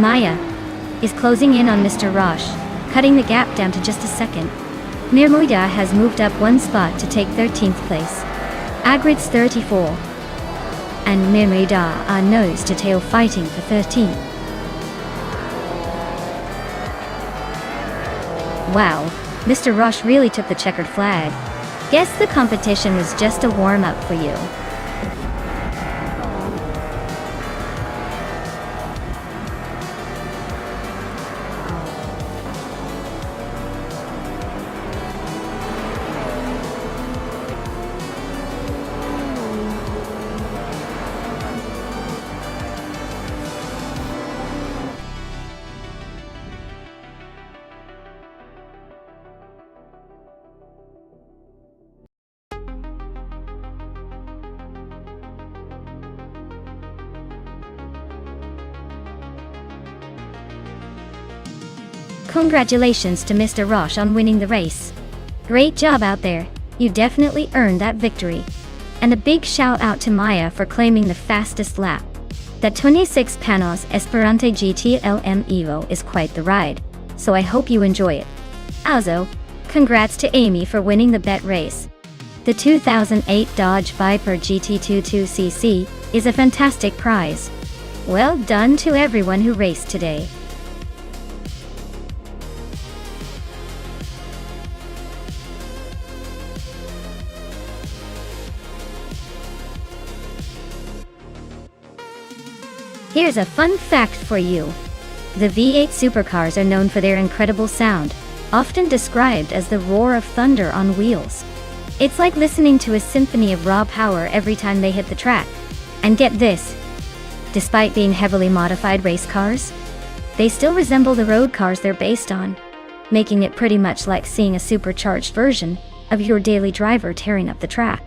A: Maya is closing in on Mr. Roche, cutting the gap down to just a second. Mirmuida has moved up 1 spot to take 13th place. Agritz 34 and Mirmuida are nose to tail fighting for 13th. Wow, Mr. Roche really took the checkered flag. Guess the competition was just a warm-up for you. Congratulations to Mr. Roche on winning the race. Great job out there, you definitely earned that victory. And a big shout out to Maya for claiming the fastest lap. That 26 Panos Esperante GT LM Evo is quite the ride, so I hope you enjoy it. Also, congrats to Amy for winning the bet race. The 2008 Dodge Viper GT22cc is a fantastic prize. Well done to everyone who raced today. Here's a fun fact for you. The V8 supercars are known for their incredible sound, often described as the roar of thunder on wheels. It's like listening to a symphony of raw power every time they hit the track. And get this, despite being heavily modified race cars, they still resemble the road cars they're based on, making it pretty much like seeing a supercharged version of your daily driver tearing up the track.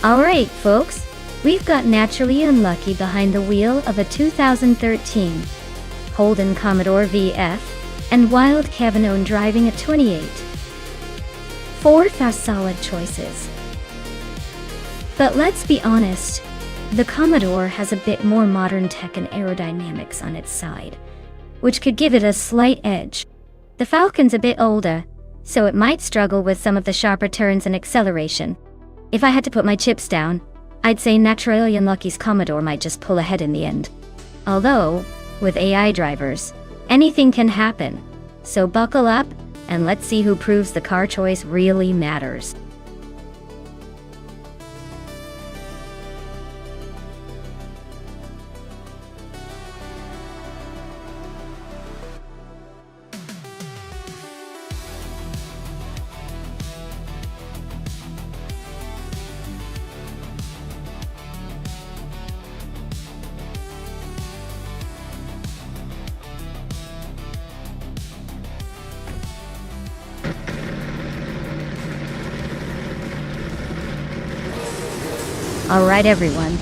A: Alright folks, we've got Naturally Unlucky behind the wheel of a 2013 Holden Commodore VF and Wild Kevinone driving a 28. Four are solid choices. But let's be honest, the Commodore has a bit more modern tech and aerodynamics on its side, which could give it a slight edge. The Falcon's a bit older, so it might struggle with some of the sharper turns and acceleration. If I had to put my chips down, I'd say Naturally Unlucky's Commodore might just pull ahead in the end. Although, with AI drivers, anything can happen. So buckle up, and let's see who proves the car choice really matters. Alright everyone,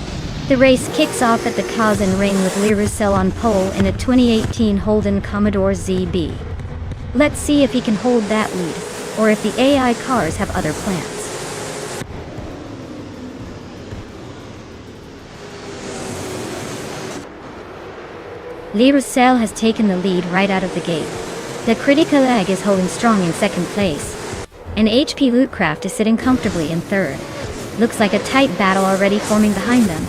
A: the race kicks off at the Kazan Ring with Lee Russell on pole in a 2018 Holden Commodore ZB. Let's see if he can hold that lead, or if the AI cars have other plans. Lee Russell has taken the lead right out of the gate. The Critical Egg is holding strong in second place, and HP Lootcraft is sitting comfortably in third. Looks like a tight battle already forming behind them.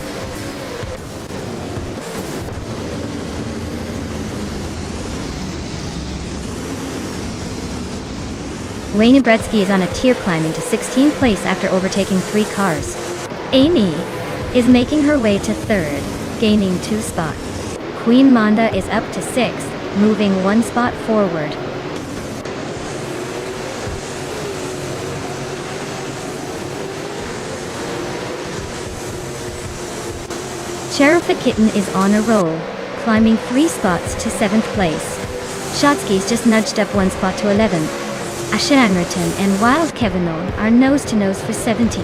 A: Wayne Bretsky is on a tier climbing to 16th place after overtaking 3 cars. Amy is making her way to third, gaining 2 spots. Queen Manda is up to 6th, moving 1 spot forward. Sheriff the Kitten is on a roll, climbing 3 spots to 7th place. Shotsky's just nudged up 1 spot to 11th. Ashanriton and Wild Kevinone are nose-to-nose for 17th.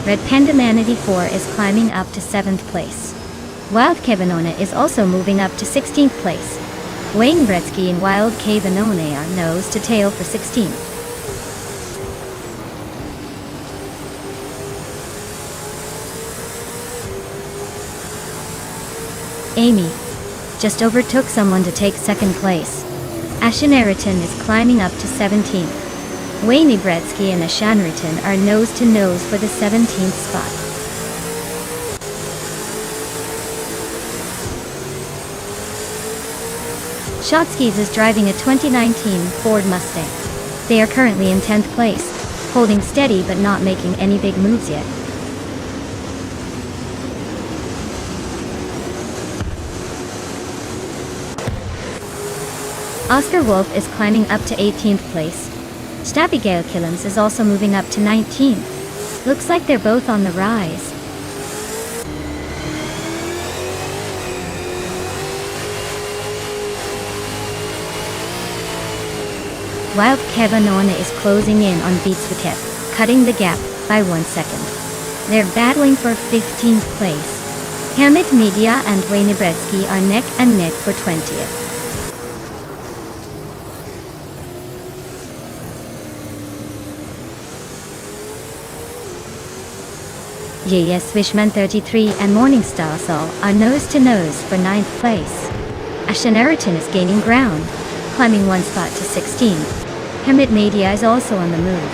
A: Red Panda Man 84 is climbing up to 7th place. Wild Kevinone is also moving up to 16th place. Wayne Bretsky and Wild Kevinone are nose to tail for 16th. Amy just overtook someone to take 2nd place. Ashanriton is climbing up to 17th. Wayne Bretsky and Ashanriton are nose to nose for the 17th spot. Shotsky's is driving a 2019 Ford Mustang. They are currently in 10th place, holding steady but not making any big moves yet. Oscar Wolf is climbing up to 18th place. Abigail Killens is also moving up to 19th. Looks like they're both on the rise. Wild Kevanona is closing in on Beats Wicket, cutting the gap by 1 second. They're battling for 15th place. Hamid Media and Wayne Bretsky are neck and neck for 20th. Yes Wishman 33 and Morningstar Sol are nose to nose for 9th place. Ashanariton is gaining ground, climbing 1 spot to 16th. Hamid Media is also on the move,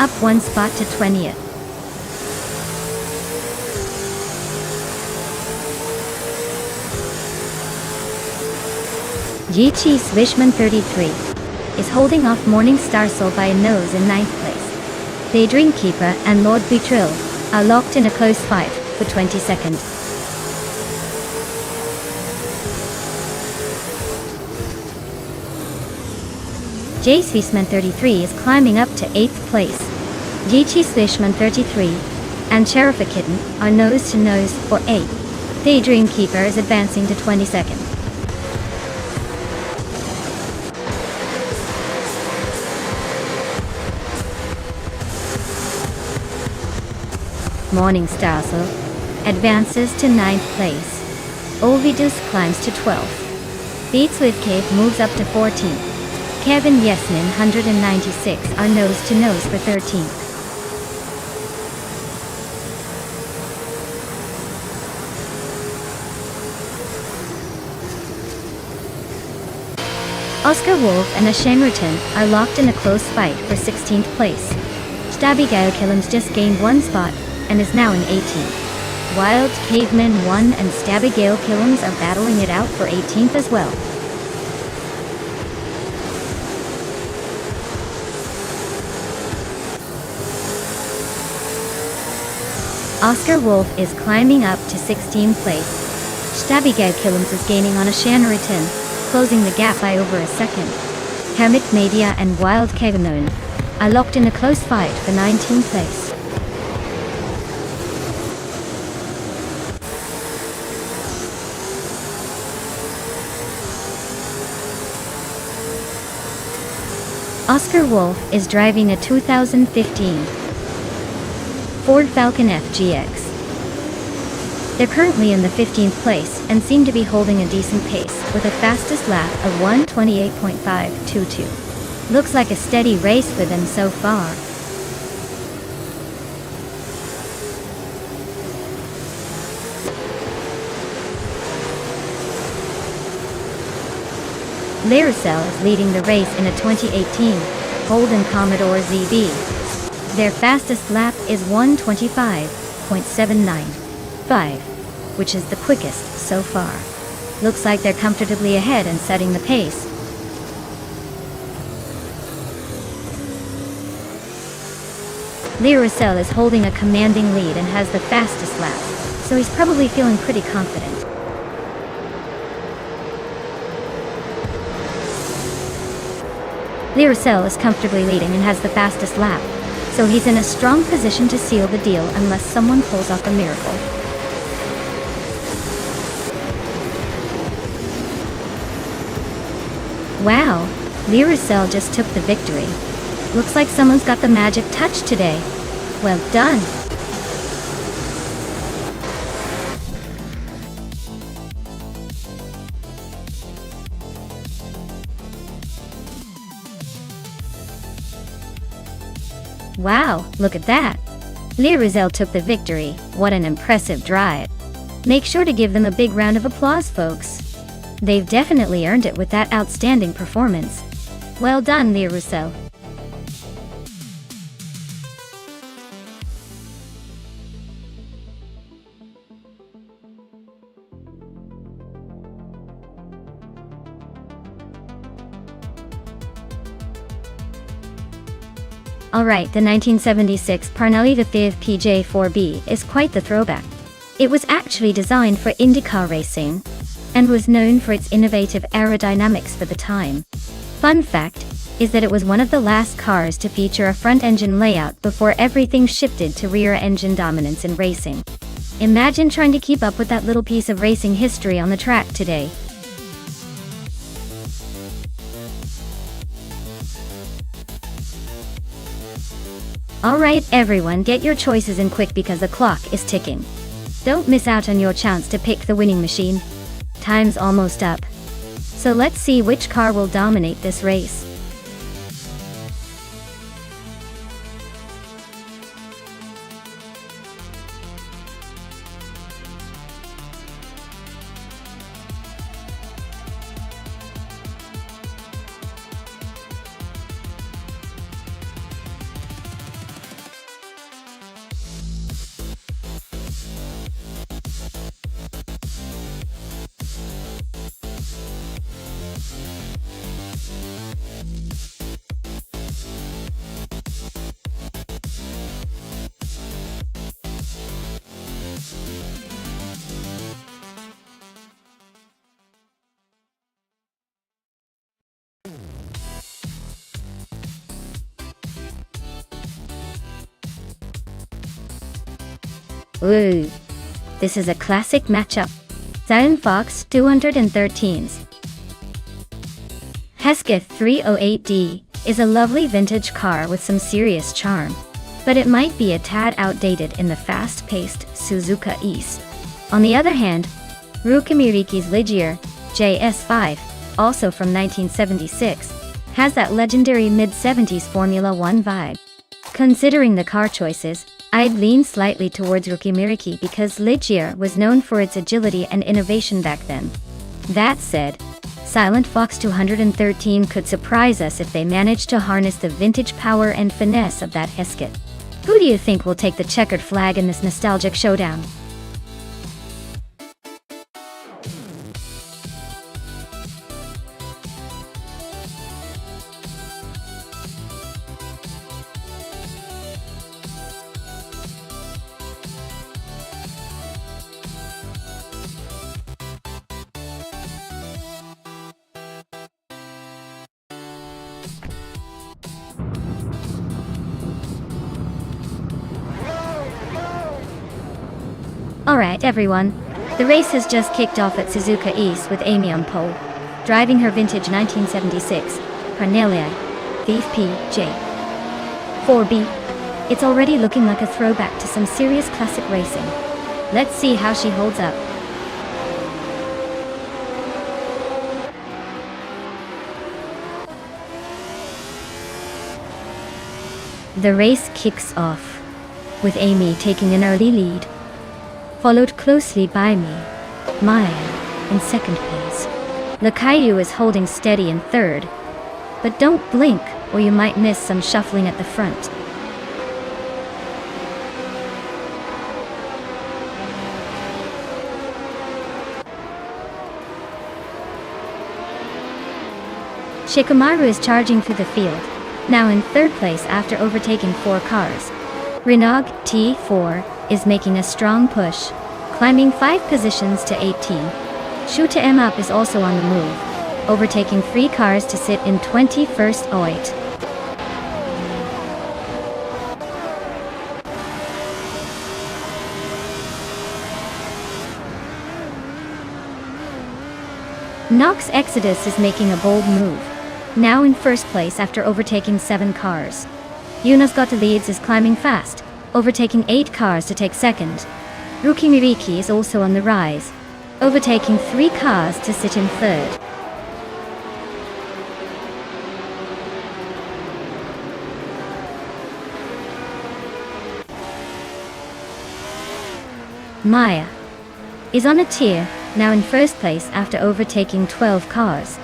A: up 1 spot to 20th. Yichi Swishman 33 is holding off Morningstar Sol by a nose in 9th place. Daydream Keeper and Lord Betril are locked in a close fight for 22nd. J. Swissman 33 is climbing up to 8th place. Yichi Swishman 33 and Sheriff Kitten are nose to nose for 8th. Daydream Keeper is advancing to 22nd. Morningstar Sol advances to 9th place. Ovidus climbs to 12th. Beats with Cave moves up to 14th. Kevin Yesnin 196 are nose to nose for 13th. Oscar Wolf and Ashangerton are locked in a close fight for 16th place. Abigail Killens just gained 1 spot and is now in 18th. Wild Caveman 1 and Abigail Killens are battling it out for 18th as well. Oscar Wolf is climbing up to 16th place. Abigail Killens is gaining on Ashanariton, closing the gap by over a second. Hamid Media and Wild Caveman are locked in a close fight for 19th place. Oscar Wolf is driving a 2015 Ford Falcon FGX. They're currently in the 15th place and seem to be holding a decent pace with a fastest lap of 1:28.522. Looks like a steady race for them so far. Lyricel is leading the race in a 2018 Holden Commodore ZB. Their fastest lap is 1:25.795, which is the quickest so far. Looks like they're comfortably ahead and setting the pace. Lyricel is holding a commanding lead and has the fastest lap, so he's probably feeling pretty confident. Lyricel is comfortably leading and has the fastest lap, so he's in a strong position to seal the deal unless someone pulls off a miracle. Wow, Lyricel just took the victory. Looks like someone's got the magic touch today. Well done. Wow, look at that. Lyricel took the victory. What an impressive drive. Make sure to give them a big round of applause, folks. They've definitely earned it with that outstanding performance. Well done, Lyricel. Alright, the 1976 Parnelli V PJ4B is quite the throwback. It was actually designed for IndyCar racing, and was known for its innovative aerodynamics for the time. Fun fact is that it was one of the last cars to feature a front-engine layout before everything shifted to rear-engine dominance in racing. Imagine trying to keep up with that little piece of racing history on the track today. Alright everyone, get your choices in quick because the clock is ticking. Don't miss out on your chance to pick the winning machine. Time's almost up. So let's see which car will dominate this race. Ooh, this is a classic matchup. Zion Fox 213's Hesketh 308D is a lovely vintage car with some serious charm, but it might be a tad outdated in the fast-paced Suzuka East. On the other hand, Rukimiriki's Ligier JS5, also from 1976, has that legendary mid-70s Formula 1 vibe. Considering the car choices, I'd lean slightly towards Rukimiriki because Ligier was known for its agility and innovation back then. That said, Silent Fox 213 could surprise us if they managed to harness the vintage power and finesse of that Hesketh. Who do you think will take the checkered flag in this nostalgic showdown? Alright everyone, the race has just kicked off at Suzuka East with Amy on pole, driving her vintage 1976 Parnelli PJ 4B. It's already looking like a throwback to some serious classic racing. Let's see how she holds up. The race kicks off, with Amy taking an early lead, followed closely by me, Maya, in second place. Lakaiyu is holding steady in third, but don't blink or you might miss some shuffling at the front. Shikamaru is charging through the field, now in third place after overtaking 4 cars. Renault T4 is making a strong push, climbing 5 positions to 18. Shuta M Up is also on the move, overtaking 3 cars to sit in 21st OIT. Nox Exodus is making a bold move, now in first place after overtaking 7 cars. Yuna's Got the Leads is climbing fast, overtaking 8 cars to take second. Rukimiriki is also on the rise, overtaking 3 cars to sit in third. Maya is on a tier, now in first place after overtaking 12 cars.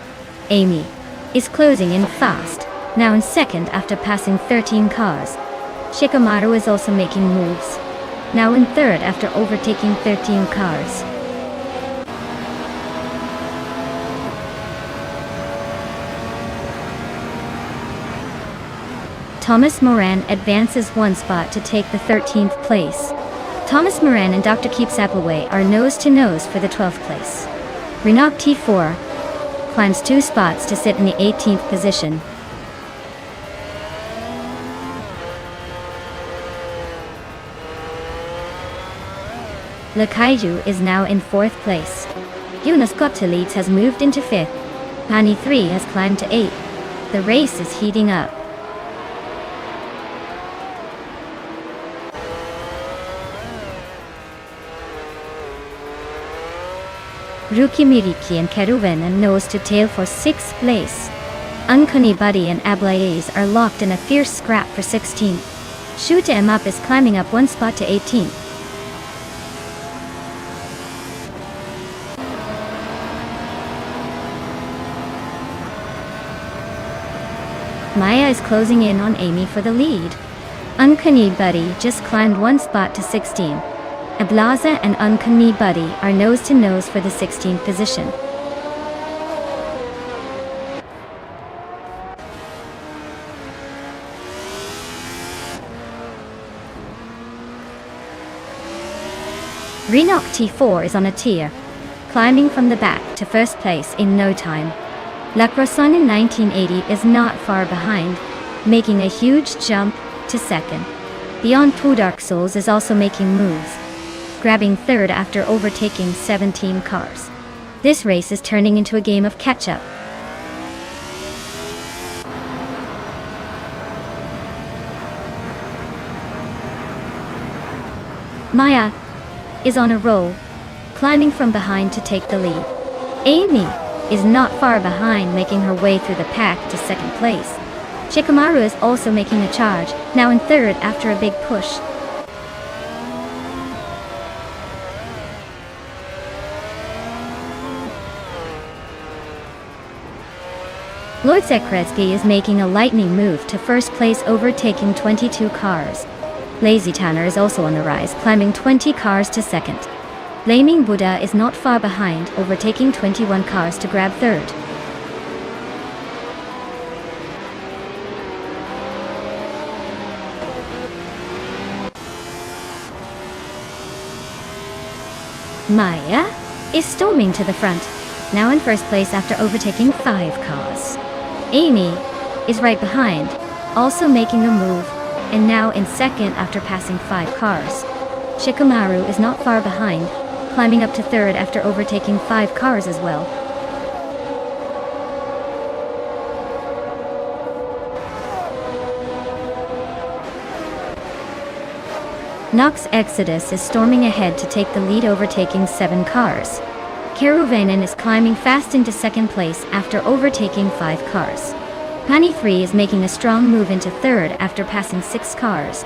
A: Amy is closing in fast, now in second after passing 13 cars. Shikamaru is also making moves, now in third after overtaking 13 cars. Thomas Moran advances one spot to take the 13th place. Thomas Moran and Dr. Keep Appleway are nose-to-nose for the 12th place. Renault T4 climbs 2 spots to sit in the 18th position. Le Kaiju is now in 4th place. Yunus Gottlieb has moved into 5th. Pani 3 has climbed to 8th. The race is heating up. Rukimiriki and Keruven and nose to tail for 6th place. Uncanny Buddy and Ablaze are locked in a fierce scrap for 16th. Shoot 'em Up is climbing up 1 spot to 18th. Maya is closing in on Amy for the lead. Uncanny Buddy just climbed 1 spot to 16. Ablaza and Uncanny Buddy are nose-to-nose for the 16th position. Renault T4 is on a tier, climbing from the back to 1st place in no time. La Croissant in 1980 is not far behind, making a huge jump to 2nd. Beyond Two Dark Souls is also making moves, grabbing 3rd after overtaking 17 cars. This race is turning into a game of catch-up. Maya is on a roll, climbing from behind to take the lead. Amy is not far behind, making her way through the pack to 2nd place. Shikamaru is also making a charge, now in 3rd after a big push. Lord Zekreski is making a lightning move to 1st place, overtaking 22 cars. Lazy Tanner is also on the rise, climbing 20 cars to 2nd. Flaming Buddha is not far behind, overtaking 21 cars to grab 3rd. Maya is storming to the front, now in 1st place after overtaking 5 cars. Amy is right behind, also making a move, and now in 2nd after passing 5 cars. Shikamaru is not far behind, climbing up to 3rd after overtaking 5 cars as well. Nox Exodus is storming ahead to take the lead, overtaking 7 cars. Keruvanen is climbing fast into 2nd place after overtaking 5 cars. Pani 3 is making a strong move into 3rd after passing 6 cars.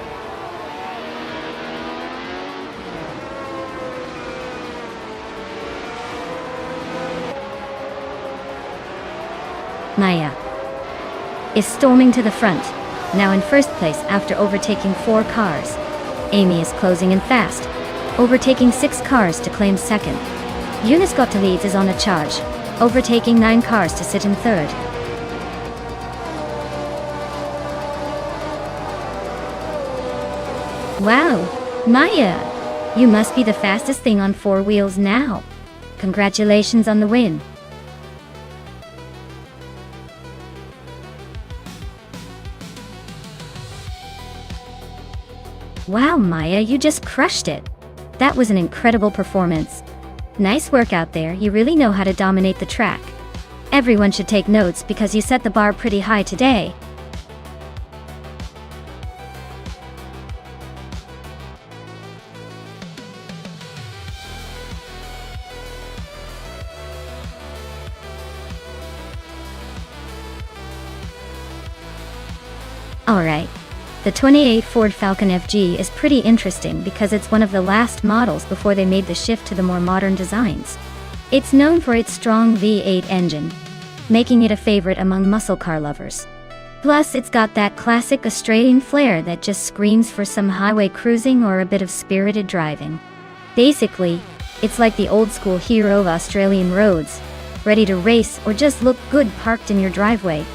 A: Maya is storming to the front, now in 1st place after overtaking 4 cars. Amy is closing in fast, overtaking 6 cars to claim 2nd. Eunice Gottlieb is on a charge, overtaking 9 cars to sit in 3rd. Wow, Maya, you must be the fastest thing on 4 wheels now. Congratulations on the win. Wow, Maya, you just crushed it. That was an incredible performance. Nice work out there, you really know how to dominate the track. Everyone should take notes because you set the bar pretty high today. Alright. The 28 Ford Falcon FG is pretty interesting because it's one of the last models before they made the shift to the more modern designs. It's known for its strong V8 engine, making it a favorite among muscle car lovers. Plus, it's got that classic Australian flair that just screams for some highway cruising or a bit of spirited driving. Basically, it's like the old school hero of Australian roads, ready to race or just look good parked in your driveway.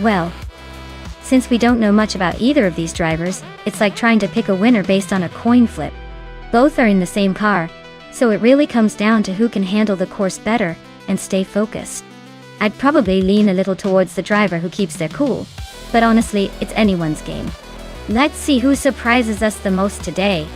A: Well, since we don't know much about either of these drivers, it's like trying to pick a winner based on a coin flip. Both are in the same car, so it really comes down to who can handle the course better and stay focused. I'd probably lean a little towards the driver who keeps their cool, but honestly, it's anyone's game. Let's see who surprises us the most today.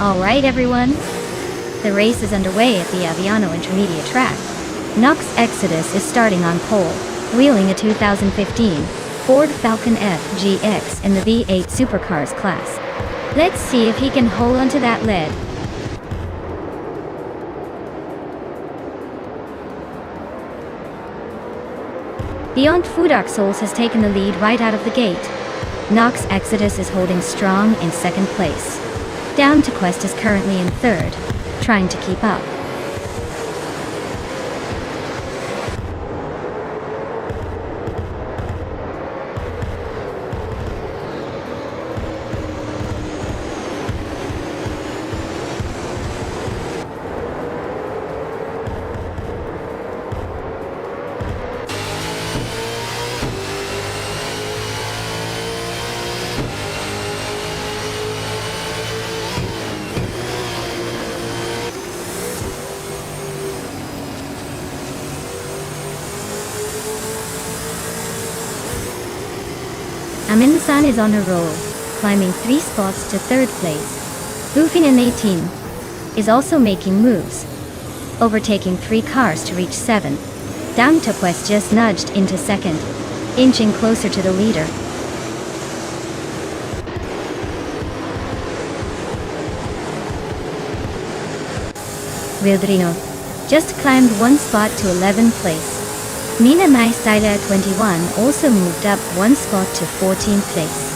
A: Alright everyone, the race is underway at the Aviano Intermediate track. Nox Exodus is starting on pole, wheeling a 2015 Ford Falcon FGX in the V8 Supercars class. Let's see if he can hold onto that lead. Beyond Dark Souls has taken the lead right out of the gate. Nox Exodus is holding strong in second place. Down to Quest is currently in third, trying to keep up. Amin-san is on a roll, climbing 3 spots to third place. Bufin in 18 is also making moves, overtaking 3 cars to reach 7. Down to Quest just nudged into second, inching closer to the leader. Wildrino just climbed 1 spot to 11th place. Nina Maistyler 21 also moved up 1 spot to 14th place.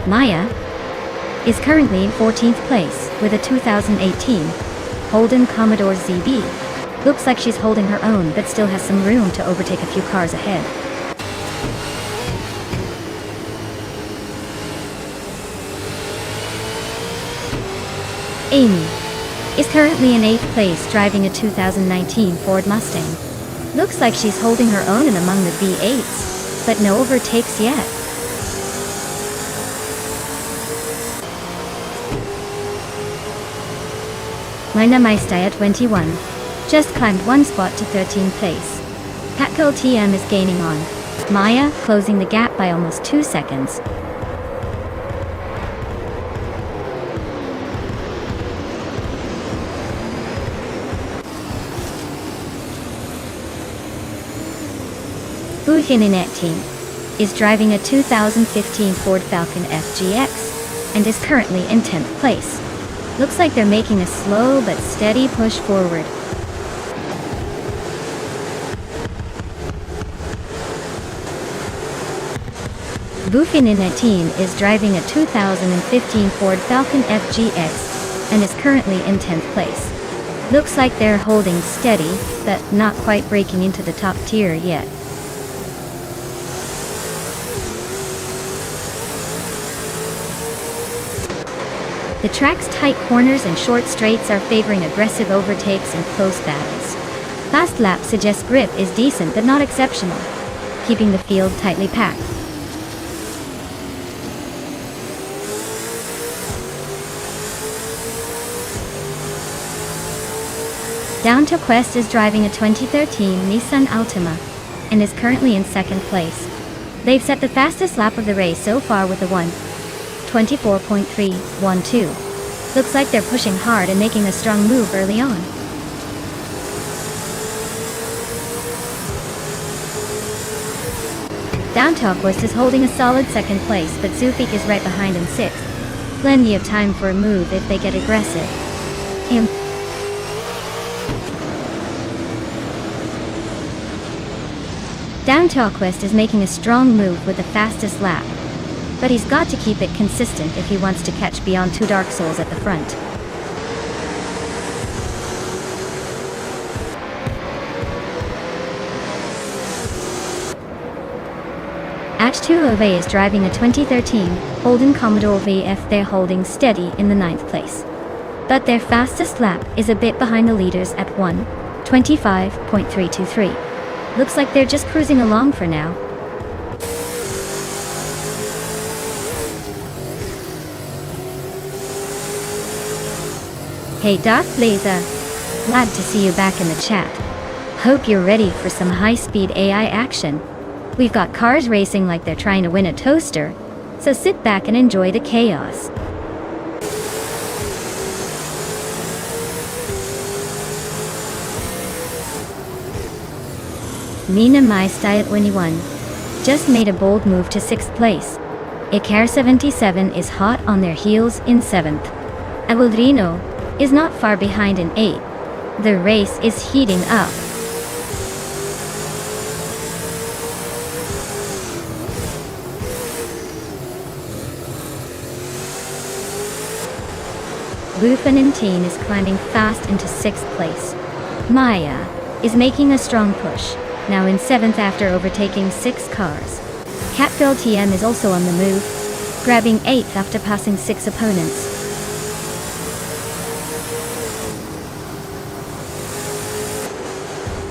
A: Maya is currently in 14th place with a 2018 Holden Commodore ZB. Looks like she's holding her own but still has some room to overtake a few cars ahead. Amy is currently in 8th place driving a 2019 Ford Mustang. Looks like she's holding her own in among the V8s, but no overtakes yet. Lina Maistaya 21 just climbed 1 spot to 13th place. Catgirl TM is gaining on Maya, closing the gap by almost 2 seconds. Buhinineti is driving a 2015 Ford Falcon FGX and is currently in 10th place. Looks like they're making a slow but steady push forward. Buhinineti is driving a 2015 Ford Falcon FGX and is currently in 10th place. Looks like they're holding steady, but not quite breaking into the top tier yet. The track's tight corners and short straights are favoring aggressive overtakes and close battles. Fast lap suggests grip is decent but not exceptional, keeping the field tightly packed. Down to Quest is driving a 2013 Nissan Altima and is currently in second place. They've set the fastest lap of the race so far with a 1:24.312. Looks like they're pushing hard and making a strong move early on. Down to Quest is holding a solid second place, but Sufik is right behind in sixth. Plenty of time for a move if they get aggressive. Down to Quest is making a strong move with the fastest lap, but he's got to keep it consistent if he wants to catch Beyond Two Dark Souls at the front. H2OV is driving a 2013 Holden Commodore VF. They're holding steady in the 9th place, but their fastest lap is a bit behind the leaders at 1:25.323. Looks like they're just cruising along for now. Hey Darth Blazer, glad to see you back in the chat. Hope you're ready for some high-speed AI action. We've got cars racing like they're trying to win a toaster, so sit back and enjoy the chaos. Mina Mai Style 21 just made a bold move to 6th place. Ikar 77 is hot on their heels in 7th. Awildrino is not far behind in 8th. The race is heating up. Lufanintine is climbing fast into 6th place. Maya is making a strong push, now in 7th after overtaking 6 cars. Catgirl TM is also on the move, grabbing 8th after passing 6 opponents.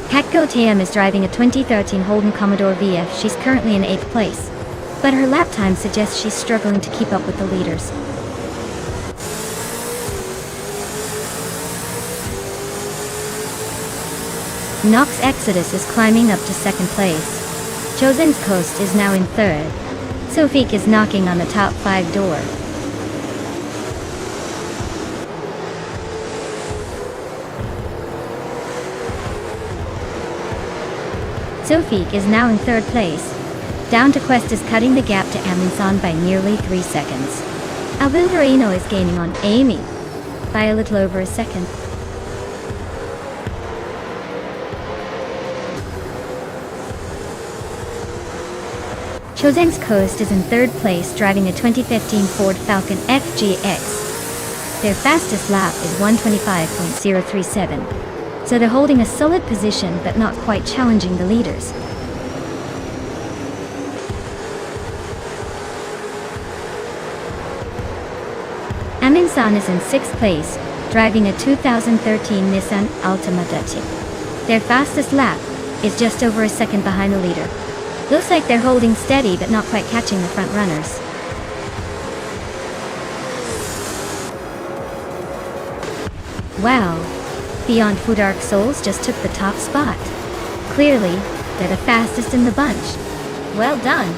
A: Catgirl TM is driving a 2013 Holden Commodore VF. She's currently in 8th place, but her lap time suggests she's struggling to keep up with the leaders. Nox Exodus is climbing up to 2nd place. Chosen's Coast is now in 3rd. Sofik is knocking on the top 5 door. Sofik is now in 3rd place. Down to Quest is cutting the gap to Amundsen by nearly 3 seconds. Alvilverino is gaining on Amy by a little over a second. Chosen's Coast is in 3rd place, driving a 2015 Ford Falcon FGX. Their fastest lap is 1:25.037, so they're holding a solid position but not quite challenging the leaders. Amundsen is in 6th place, driving a 2013 Nissan Altima Dutty. Their fastest lap is just over a second behind the leader. Looks like they're holding steady but not quite catching the front runners. Wow, Beyond Two Dark Souls just took the top spot. Clearly, they're the fastest in the bunch. Well done.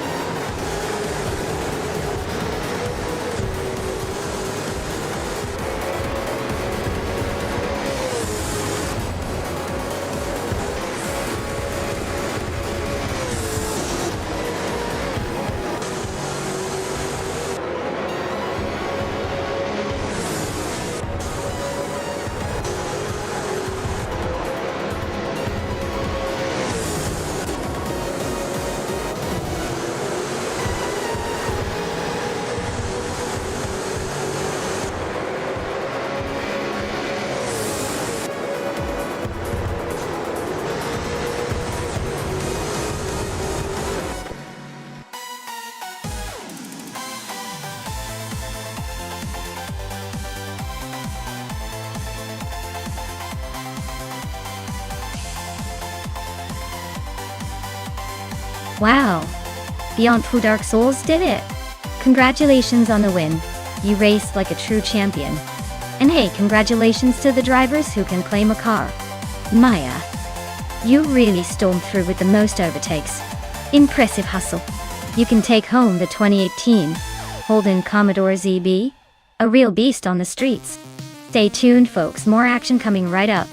A: Wow, Beyond Two Dark Souls did it! Congratulations on the win. You raced like a true champion. And hey, congratulations to the drivers who can claim a car. Maya, you really stormed through with the most overtakes. Impressive hustle. You can take home the 2018 Holden Commodore ZB, a real beast on the streets. Stay tuned, folks, more action coming right up.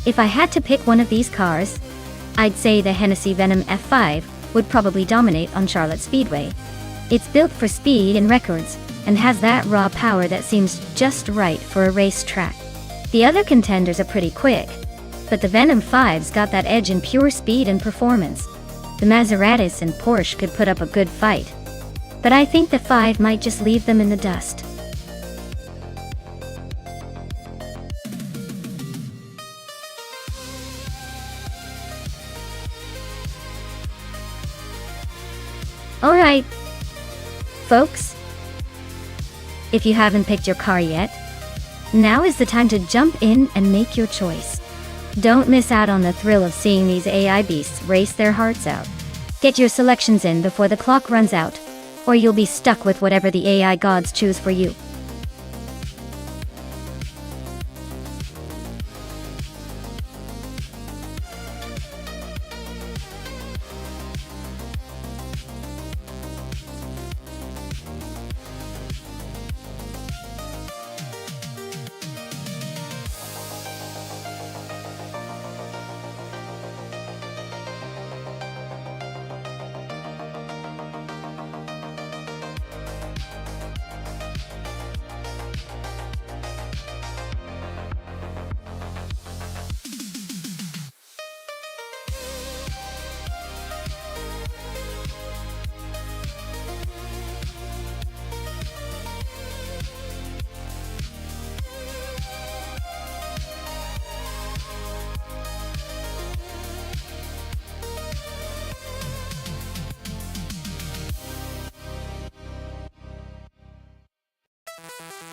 A: If I had to pick one of these cars, I'd say the Hennessy Venom F5 would probably dominate on Charlotte Speedway. It's built for speed and records, and has that raw power that seems just right for a racetrack. The other contenders are pretty quick, but the Venom 5's got that edge in pure speed and performance. The Maseratis and Porsche could put up a good fight, but I think the 5 might just leave them in the dust. Alright, folks, if you haven't picked your car yet, now is the time to jump in and make your choice. Don't miss out on the thrill of seeing these AI beasts race their hearts out. Get your selections in before the clock runs out, or you'll be stuck with whatever the AI gods choose for you.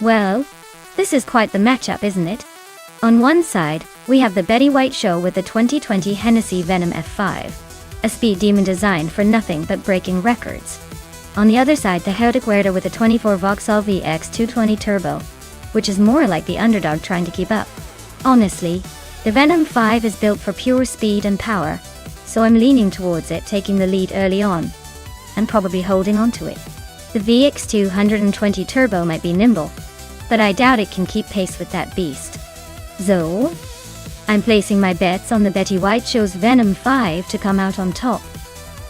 A: Well, this is quite the matchup, isn't it? On one side, we have the Betty White show with the 2020 Hennessy Venom F5, a speed demon designed for nothing but breaking records. On the other side, the Herdeguerda with the 24 Vauxhall VX 220 Turbo, which is more like the underdog trying to keep up. Honestly, the Venom 5 is built for pure speed and power, so I'm leaning towards it taking the lead early on, and probably holding on to it. The VX 220 Turbo might be nimble, but I doubt it can keep pace with that beast. So, I'm placing my bets on the Betty White show's Venom 5 to come out on top.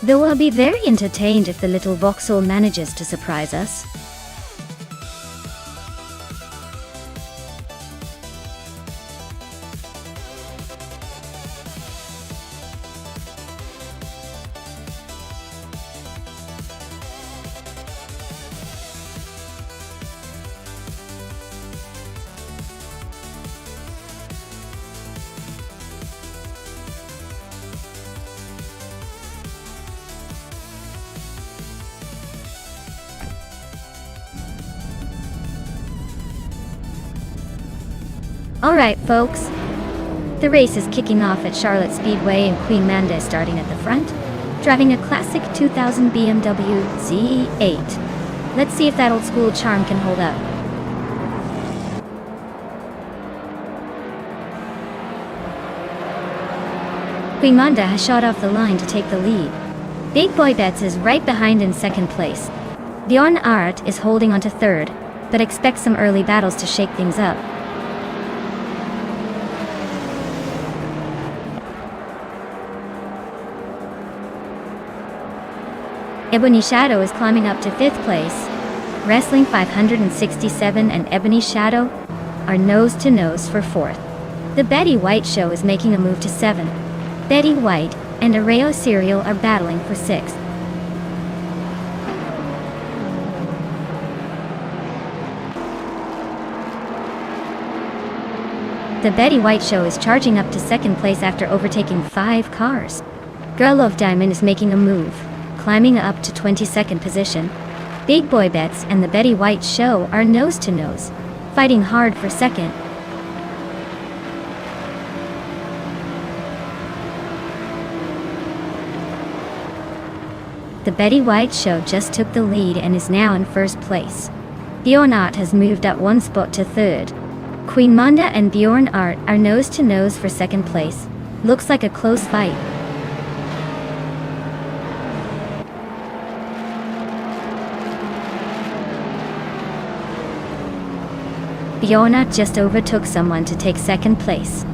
A: Though I'll be very entertained if the little Vauxhall manages to surprise us. Alright, folks. The race is kicking off at Charlotte Speedway, and Queen Manda is starting at the front, driving a classic 2000 BMW Z8. Let's see if that old school charm can hold up. Queen Manda has shot off the line to take the lead. Big Boy Bets is right behind in second place. Bjorn Art is holding on to third, but expect some early battles to shake things up. Ebony Shadow is climbing up to 5th place. Wrestling 567 and Ebony Shadow are nose-to-nose for 4th. The Betty White show is making a move to 7th. Betty White and Arreo Serial are battling for 6th. The Betty White show is charging up to 2nd place after overtaking 5 cars. Girl of Diamond is making a move, climbing up to 22nd position. Big Boy Bets and the Betty White show are nose-to-nose, fighting hard for 2nd. The Betty White Show just took the lead and is now in first place. Bjorn Art has moved up one spot to third. Queen Manda and Bjorn Art are nose to nose for second place. Looks like a close fight. Bjorn Art just overtook someone to take second place.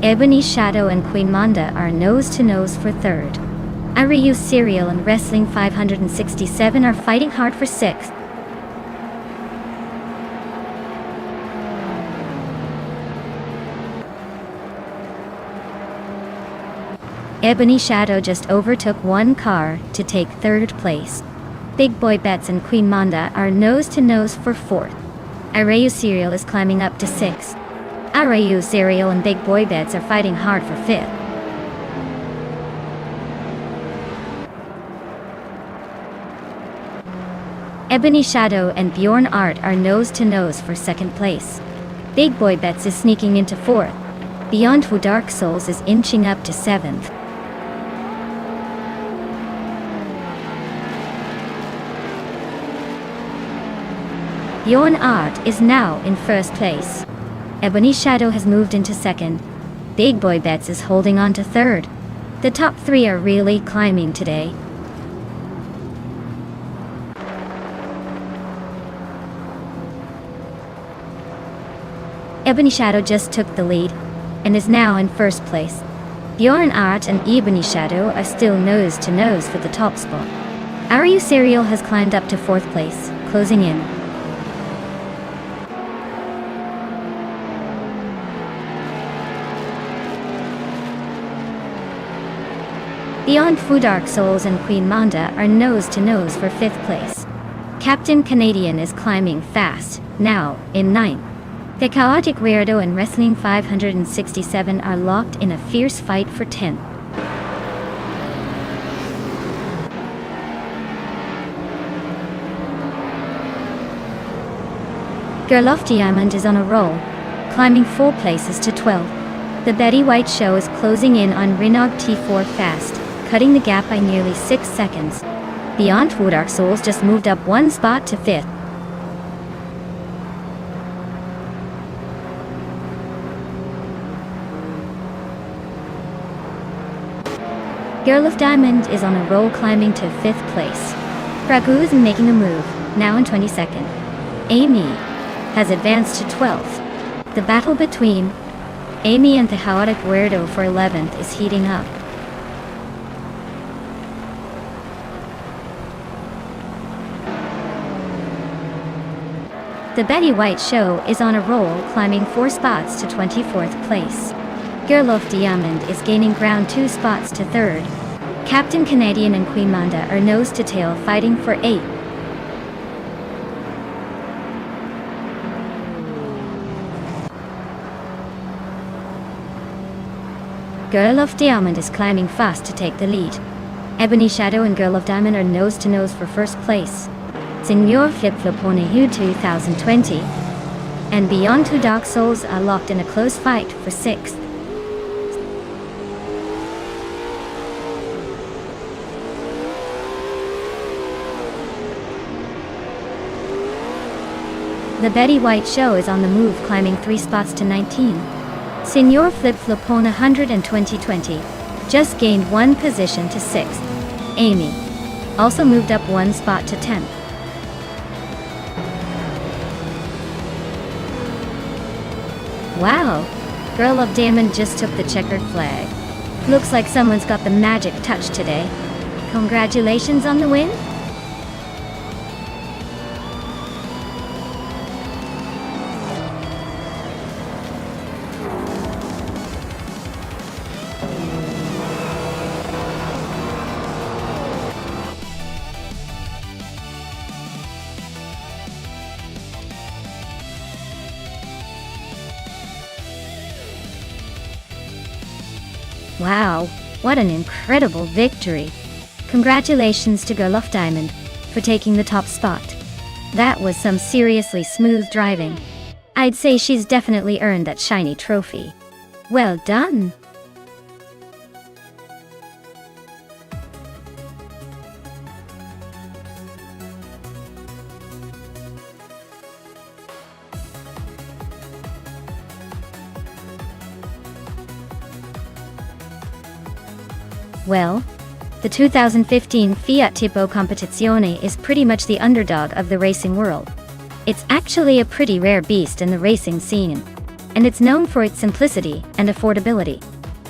A: Ebony Shadow and Queen Manda are nose to nose for third. Ariu Serial and Wrestling 567 are fighting hard for sixth. Ebony Shadow just overtook one car to take third place. Big Boy Bets and Queen Manda are nose to nose for fourth. Ariu Serial is climbing up to sixth. Ariu Serial and Big Boy Bets are fighting hard for fifth. Ebony Shadow and Bjorn Art are nose to nose for second place. Big Boy Bets is sneaking into fourth. Beyond Who Dark Souls is inching up to seventh. Bjorn Art is now in first place. Ebony Shadow has moved into second. Big Boy Bets is holding on to third. The top three are really climbing today. Ebony Shadow just took the lead and is now in first place. Bjorn Art and Ebony Shadow are still nose to nose for the top spot. Ariu Serial has climbed up to fourth place, closing in. Beyond Fu Dark Souls and Queen Manda are nose to nose for fifth place. Captain Canadian is climbing fast, now in ninth. The Chaotic Weirdo and Wrestling 567 are locked in a fierce fight for 10th. Girl of Diamond is on a roll, climbing 4 places to 12. The Betty White Show is closing in on Rinog T4 fast, cutting the gap by nearly 6 seconds. Beyond Who Dark Souls just moved up one spot to 5th. Girl of Diamond is on a roll, climbing to 5th place. Raghu's making a move, now in 22nd. Amy has advanced to 12th. The battle between Amy and the Chaotic Weirdo for 11th is heating up. The Betty White Show is on a roll, climbing 4 spots to 24th place. Girl of Diamond is gaining ground 2 spots to 3rd. Captain Canadian and Queen Manda are nose to tail, fighting for 8th. Girl of Diamond is climbing fast to take the lead. Ebony Shadow and Girl of Diamond are nose to nose for first place. Senior Flip Flop on Who 2020 and Beyond Two Dark Souls are locked in a close fight for 6th. The Betty White Show is on the move, climbing 3 spots to 19. Senior Flip Flop on 100 and 2020 just gained 1 position to 6th. Amy also moved up 1 spot to 10th. Wow! Girl of Diamond just took the checkered flag. Looks like someone's got the magic touch today. Congratulations on the win! Wow, what an incredible victory. Congratulations to Girl of Diamond for taking the top spot. That was some seriously smooth driving. I'd say she's definitely earned that shiny trophy. Well done. Well, the 2015 Fiat Tipo Competizione is pretty much the underdog of the racing world. It's actually a pretty rare beast in the racing scene, and it's known for its simplicity and affordability.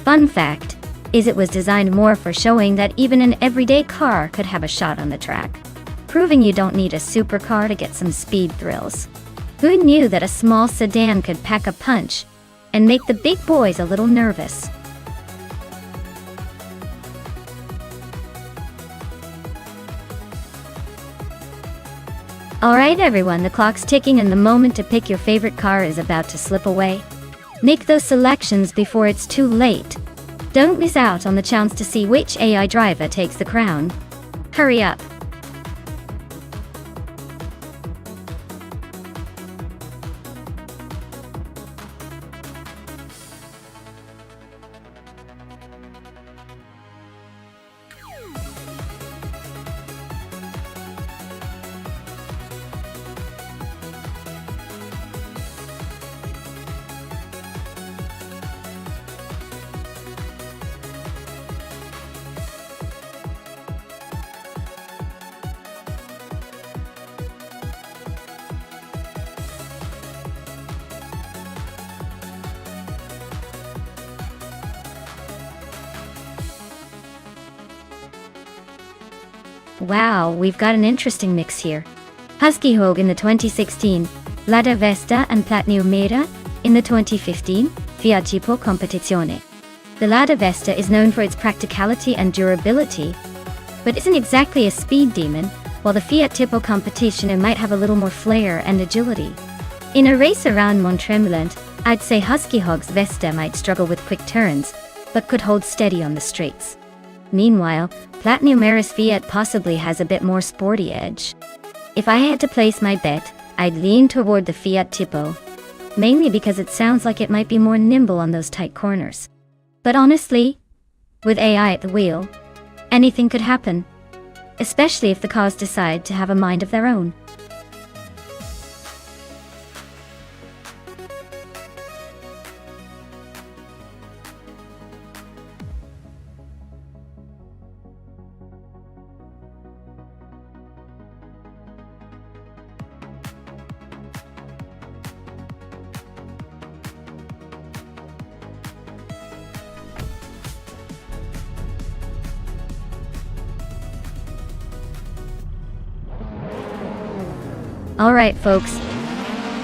A: Fun fact is it was designed more for showing that even an everyday car could have a shot on the track, proving you don't need a supercar to get some speed thrills. Who knew that a small sedan could pack a punch and make the big boys a little nervous? Alright everyone, the clock's ticking and the moment to pick your favorite car is about to slip away. Make those selections before it's too late. Don't miss out on the chance to see which AI driver takes the crown. Hurry up! Wow, we've got an interesting mix here. Husky Hogue in the 2016, Lada Vesta and Platinum Mera in the 2015 Fiat Tipo Competizione. The Lada Vesta is known for its practicality and durability, but isn't exactly a speed demon, while the Fiat Tipo Competizione might have a little more flair and agility. In a race around Mont-Tremblant, I'd say Husky Hogue's Vesta might struggle with quick turns, but could hold steady on the straights. Meanwhile, Platinum Mera's Fiat possibly has a bit more sporty edge. If I had to place my bet, I'd lean toward the Fiat Tipo, mainly because it sounds like it might be more nimble on those tight corners. But honestly, with AI at the wheel, anything could happen, especially if the cars decide to have a mind of their own. Alright folks,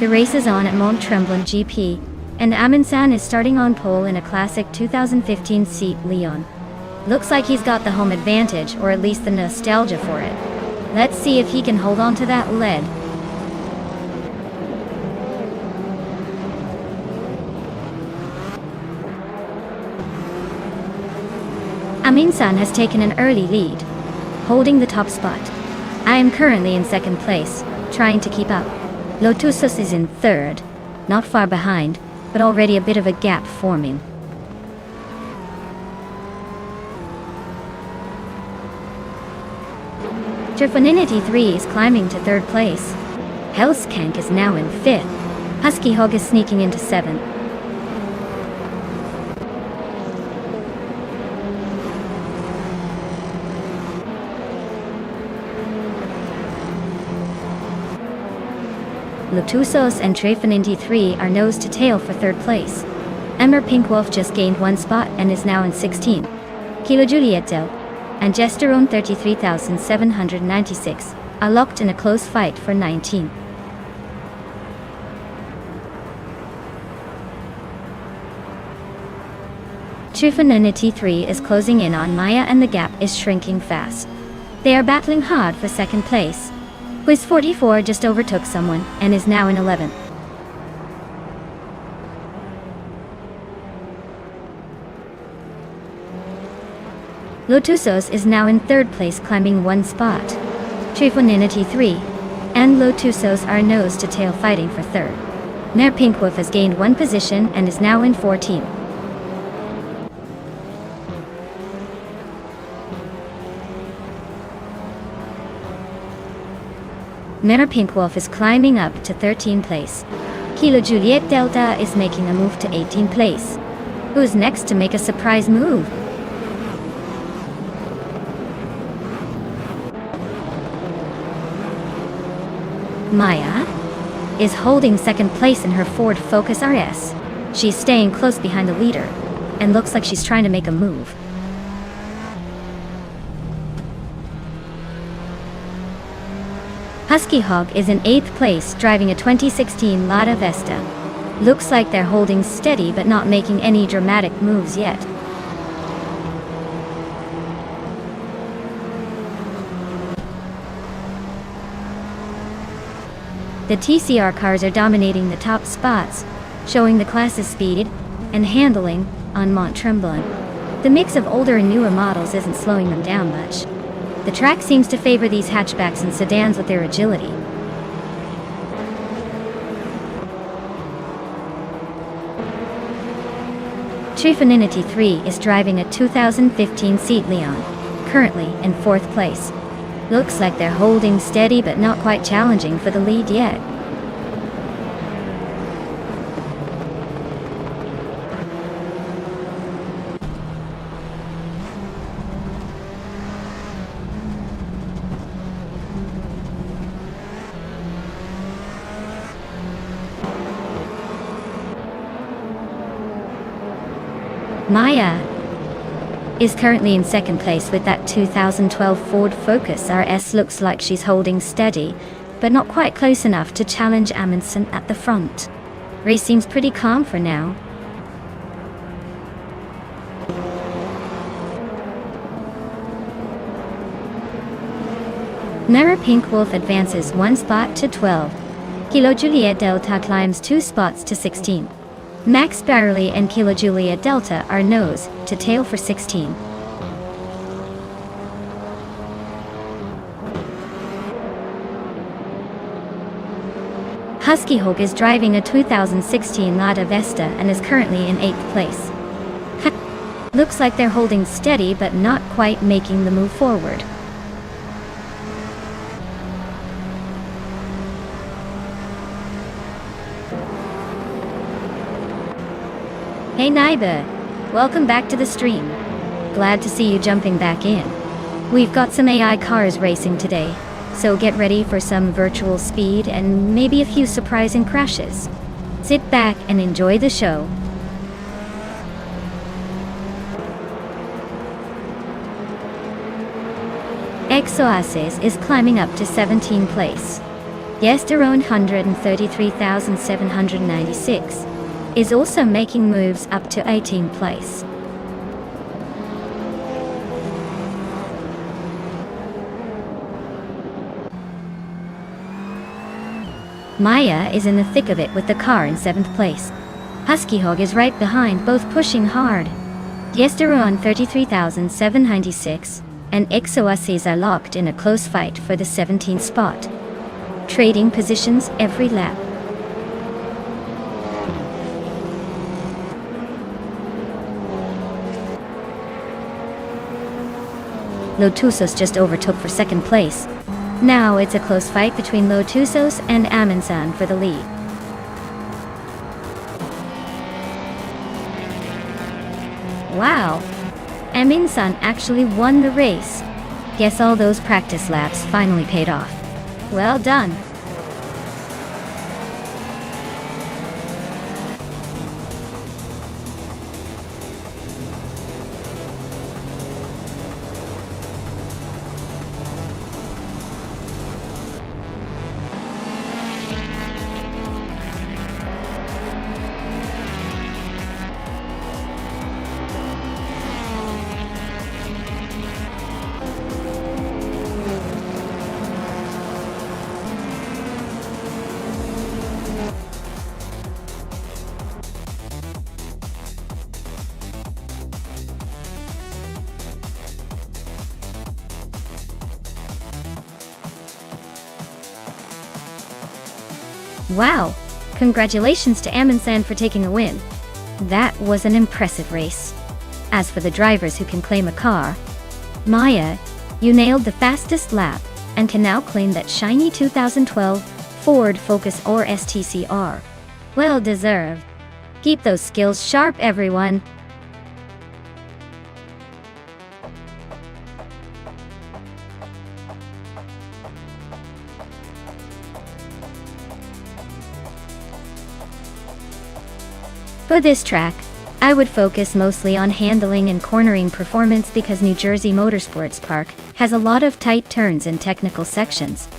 A: the race is on at Mont-Tremblant GP, and Amundsen is starting on pole in a classic 2015 Seat Leon. Looks like he's got the home advantage, or at least the nostalgia for it. Let's see if he can hold on to that lead. Amundsen has taken an early lead, holding the top spot. I am currently in second place, trying to keep up. Lotusos is in third, not far behind, but already a bit of a gap forming. Trifoninity 3 is climbing to third place. Hellskank is now in fifth. Husky Hogue is sneaking into seventh. Lotusos and Trifoninity 3 are nose to tail for third place. Emmer Pinkwolf just gained one spot and is now in 16. Kilo Giulietto and Gesterone 33,796 are locked in a close fight for 19. Trifoninity 3 is closing in on Maya and the gap is shrinking fast. They are battling hard for second place. Quiz 44 just overtook someone and is now in 11th. Lotusos is now in third place, climbing one spot. Trifoninity 3 and Lotusos are nose to tail fighting for third. Mare Pinkwolf has gained one position and is now in 14th. Mare Pinkwolf is climbing up to 13th place. Kilo Juliet Delta is making a move to 18th place. Who's next to make a surprise move? Maya is holding second place in her Ford Focus RS. She's staying close behind the leader, and looks like she's trying to make a move. Husky Hog is in 8th place driving a 2016 Lada Vesta. Looks like they're holding steady but not making any dramatic moves yet. The TCR cars are dominating the top spots, showing the class's speed and handling on Mont Tremblant. The mix of older and newer models isn't slowing them down much. The track seems to favor these hatchbacks and sedans with their agility. Trifinity 3 is driving a 2015 Seat Leon, currently in 4th place. Looks like they're holding steady but not quite challenging for the lead yet. Maya is currently in 2nd place with that 2012 Ford Focus RS. Looks like she's holding steady, but not quite close enough to challenge Amundsen at the front. Race seems pretty calm for now. Nara Pink Wolf advances 1 spot to 12. Kilo Juliet Delta climbs 2 spots to 16. Max Barley and Kilo Juliet Delta are nose to tail for 16. Husky Hog is driving a 2016 Lada Vesta and is currently in 8th place. Looks like they're holding steady but not quite making the move forward. Hey neighbor, welcome back to the stream. Glad to see you jumping back in. We've got some AI cars racing today, so get ready for some virtual speed and maybe a few surprising crashes. Sit back and enjoy the show. Exoasis is climbing up to 17th place. Yesterone 133,796 is also making moves up to 18th place. Maya is in the thick of it with the car in 7th place. Husky Hog is right behind, both pushing hard. Yesterone 33,796 and Exoasis are locked in a close fight for the 17th spot. Trading positions every lap. Lotusos just overtook for 2nd place. Now it's a close fight between Lotusos and Amundsen for the lead. Wow! Amundsen actually won the race. Guess all those practice laps finally paid off. Well done! Wow! Congratulations to Amundsen for taking a win. That was an impressive race. As for the drivers who can claim a car, Maya, you nailed the fastest lap and can now claim that shiny 2012 Ford Focus or STCR. Well deserved. Keep those skills sharp, everyone. For this track, I would focus mostly on handling and cornering performance because New Jersey Motorsports Park has a lot of tight turns and technical sections.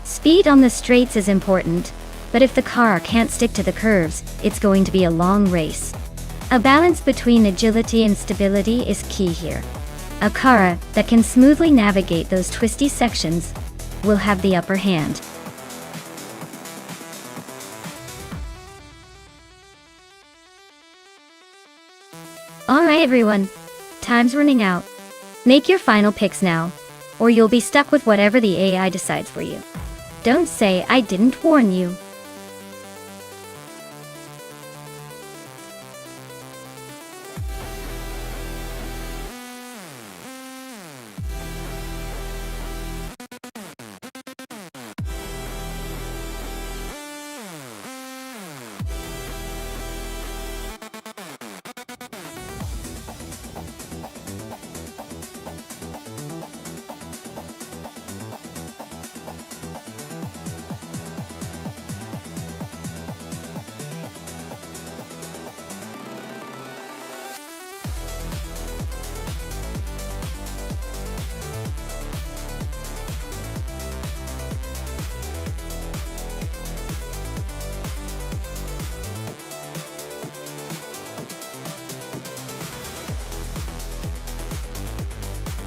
A: Speed on the straights is important, but if the car can't stick to the curves, it's going to be a long race. A balance between agility and stability is key here. A car that can smoothly navigate those twisty sections will have the upper hand. Alright everyone, time's running out. Make your final picks now, or you'll be stuck with whatever the AI decides for you. Don't say I didn't warn you.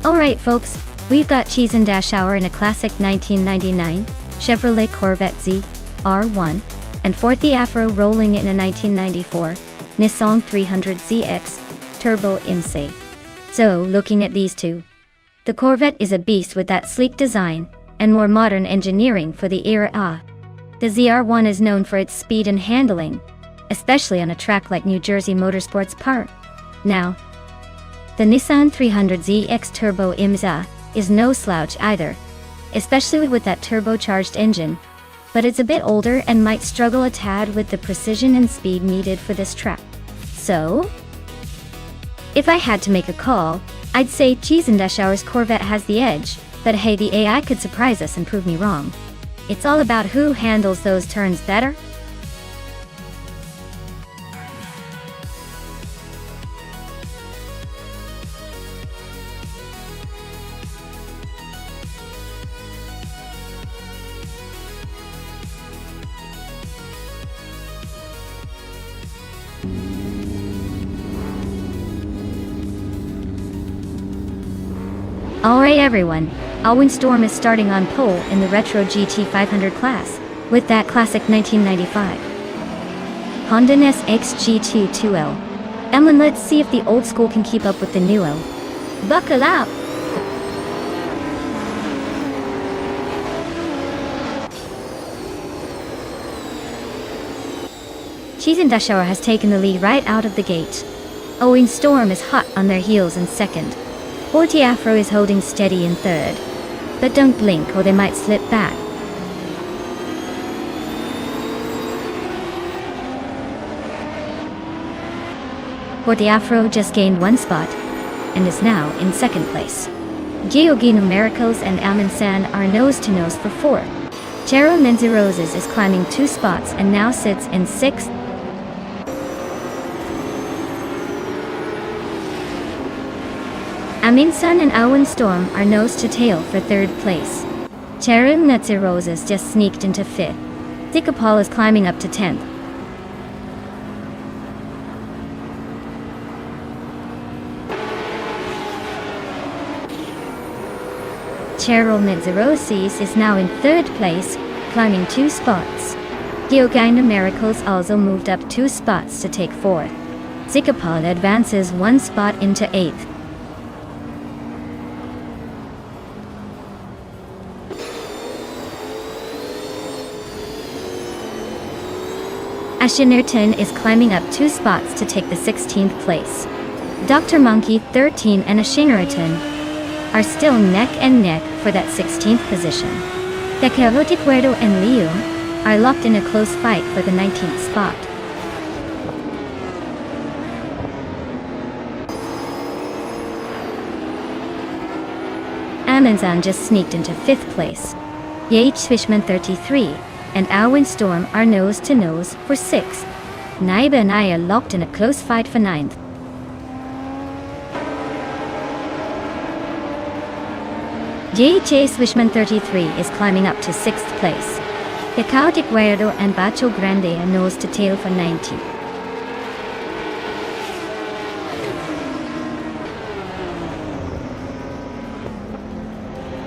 A: Alright folks, we've got Cheese and Dash Hour in a classic 1999 Chevrolet Corvette Z R1, and Forty Afro rolling in a 1994 Nissan 300ZX Turbo IMSA. So, looking at these two, the Corvette is a beast with that sleek design and more modern engineering for the era. The ZR1 is known for its speed and handling, especially on a track like New Jersey Motorsports Park. Now, the Nissan 300ZX Turbo IMSA is no slouch either, especially with that turbocharged engine, but it's a bit older and might struggle a tad with the precision and speed needed for this track. So, if I had to make a call, I'd say Cheese and Dash Hour's Corvette has the edge, but hey, the AI could surprise us and prove me wrong. It's all about who handles those turns better. Alright everyone, Storm is starting on pole in the Retro GT 500 class, with that classic 1995 Honda NSX GT 2L. And let's see if the old school can keep up with the new L. Buckle up! Cheese and Dash Hour has taken the lead right out of the gate. Storm is hot on their heels in second. Forty Afro is holding steady in third. But don't blink or they might slip back. Forty Afro just gained one spot and is now in second place. Giorgino Miracles and Amin San are nose to nose for fourth. Chero Menzi Roses is climbing 2 spots and now sits in sixth. Amin San and Awan Storm are nose to tail for third place. Cherim Netzi Roses just sneaked into fifth. Dikapal is climbing up to 10th. Cheryl Netzerosis is now in third place, climbing 2 spots. Giorgino Miracles also moved up 2 spots to take fourth. Zikapal advances 1 spot into 8th. Ashinirton is climbing up 2 spots to take the 16th place. Dr. Monkey 13 and Ashinirton are still neck and neck for that 16th position. Decaroticuerdo and Liu are locked in a close fight for the 19th spot. Amazon just sneaked into 5th place. Yates Fishman 33 and Alwyn Storm are nose to nose for 6th. Naiba and I are locked in a close fight for ninth. JJ Swishman 33 is climbing up to 6th place. Chaotic Weirdo and Bacho Grande are nose to tail for 90.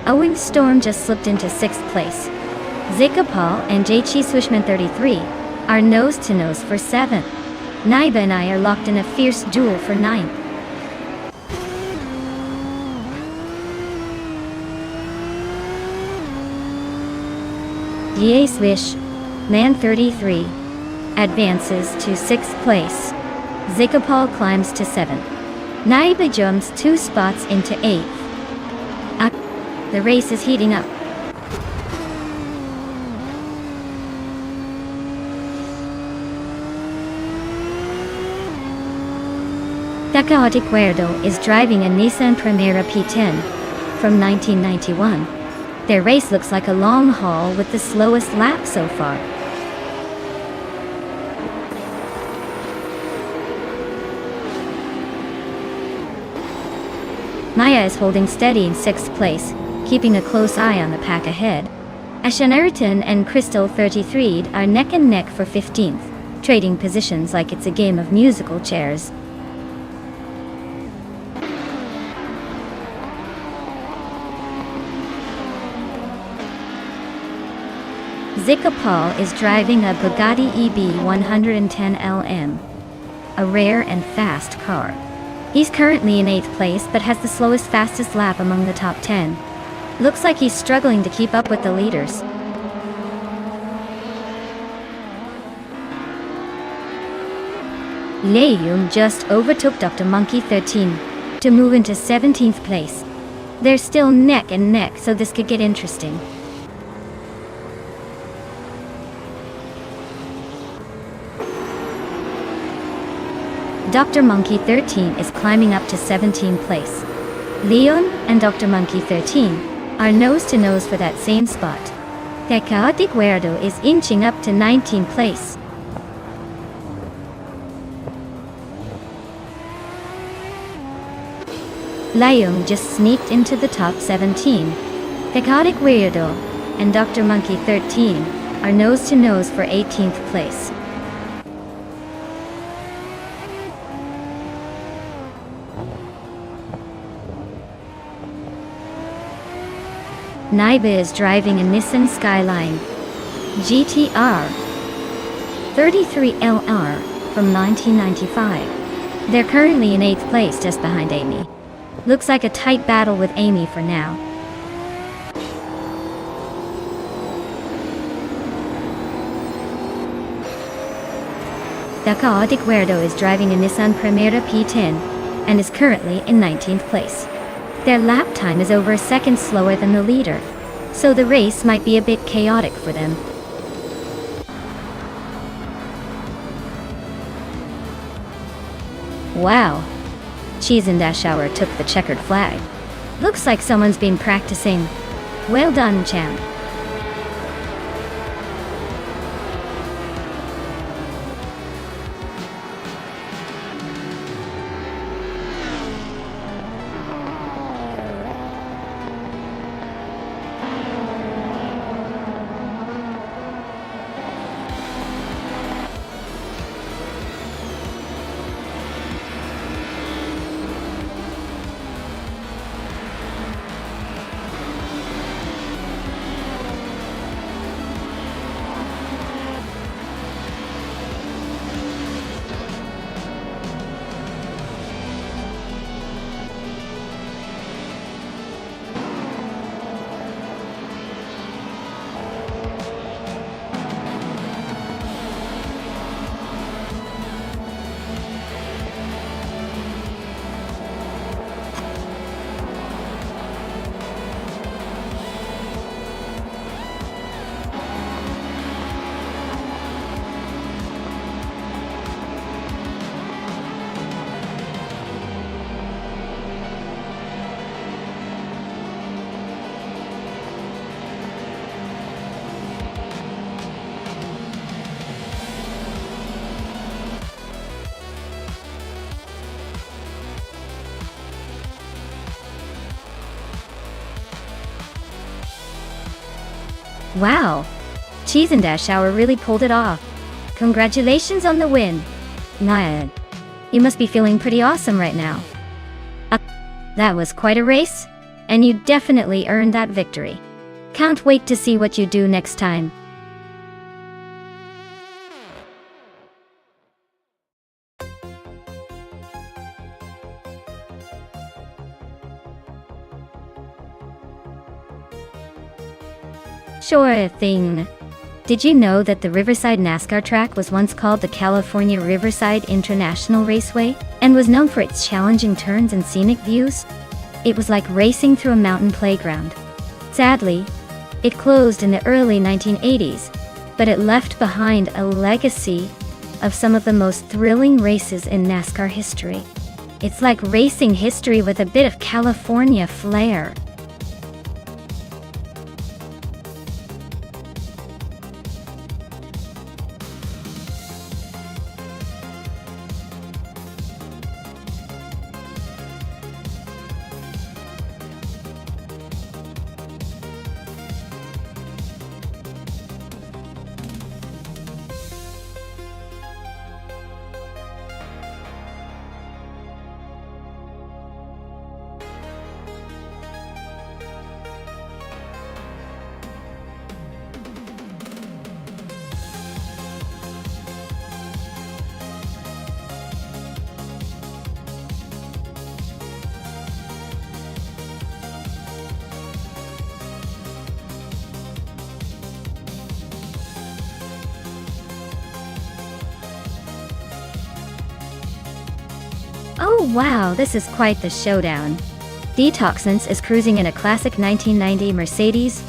A: Owing Storm just slipped into 6th place. Zika Paul and JG Swishman 33 are nose to nose for 7th. Naiba and I are locked in a fierce duel for 9th. Ye Swish Man 33 advances to 6th place. Zika Paul climbs to 7th. Naiba jumps 2 spots into 8th. The race is heating up. The Chaotic Weirdo is driving a Nissan Primera P10 from 1991. Their race looks like a long haul with the slowest lap so far. Maya is holding steady in 6th place, keeping a close eye on the pack ahead. Ashanaritan and Crystal 33 are neck and neck for 15th, trading positions like it's a game of musical chairs. Zika Paul is driving a Bugatti EB 110 LM, a rare and fast car. He's currently in 8th place but has the slowest fastest lap among the top 10. Looks like he's struggling to keep up with the leaders. Leung just overtook Dr. Monkey 13 to move into 17th place. They're still neck and neck, so this could get interesting. Dr. Monkey 13 is climbing up to 17th place. Leon and Dr. Monkey 13 are nose to nose for that same spot. The Chaotic Weirdo is inching up to 19th place. Leung just sneaked into the top 17. The Chaotic Weirdo and Dr. Monkey 13 are nose to nose for 18th place. Naiba is driving a Nissan Skyline GTR 33LR from 1995. They're currently in 8th place just behind Amy. Looks like a tight battle with Amy for now. The Chaotic Weirdo is driving a Nissan Primera P10 and is currently in 19th place. Their lap time is over a second slower than the leader, so the race might be a bit chaotic for them. Wow. Cheese and Shower took the checkered flag. Looks like someone's been practicing. Well done, champ. Wow! Cheese and Dash Hour really pulled it off. Congratulations on the win. Naya, you must be feeling pretty awesome right now. That was quite a race, and you definitely earned that victory. Can't wait to see what you do next time. Sure thing. Did you know that the Riverside NASCAR track was once called the California Riverside International Raceway and was known for its challenging turns and scenic views? It was like racing through a mountain playground. Sadly, it closed in the early 1980s, but it left behind a legacy of some of the most thrilling races in NASCAR history. It's like racing history with a bit of California flair. Oh wow, this is quite the showdown. Detoxins is cruising in a classic 1990 Mercedes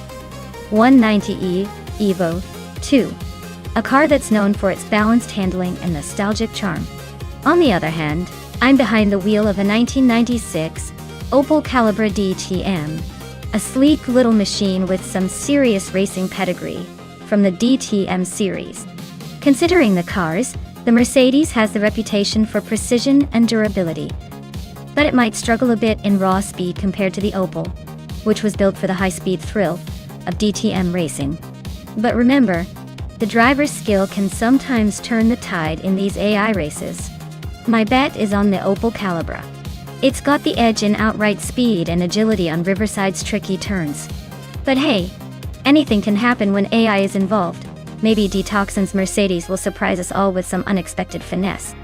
A: 190e Evo 2, a car that's known for its balanced handling and nostalgic charm. On the other hand, I'm behind the wheel of a 1996 Opel Calibra DTM, a sleek little machine with some serious racing pedigree from the DTM series. Considering the cars, the Mercedes has the reputation for precision and durability, but it might struggle a bit in raw speed compared to the Opel, which was built for the high-speed thrill of DTM racing. But remember, the driver's skill can sometimes turn the tide in these AI races. My bet is on the Opel Calibra. It's got the edge in outright speed and agility on Riverside's tricky turns. But hey, anything can happen when AI is involved. Maybe Detoxin's Mercedes will surprise us all with some unexpected finesse.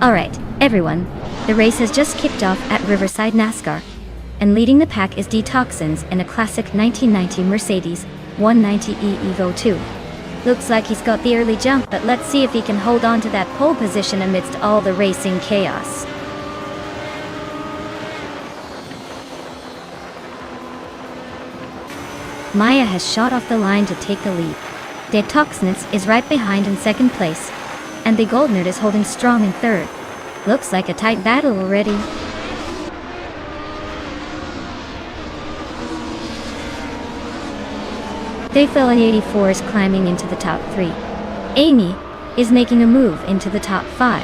A: Alright, everyone, the race has just kicked off at Riverside NASCAR, and leading the pack is Detoxins in a classic 1990 Mercedes 190e Evo 2. Looks like he's got the early jump, but let's see if he can hold on to that pole position amidst all the racing chaos. Maya has shot off the line to take the lead. Detoxins is right behind in second place, and the Goldnerd is holding strong in third. Looks like a tight battle already. Dayfella 84 is climbing into the top 3. Amy is making a move into the top 5.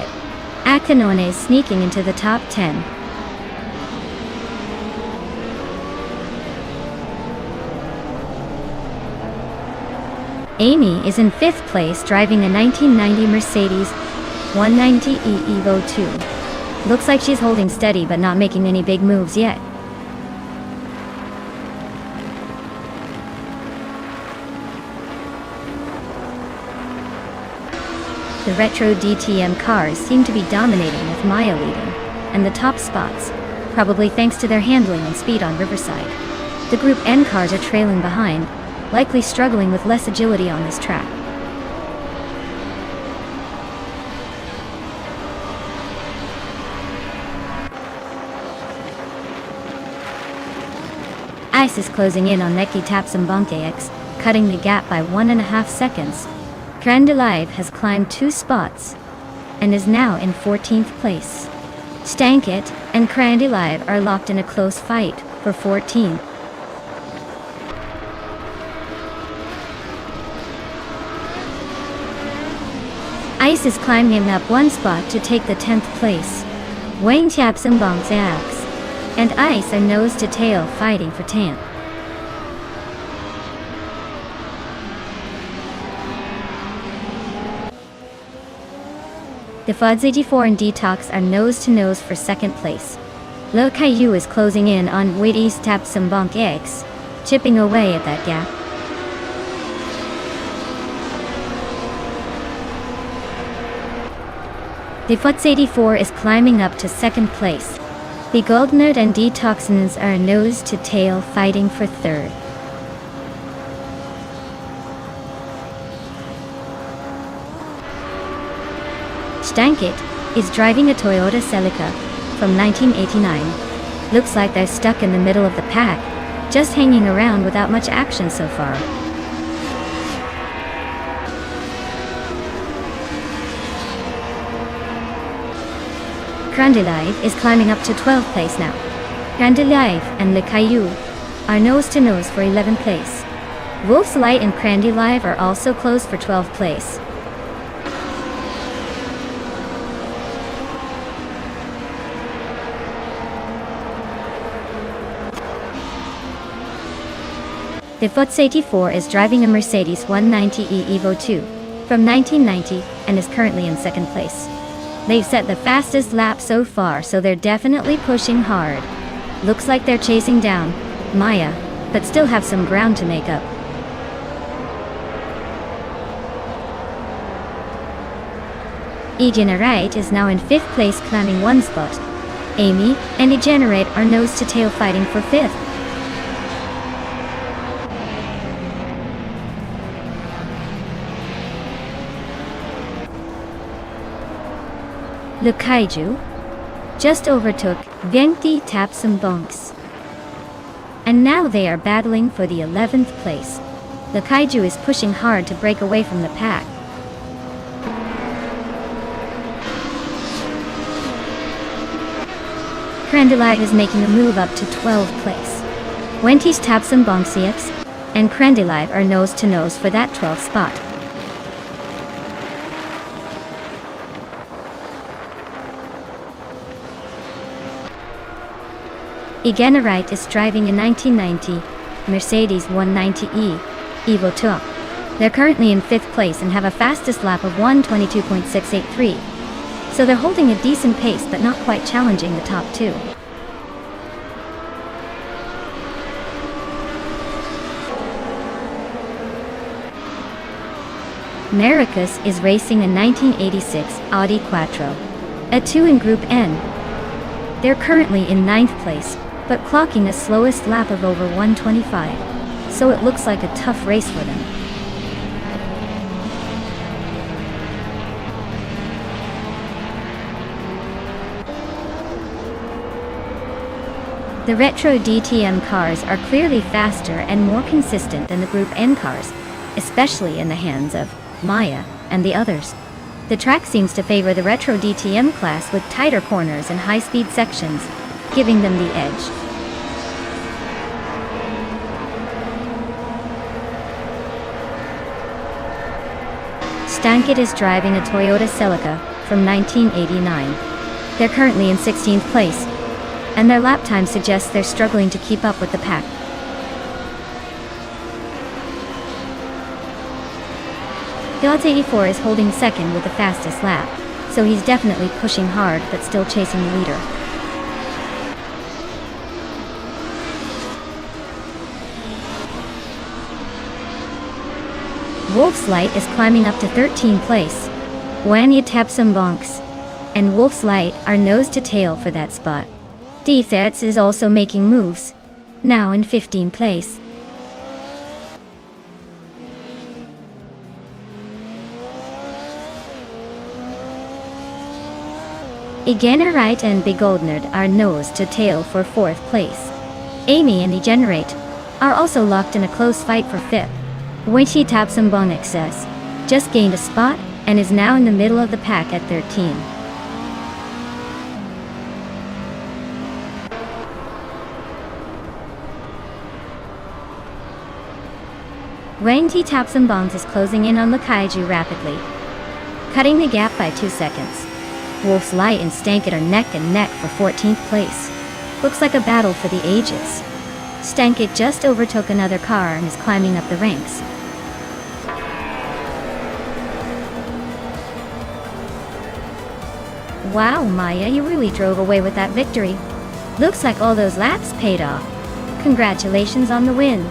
A: Akanone is sneaking into the top 10. Amy is in 5th place driving a 1990 Mercedes 190e Evo 2. Looks like she's holding steady but not making any big moves yet. The retro DTM cars seem to be dominating with Maya leading, and the top spots, probably thanks to their handling and speed on Riverside. The Group N cars are trailing behind, likely struggling with less agility on this track. Ice is closing in on Neki Tapsambonkex, cutting the gap by 1.5 seconds. Grandelive has climbed 2 spots and is now in 14th place. Stankit and Grandelive are locked in a close fight for 14th. Ice is climbing up one spot to take the 10th place. Wayne taps and bonks Axe, and Ice are nose to tail fighting for 10th. The Fuds 84 and Detox are nose to nose for 2nd place. Lil Caillou is closing in on Wait East taps and bonk Axe, chipping away at that gap. The Futs 84 is climbing up to 2nd place. The Goldnerd and Detoxins are nose to tail fighting for 3rd. Stankit is driving a Toyota Celica from 1989. Looks like they're stuck in the middle of the pack, just hanging around without much action so far. Crandelive is climbing up to 12th place now. Crandelive and Le Caillou are nose to nose for 11th place. Wolf's Light and Crandelive are also close for 12th place. The Futs 84 is driving a Mercedes 190e Evo 2 from 1990 and is currently in 2nd place. They've set the fastest lap so far, so they're definitely pushing hard. Looks like they're chasing down Maya, but still have some ground to make up. Egenerate is now in 5th place, climbing one spot. Amy and Egenerate are nose to tail fighting for 5th. Le Kaiju just overtook Venti Taps and Bonks, and now they are battling for the 11th place. Le Kaiju is pushing hard to break away from the pack. Crandelive is making a move up to 12th place. Wendy's Taps and Bonks EX and Crandelive are nose to nose for that 12th spot. Egenerite is driving a 1990 Mercedes 190e Evo 2. They're currently in 5th place and have a fastest lap of 1:22.683. So they're holding a decent pace but not quite challenging the top 2. Maricus is racing a 1986 Audi Quattro, a 2 in Group N. They're currently in 9th place, but clocking a slowest lap of over 125, so it looks like a tough race for them. The Retro DTM cars are clearly faster and more consistent than the Group N cars, especially in the hands of Maya and the others. The track seems to favor the Retro DTM class with tighter corners and high-speed sections, giving them the edge. Stankit is driving a Toyota Celica from 1989. They're currently in 16th place, and their lap time suggests they're struggling to keep up with the pack. Gods 84 is holding 2nd with the fastest lap, so he's definitely pushing hard but still chasing the leader. Wolf's Light is climbing up to 13th place. Wanya Taps and Bonks and Wolf's Light are nose to tail for that spot. Defets is also making moves, now in 15th place. Egenerite and Begoldnerd are nose to tail for 4th place. Amy and Egenerate are also locked in a close fight for 5th. Wenchi Taps and Bong Excess just gained a spot and is now in the middle of the pack at 13. Wenchi Taps and Bongs is closing in on the Kaiju rapidly. cutting the gap by 2 seconds. Wolf's Light and Stankit are neck and neck for 14th place. Looks like a battle for the ages. Stankit just overtook another car and is climbing up the ranks. Wow, Maya, you really drove away with that victory. Looks like all those laps paid off. Congratulations on the win.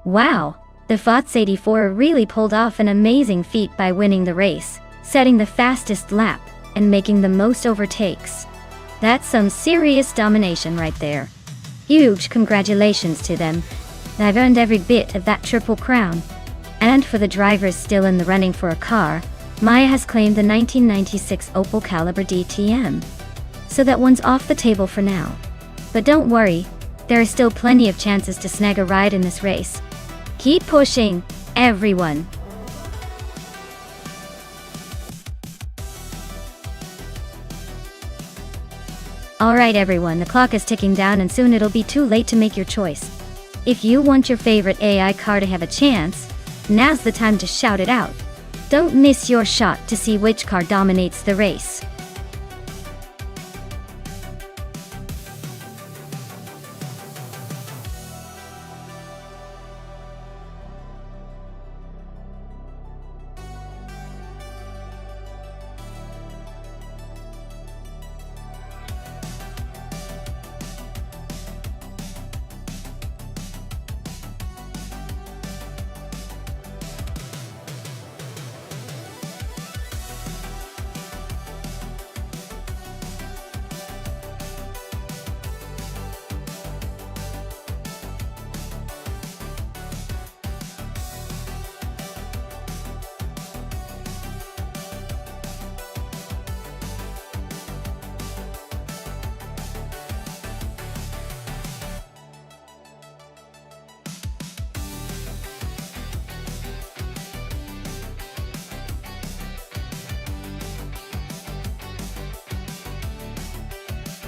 A: Wow, the FOTS 84 really pulled off an amazing feat by winning the race, setting the fastest lap, and making the most overtakes. That's some serious domination right there. Huge congratulations to them. They've earned every bit of that triple crown. And for the drivers still in the running for a car, Maya has claimed the 1996 Opel Calibre DTM. So that one's off the table for now. But don't worry, there are still plenty of chances to snag a ride in this race. Keep pushing, everyone. Alright everyone, the clock is ticking down and soon it'll be too late to make your choice. If you want your favorite AI car to have a chance, now's the time to shout it out. Don't miss your shot to see which car dominates the race.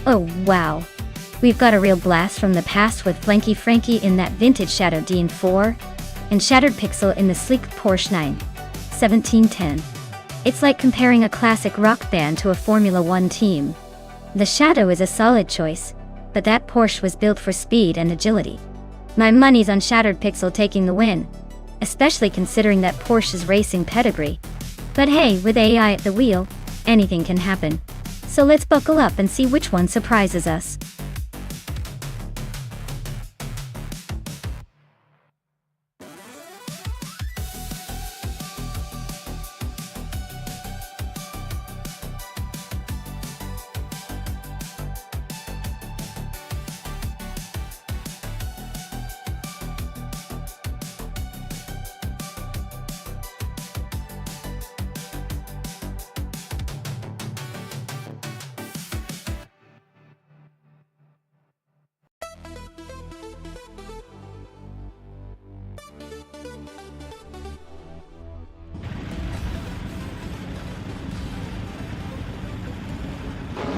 A: Oh wow, we've got a real blast from the past with Flanky Frankie in that vintage Shadow Dean 4, and Shattered Pixel in the sleek Porsche 91710. It's like comparing a classic rock band to a Formula One team. The Shadow is a solid choice, but that Porsche was built for speed and agility. My money's on Shattered Pixel taking the win, especially considering that Porsche's racing pedigree. But hey, with AI at the wheel, anything can happen. So let's buckle up and see which one surprises us.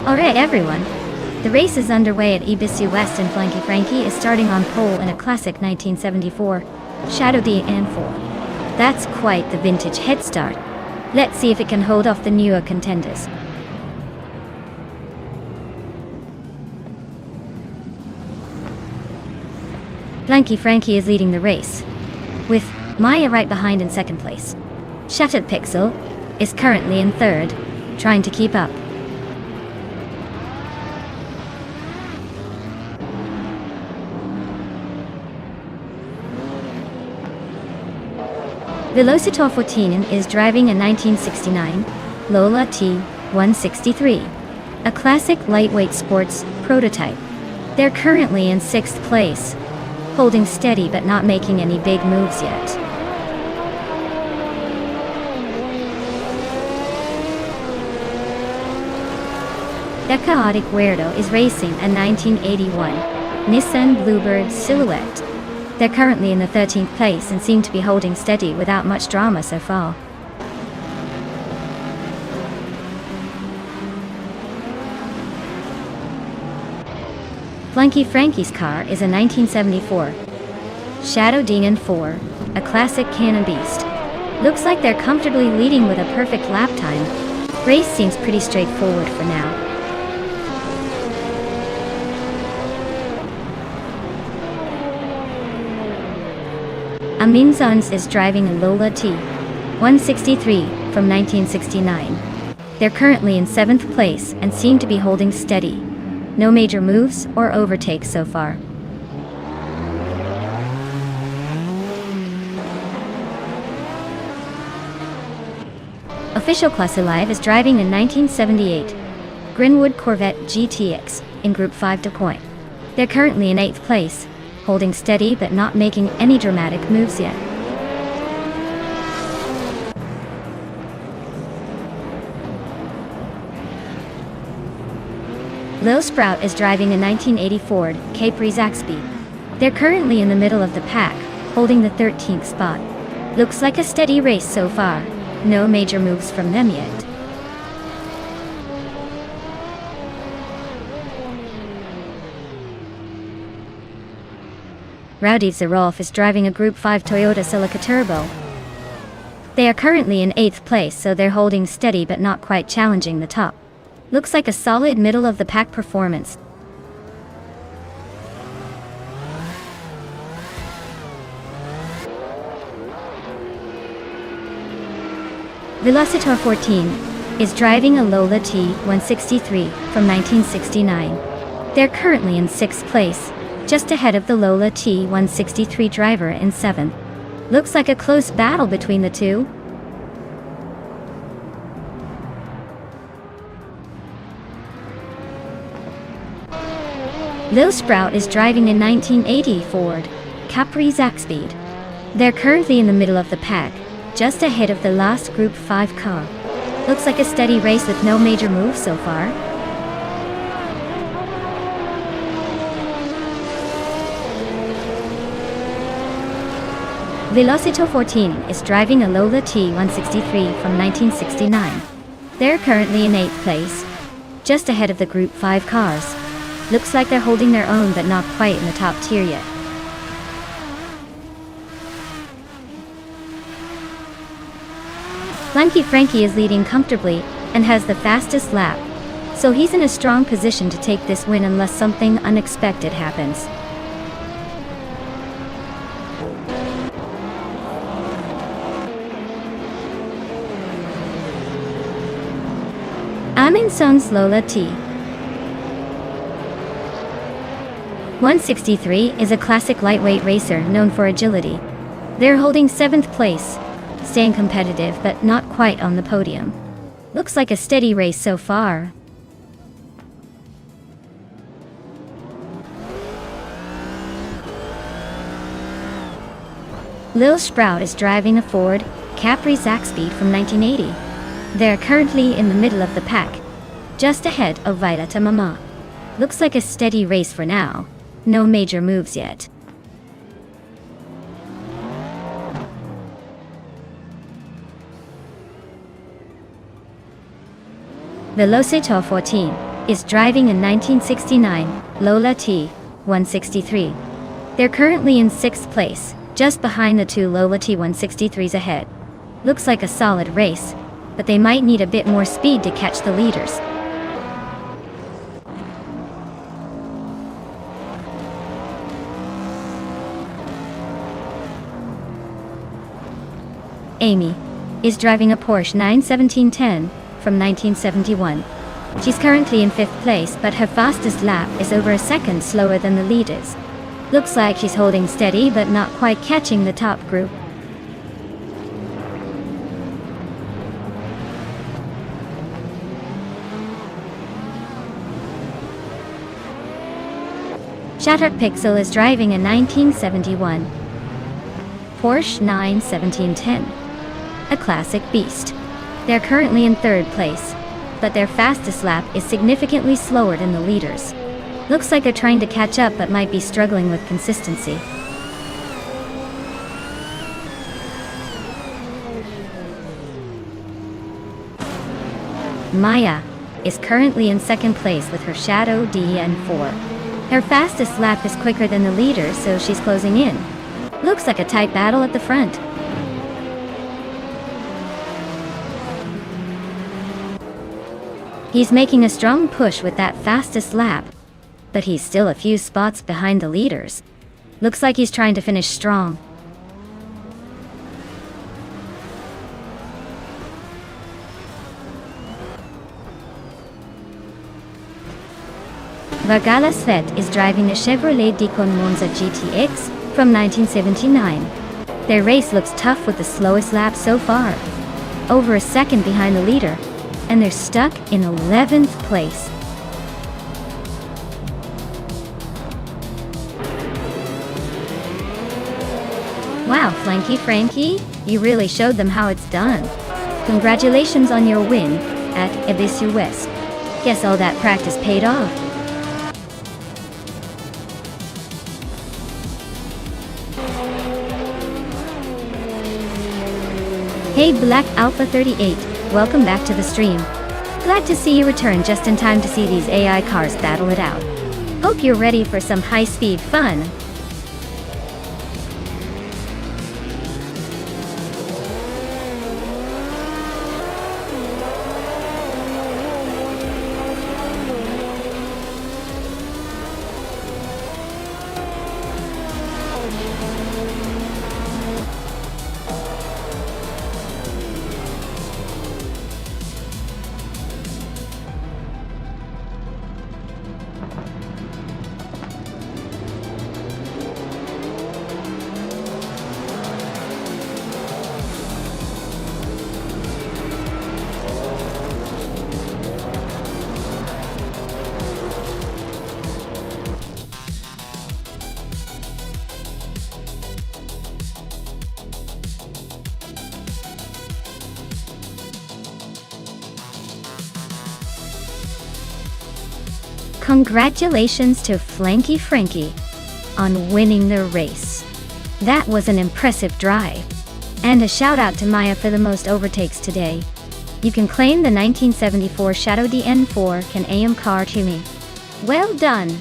A: Alright everyone, the race is underway at Ibisu West and Flanky Frankie is starting on pole in a classic 1974 Shadow DN4. That's quite the vintage head start. Let's see if it can hold off the newer contenders. Blanky Frankie is leading the race, with Maya right behind in second place. Shattered Pixel is currently in third, trying to keep up. Velocitor 14 is driving a 1969 Lola T163, a classic lightweight sports prototype. They're currently in 6th place, holding steady but not making any big moves yet. The Chaotic Weirdo is racing a 1981 Nissan Bluebird Silhouette. They're currently in the 13th place and seem to be holding steady without much drama so far. Blanky Frankie's car is a 1974 Shadow Demon 4, a classic cannon beast. Looks like they're comfortably leading with a perfect lap time. Race seems pretty straightforward for now. Amin Zons is driving a Lola T163 from 1969. They're currently in 7th place and seem to be holding steady. No major moves or overtakes so far. Official Class Alive is driving a 1978 Grinwood Corvette GTX in Group 5 to point. They're currently in 8th place, holding steady but not making any dramatic moves yet. Lil Sprout is driving a 1980 Ford Capri Zaxby. They're currently in the middle of the pack, holding the 13th spot. Looks like a steady race so far. No major moves from them yet. Rowdy Zerolf is driving a Group 5 Toyota Celica Turbo. They are currently in 8th place, so they're holding steady but not quite challenging the top. Looks like a solid middle-of-the-pack performance. Velocitor 14 is driving a Lola T163 from 1969. They're currently in 6th place, just ahead of the Lola T163 driver in 7th. Looks like a close battle between the two. Lil Sprout is driving a 1980 Ford Capri Zaxby. They're currently in the middle of the pack, just ahead of the last Group 5 car. Looks like a steady race with no major moves so far. Velocitor 14 is driving a Lola T163 from 1969. They're currently in 8th place, just ahead of the Group 5 cars. Looks like they're holding their own but not quite in the top tier yet. Blanky Frankie is leading comfortably and has the fastest lap, so he's in a strong position to take this win unless something unexpected happens. Amin Song's Lola T163 is a classic lightweight racer known for agility. They're holding 7th place, staying competitive but not quite on the podium. Looks like a steady race so far. Lil Sprout is driving a Ford Capri Zaxby from 1980. They're currently in the middle of the pack, just ahead of Vita Mama. Looks like a steady race for now. No major moves yet. Velocitor 14 is driving a 1969 Lola T163. They're currently in 6th place, just behind the two Lola T163s ahead. Looks like a solid race, but they might need a bit more speed to catch the leaders. Amy is driving a Porsche 91710 from 1971. She's currently in 5th place, but her fastest lap is over a second slower than the leaders. Looks like she's holding steady but not quite catching the top group. Shattered Pixel is driving a 1971 Porsche 91710, a classic beast. They're currently in 3rd place, but their fastest lap is significantly slower than the leaders. Looks like they're trying to catch up but might be struggling with consistency. Maya is currently in 2nd place with her Shadow DN4. Her fastest lap is quicker than the leaders, so she's closing in. Looks like a tight battle at the front. He's making a strong push with that fastest lap, but he's still a few spots behind the leaders. Looks like he's trying to finish strong. Vargala Svet is driving a Chevrolet Deacon Monza GTX from 1979. Their race looks tough with the slowest lap so far. Over a second behind the leader, and they're stuck in 11th place. Wow, Flanky Frankie, you really showed them how it's done. Congratulations on your win at Ibisu West. Guess all that practice paid off. Hey Black Alpha 38, welcome back to the stream. Glad to see you return just in time to see these AI cars battle it out. Hope you're ready for some high-speed fun. Congratulations to Flanky Frankie on winning the race. That was an impressive drive. And a shout out to Maya for the most overtakes today. You can claim the 1974 Shadow DN4 Can AM car to me. Well done!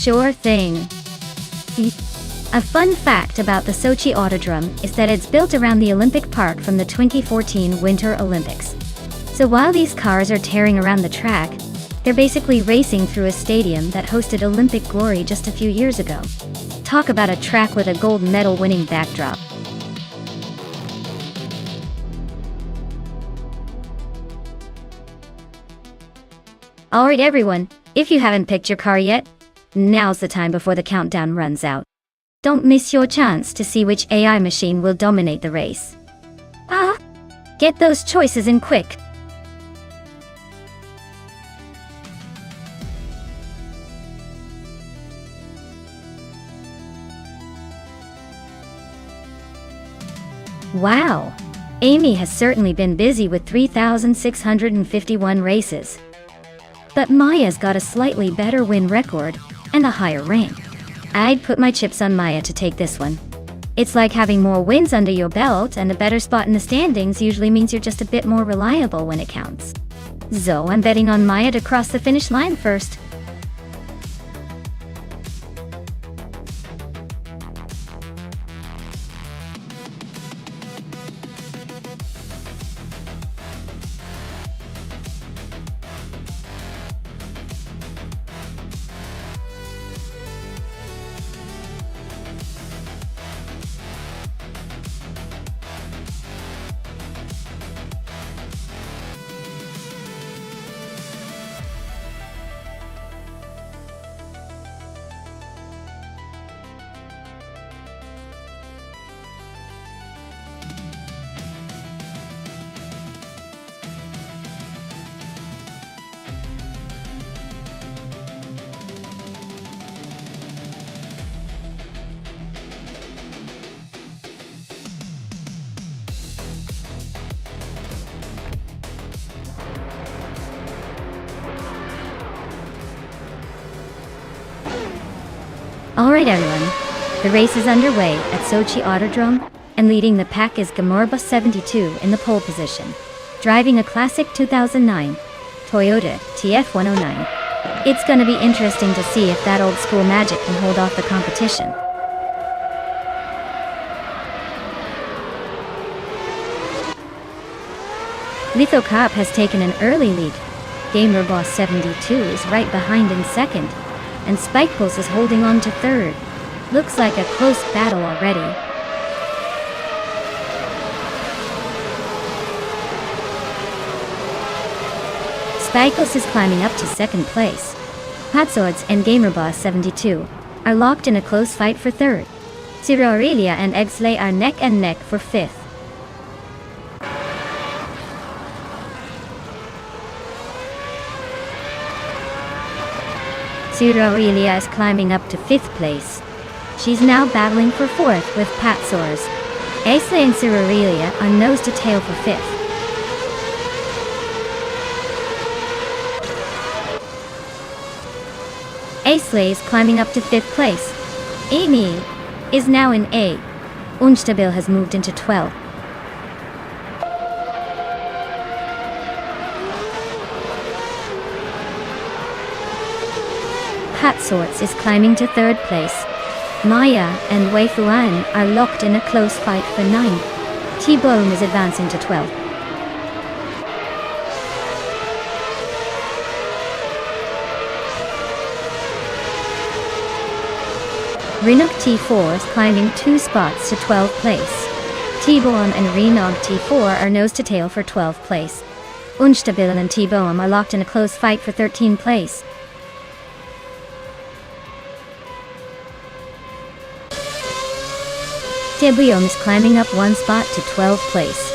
A: Sure thing. A fun fact about the Sochi Autodrome is that it's built around the Olympic Park from the 2014 Winter Olympics. So while these cars are tearing around the track, they're basically racing through a stadium that hosted Olympic glory just a few years ago. Talk about a track with a gold medal winning backdrop. Alright everyone, if you haven't picked your car yet, Now's the time before the countdown runs out. Don't miss your chance to see which AI machine will dominate the race. Get those choices in quick. Wow! Amy has certainly been busy with 3,651 races. But Maya's got a slightly better win record and a higher rank. I'd put my chips on Maya to take this one. It's like having more wins under your belt, and a better spot in the standings usually means you're just a bit more reliable when it counts. So I'm betting on Maya to cross the finish line first. Alright everyone, the race is underway at Sochi Autodrome, and leading the pack is Gamorba 72 in the pole position, driving a classic 2009 Toyota TF109. It's gonna be interesting to see if that old school magic can hold off the competition. Litho Cup has taken an early lead. Gamer Boss 72 is right behind in second, and Spike Pulse is holding on to third. Looks like a close battle already. Spike Pulse is climbing up to second place. Hot Swords and Gamer Boss 72 are locked in a close fight for third. Zero Aurelia and Eggsley are neck and neck for fifth. Zero Aurelia is climbing up to 5th place. She's now battling for 4th with Pat Soares. Eggsley and Zero Aurelia are nose to tail for 5th. Eggsley is climbing up to 5th place. Amy is now in A. Unstabil has moved into 12th. Hot Swords is climbing to 3rd place. Maya and Wei Fuan are locked in a close fight for 9th. T-Bone is advancing to 12th. Renog T4 is climbing 2 spots to 12th place. T-Bone and Renog T4 are nose to tail for 12th place. Unstabil and T-Bone are locked in a close fight for 13th place. Tibium is climbing up 1 spot to 12th place.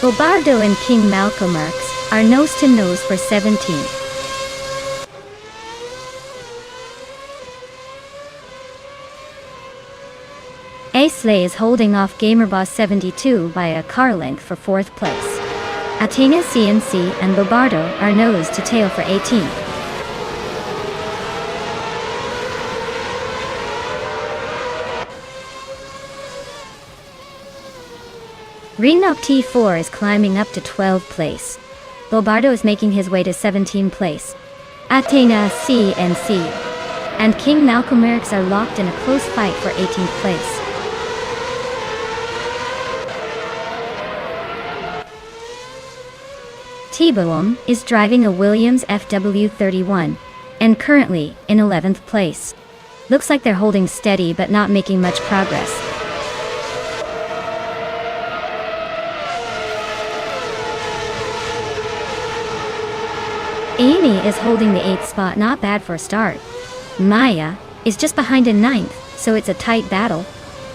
A: Bobardo and King Malcolmarx are nose to nose for 17th. Eggsley is holding off GamerBoss 72 by a car length for 4th place. Athena CNC and Bobardo are nose to tail for 18th. Renog T4 is climbing up to 12th place. Bobardo is making his way to 17th place. Athena CNC and King Malcolmarx are locked in a close fight for 18th place. T-Boom is driving a Williams FW31 and currently in 11th place. Looks like they're holding steady but not making much progress. Amy is holding the 8th spot, not bad for a start. Maya is just behind in 9th, so it's a tight battle.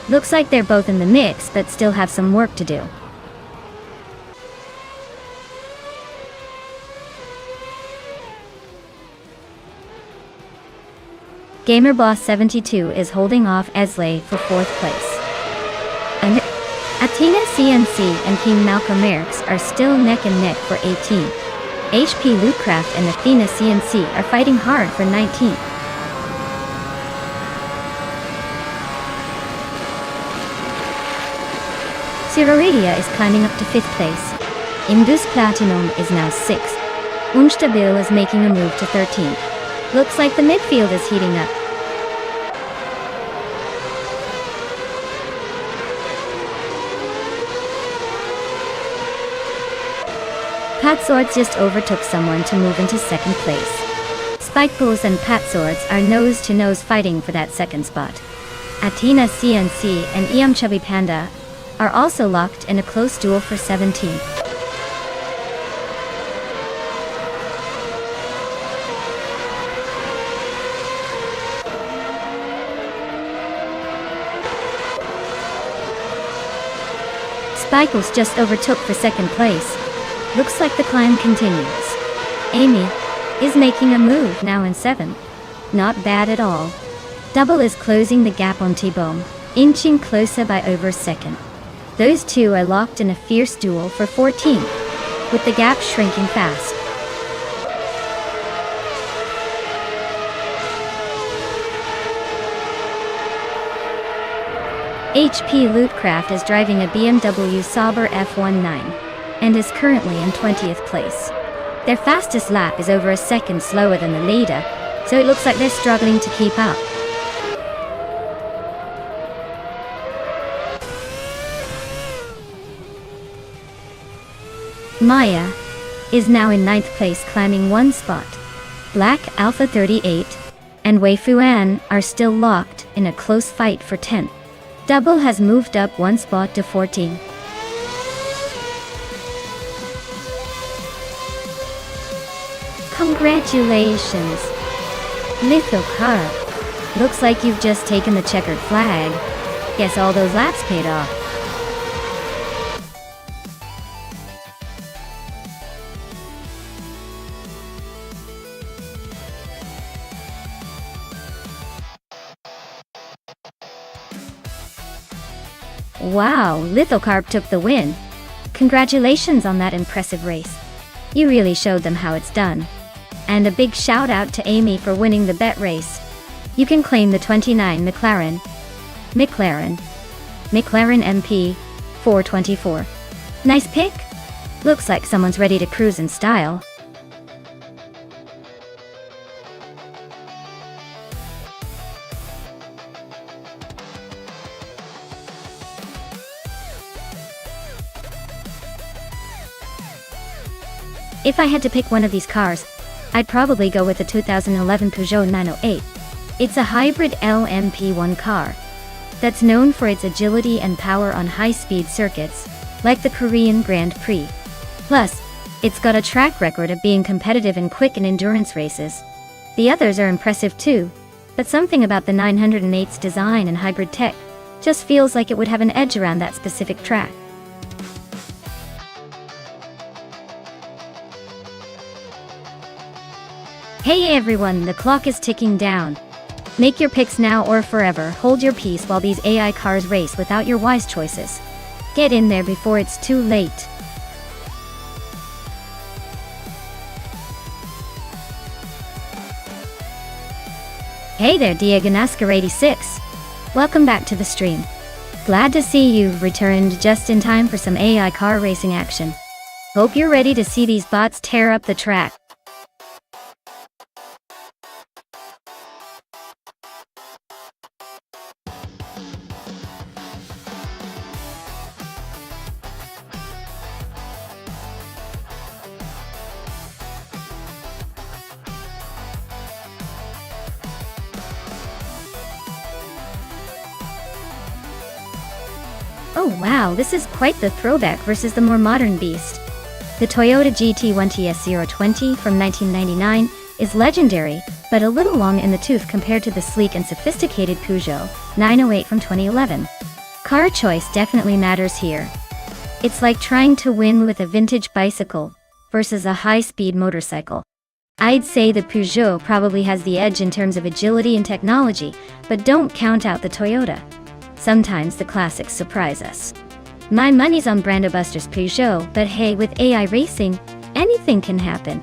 A: Looks like they're both in the mix but still have some work to do. GamerBoss72 is holding off Esley for 4th place. And Athena CNC and King Malcolm Merckx are still neck and neck for 18th. HP Lootcraft and Athena CNC are fighting hard for 19th. Zeroradia is climbing up to 5th place. Indus Platinum is now 6th. Unstabil is making a move to 13th. Looks like the midfield is heating up. Pat Swords just overtook someone to move into 2nd place. Spike Bulls and Pat Swords are nose-to-nose fighting for that 2nd spot. Athena CNC and Eam Chubby Panda are also locked in a close duel for 17th. Spikles just overtook for 2nd place. Looks like the climb continues. Amy is making a move now in 7th. Not bad at all. Double is closing the gap on T-Bone, inching closer by over 2nd. Those two are locked in a fierce duel for 14th, with the gap shrinking fast. HP Lootcraft is driving a BMW Sauber F19 and is currently in 20th place. Their fastest lap is over a second slower than the leader, so it looks like they're struggling to keep up. Maya is now in 9th place, climbing 1 spot. Black Alpha 38 and Wei Fuan are still locked in a close fight for 10th. Double has moved up 1 spot to 14. Congratulations, Lithocarp. Looks like you've just taken the checkered flag. Guess all those laps paid off. Wow, Lithocarp took the win. Congratulations on that impressive race. You really showed them how it's done. And a big shout out to Amy for winning the bet race. You can claim the 29 McLaren MP 424. Nice pick. Looks like someone's ready to cruise in style. If I had to pick one of these cars, I'd probably go with the 2011 Peugeot 908. It's a hybrid LMP1 car that's known for its agility and power on high-speed circuits, like the Korean Grand Prix. Plus, it's got a track record of being competitive in quick and endurance races. The others are impressive too, but something about the 908's design and hybrid tech just feels like it would have an edge around that specific track. Hey everyone, the clock is ticking down. Make your picks now or forever hold your peace while these AI cars race without your wise choices. Get in there before it's too late. Hey there, Diaganasker86. Welcome back to the stream. Glad to see you've returned just in time for some AI car racing action. Hope you're ready to see these bots tear up the track. Oh wow, this is quite the throwback versus the more modern beast. The Toyota GT1 TS020 from 1999 is legendary, but a little long in the tooth compared to the sleek and sophisticated Peugeot 908 from 2011. Car choice definitely matters here. It's like trying to win with a vintage bicycle versus a high-speed motorcycle. I'd say the Peugeot probably has the edge in terms of agility and technology, but don't count out the Toyota. Sometimes the classics surprise us. My money's on Brando Buster's Peugeot, but hey, with AI racing, anything can happen.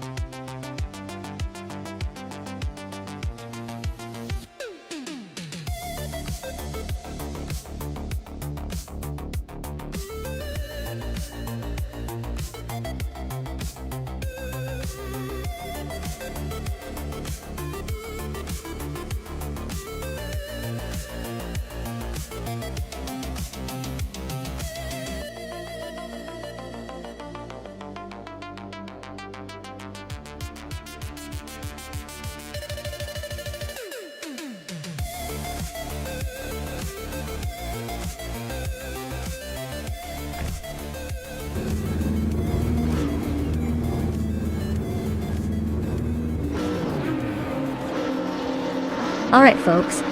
A: Alright folks,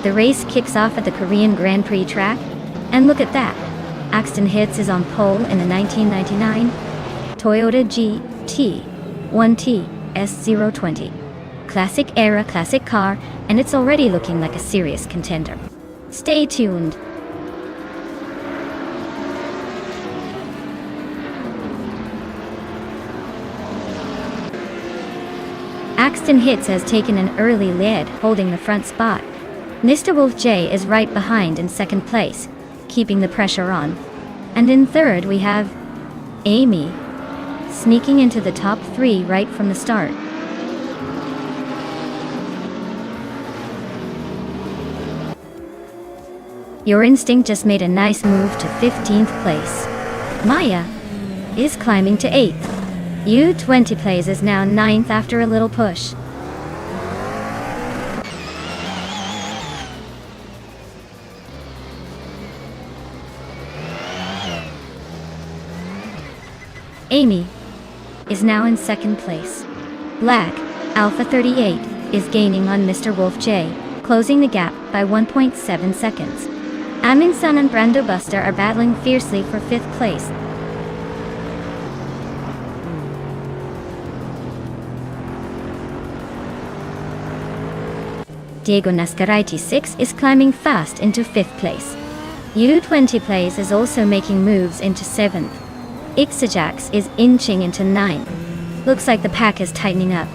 A: the race kicks off at the Korean Grand Prix track, and look at that, Axton Hitz is on pole in the 1999 Toyota GT1T S020. Classic era, classic car, and it's already looking like a serious contender. Stay tuned. Axton Hitz has taken an early lead, holding the front spot. Mr. Wolf J is right behind in second place, keeping the pressure on. And in third we have Amy, sneaking into the top 3 right from the start. Your Instinct just made a nice move to 15th place. Maya is climbing to 8th. U20 Plays is now 9th after a little push. Amy is now in second place. Black Alpha 38 is gaining on Mr. Wolf J, closing the gap by 1.7 seconds. Amin Sun and Brando Buster are battling fiercely for 5th place. Diego Nascaraiti 6 is climbing fast into 5th place. U20 Plays is also making moves into 7th. Ixajax is inching into 9th. Looks like the pack is tightening up.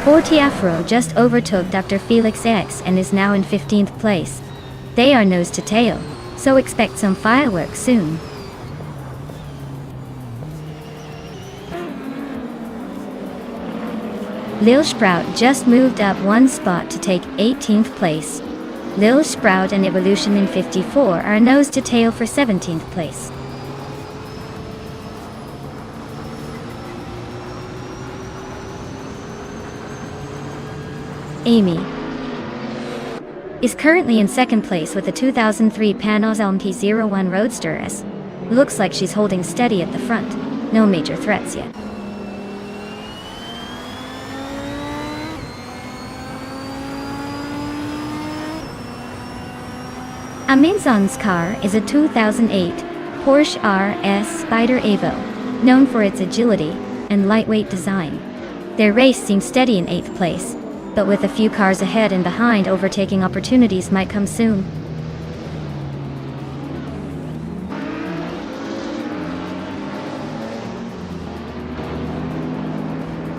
A: Forty Afro just overtook Dr. Felix X and is now in 15th place. They are nose to tail, so expect some fireworks soon. Lil Sprout just moved up 1 spot to take 18th place. Lil Sprout and Evolution in 54 are nose to tail for 17th place. Amy is currently in 2nd place with a 2003 Panos LMP01 Roadster S. Looks like she's holding steady at the front. No major threats yet. Aminzon's car is a 2008 Porsche RS Spyder Evo, known for its agility and lightweight design. Their race seems steady in 8th place, but with a few cars ahead and behind, overtaking opportunities might come soon.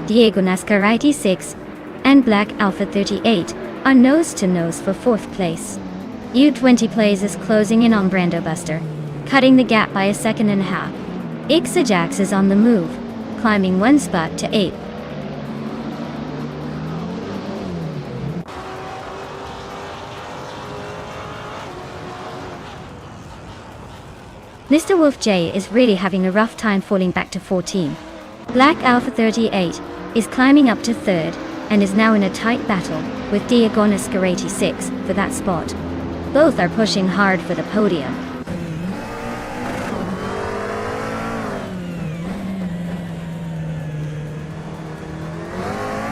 A: Diego Nascaraiti 6 and Black Alpha 38 are nose to nose for 4th place. U20 Plays is closing in on Brando Buster, cutting the gap by 1.5 seconds. Ixajax is on the move, climbing 1 spot to 8th. Mr. Wolf J is really having a rough time falling back to 14th. Black Alpha 38 is climbing up to 3rd and is now in a tight battle with Diego Nascaraiti 6 for that spot. Both are pushing hard for the podium.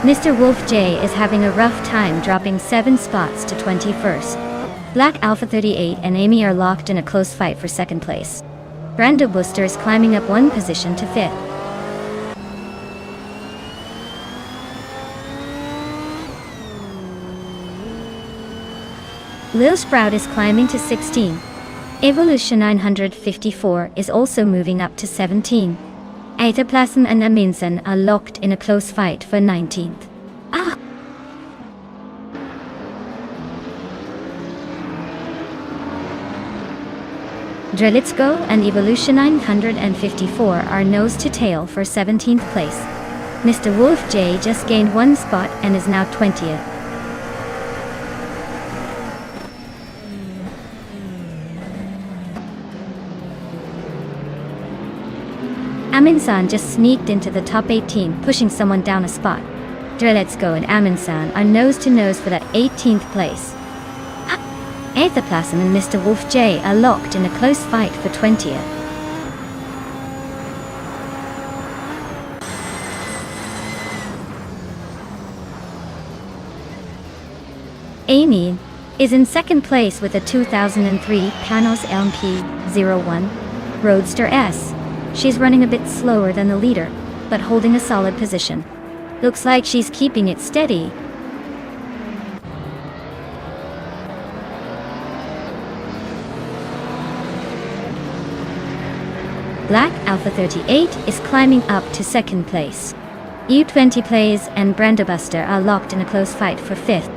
A: Mr. Wolf J is having a rough time, dropping 7 spots to 21st. Black Alpha 38 and Amy are locked in a close fight for 2nd place. Brando Booster is climbing up 1 position to 5th. Lil Sprout is climbing to 16. Evolution 954 is also moving up to 17. Aetoplasm and Aminson are locked in a close fight for 19th. Drelitsko and Evolution 954 are nose to tail for 17th place. Mr. Wolf J just gained 1 spot and is now 20th. Aminsan just sneaked into the top 18, pushing someone down a spot. Drelitsko and Aminsan are nose to nose for that 18th place. Aetoplasm and Mr. Wolf J are locked in a close fight for 20th. Amy is in 2nd place with a 2003 Panos LMP-01 Roadster S. She's running a bit slower than the leader, but holding a solid position. Looks like she's keeping it steady. Black Alpha 38 is climbing up to 2nd place. U20 Plays and Brandobuster are locked in a close fight for 5th.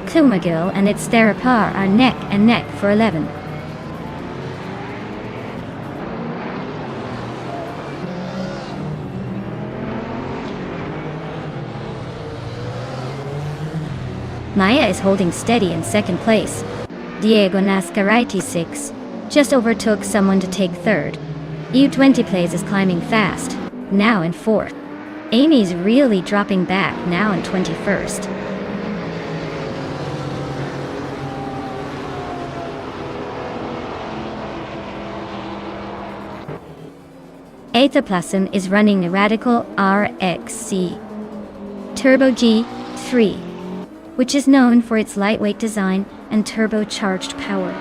A: Kumagil and its Therapar are neck and neck for 11. Maya is holding steady in 2nd place. Diego Nascarite 6 just overtook someone to take 3rd. U20 Plays is climbing fast, now in 4th. Amy's really dropping back, now in 21st. Aetoplasm is running a Radical RXC Turbo G3, which is known for its lightweight design and turbocharged power.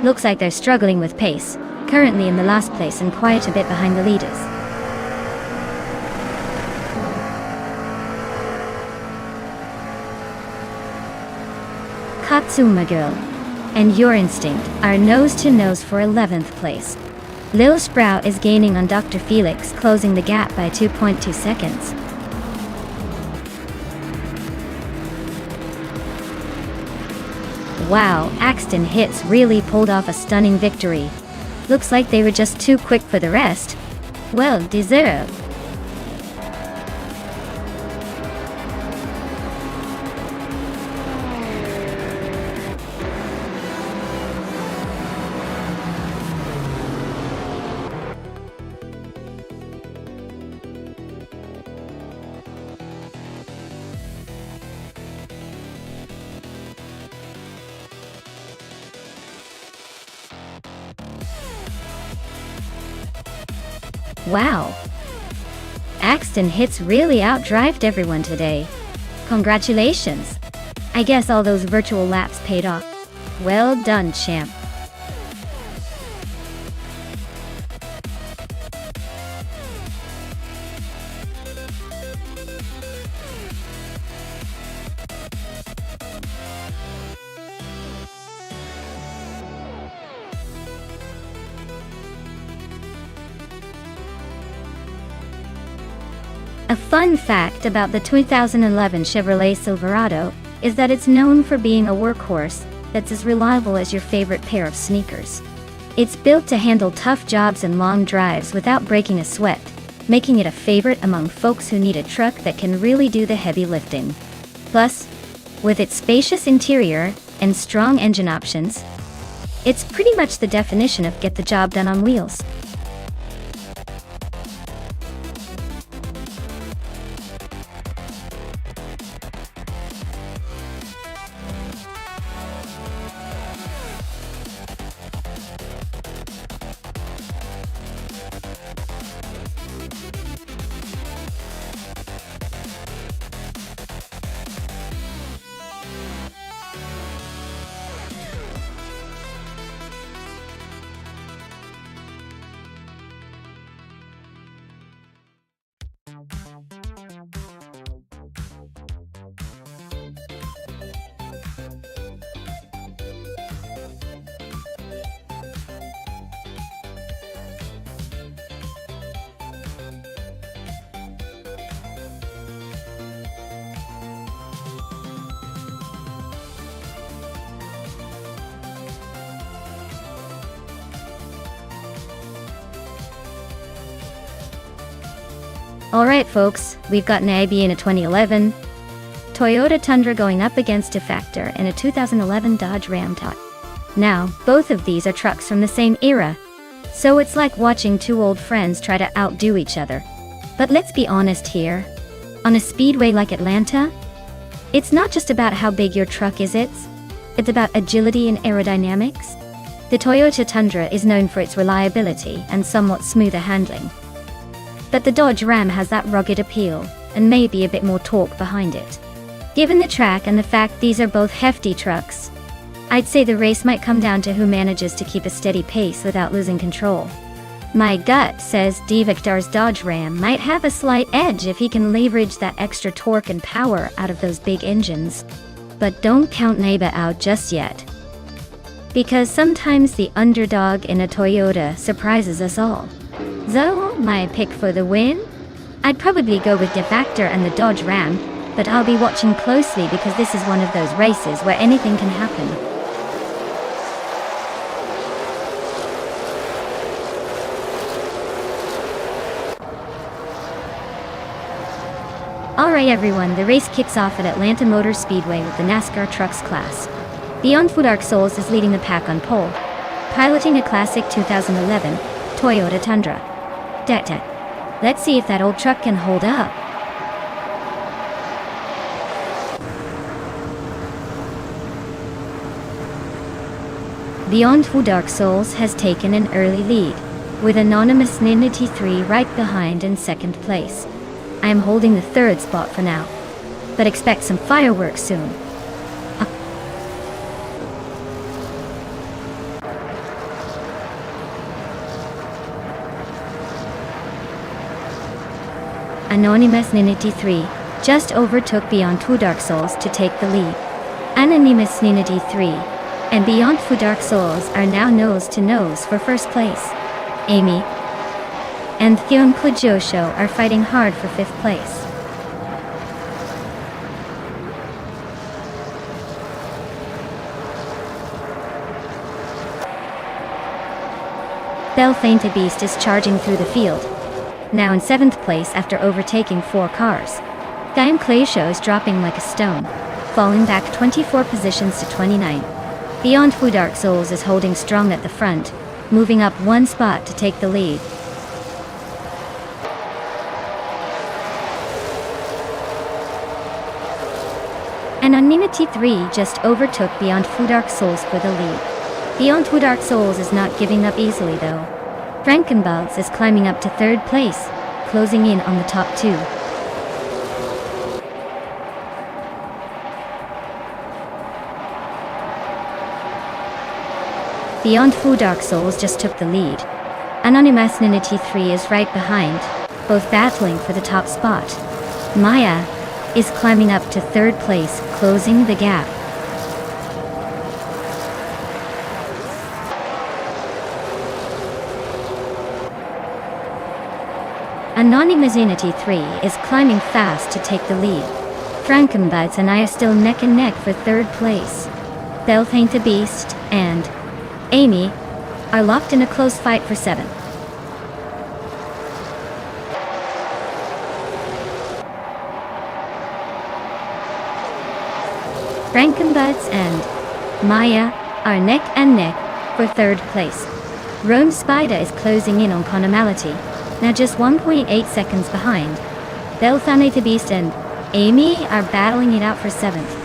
A: Looks like they're struggling with pace, currently in the last place and quite a bit behind the leaders. Katsuma Girl and Your Instinct are nose to nose for 11th place. Lil Sprout is gaining on Dr. Felix, closing the gap by 2.2 seconds. Wow, Axton Hits really pulled off a stunning victory. Looks like they were just too quick for the rest. Well deserved. Wow! Axton Hits really outdrived everyone today. Congratulations! I guess all those virtual laps paid off. Well done, champ. A fun fact about the 2011 Chevrolet Silverado is that it's known for being a workhorse that's as reliable as your favorite pair of sneakers. It's built to handle tough jobs and long drives without breaking a sweat, making it a favorite among folks who need a truck that can really do the heavy lifting. Plus, with its spacious interior and strong engine options, it's pretty much the definition of get the job done on wheels. Alright folks, we've got an AB in a 2011 Toyota Tundra going up against a Factor in a 2011 Dodge Ram Tot. Now, both of these are trucks from the same era, so it's like watching two old friends try to outdo each other. But let's be honest here. On a speedway like Atlanta, it's not just about how big your truck is, it's about agility and aerodynamics. The Toyota Tundra is known for its reliability and somewhat smoother handling. But the Dodge Ram has that rugged appeal, and maybe a bit more torque behind it. Given the track and the fact these are both hefty trucks, I'd say the race might come down to who manages to keep a steady pace without losing control. My gut says Victor's Dodge Ram might have a slight edge if he can leverage that extra torque and power out of those big engines. But don't count Neighbor out just yet. Because sometimes the underdog in a Toyota surprises us all. So, my pick for the win? I'd probably go with the Factor and the Dodge Ram, but I'll be watching closely because this is one of those races where anything can happen. Alright everyone, the race kicks off at Atlanta Motor Speedway with the NASCAR Trucks class. Beyond Dark Souls is leading the pack on pole, piloting a classic 2011 Toyota Tundra. Let's see if that old truck can hold up. Beyond Dark Souls has taken an early lead, with Anonymous Ninity 3 right behind in second place. I am holding the third spot for now, but expect some fireworks soon. Anonymous Ninity 3 just overtook Beyond Dark Souls to take the lead. Anonymous Ninity 3 and Beyond Dark Souls are now nose to nose for first place. Amy and Hyun Josho are fighting hard for fifth place. Belfainted Beast is charging through the field, now in seventh place after overtaking 4 cars. Hyun Josho is dropping like a stone, falling back 24 positions to 29. Beyond Dark Souls is holding strong at the front, moving up 1 spot to take the lead. Anonymity 3 just overtook Beyond Dark Souls for the lead. Beyond Dark Souls is not giving up easily though. Frankenbalz is climbing up to third place, closing in on the top 2. Beyond Dark Souls just took the lead. Anonymous Ninity 3 is right behind, both battling for the top spot. Maya is climbing up to third place, closing the gap. Anonymous Ninity 3 is climbing fast to take the lead. Frankenbalz and I are still neck and neck for third place. Belfainted Beast and Amy are locked in a close fight for 7th. Frankenbalz and Maya are neck and neck for third place. Rome Spider is closing in on Conomality, now just 1.8 seconds behind. Belfainted Beast and Amy are battling it out for 7th.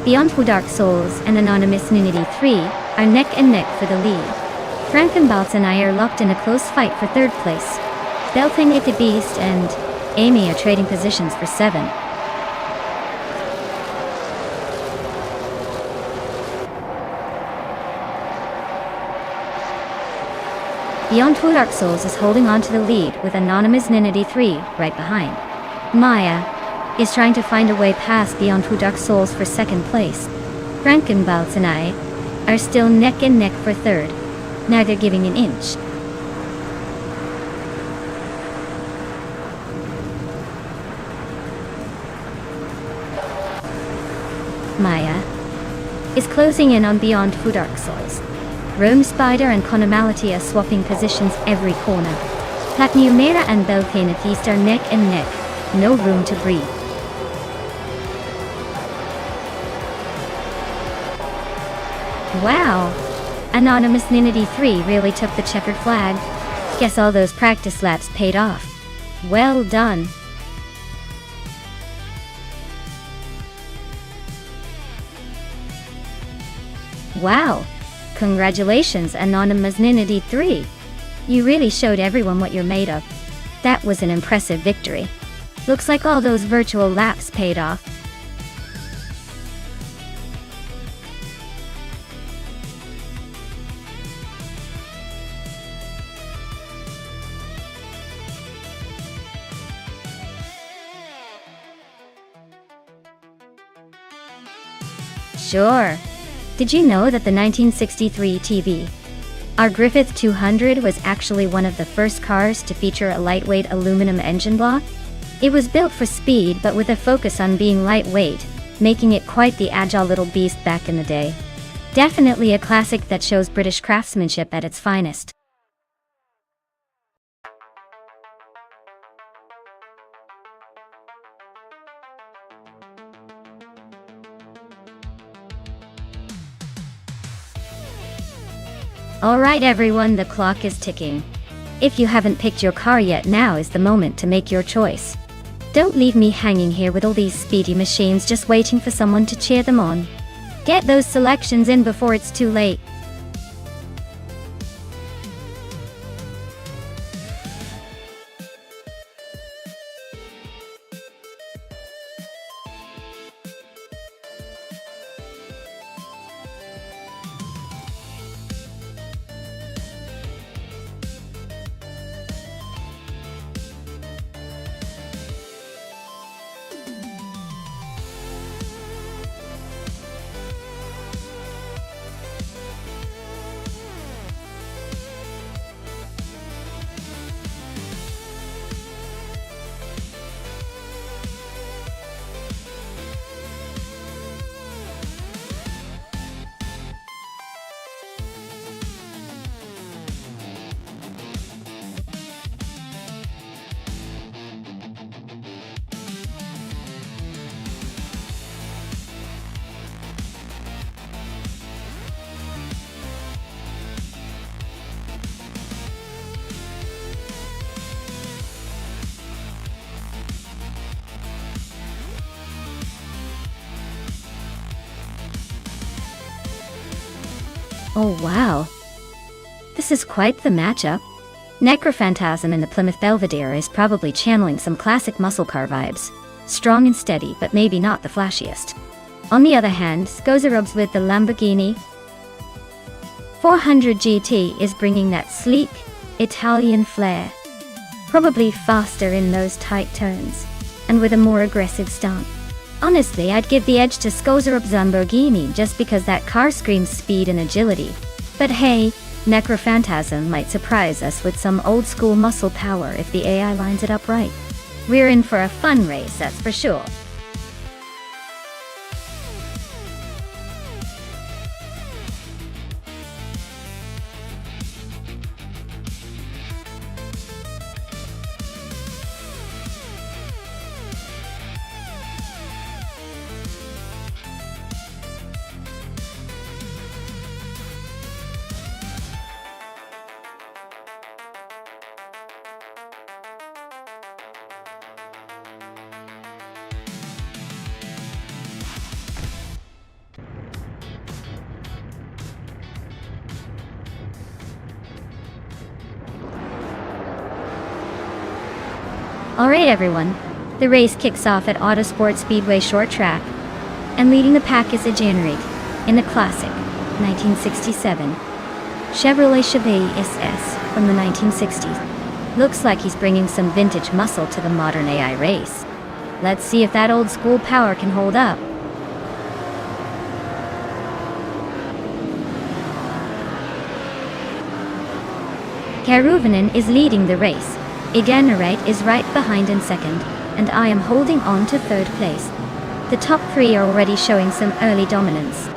A: Beyond Dark Souls and Anonymous Ninity 3 are neck and neck for the lead. Frankenbalz and I are locked in a close fight for third place. Belfainted Beast and Amy are trading positions for 7. Beyond Dark Souls is holding on to the lead with Anonymous Ninity 3 right behind. Maya is trying to find a way past Beyond Dark Souls for second place. Frankenbalz and I are still neck and neck for third, neither giving an inch. Maya is closing in on beyond Food Dark Souls. Rome Spider and Conomality are swapping positions every corner. Platnumera and Belcanethist are neck and neck, no room to breathe. Wow! Anonymous Ninity 3 really took the checkered flag. Guess all those practice laps paid off. Well done. Wow! Congratulations, Anonymous Ninity 3. You really showed everyone what you're made of. That was an impressive victory. Looks like all those virtual laps paid off. Sure. Did you know that the 1963 TV R Griffith 200 was actually one of the first cars to feature a lightweight aluminum engine block? It was built for speed but with a focus on being lightweight, making it quite the agile little beast back in the day. Definitely a classic that shows British craftsmanship at its finest. Alright everyone, the clock is ticking. If you haven't picked your car yet, now is the moment to make your choice. Don't leave me hanging here with all these speedy machines just waiting for someone to cheer them on. Get those selections in before it's too late. Oh wow! This is quite the matchup. Necrophantasm in the Plymouth Belvedere is probably channeling some classic muscle car vibes. Strong and steady, but maybe not the flashiest. On the other hand, Skozerobs with the Lamborghini 400 GT is bringing that sleek, Italian flair. Probably faster in those tight turns, and with a more aggressive stance. Honestly, I'd give the edge to Skozerob's Lamborghini just because that car screams speed and agility. But hey, Necrophantasm might surprise us with some old-school muscle power if the AI lines it up right. We're in for a fun race, that's for sure. Alright everyone, the race kicks off at Autosport Speedway Short Track, and leading the pack is a Generic in the classic 1967 Chevrolet Chevy SS from the 1960s. Looks like he's bringing some vintage muscle to the modern AI race. Let's see if that old school power can hold up. Karuvanen is leading the race. Igenerate is right behind in second, and I am holding on to third place. The top three are already showing some early dominance.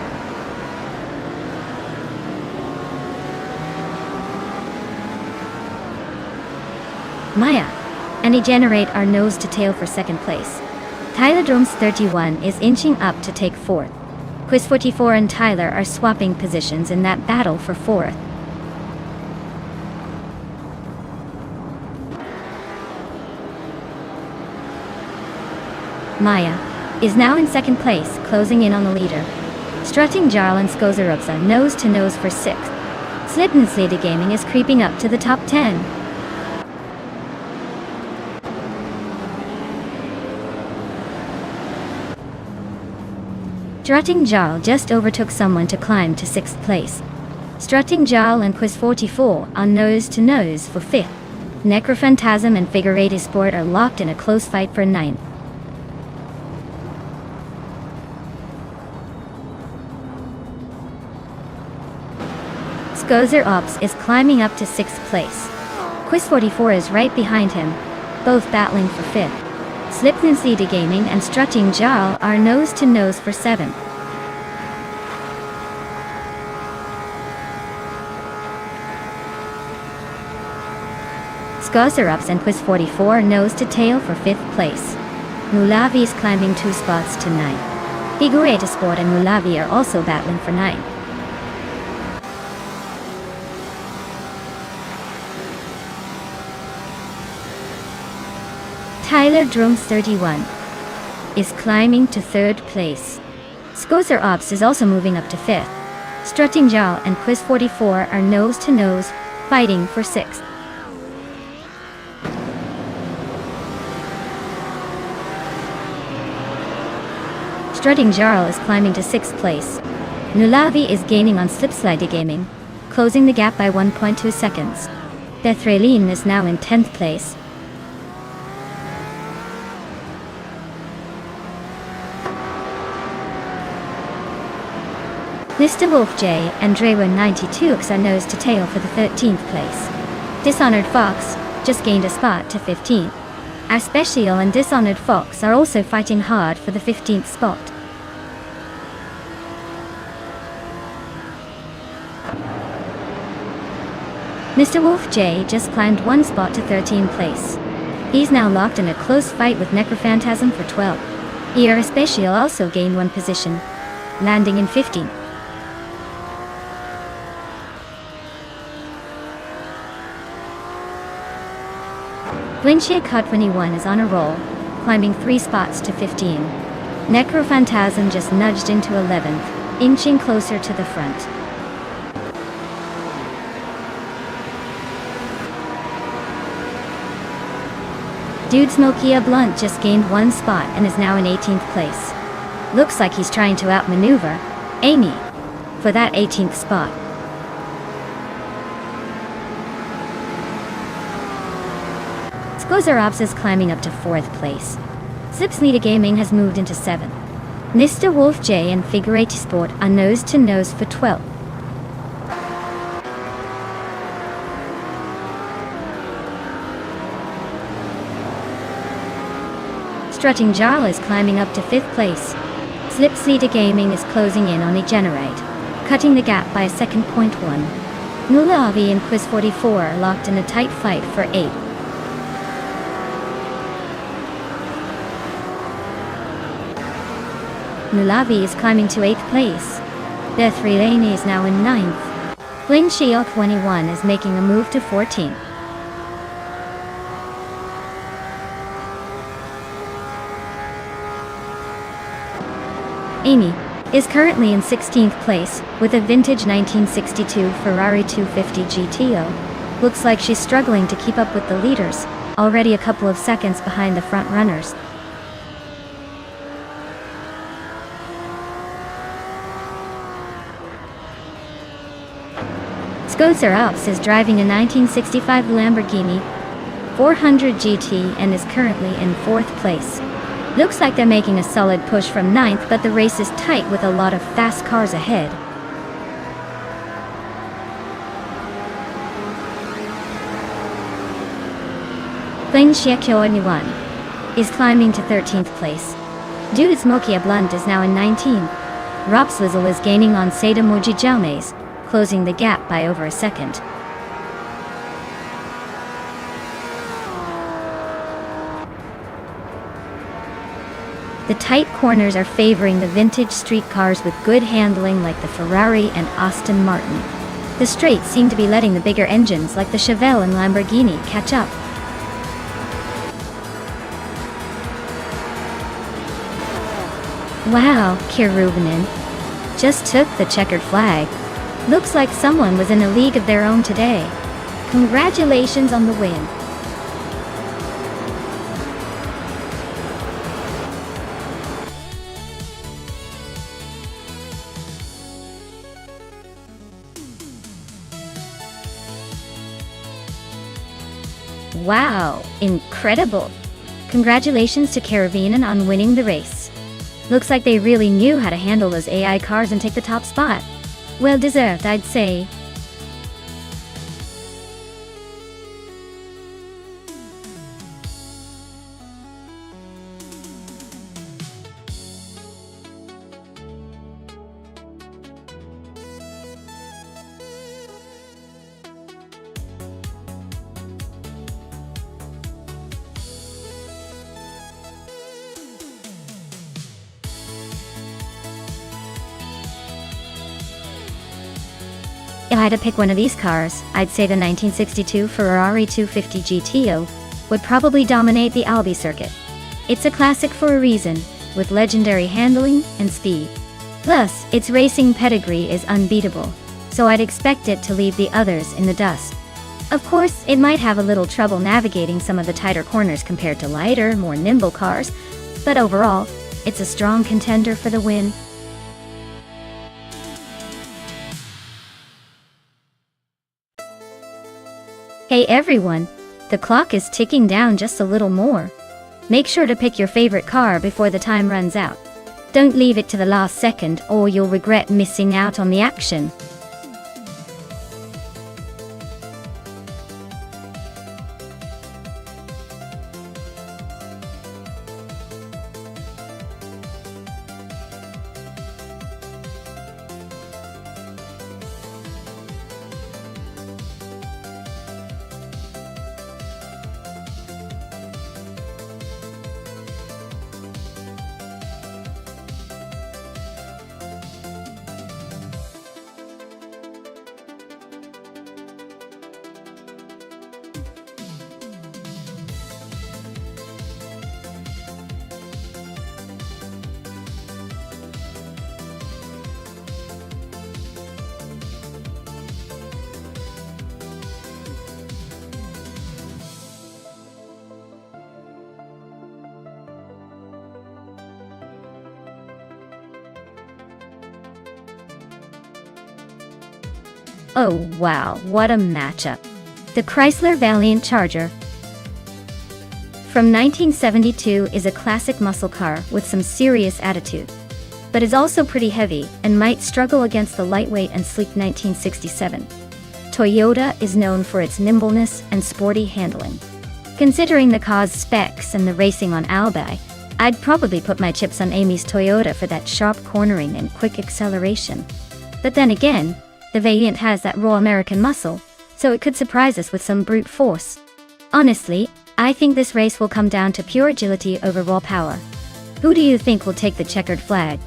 A: Maya and Degenerate are nose to tail for second place. Tyler Drums 31 is inching up to take fourth. Quiz 44 and Tyler are swapping positions in that battle for fourth. Maya is now in second place, closing in on the leader. Strutting Jarl and Skozerupsa nose to nose for sixth. Slipknot's Lady Gaming is creeping up to the top 10. Strutting Jarl just overtook someone to climb to 6th place. Strutting Jarl and Quiz 44 are nose to nose for 5th. Necrophantasm and Figure 8 Sport are locked in a close fight for 9th. Gozer Ops is climbing up to 6th place. Quiz 44 is right behind him, both battling for 5th. Slipknot's Lady Gaming and Strutting Jarl are nose to nose for 7th. Gozer Ops and Quiz 44 nose to tail for 5th place. Mulavi is climbing 2 spots to 9th. Figure 8 Sport and Mulavi are also battling for 9th. Tyler Drums 31 is climbing to 3rd place. Gozer Ops is also moving up to 5th. Strutting Jarl and Quiz 44 are nose to nose, fighting for 6th. Strutting Jarl is climbing to 6th place. Nulavi is gaining on Slipslide Gaming, closing the gap by 1.2 seconds. Deathraylene is now in 10th place. Mr. Wolf J and Drewa 92 are nose to tail for the 13th place. Dishonored Fox just gained a spot to 15th. Arspecial and Dishonored Fox are also fighting hard for the 15th spot. Mr. Wolf J just climbed 1 spot to 13th place. He's now locked in a close fight with Necrophantasm for 12. Arspecial also gained 1 position, landing in 15th. Flinchia Cut 21 is on a roll, climbing 3 spots to 15. Necrophantasm just nudged into 11th, inching closer to the front. Dude Smokia Blunt just gained 1 spot and is now in 18th place. Looks like he's trying to outmaneuver Amy for that 18th spot. Gozer Ops is climbing up to 4th place. Slipslide Gaming has moved into 7th. Mr. Wolf J and Figure 8 Sport are nose to nose for 12th. Strutting Jarl is climbing up to 5th place. Slipslide Gaming is closing in on Degenerate, cutting the gap by a second. 1. Nulavi and Quiz 44 are locked in a tight fight for 8th. Nulavi is climbing to 8th place. Deathraylene is now in 9th. Flinchia 21 is making a move to 14th. Amy is currently in 16th place with a vintage 1962 Ferrari 250 GTO. Looks like she's struggling to keep up with the leaders, already a couple of seconds behind the front runners. Gozer Ops is driving a 1965 Lamborghini 400 GT and is currently in 4th place. Looks like they're making a solid push from 9th, but the race is tight with a lot of fast cars ahead. Flinchia 21 is climbing to 13th place. Dude Smokia Blunt is now in 19th. Ropswizzle is gaining on Seda Mojijalmes, closing the gap by over a second. The tight corners are favoring the vintage street cars with good handling like the Ferrari and Aston Martin. The straights seem to be letting the bigger engines like the Chevelle and Lamborghini catch up. Wow, Kiruvinen just took the checkered flag. Looks like someone was in a league of their own today. Congratulations on the win. Wow, incredible. Congratulations to Kiruvinen on winning the race. Looks like they really knew how to handle those AI cars and take the top spot. Well deserved, I'd say. If I had to pick one of these cars, I'd say the 1962 Ferrari 250 GTO would probably dominate the Albi circuit. It's a classic for a reason, with legendary handling and speed. Plus, its racing pedigree is unbeatable, so I'd expect it to leave the others in the dust. Of course, it might have a little trouble navigating some of the tighter corners compared to lighter, more nimble cars, but overall, it's a strong contender for the win. Hey everyone, the clock is ticking down just a little more. Make sure to pick your favorite car before the time runs out. Don't leave it to the last second or you'll regret missing out on the action. Oh wow, what a matchup. The Chrysler Valiant Charger from 1972 is a classic muscle car with some serious attitude, but is also pretty heavy and might struggle against the lightweight and sleek 1967. Toyota is known for its nimbleness and sporty handling. Considering the car's specs and the racing on Albi, I'd probably put my chips on Amy's Toyota for that sharp cornering and quick acceleration. But then again, the Valiant has that raw American muscle, so it could surprise us with some brute force. Honestly, I think this race will come down to pure agility over raw power. Who do you think will take the checkered flag?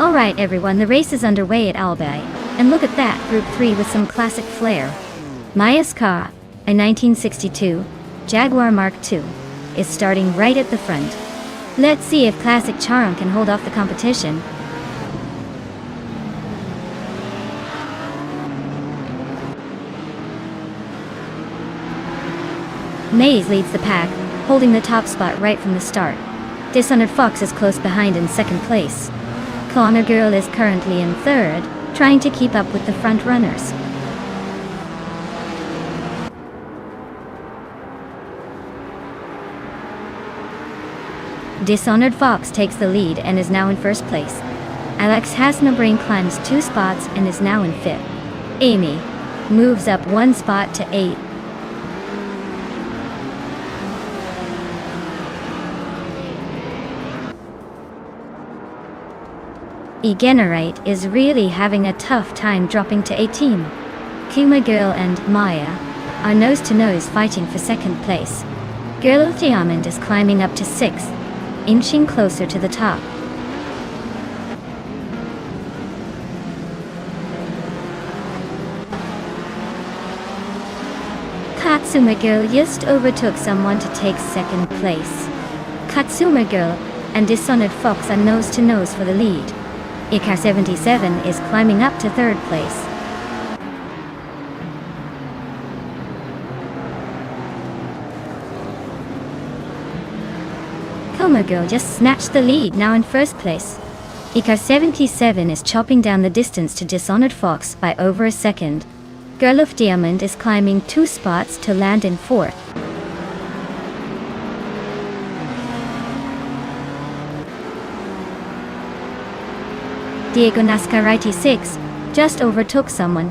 A: Alright everyone, the race is underway at Albi, and look at that, Group 3 with some classic flair. Maya's car, a 1962 Jaguar Mark II, is starting right at the front. Let's see if classic charm can hold off the competition. Maze leads the pack, holding the top spot right from the start. Dishonored Fox is close behind in second place. Connor Girl is currently in third, trying to keep up with the front runners. Dishonored Fox takes the lead and is now in first place. Alex Has No Brain climbs 2 spots and is now in 5th. Amy moves up 1 spot to 8th. Egenerite is really having a tough time dropping to 18. Kuma Girl and Maya are nose-to-nose fighting for 2nd place. Girl of Diamond is climbing up to 6th, inching closer to the top. Katsuma Girl just overtook someone to take 2nd place. Katsuma Girl and Dishonored Fox are nose-to-nose for the lead. Ikar 77 is climbing up to 3rd place. Kuma Girl just snatched the lead, now in 1st place. Ikar 77 is chopping down the distance to Dishonored Fox by over a second. Girl of Diamond is climbing 2 spots to land in 4th. Diego Nascarite 6 just overtook someone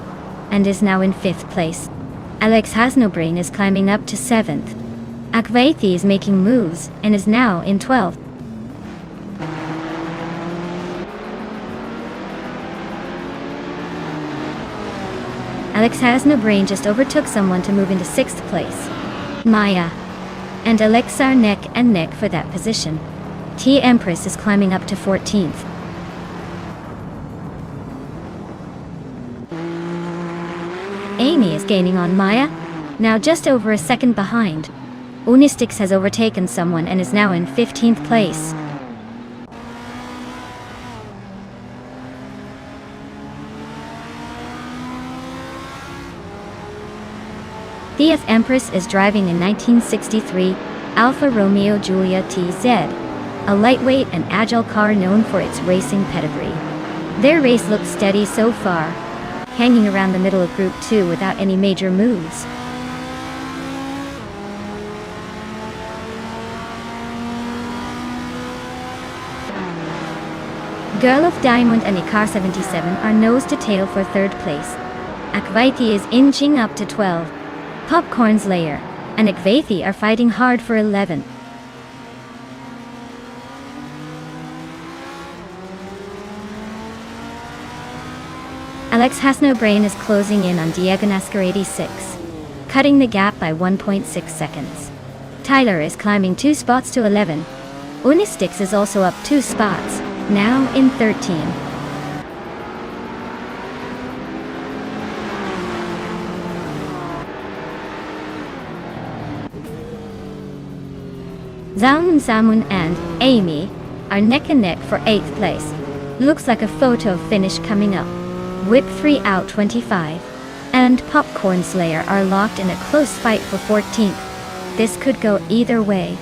A: and is now in 5th place. Alex Has No Brain is climbing up to 7th. Akvaithi is making moves and is now in 12th. Alex Has No Brain just overtook someone to move into 6th place. Maya and Alex are neck and neck for that position. T Empress is climbing up to 14th. Amy is gaining on Maya, now just over a second behind. Unistix has overtaken someone and is now in 15th place. TF Empress is driving a 1963 Alfa Romeo Giulia TZ, a lightweight and agile car known for its racing pedigree. Their race looks steady so far, hanging around the middle of Group 2 without any major moves. Girl of Diamond and Ikar 77 are nose to tail for 3rd place. Akvaithi is inching up to 12. Popcorn's Lair and Akvaithi are fighting hard for 11th. Alex Has No Brain is closing in on Diego Nascarite 6, cutting the gap by 1.6 seconds. Tyler is climbing 2 spots to 11. Unistix is also up 2 spots, now in 13. Zamun and Amy are neck and neck for 8th place. Looks like a photo finish coming up. Whip 3 out 25 and Popcorn Slayer are locked in a close fight for 14th. This could go either way.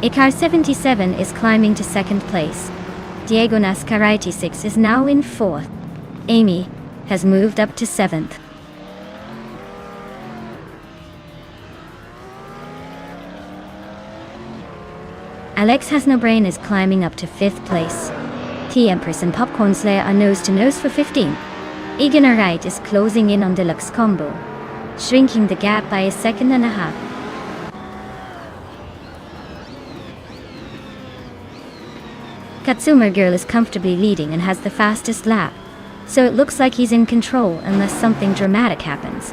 A: Ikar 77 is climbing to 2nd place. Diego Nascarite 6 is now in 4th. Amy has moved up to 7th. Alex Has No Brain is climbing up to 5th place. T Empress and Popcorn Slayer are nose to nose for 15. Egenerite is closing in on Deluxe Combo, shrinking the gap by a second and a half. Katsuma Girl is comfortably leading and has the fastest lap, so it looks like he's in control unless something dramatic happens.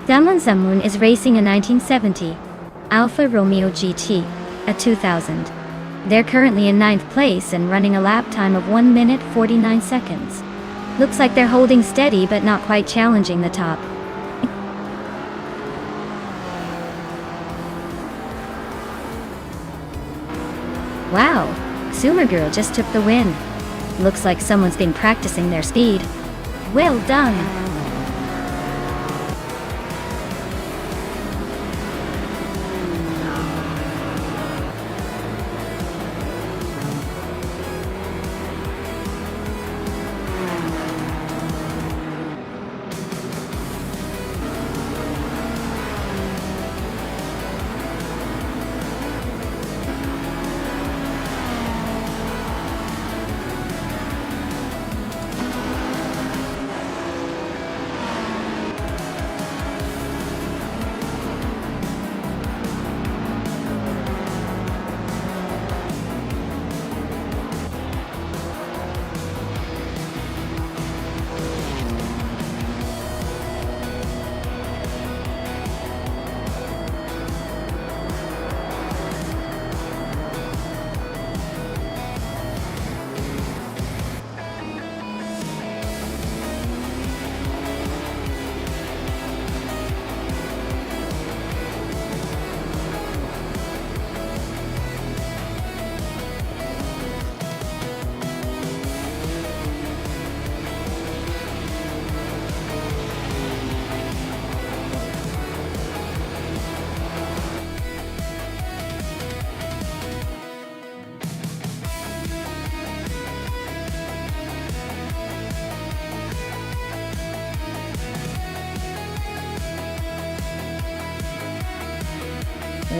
A: Damon Zamun is racing a 1970 Alfa Romeo GT, a 2000. They're currently in 9th place and running a lap time of 1 minute 49 seconds. Looks like they're holding steady but not quite challenging the top. Wow, Sumer Girl just took the win. Looks like someone's been practicing their speed. Well done!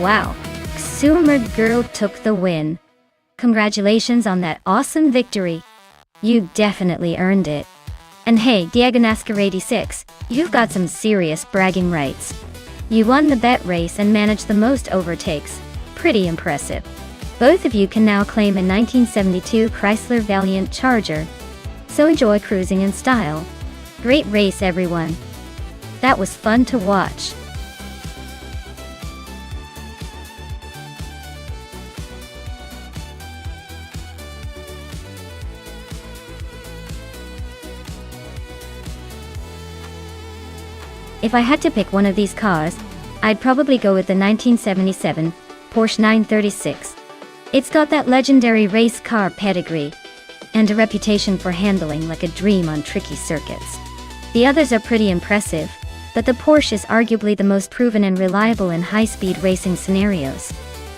A: Wow, Xumer girl took the win. Congratulations on that awesome victory. You definitely earned it. And hey, Diaganasker86, you've got some serious bragging rights. You won the bet race and managed the most overtakes. Pretty impressive. Both of you can now claim a 1972 Chrysler Valiant Charger. So enjoy cruising in style. Great race, everyone. That was fun to watch. If I had to pick one of these cars, I'd probably go with the 1977 Porsche 936. It's got that legendary race car pedigree, and a reputation for handling like a dream on tricky circuits. The others are pretty impressive, but the Porsche is arguably the most proven and reliable in high-speed racing scenarios.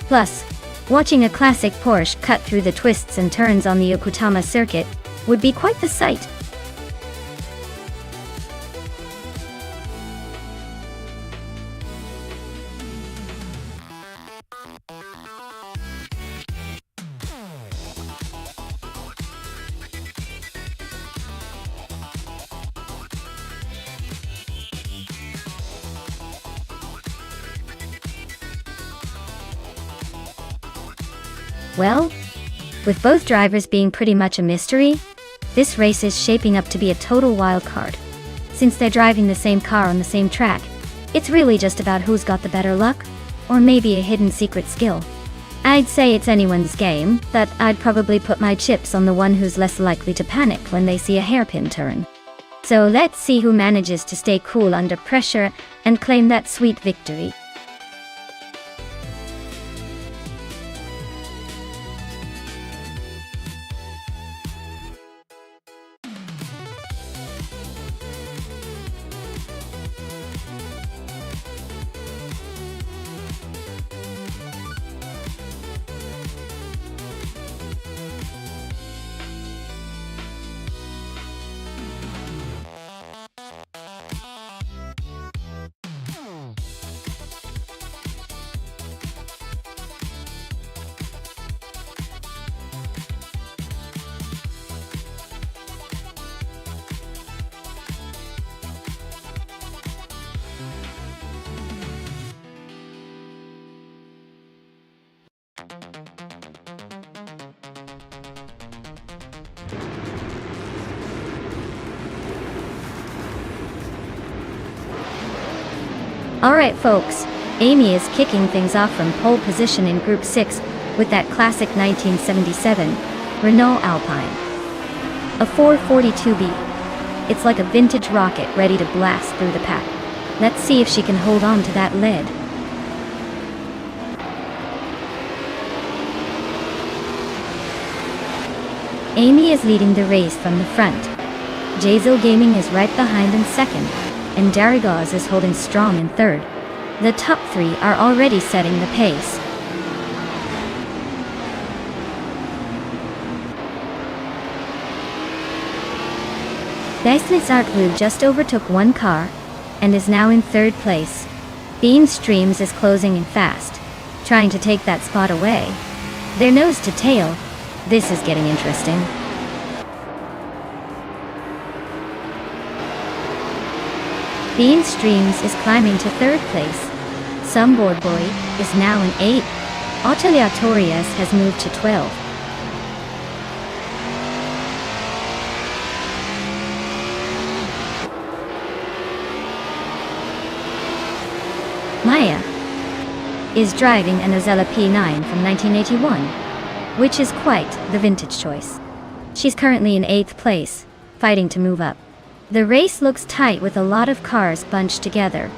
A: Plus, watching a classic Porsche cut through the twists and turns on the Yokohama circuit would be quite the sight. Well, with both drivers being pretty much a mystery, this race is shaping up to be a total wild card. Since they're driving the same car on the same track, it's really just about who's got the better luck, or maybe a hidden secret skill. I'd say it's anyone's game, but I'd probably put my chips on the one who's less likely to panic when they see a hairpin turn. So let's see who manages to stay cool under pressure and claim that sweet victory. Alright folks, Amy is kicking things off from pole position in Group 6 with that classic 1977 Renault Alpine. A 442B. It's like a vintage rocket ready to blast through the pack. Let's see if she can hold on to that lead. Amy is leading the race from the front. Jazel Gaming is right behind in second, and Darigaz is holding strong in third. The top three are already setting the pace. Deisnitz just overtook one car, and is now in third place. Bean Streams is closing in fast, trying to take that spot away. They're nose to tail. This is getting interesting. Bean Streams is climbing to third place. Sumboard Boy is now in 8th. Atelier Torres has moved to 12th. Maya is driving an Ozella P9 from 1981, which is quite the vintage choice. She's currently in 8th place, fighting to move up. The race looks tight with a lot of cars bunched together.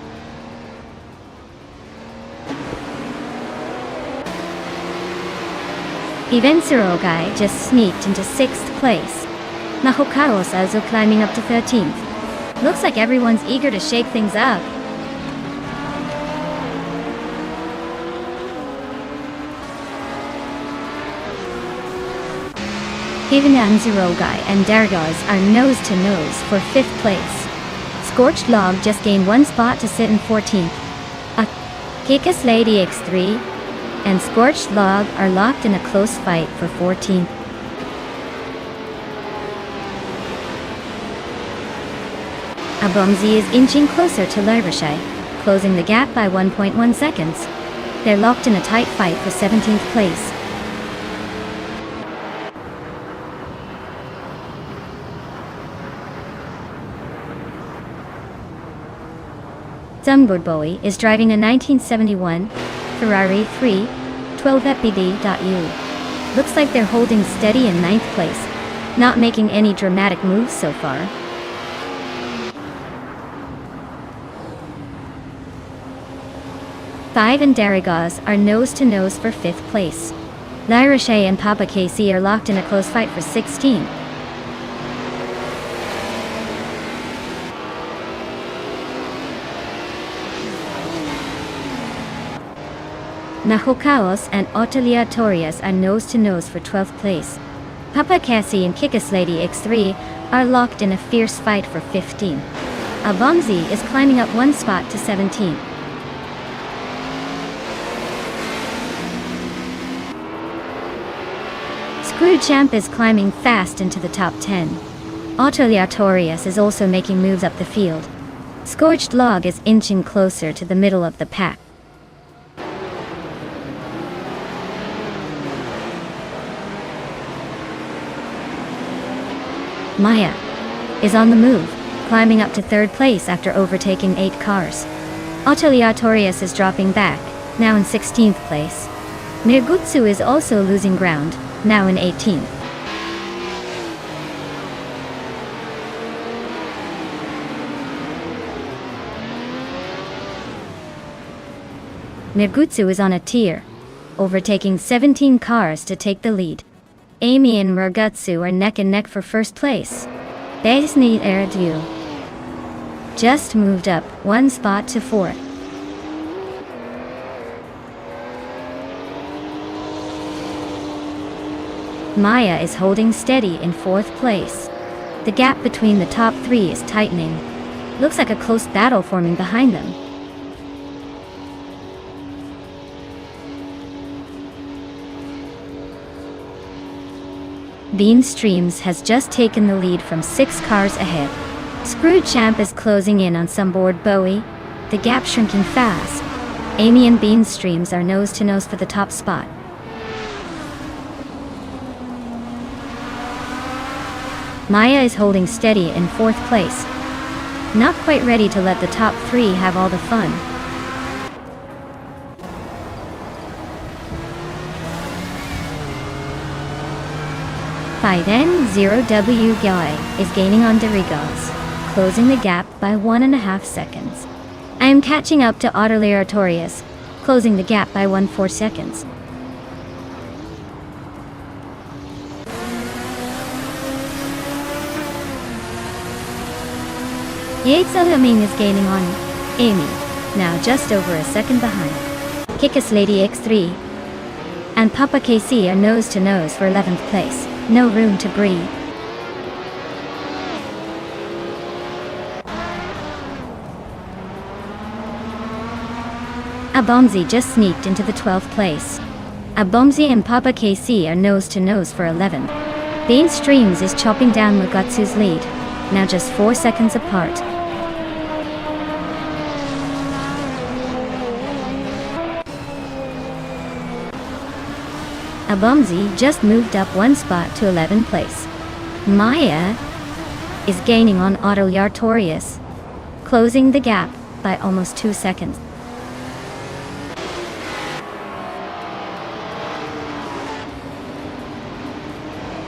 A: Ivensurogai just sneaked into 6th place. Nahokaros also climbing up to 13th. Looks like everyone's eager to shake things up. Ivensurogai and Dargaz are nose to nose for 5th place. Scorched Log just gained one spot to sit in 14th. Kikas Lady X3 and Scorched Log are locked in a close fight for 14th. Abomzi is inching closer to Lyrishai, closing the gap by 1.1 seconds. They're locked in a tight fight for 17th place. Zungbudboy is driving a 1971 Ferrari 312 FPD.U. Looks like they're holding steady in 9th place, not making any dramatic moves so far. Five and Darigaz are nose-to-nose for 5th place. Lyrishai and Papa KC are locked in a close fight for 16. Nahokaos and Otelia Torias are nose-to-nose for 12th place. Papa Cassie and Kikas Lady X3 are locked in a fierce fight for 15. Abomzi is climbing up one spot to 17. Screwchamp is climbing fast into the top 10. Otelia Torias is also making moves up the field. Scorched Log is inching closer to the middle of the pack. Maya is on the move, climbing up to 3rd place after overtaking 8 cars. Otelia Torias is dropping back, now in 16th place. Nirgutsu is also losing ground, now in 18th. Nirgutsu is on a tier, overtaking 17 cars to take the lead. Amy and Murgutsu are neck and neck for 1st place. Baisni Erdu just moved up one spot to 4th. Maya is holding steady in 4th place. The gap between the top 3 is tightening. Looks like a close battle forming behind them. Bean Streams has just taken the lead from 6 cars ahead. Screwchamp is closing in on some board Bowie, the gap shrinking fast. Amy and Bean Streams are nose-to-nose for the top spot. Maya is holding steady in 4th place. Not quite ready to let the top 3 have all the fun. By then, 0W Guy is gaining on Derigos, closing the gap by 1.5 seconds. I am catching up to Otelia Torias, closing the gap by 1.4 seconds. Yates Alaming is gaining on Amy, now just over a second behind. Kikas Lady X3 and Papa KC are nose-to-nose for 11th place. No room to breathe. Abomzi just sneaked into the 12th place. Abomzi and Papa KC are nose-to-nose for 11th. Bean Streams is chopping down Mugutsu's lead, now just 4 seconds apart. Abomzi just moved up one spot to 11th place. Maya is gaining on Otelia Torias, closing the gap by almost 2 seconds.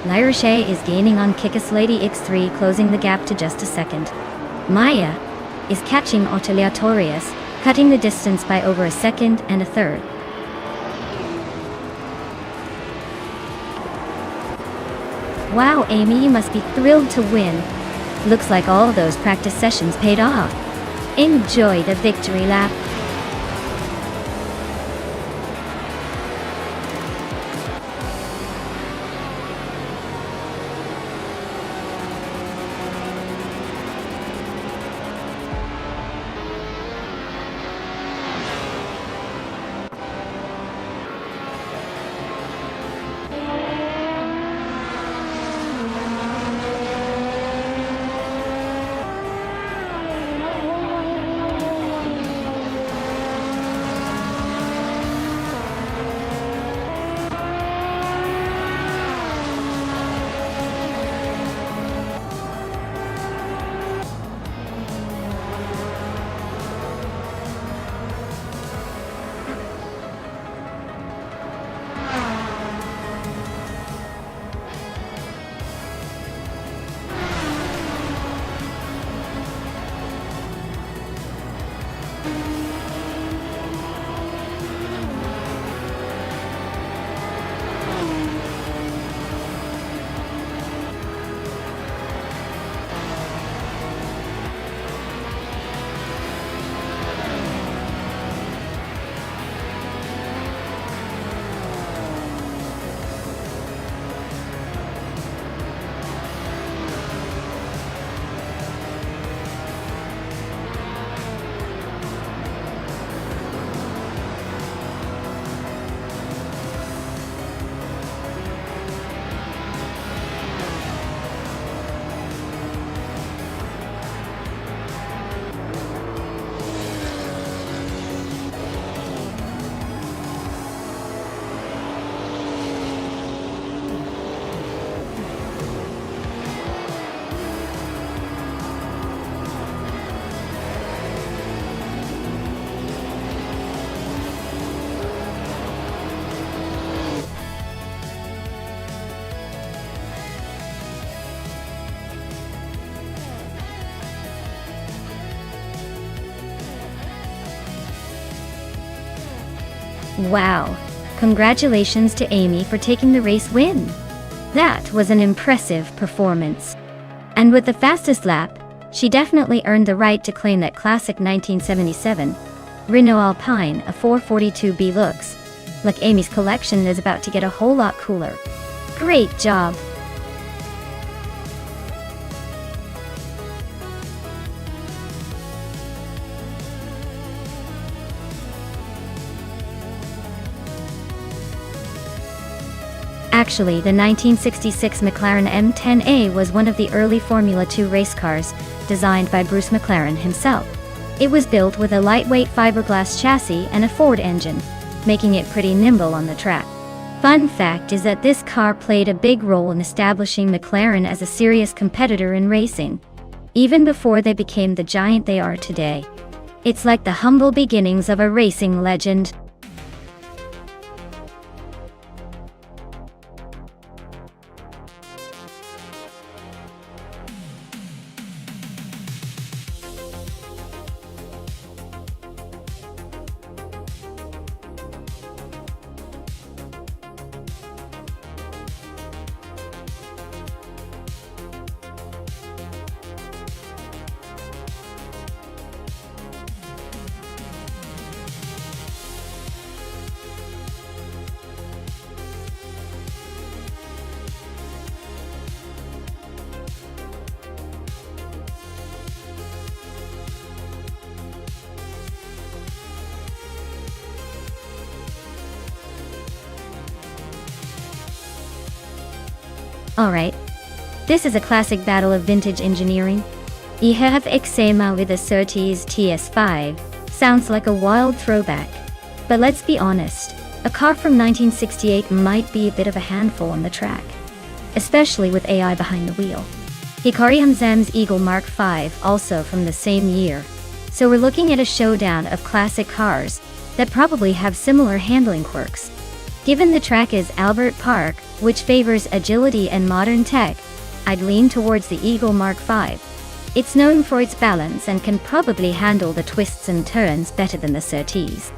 A: Lyrishai is gaining on Kikas Lady X3, closing the gap to just a second. Maya is catching Otelia Torias, cutting the distance by over a second and a third. Wow, Amy, you must be thrilled to win. Looks like all those practice sessions paid off. Enjoy the victory lap. Wow! Congratulations to Amy for taking the race win! That was an impressive performance. And with the fastest lap, she definitely earned the right to claim that classic 1977 Renault Alpine, a 442B looks like Amy's collection is about to get a whole lot cooler. Great job! Actually, the 1966 McLaren M10A was one of the early Formula 2 race cars, designed by Bruce McLaren himself. It was built with a lightweight fiberglass chassis and a Ford engine, making it pretty nimble on the track. Fun fact is that this car played a big role in establishing McLaren as a serious competitor in racing, even before they became the giant they are today. It's like the humble beginnings of a racing legend. Alright. This is a classic battle of vintage engineering. You have Xema with a Surtees TS5. Sounds like a wild throwback. But let's be honest, a car from 1968 might be a bit of a handful on the track, especially with AI behind the wheel. Hikari Hamzam's Eagle Mark V, also from the same year. So we're looking at a showdown of classic cars that probably have similar handling quirks. Given the track is Albert Park, which favors agility and modern tech, I'd lean towards the Eagle Mark V. It's known for its balance and can probably handle the twists and turns better than the Surtees.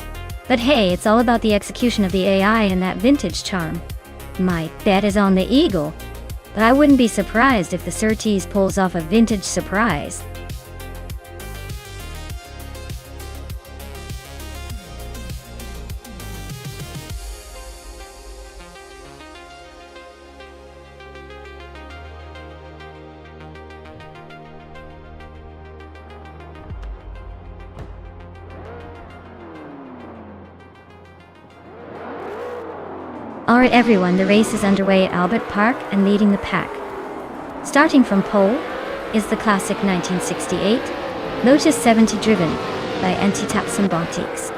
A: But hey, it's all about the execution of the AI and that vintage charm. My bet is on the Eagle, but I wouldn't be surprised if the Surtees pulls off a vintage surprise. Alright everyone, the race is underway at Albert Park and leading the pack. Starting from pole is the classic 1968 Lotus 70 driven by Anti-Tapson Bontiques.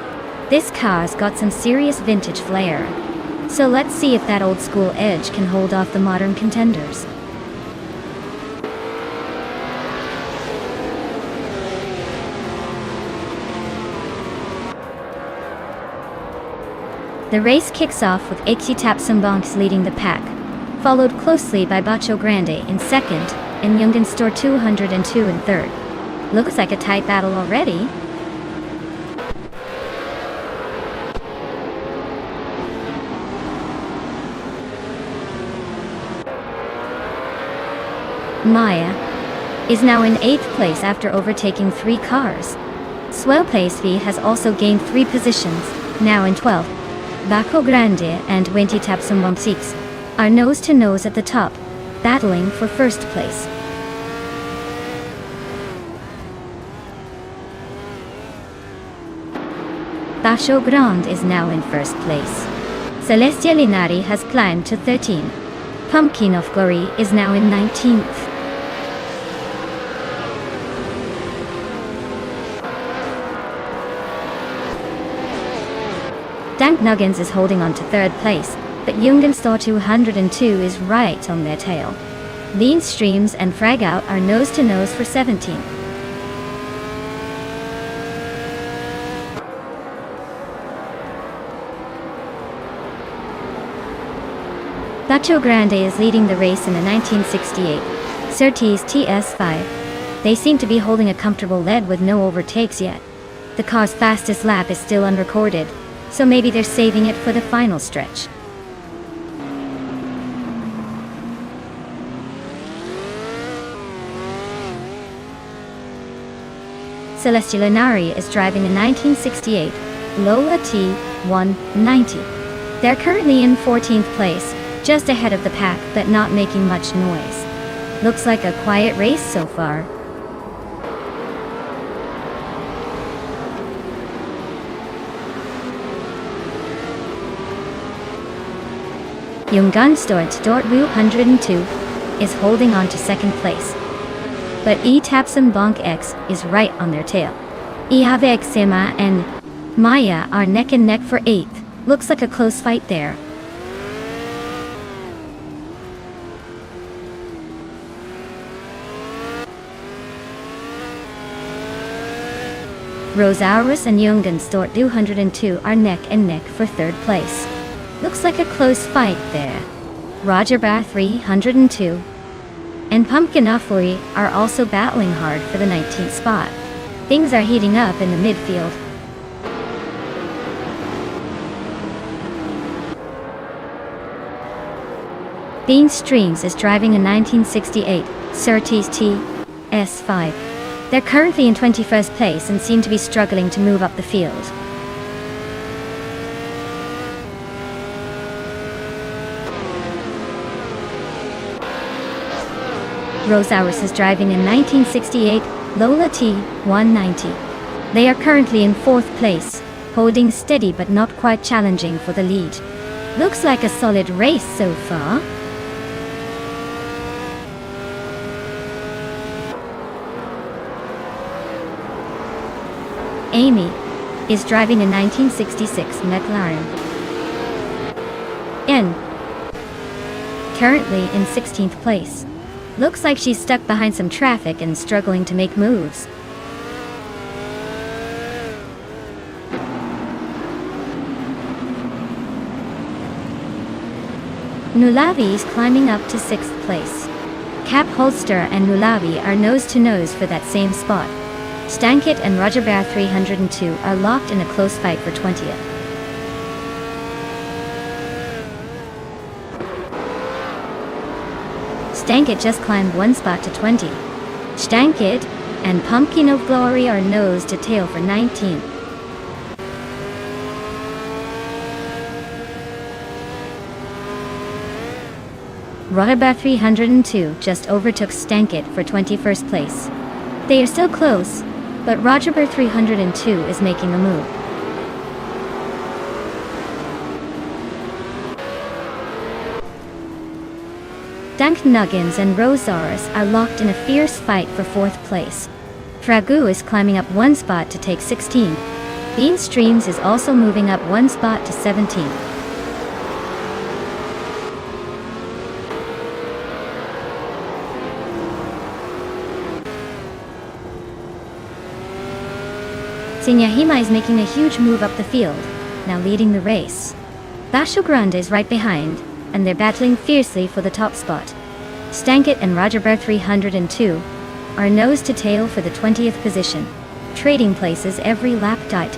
A: This car's got some serious vintage flair, so let's see if that old school edge can hold off the modern contenders. The race kicks off with Anti-Tapson Bontiques leading the pack, followed closely by Bacio Grande in second and Jungen Store 202 in third. Looks like a tight battle already. Maya is now in 8th place after overtaking 3 cars. Swell Placevy has also gained 3 positions, now in 12th. Bacio Grande and Anti-Tapson Bontiques are nose-to-nose at the top, battling for first place. Bacio Grande is now in first place. Celestia Linari has climbed to 13. Pumpkin of Glory is now in 19th. Dank Nuggins is holding on to 3rd place, but Jungen Store 202 is right on their tail. Lean Streams and Frag Out are nose-to-nose for 17th. Bacio Grande is leading the race in the 1968 Surtees TS5. They seem to be holding a comfortable lead with no overtakes yet. The car's fastest lap is still unrecorded, so maybe they're saving it for the final stretch. Celeste Linari is driving a 1968 Lola T190. They're currently in 14th place, just ahead of the pack but not making much noise. Looks like a quiet race so far. Junggunstort Dortwu 102 is holding on to second place, but Tapsum Bonk X is right on their tail. Ihave Sema and Maya are neck and neck for 8th. Looks like a close fight there. Rosaurus and Junggunstort 202 are neck and neck for 3rd place. Looks like a close fight there. Roger Bar 302 and Pumpkin Uffley are also battling hard for the 19th spot. Things are heating up in the midfield. Bean Streams is driving a 1968 Surtees TS5. They're currently in 21st place and seem to be struggling to move up the field. Rosaurus is driving a 1968 Lola T190. They are currently in 4th place, holding steady but not quite challenging for the lead. Looks like a solid race so far. Amy is driving a 1966 McLaren N, currently in 16th place. Looks like she's stuck behind some traffic and struggling to make moves. Nulavi is climbing up to 6th place. Cap Holster and Nulavi are nose to nose for that same spot. Stankit and Roger Bear 302 are locked in a close fight for 20th. Stankit just climbed 1 spot to 20. Stankit and Pumpkin of Glory are nose to tail for 19th. Rogerbear 302 just overtook Stankit for 21st place. They are still close, but Rogerbear 302 is making a move. Dank Nuggins and Rosaurus are locked in a fierce fight for 4th place. Fragu is climbing up 1 spot to take 16th. Bean Streams is also moving up 1 spot to 17th. Sinyahima is making a huge move up the field, now leading the race. Basho Grande is right behind, and they're battling fiercely for the top spot. Stankit and Rogerbear 302 are nose to tail for the 20th position, trading places every lap tight.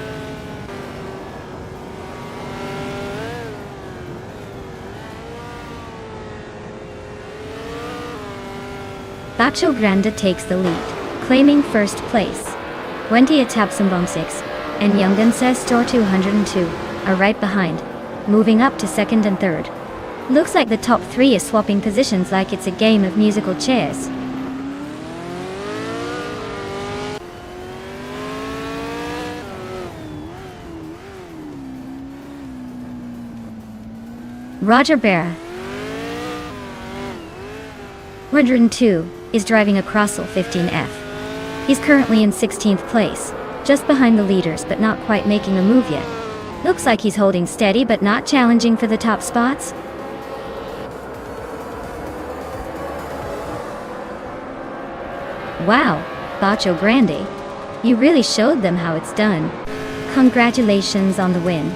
A: Bacho Grande takes the lead, claiming 1st place. Wendy Atapsambong 6 and Youngun Says Store 202 are right behind, moving up to 2nd and 3rd. Looks like the top 3 is swapping positions like it's a game of musical chairs. Roger Bear 102 is driving a Crossel 15F. He's currently in 16th place, just behind the leaders but not quite making a move yet. Looks like he's holding steady but not challenging for the top spots. Wow, Bacho Grande. You really showed them how it's done. Congratulations on the win.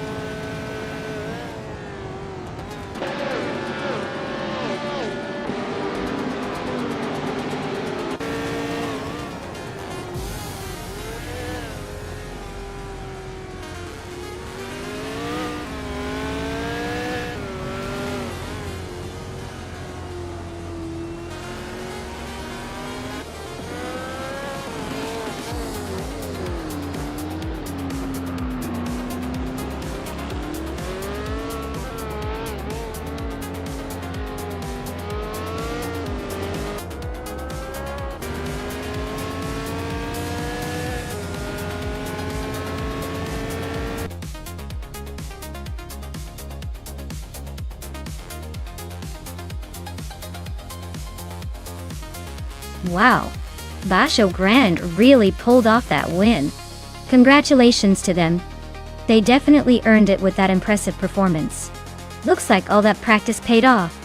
A: Wow, Basho Grand really pulled off that win. Congratulations to them. They definitely earned it with that impressive performance. Looks like all that practice paid off.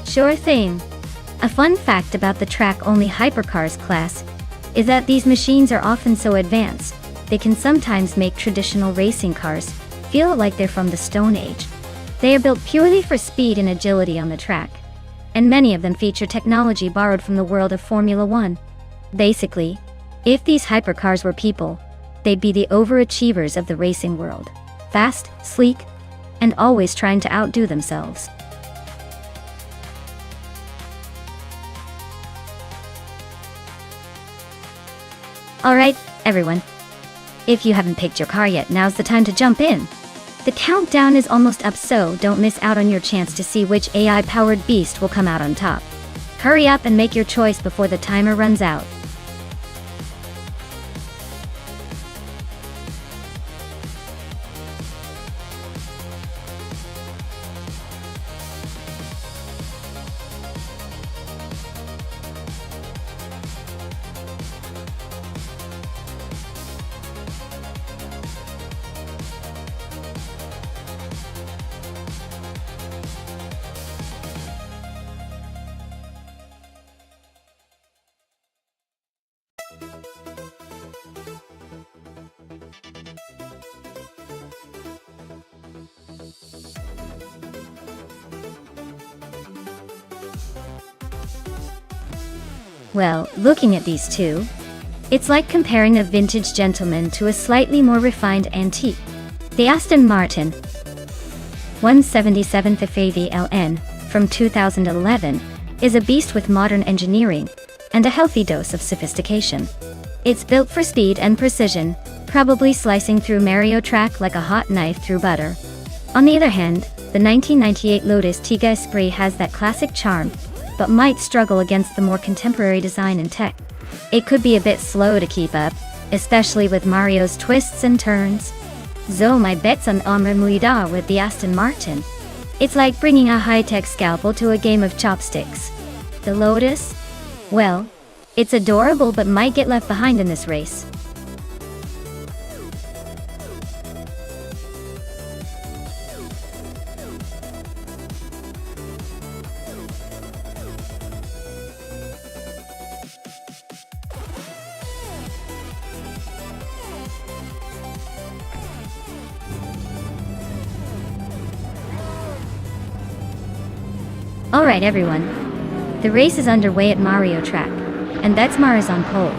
A: Sure thing. A fun fact about the track-only hypercars class is that these machines are often so advanced, they can sometimes make traditional racing cars feel like they're from the Stone Age. They are built purely for speed and agility on the track, and many of them feature technology borrowed from the world of Formula One. Basically, if these hypercars were people, they'd be the overachievers of the racing world. Fast, sleek, and always trying to outdo themselves. Alright, everyone. If you haven't picked your car yet, now's the time to jump in. The countdown is almost up, so don't miss out on your chance to see which AI-powered beast will come out on top. Hurry up and make your choice before the timer runs out. Well, looking at these two, it's like comparing a vintage gentleman to a slightly more refined antique. The Aston Martin 177th FAVLN from 2011 is a beast with modern engineering and a healthy dose of sophistication. It's built for speed and precision, probably slicing through Mario track like a hot knife through butter. On the other hand, the 1998 Lotus Tiga Esprit has that classic charm, but might struggle against the more contemporary design and tech. It could be a bit slow to keep up, especially with Mario's twists and turns. So my bet's on Omra Muida with the Aston Martin. It's like bringing a high-tech scalpel to a game of chopsticks. The Lotus? Well, it's adorable but might get left behind in this race. Alright everyone, the race is underway at Mario track, and that's Mars on pole,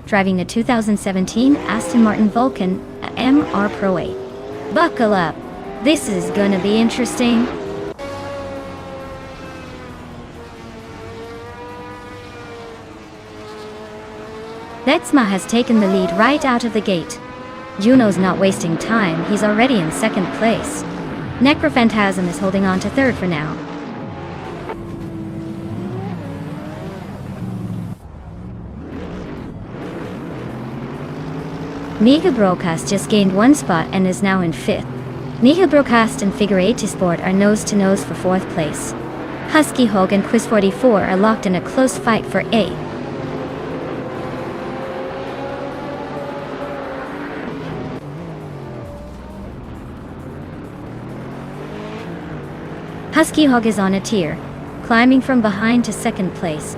A: driving the 2017 Aston Martin Vulcan MR Pro A. Buckle up, this is gonna be interesting. Betsma has taken the lead right out of the gate. Juno's not wasting time, he's already in second place. Necrophantasm is holding on to third for now. Mega Broadcast just gained one spot and is now in fifth. Mega Broadcast and Figure 80 Sport are nose-to-nose for fourth place. Husky Hog and Quiz 44 are locked in a close fight for A. Husky Hog is on a tier, climbing from behind to second place.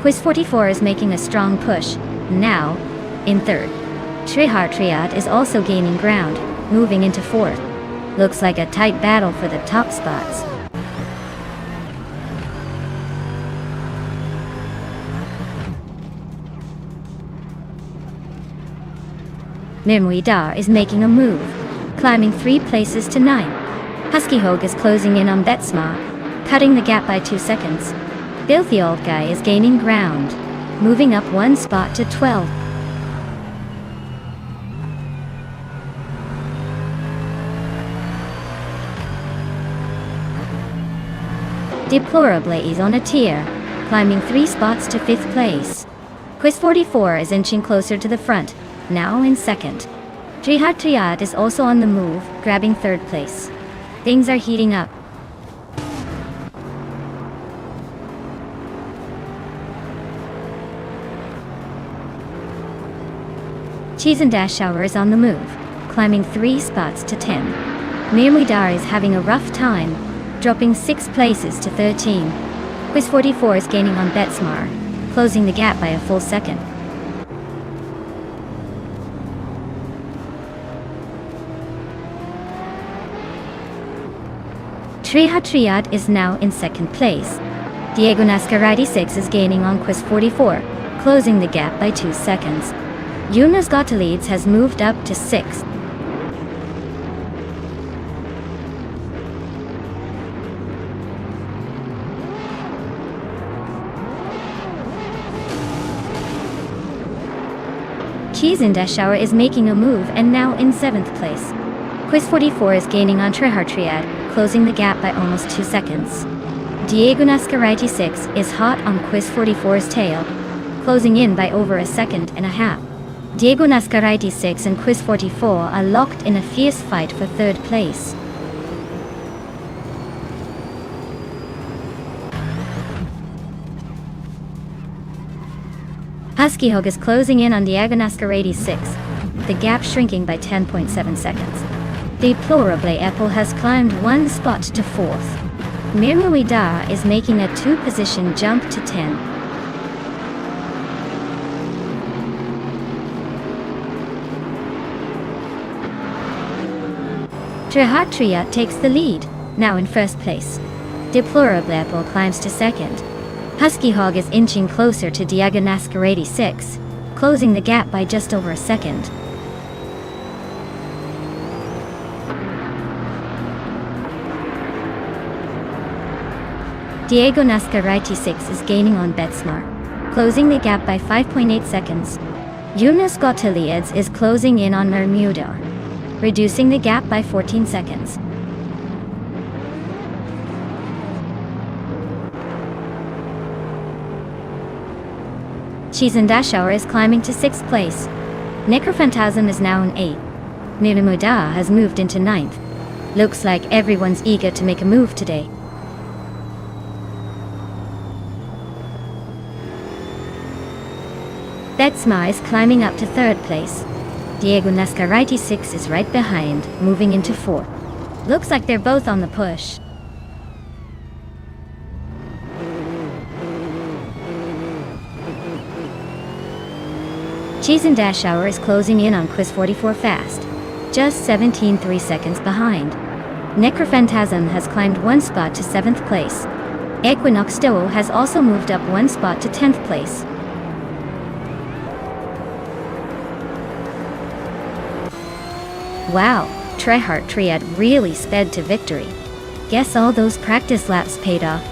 A: Quiz 44 is making a strong push, now in third. Trihar Triad is also gaining ground, moving into fourth. Looks like a tight battle for the top spots. Mirmuidar is making a move, climbing 3 places to 9. Husky Hog is closing in on Betsma, cutting the gap by 2 seconds. Filthy Old Guy is gaining ground, moving up 1 spot to 12. Deplorably is on a tear, climbing 3 spots to 5th place. Quiz 44 is inching closer to the front, now in 2nd. Triad is also on the move, grabbing 3rd place. Things are heating up. Cheese and Dash Shower is on the move, climbing 3 spots to 10. Mirmidar is having a rough time, dropping 6 places to 13. Quiz 44 is gaining on Betsmar, closing the gap by a full second. Triad is now in 2nd place. Diego Nascarite 6 is gaining on Quiz 44, closing the gap by 2 seconds. Yunus Gottlieds has moved up to 6th. Cheese and Dash Shower is making a move and now in 7th place. Quiz 44 is gaining on Triad, closing the gap by almost 2 seconds. Diego Nascarite 6 is hot on Quiz 44's tail, closing in by over a second and a half. Diego Nascarite 6 and Quiz 44 are locked in a fierce fight for 3rd place. Husky Hog is closing in on Diego Nascarite 6, the gap shrinking by 10.7 seconds. Deplorably, Apple has climbed 1 spot to 4th. Mirmuidar is making a 2-position jump to 10. Triad takes the lead, now in 1st place. Deplorably, Apple climbs to 2nd. Husky Hog is inching closer to Diego Nascarite 6, closing the gap by just over a second. Diego Nascarite 6 is gaining on Betsmar, closing the gap by 5.8 seconds. Yunus Gottlieds is closing in on Mermudar, reducing the gap by 14 seconds. Cheese and Dash Shower is climbing to 6th place. Necrophantasm is now in 8th. Mirmudar has moved into 9th. Looks like everyone's eager to make a move today. Betsma is climbing up to 3rd place. Diego Nascarite 6 is right behind, moving into 4th. Looks like they're both on the push. Cheese and Dash Shower is closing in on Quiz 44 fast, just 17.3 seconds behind. Necrophantasm has climbed 1 spot to 7th place. Equinox Stow has also moved up 1 spot to 10th place. Wow, Triad really sped to victory. Guess all those practice laps paid off.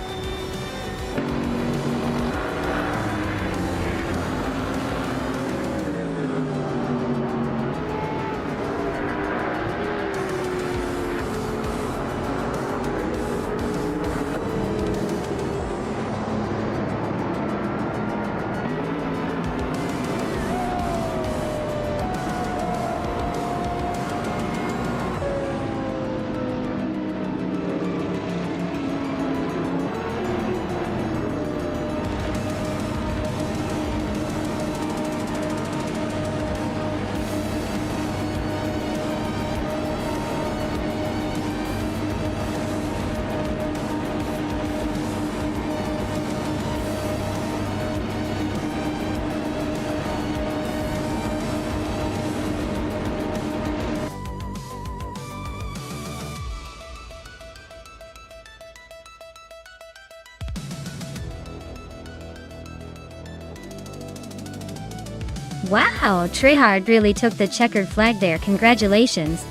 A: Wow, Triad really took the checkered flag there, congratulations.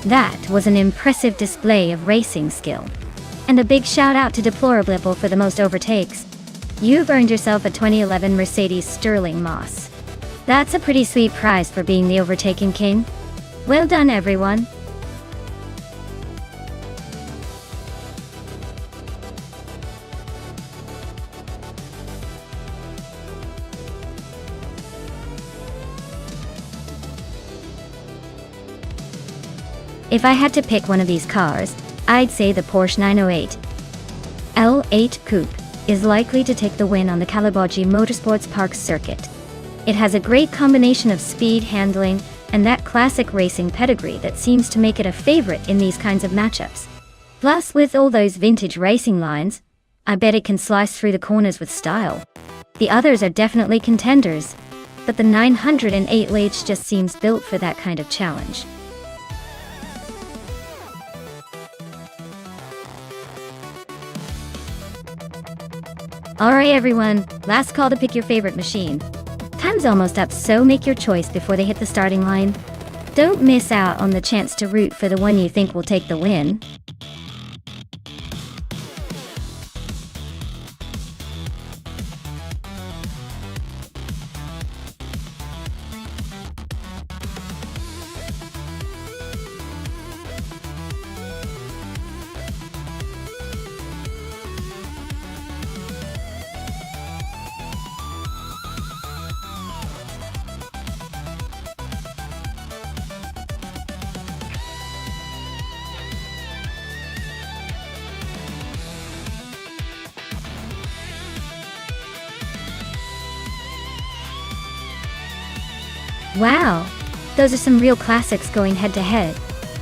A: That was an impressive display of racing skill. And a big shout out to Deplorable for the most overtakes. You've earned yourself a 2011 Mercedes Sterling Moss. That's a pretty sweet prize for being the overtaking king. Well done, everyone. If I had to pick one of these cars, I'd say the Porsche 908 L8 Coupe is likely to take the win on the Kalabogi Motorsports Park circuit. It has a great combination of speed, handling, and that classic racing pedigree that seems to make it a favorite in these kinds of matchups. Plus, with all those vintage racing lines, I bet it can slice through the corners with style. The others are definitely contenders, but the 908 L8 just seems built for that kind of challenge. Alright everyone, last call to pick your favorite machine. Time's almost up, so make your choice before they hit the starting line. Don't miss out on the chance to root for the one you think will take the win. Wow, those are some real classics going head to head.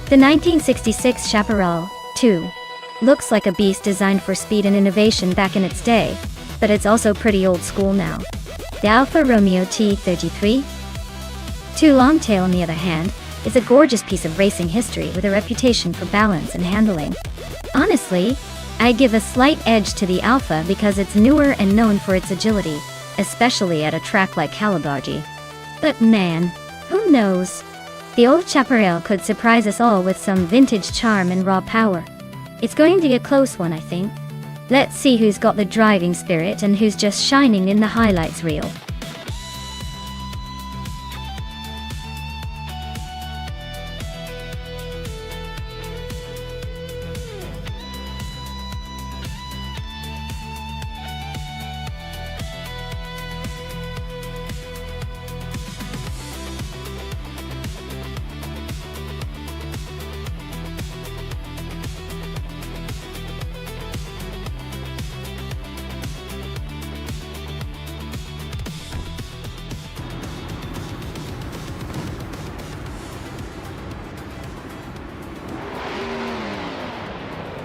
A: The 1966 Chaparral, too, looks like a beast designed for speed and innovation back in its day, but it's also pretty old school now. The Alfa Romeo T33 Longtail, on the other hand, is a gorgeous piece of racing history with a reputation for balance and handling. Honestly, I give a slight edge to the Alfa because it's newer and known for its agility, especially at a track like Kalabogi. But man, who knows? The old Chaparral could surprise us all with some vintage charm and raw power. It's going to be a close one, I think. Let's see who's got the driving spirit and who's just shining in the highlights reel.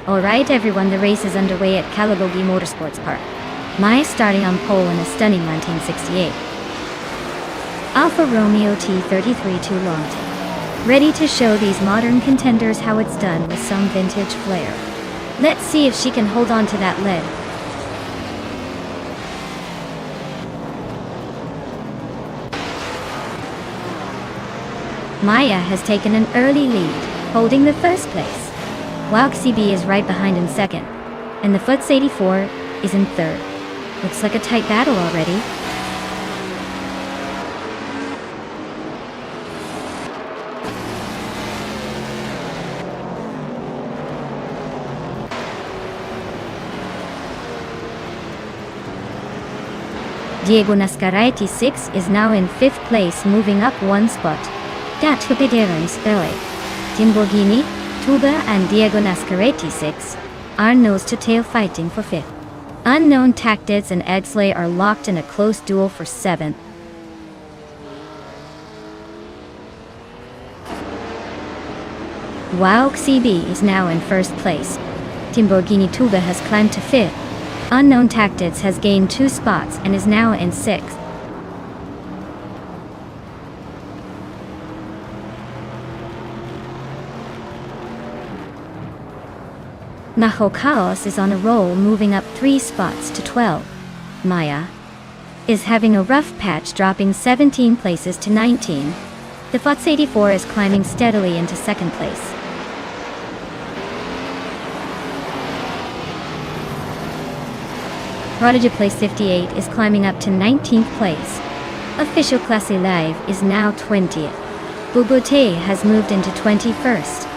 A: Alright everyone, the race is underway at Kalabogi Motorsports Park. Maya starting on pole in a stunning 1968 Alfa Romeo T33 Longtail, ready to show these modern contenders how it's done with some vintage flair. Let's see if she can hold on to that lead. Maya has taken an early lead, holding the first place. XCB is right behind in second, and the Futs 84 is in third. Looks like a tight battle already. Diego Nascaretti 6 is now in 5th place, moving up one spot. Dat Tupiderans early. Timborghini, Tuba and Diego Nascaretti 6 are nose-to-tail fighting for 5th. Unknown Tactics and Exley are locked in a close duel for 7th. XCB is now in 1st place. Timborghini Tuba has climbed to 5th. Unknown Tactics has gained 2 spots and is now in 6th. Maho Chaos is on a roll, moving up 3 spots to 12. Maya is having a rough patch, dropping 17 places to 19. The Futs 84 is climbing steadily into 2nd place. Prodigy Place 58 is climbing up to 19th place. Official Classe Live is now 20th. Bubote has moved into 21st.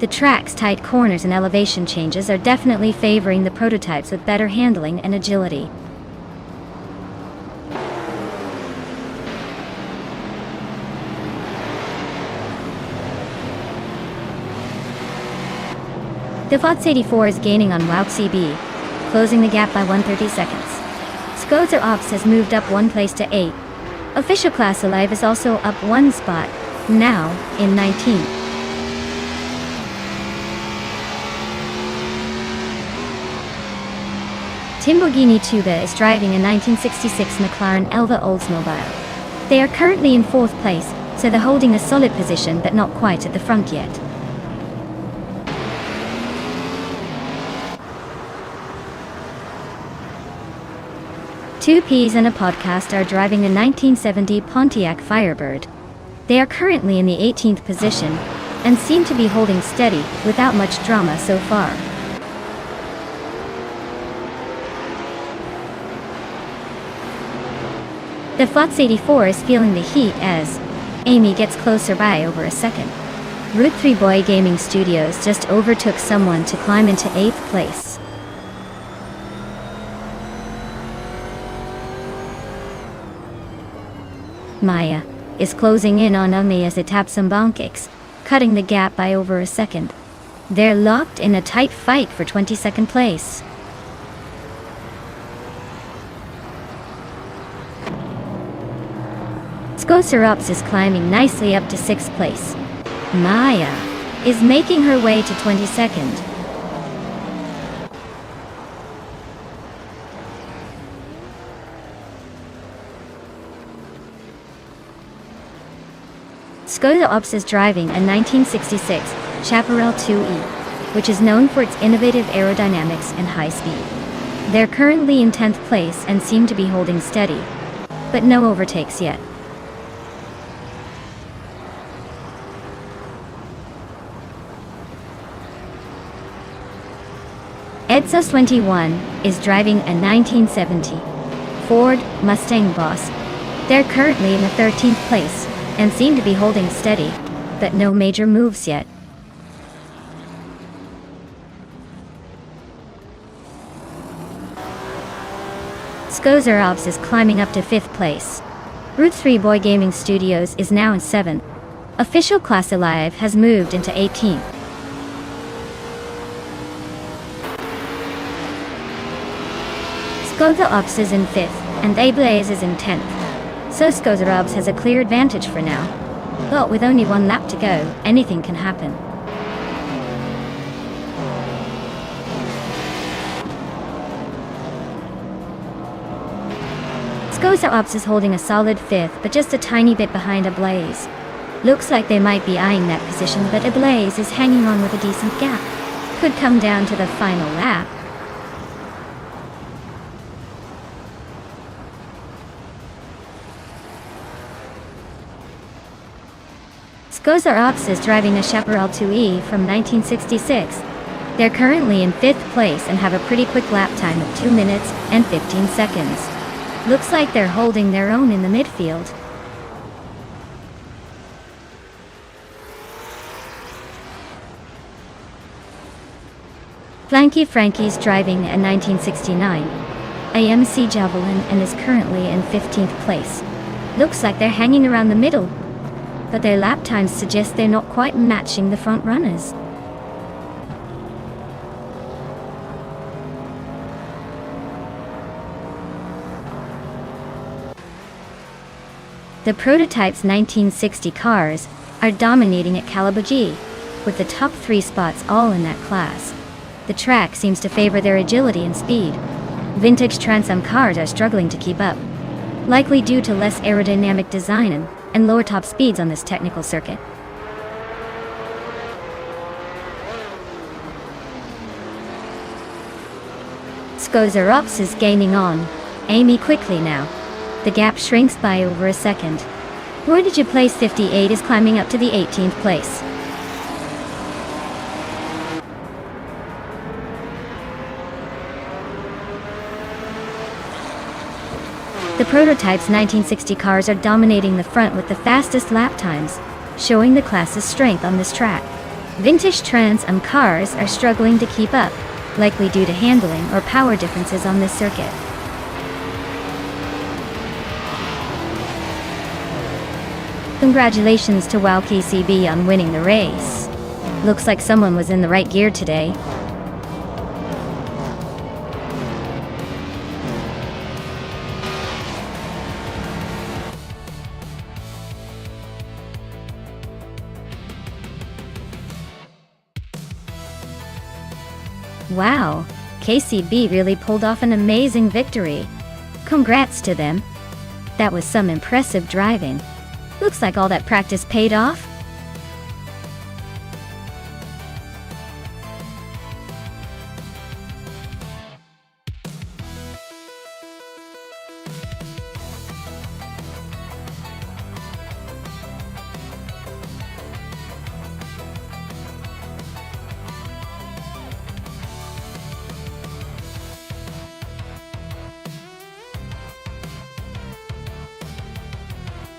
A: The track's tight corners and elevation changes are definitely favoring the prototypes with better handling and agility. The FOTS 84 is gaining on WOW CB, closing the gap by 130 seconds. Skozer Ops has moved up one place to 8. Official Class Alive is also up one spot, now in 19th. Timborghini Tuba is driving a 1966 McLaren Elva Oldsmobile. They are currently in 4th place, so they're holding a solid position but not quite at the front yet. Two Ps and a podcast are driving a 1970 Pontiac Firebird. They are currently in the 18th position, and seem to be holding steady, without much drama so far. The FOTS 84 is feeling the heat as Amy gets closer by over a second. Route 3 Boy Gaming Studios just overtook someone to climb into 8th place. Maya is closing in on Amy as it taps some bonkicks, cutting the gap by over a second. They're locked in a tight fight for 22nd place. Skoserops is climbing nicely up to 6th place. Maya is making her way to 22nd. Skoserops is driving a 1966 Chaparral 2E, which is known for its innovative aerodynamics and high speed. They're currently in 10th place and seem to be holding steady, but no overtakes yet. Edsos 21 is driving a 1970 Ford Mustang Boss. They're currently in the 13th place and seem to be holding steady, but no major moves yet. Skoserops is climbing up to 5th place. Route 3 Boy Gaming Studios is now in 7th. Official Class Alive has moved into 18th. Skoserops is in 5th, and Ablaze is in 10th. So Skoserops has a clear advantage for now. But with only one lap to go, anything can happen. Skoserops is holding a solid 5th, but just a tiny bit behind Ablaze. Looks like they might be eyeing that position, but Ablaze is hanging on with a decent gap. Could come down to the final lap. Skoserops is driving a Chaparral 2E from 1966. They're currently in 5th place and have a pretty quick lap time of 2 minutes and 15 seconds. Looks like they're holding their own in the midfield. Flanky Frankie's driving a 1969 AMC Javelin and is currently in 15th place. Looks like they're hanging around the middle, but their lap times suggest they're not quite matching the front runners. The Prototype's 1960 cars are dominating at Calibre G, with the top 3 spots all in that class. The track seems to favor their agility and speed. Vintage Trans Am cars are struggling to keep up, likely due to less aerodynamic design and lower top speeds on this technical circuit. Skoserops is gaining on Amy quickly now. The gap shrinks by over a second. Where did you place 58 is climbing up to the 18th place. The Prototype's 1960 cars are dominating the front with the fastest lap times, showing the class's strength on this track. Vintage Trans Am cars are struggling to keep up, likely due to handling or power differences on this circuit. Congratulations to WOW KCB on winning the race. Looks like someone was in the right gear today. Wow, KCB really pulled off an amazing victory. Congrats to them. That was some impressive driving. Looks like all that practice paid off.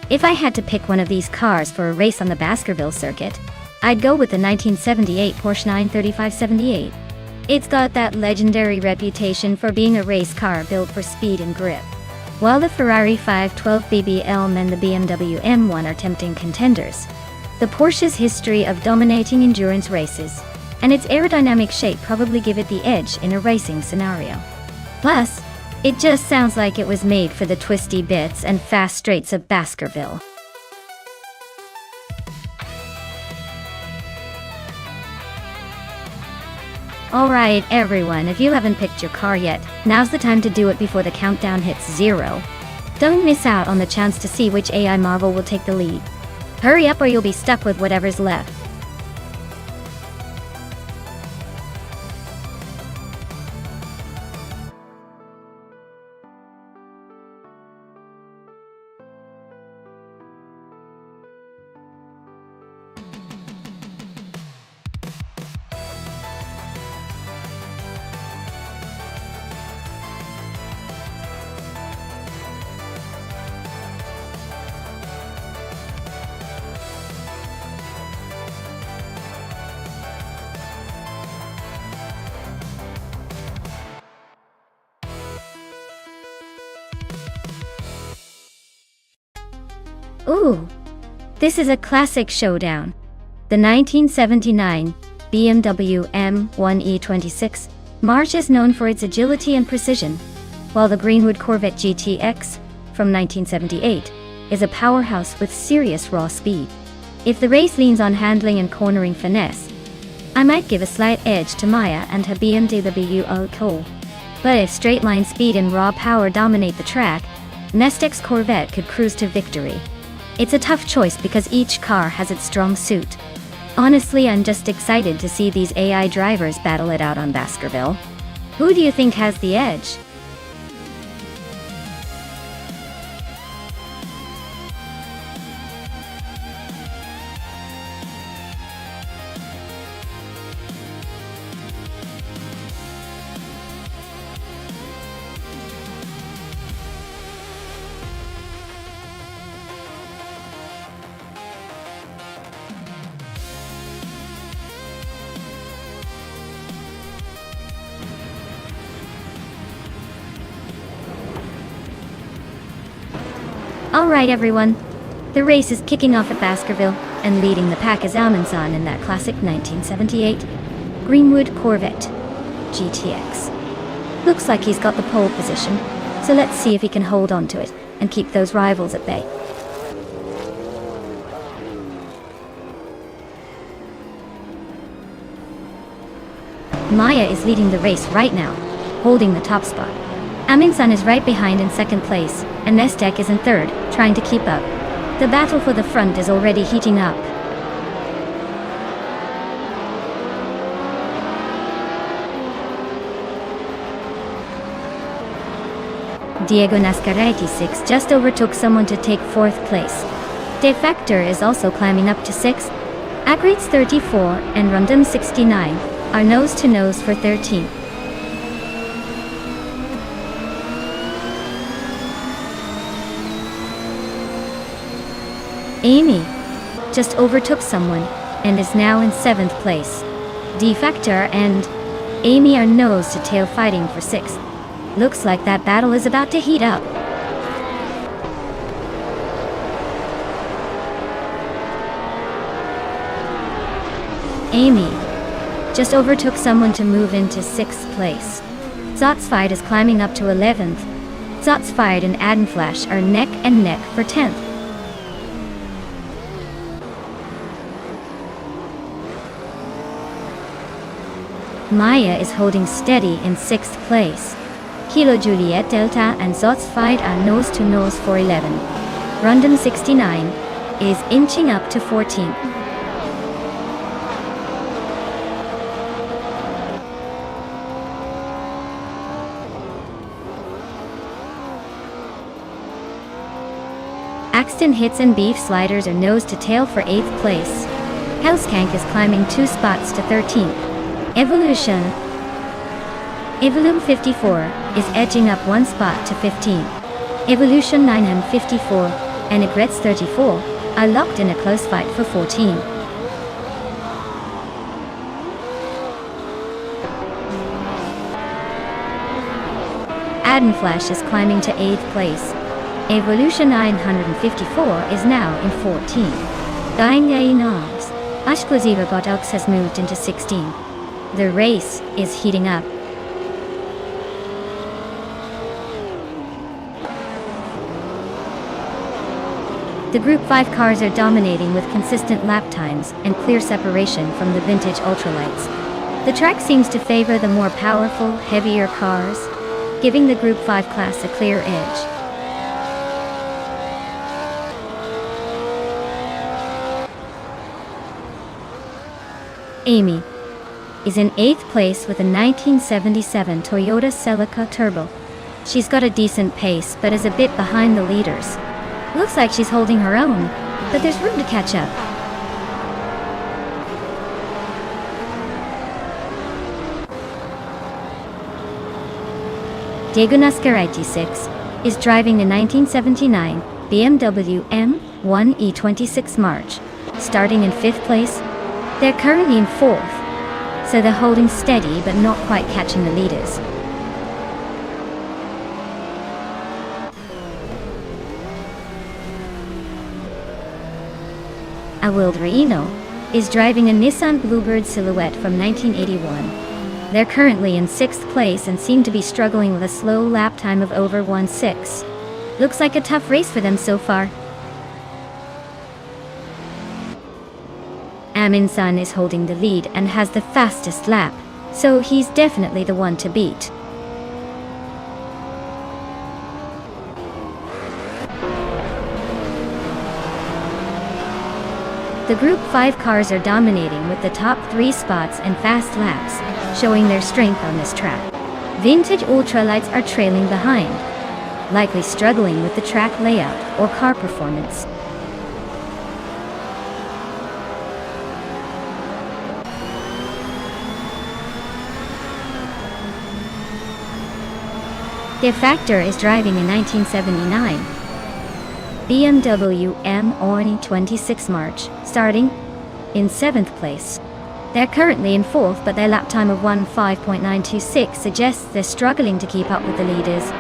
A: If I had to pick one of these cars for a race on the Baskerville circuit, I'd go with the 1978 Porsche 935/78. It's got that legendary reputation for being a race car built for speed and grip. While the Ferrari 512 BBM and the BMW M1 are tempting contenders, the Porsche's history of dominating endurance races and its aerodynamic shape probably give it the edge in a racing scenario. Plus, it just sounds like it was made for the twisty bits and fast straights of Baskerville. Alright everyone, if you haven't picked your car yet, now's the time to do it before the countdown hits 0. Don't miss out on the chance to see which AI marvel will take the lead. Hurry up or you'll be stuck with whatever's left. Ooh, this is a classic showdown. The 1979 BMW M1E26 March is known for its agility and precision, while the Greenwood Corvette GTX from 1978 is a powerhouse with serious raw speed. If the race leans on handling and cornering finesse, I might give a slight edge to Maya and her BMW Auto. But if straight line speed and raw power dominate the track, Nestec's Corvette could cruise to victory. It's a tough choice because each car has its strong suit. Honestly, I'm just excited to see these AI drivers battle it out on Baskerville. Who do you think has the edge? Alright everyone, the race is kicking off at Baskerville, and leading the pack is Amundsen in that classic 1978 Greenwood Corvette GTX. Looks like he's got the pole position, so let's see if he can hold on to it and keep those rivals at bay. Maya is leading the race right now, holding the top spot. Amundsen is right behind in second place, and Nestec is in third, trying to keep up. The battle for the front is already heating up. Diego Nascar86 just overtook someone to take fourth place. Defector is also climbing up to sixth. Agrites 34 and Rundum 69 are nose-to-nose for 13th. Amy just overtook someone and is now in 7th place. Defector and Amy are nose-to-tail fighting for 6th. Looks like that battle is about to heat up. Amy just overtook someone to move into 6th place. Zotsfied is climbing up to 11th. Zotsfied and Adenflash are neck and neck for 10th. Maya is holding steady in 6th place. Kilo Juliet Delta and Zots fight are nose to nose for 11. Rondon 69 is inching up to 14th. Axton Hits and Beef Sliders are nose to tail for 8th place. Hellskank is climbing 2 spots to 13th. Evolume 54 is edging up 1 spot to 15th. Evolution 954 and Egrets 34 are locked in a close fight for 14. Adenflash is climbing to 8th place. Evolution 954 is now in 14th. Dying Knobs. Ashklasiva Godox has moved into 16th. The race is heating up. The Group 5 cars are dominating with consistent lap times and clear separation from the vintage ultralights. The track seems to favor the more powerful, heavier cars, giving the Group 5 class a clear edge. Amy is in 8th place with a 1977 Toyota Celica Turbo. She's got a decent pace but is a bit behind the leaders. Looks like she's holding her own, but there's room to catch up. Diego Nascaraiti 6 is driving the 1979 BMW M1 E26 March, starting in 5th place. They're currently in 4th, so they're holding steady but not quite catching the leaders. Awild Reino is driving a Nissan Bluebird Silhouette from 1981. They're currently in 6th place and seem to be struggling with a slow lap time of over 1:06. Looks like a tough race for them so far. Aminsan is holding the lead and has the fastest lap, so he's definitely the one to beat. The Group 5 cars are dominating with the top 3 spots and fast laps, showing their strength on this track. Vintage ultralights are trailing behind, likely struggling with the track layout or car performance. Their Factor is driving a 1979 BMW M1 E26 March, starting in 7th place. They're currently in 4th, but their lap time of 1:05.926 suggests they're struggling to keep up with the leaders.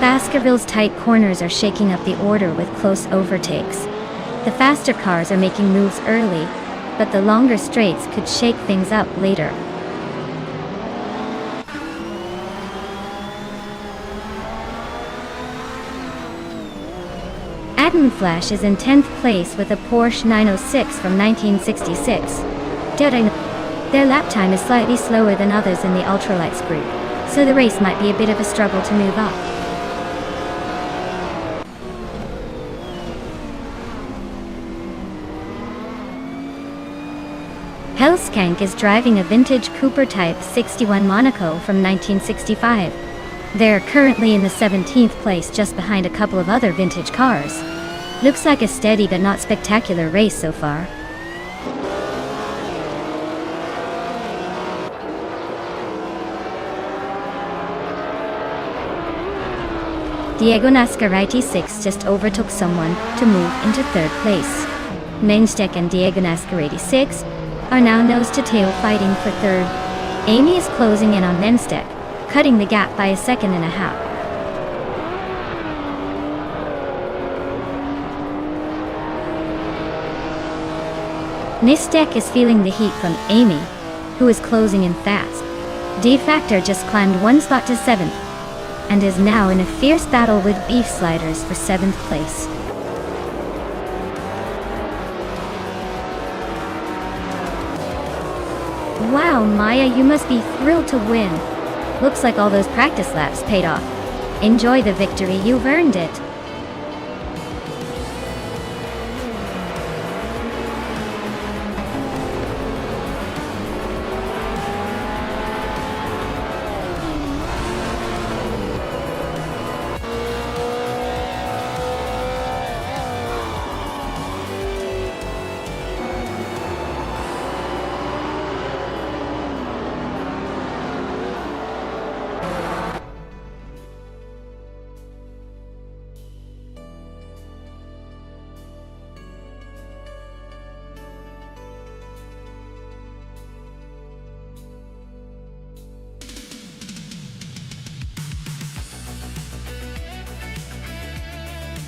A: Baskerville's tight corners are shaking up the order with close overtakes. The faster cars are making moves early, but the longer straights could shake things up later. Adenflash is in 10th place with a Porsche 906 from 1966. Their lap time is slightly slower than others in the ultralights group, so the race might be a bit of a struggle to move up. Hellskank is driving a vintage Cooper Type 61 Monaco from 1965. They're currently in the 17th place, just behind a couple of other vintage cars. Looks like a steady but not spectacular race so far. Diego Nascaraiti 6 just overtook someone to move into 3rd place. Mainstek and Diego Nascaraiti 6 are now nose-to-tail fighting for 3rd. Amy is closing in on Mainstek, cutting the gap by 1.5 seconds. Nistek is feeling the heat from Amy, who is closing in fast. D-Factor just climbed 1 spot to 7th, and is now in a fierce battle with Beef Sliders for 7th place. Wow, Maya, you must be thrilled to win. Looks like all those practice laps paid off. Enjoy the victory, you've earned it.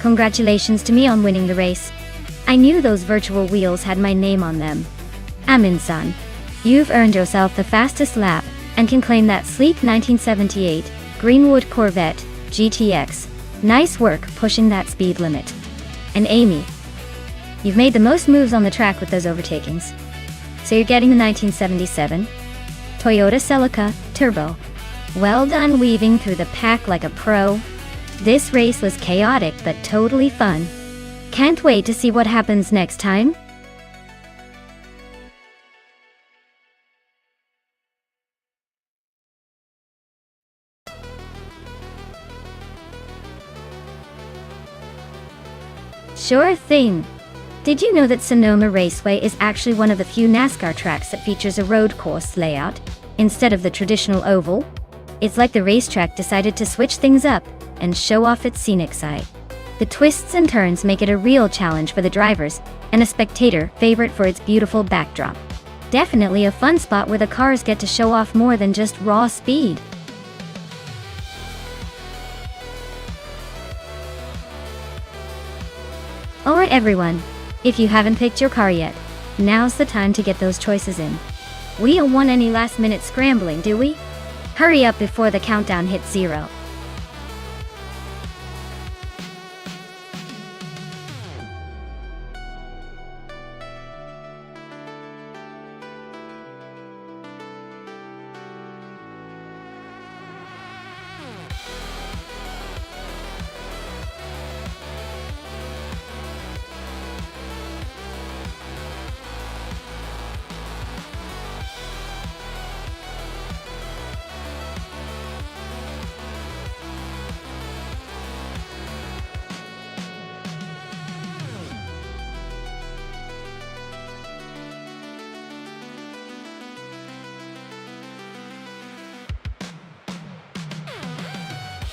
A: Congratulations to me on winning the race. I knew those virtual wheels had my name on them. Amin-san, you've earned yourself the fastest lap and can claim that sleek 1978 Greenwood Corvette GTX. Nice work pushing that speed limit. And Amy, you've made the most moves on the track with those overtakings. So you're getting the 1977 Toyota Celica Turbo. Well done weaving through the pack like a pro. This race was chaotic but totally fun. Can't wait to see what happens next time. Sure thing. Did you know that Sonoma Raceway is actually one of the few NASCAR tracks that features a road course layout instead of the traditional oval? It's like the racetrack decided to switch things up and show off its scenic side. The twists and turns make it a real challenge for the drivers and a spectator favorite for its beautiful backdrop. Definitely a fun spot where the cars get to show off more than just raw speed. Alright everyone, if you haven't picked your car yet, now's the time to get those choices in. We don't want any last minute scrambling, do we? Hurry up before the countdown hits 0.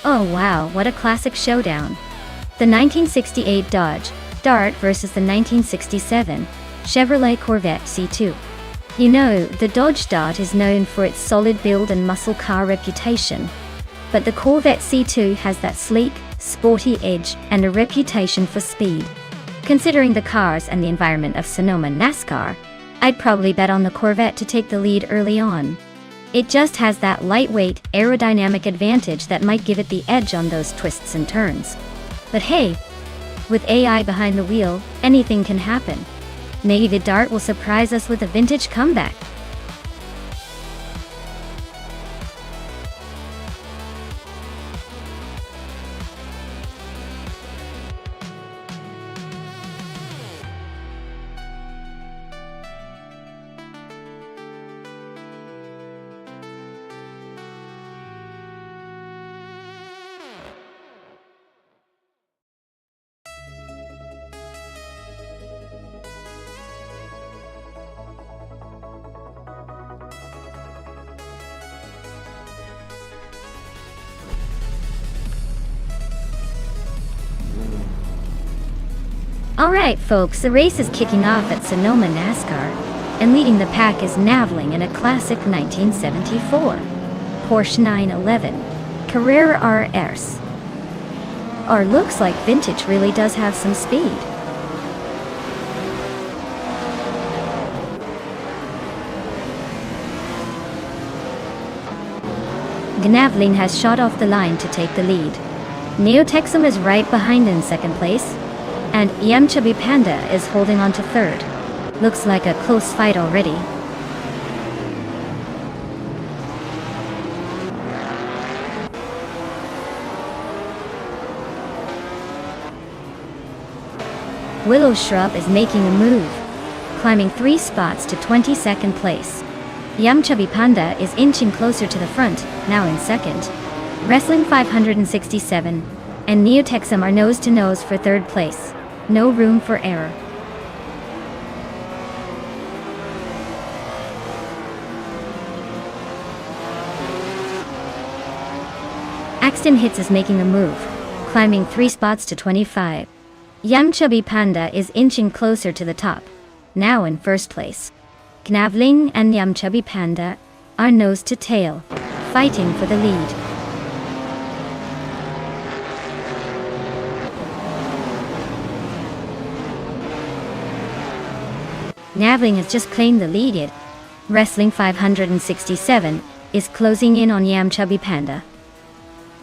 A: Oh wow, what a classic showdown. The 1968 Dodge Dart versus the 1967 Chevrolet Corvette C2. You know, the Dodge Dart is known for its solid build and muscle car reputation. But the Corvette C2 has that sleek, sporty edge and a reputation for speed. Considering the cars and the environment of Sonoma NASCAR, I'd probably bet on the Corvette to take the lead early on. It just has that lightweight, aerodynamic advantage that might give it the edge on those twists and turns. But hey, with AI behind the wheel, anything can happen. Maybe the Dart will surprise us with a vintage comeback. Alright folks, the race is kicking off at Sonoma NASCAR, and leading the pack is Navling in a classic 1974 Porsche 911 Carrera RS. Or looks like vintage really does have some speed. Navling has shot off the line to take the lead. Neotexum is right behind in second place, and Yamchabi Panda is holding on to third. Looks like a close fight already. Willow Shrub is making a move, climbing 3 spots to 22nd place. Yum Chubby Panda is inching closer to the front, now in second. Wrestling 567 and Neotexum are nose to nose for third place. No room for error. Axton Hits is making a move, climbing 3 spots to 25. Yum Chubby Panda is inching closer to the top, now in first place. Gnavling and Yum Chubby Panda are nose to tail, fighting for the lead. Gnavling has just claimed the lead yet. Wrestling 567 is closing in on Yum Chubby Panda,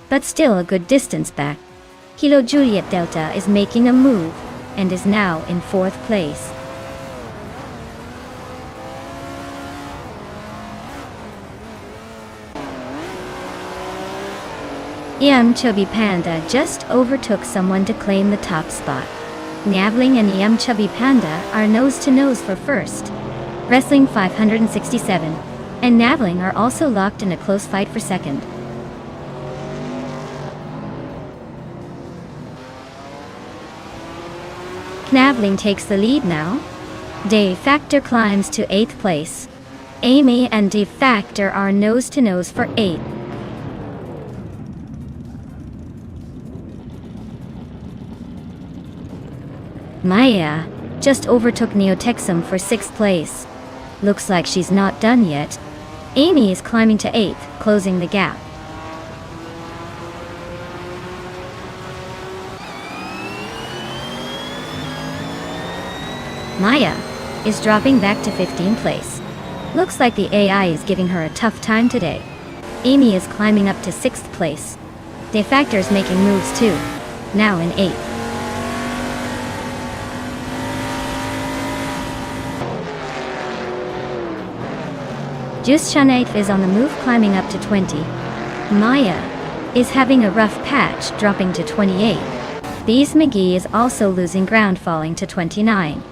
A: but still a good distance back. Kilo Juliet Delta is making a move and is now in 4th place. Yum Chubby Panda just overtook someone to claim the top spot. Gnavling and Yum Chubby Panda are nose to nose for first. Wrestling 567 and Gnavling are also locked in a close fight for second. Gnavling takes the lead now. Dave Factor climbs to 8th place. Amy and Dave Factor are nose to nose for 8th. Maya just overtook Neotexum for 6th place. Looks like she's not done yet. Amy is climbing to 8th, closing the gap. Maya is dropping back to 15th place. Looks like the AI is giving her a tough time today. Amy is climbing up to 6th place. De Factor is making moves too, now in 8th. Just Shanate is on the move, climbing up to 20. Maya is having a rough patch, dropping to 28. Bees McGee is also losing ground, falling to 29.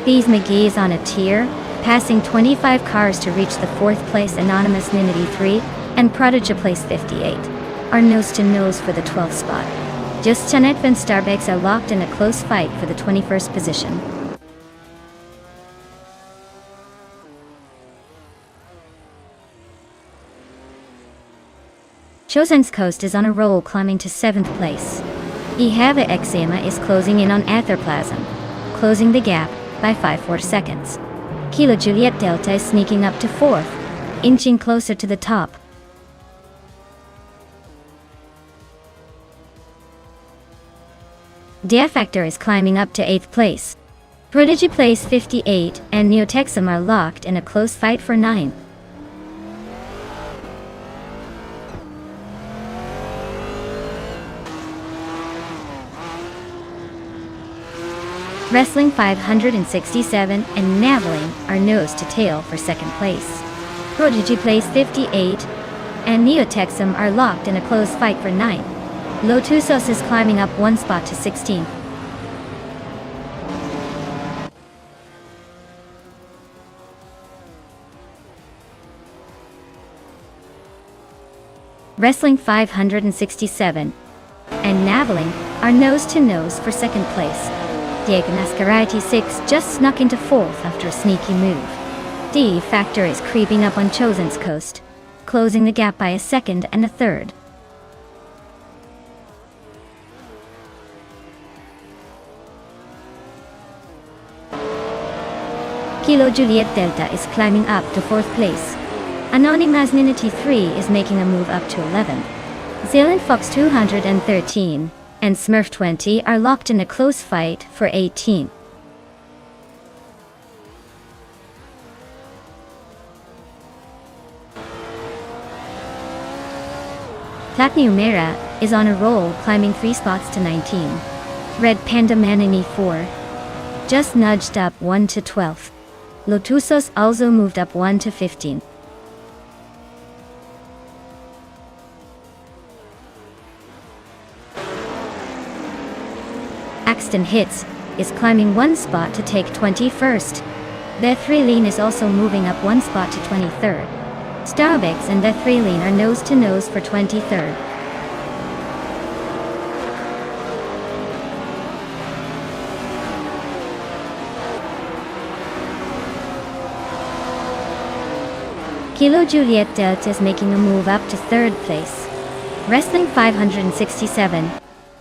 A: Bees McGee is on a tier, passing 25 cars to reach the 4th place. Anonymous Ninity 3 and Prodigy Place 58 are nose to nose for the 12th spot. Just Janet and Starbucks are locked in a close fight for the 21st position. Chosen's Coast is on a roll, climbing to 7th place. Ehava Eczema is closing in on Atherplasm, closing the gap by 5 seconds. Kilo Juliet Delta is sneaking up to 4th, inching closer to the top. De Factor is climbing up to 8th place. Prodigy Place 58 and Neotexum are locked in a close fight for 9th. Wrestling 567 and Gnavling are nose to tail for 2nd place. Prodigy Place 58 and Neotexum are locked in a close fight for 9th. Lotusos is climbing up 1 spot to 16th. Wrestling 567 and Gnavling are nose to nose for 2nd place. Diego Nascarite 6 just snuck into 4th after a sneaky move. De Factor is creeping up on Chosen's Coast, closing the gap by a 2nd and a 3rd. Kilo Juliet Delta is climbing up to 4th place. Anonymous Ninity 3 is making a move up to 11th. Zealand Fox 213 and Smurf 20 are locked in a close fight for 18th. Tatnu Mera is on a roll, climbing 3 spots to 19. Red Panda Manini 4 just nudged up 1 to 12th. Lotusos also moved up 1 to 15. Axton Hits is climbing 1 spot to take 21st. The 3 lane is also moving up 1 spot to 23rd. Starbucks and the 3 lane are nose to nose for 23rd. Kilo Juliet Delta is making a move up to 3rd place. Wrestling 567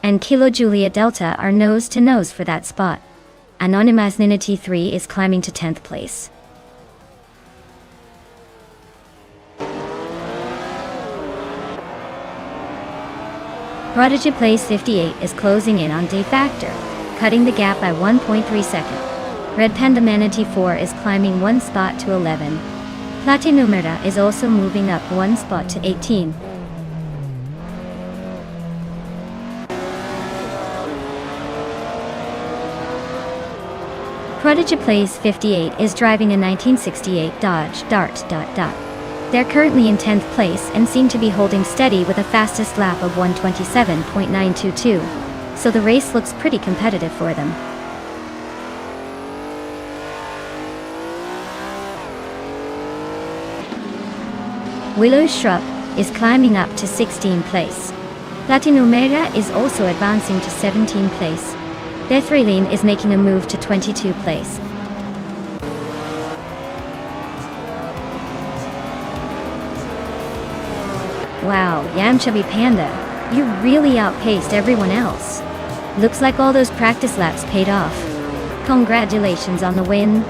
A: and Kilo Juliet Delta are nose to nose for that spot. Anonymous Ninity 3 is climbing to 10th place. Prodigy Place 58 is closing in on D Factor, cutting the gap by 1.3 seconds. Red Panda Manatee 4 is climbing 1 spot to 11. Platinumera is also moving up 1 spot to 18. Prodigy Place 58 is driving a 1968 Dodge Dart. They're currently in 10th place and seem to be holding steady with a fastest lap of 127.922, so the race looks pretty competitive for them. Willow Shrub is climbing up to 16th place. Platinumera is also advancing to 17th place. The 3 lane is making a move to 22nd place. Wow, Yamchubby Panda, you really outpaced everyone else. Looks like all those practice laps paid off. Congratulations on the win.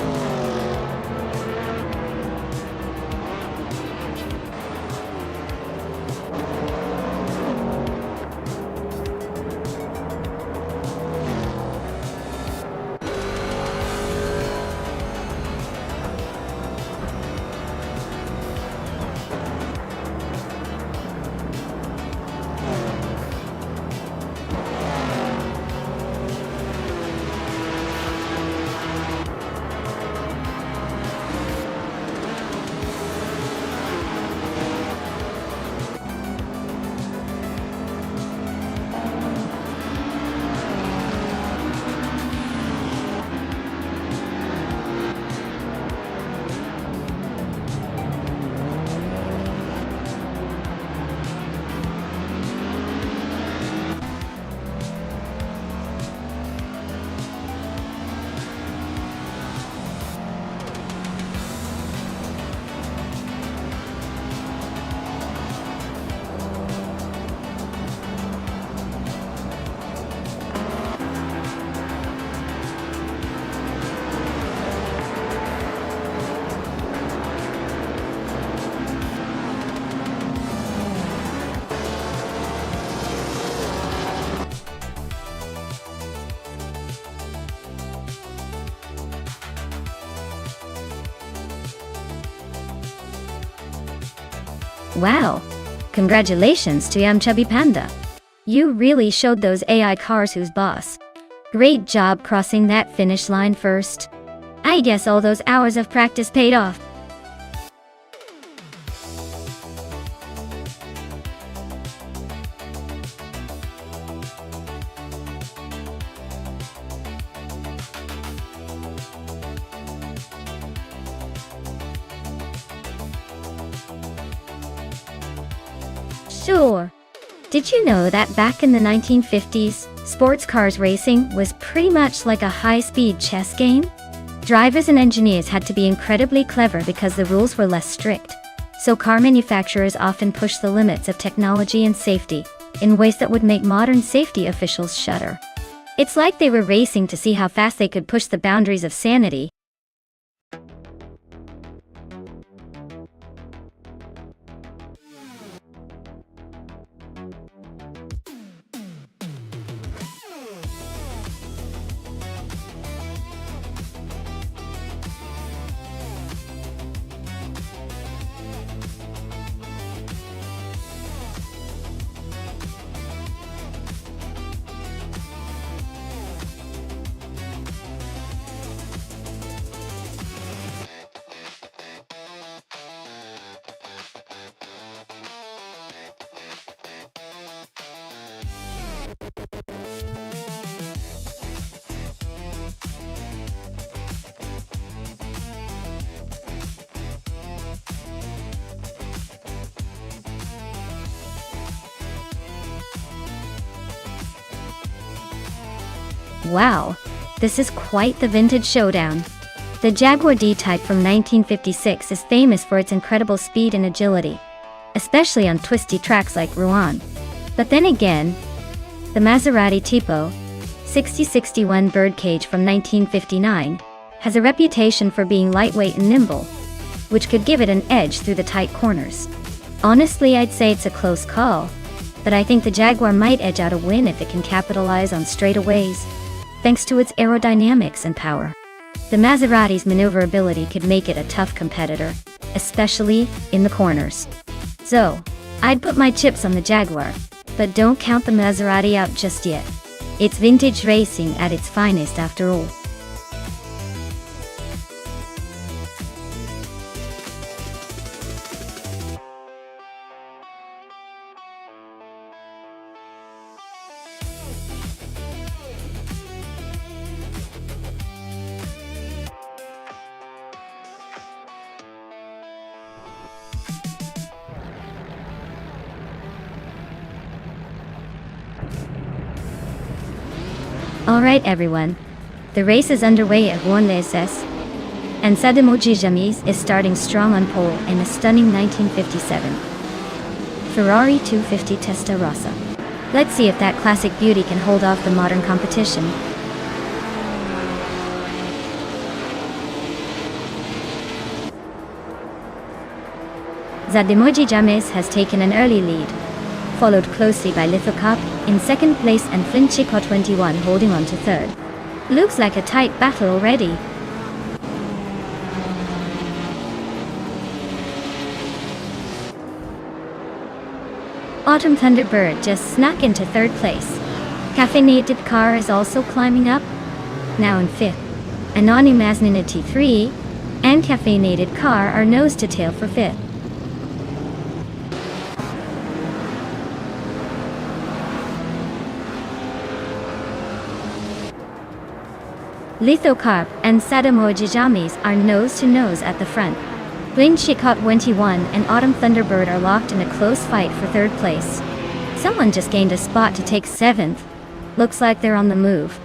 A: Wow! Congratulations to Yamchubby Panda. You really showed those AI cars who's boss. Great job crossing that finish line first. I guess all those hours of practice paid off. Sure. Did you know that back in the 1950s, sports cars racing was pretty much like a high-speed chess game? Drivers and engineers had to be incredibly clever because the rules were less strict. So car manufacturers often pushed the limits of technology and safety in ways that would make modern safety officials shudder. It's like they were racing to see how fast they could push the boundaries of sanity. Wow, this is quite the vintage showdown. The Jaguar D-Type from 1956 is famous for its incredible speed and agility, especially on twisty tracks like Rouen. But then again, the Maserati Tipo 6061 Birdcage from 1959 has a reputation for being lightweight and nimble, which could give it an edge through the tight corners. Honestly, I'd say it's a close call, but I think the Jaguar might edge out a win if it can capitalize on straightaways, thanks to its aerodynamics and power. The Maserati's maneuverability could make it a tough competitor, especially in the corners. So, I'd put my chips on the Jaguar, but don't count the Maserati out just yet. It's vintage racing at its finest after all. Alright everyone, the race is underway at Rouen-les-Esses, and Sademoji Jamis is starting strong on pole in a stunning 1957 Ferrari 250 Testarossa. Let's see if that classic beauty can hold off the modern competition. Sademoji Jamis has taken an early lead, followed closely by Lithocarp in second place and Flinchico 21 holding on to third. Looks like a tight battle already. Autumn Thunderbird just snuck into third place. Caffeinated Car is also climbing up, now in fifth. Anonymous T3 and Caffeinated Car are nose to tail for fifth. Lithocarp and Sademoji Jamis are nose-to-nose at the front. Flinchico 21 and Autumn Thunderbird are locked in a close fight for third place. Someone just gained a spot to take seventh. Looks like they're on the move.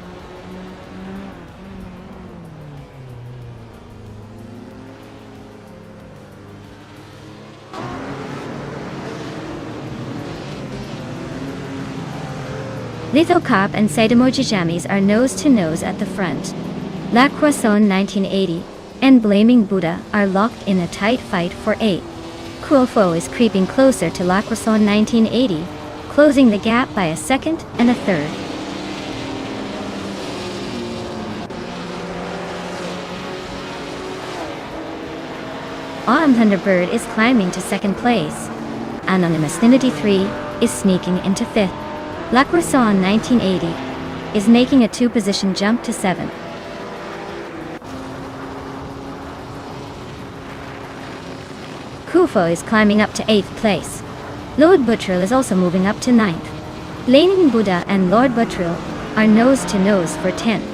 A: Lithocarp and Sademoji Jamis are nose-to-nose at the front. La Croissant 1980 and Blaming Buddha are locked in a tight fight for 8th. Kuofo is creeping closer to La Croissant 1980, closing the gap by a second and a third. Autumn Thunderbird is climbing to second place. Anonymous T3 is sneaking into fifth. La Croissant 1980 is making a 2-position jump to 7th. Kufo is climbing up to 8th place. Lord Buttrill is also moving up to 9th. Blaming Buddha and Lord Buttrill are nose-to-nose for 10th.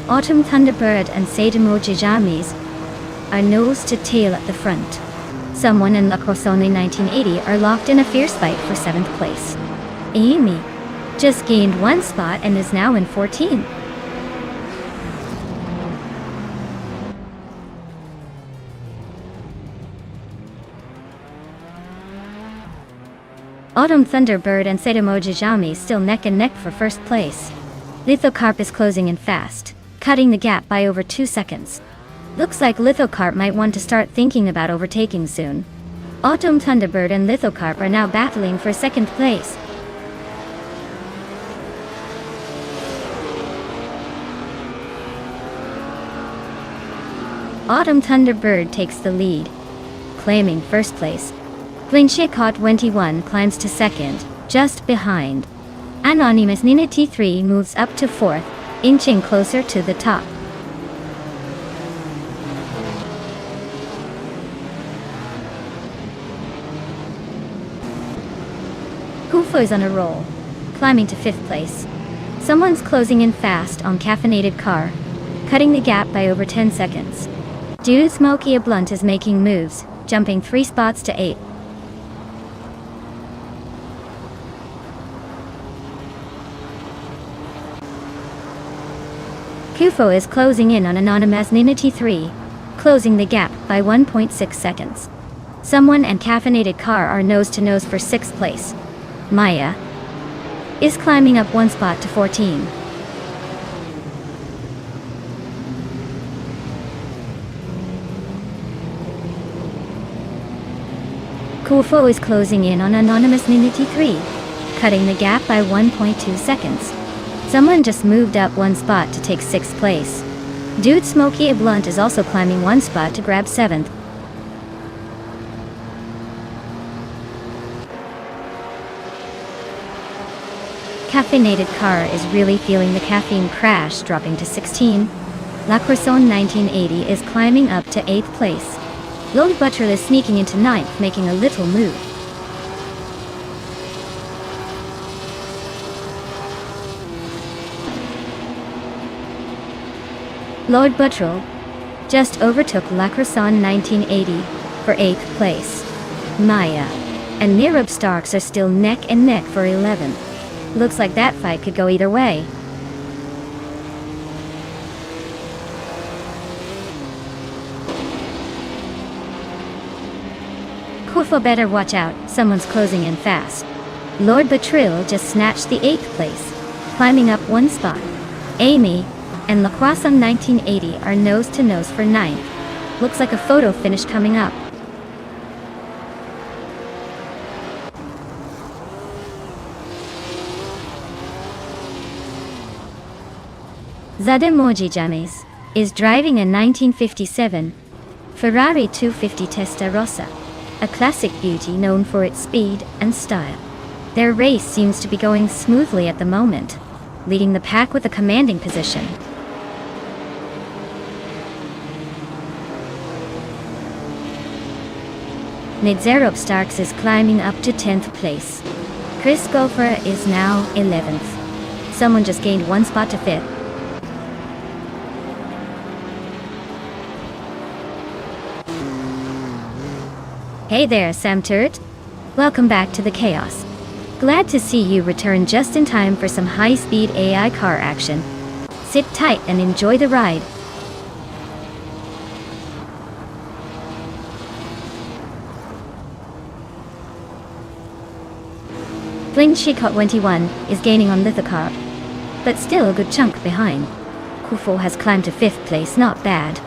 A: Autumn Thunderbird and Sademoji Jamis are nose to tail at the front. Someone and La Croissant 1980 are locked in a fierce fight for 7th place. Amy just gained 1 spot and is now in 14th. Autumn Thunderbird and Sademoji Jamis still neck and neck for first place. Lithocarp is closing in fast, cutting the gap by over 2 seconds. Looks like Lithocarp might want to start thinking about overtaking soon. Autumn Thunderbird and Lithocarp are now battling for 2nd place. Autumn Thunderbird takes the lead, claiming first place. Flinchico 21 climbs to 2nd, just behind. Anonymous T3 moves up to 4th, inching closer to the top. Kufo is on a roll, climbing to 5th place. Someone's closing in fast on Caffeinated Car, cutting the gap by over 10 seconds. Dude Smokey a Blunt is making moves, jumping 3 spots to 8. Kufo is closing in on Anonymous Ninity 3, closing the gap by 1.6 seconds. Someone and Caffeinated Car are nose to nose for 6th place. Maya is climbing up 1 spot to 14. Kufo is closing in on Anonymous Ninity 3, cutting the gap by 1.2 seconds. Someone just moved up 1 spot to take 6th place. Dude Smokey a Blunt is also climbing 1 spot to grab 7th. Caffeinated Car is really feeling the caffeine crash, dropping to 16. La Croissant 1980 is climbing up to 8th place. Lone Butcher is sneaking into 9th, making a little move. Lord Buttrell just overtook La Croissant 1980 for 8th place. Maya and Nirab Starks are still neck and neck for 11th. Looks like that fight could go either way. Kufo better watch out, someone's closing in fast. Lord Buttrell just snatched the 8th place, climbing up 1 spot. Amy and La Croissant 1980 are nose to nose for 9th. Looks like a photo finish coming up. Zademoji James is driving a 1957 Ferrari 250 Testarossa, a classic beauty known for its speed and style. Their race seems to be going smoothly at the moment, leading the pack with a commanding position. Nidzerup Starks is climbing up to 10th place. Chris Gopher is now 11th. Someone just gained 1 spot to 5th. Hey there, Sam Turret. Welcome back to the chaos. Glad to see you return just in time for some high-speed AI car action. Sit tight and enjoy the ride. Bling Shikot 21 is gaining on Lithocarp, but still a good chunk behind. Kufo has climbed to 5th place, not bad.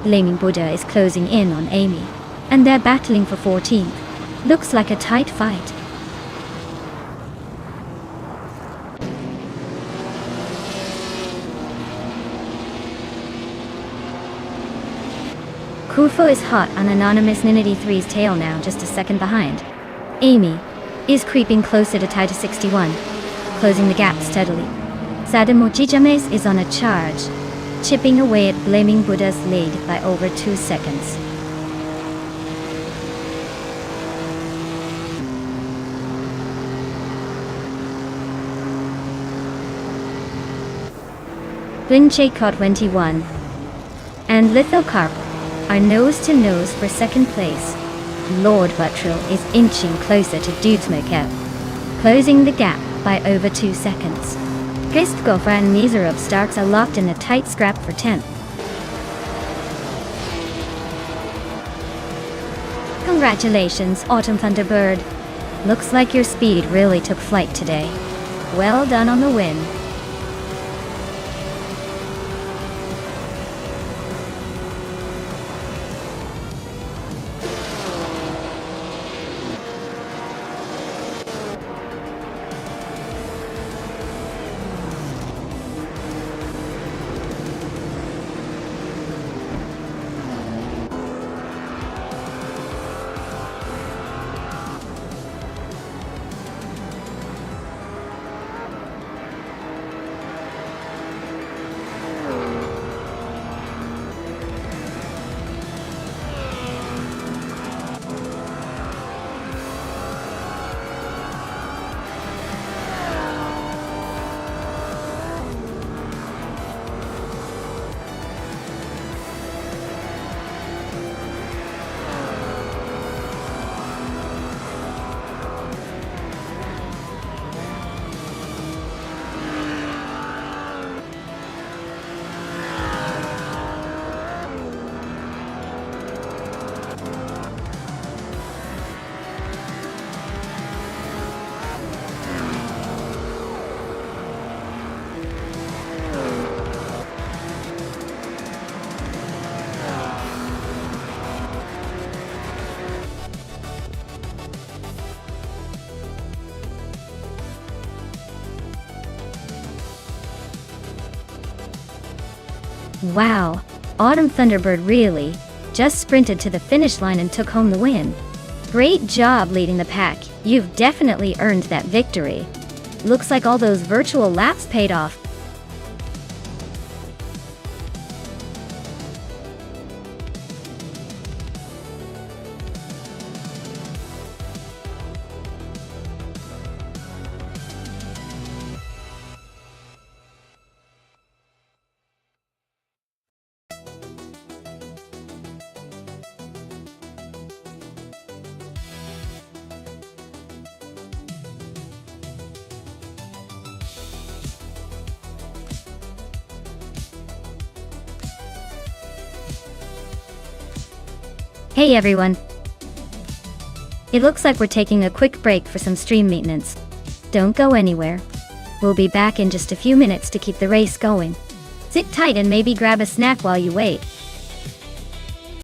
A: Blaming Buddha is closing in on Amy, and they're battling for 14th. Looks like a tight fight. Kufo is hot on Anonymous Ninity 3's tail now, just a second behind. Amy is creeping closer to tie to 61, closing the gap steadily. Sadamochijames is on a charge, chipping away at Blaming Buddha's lead by over 2 seconds. Blincheko 21 and Lithocarp are nose to nose for 2nd place. Lord Buttrell is inching closer to Dudesmoke, closing the gap by over 2 seconds. Gistgofra and Miserup Starks are locked in a tight scrap for 10th. Congratulations, Autumn Thunderbird. Looks like your speed really took flight today. Well done on the win. Wow, Autumn Thunderbird really just sprinted to the finish line and took home the win. Great job leading the pack, you've definitely earned that victory. Looks like all those virtual laps paid off. Hey everyone! It looks like we're taking a quick break for some stream maintenance. Don't go anywhere. We'll be back in just a few minutes to keep the race going. Sit tight and maybe grab a snack while you wait.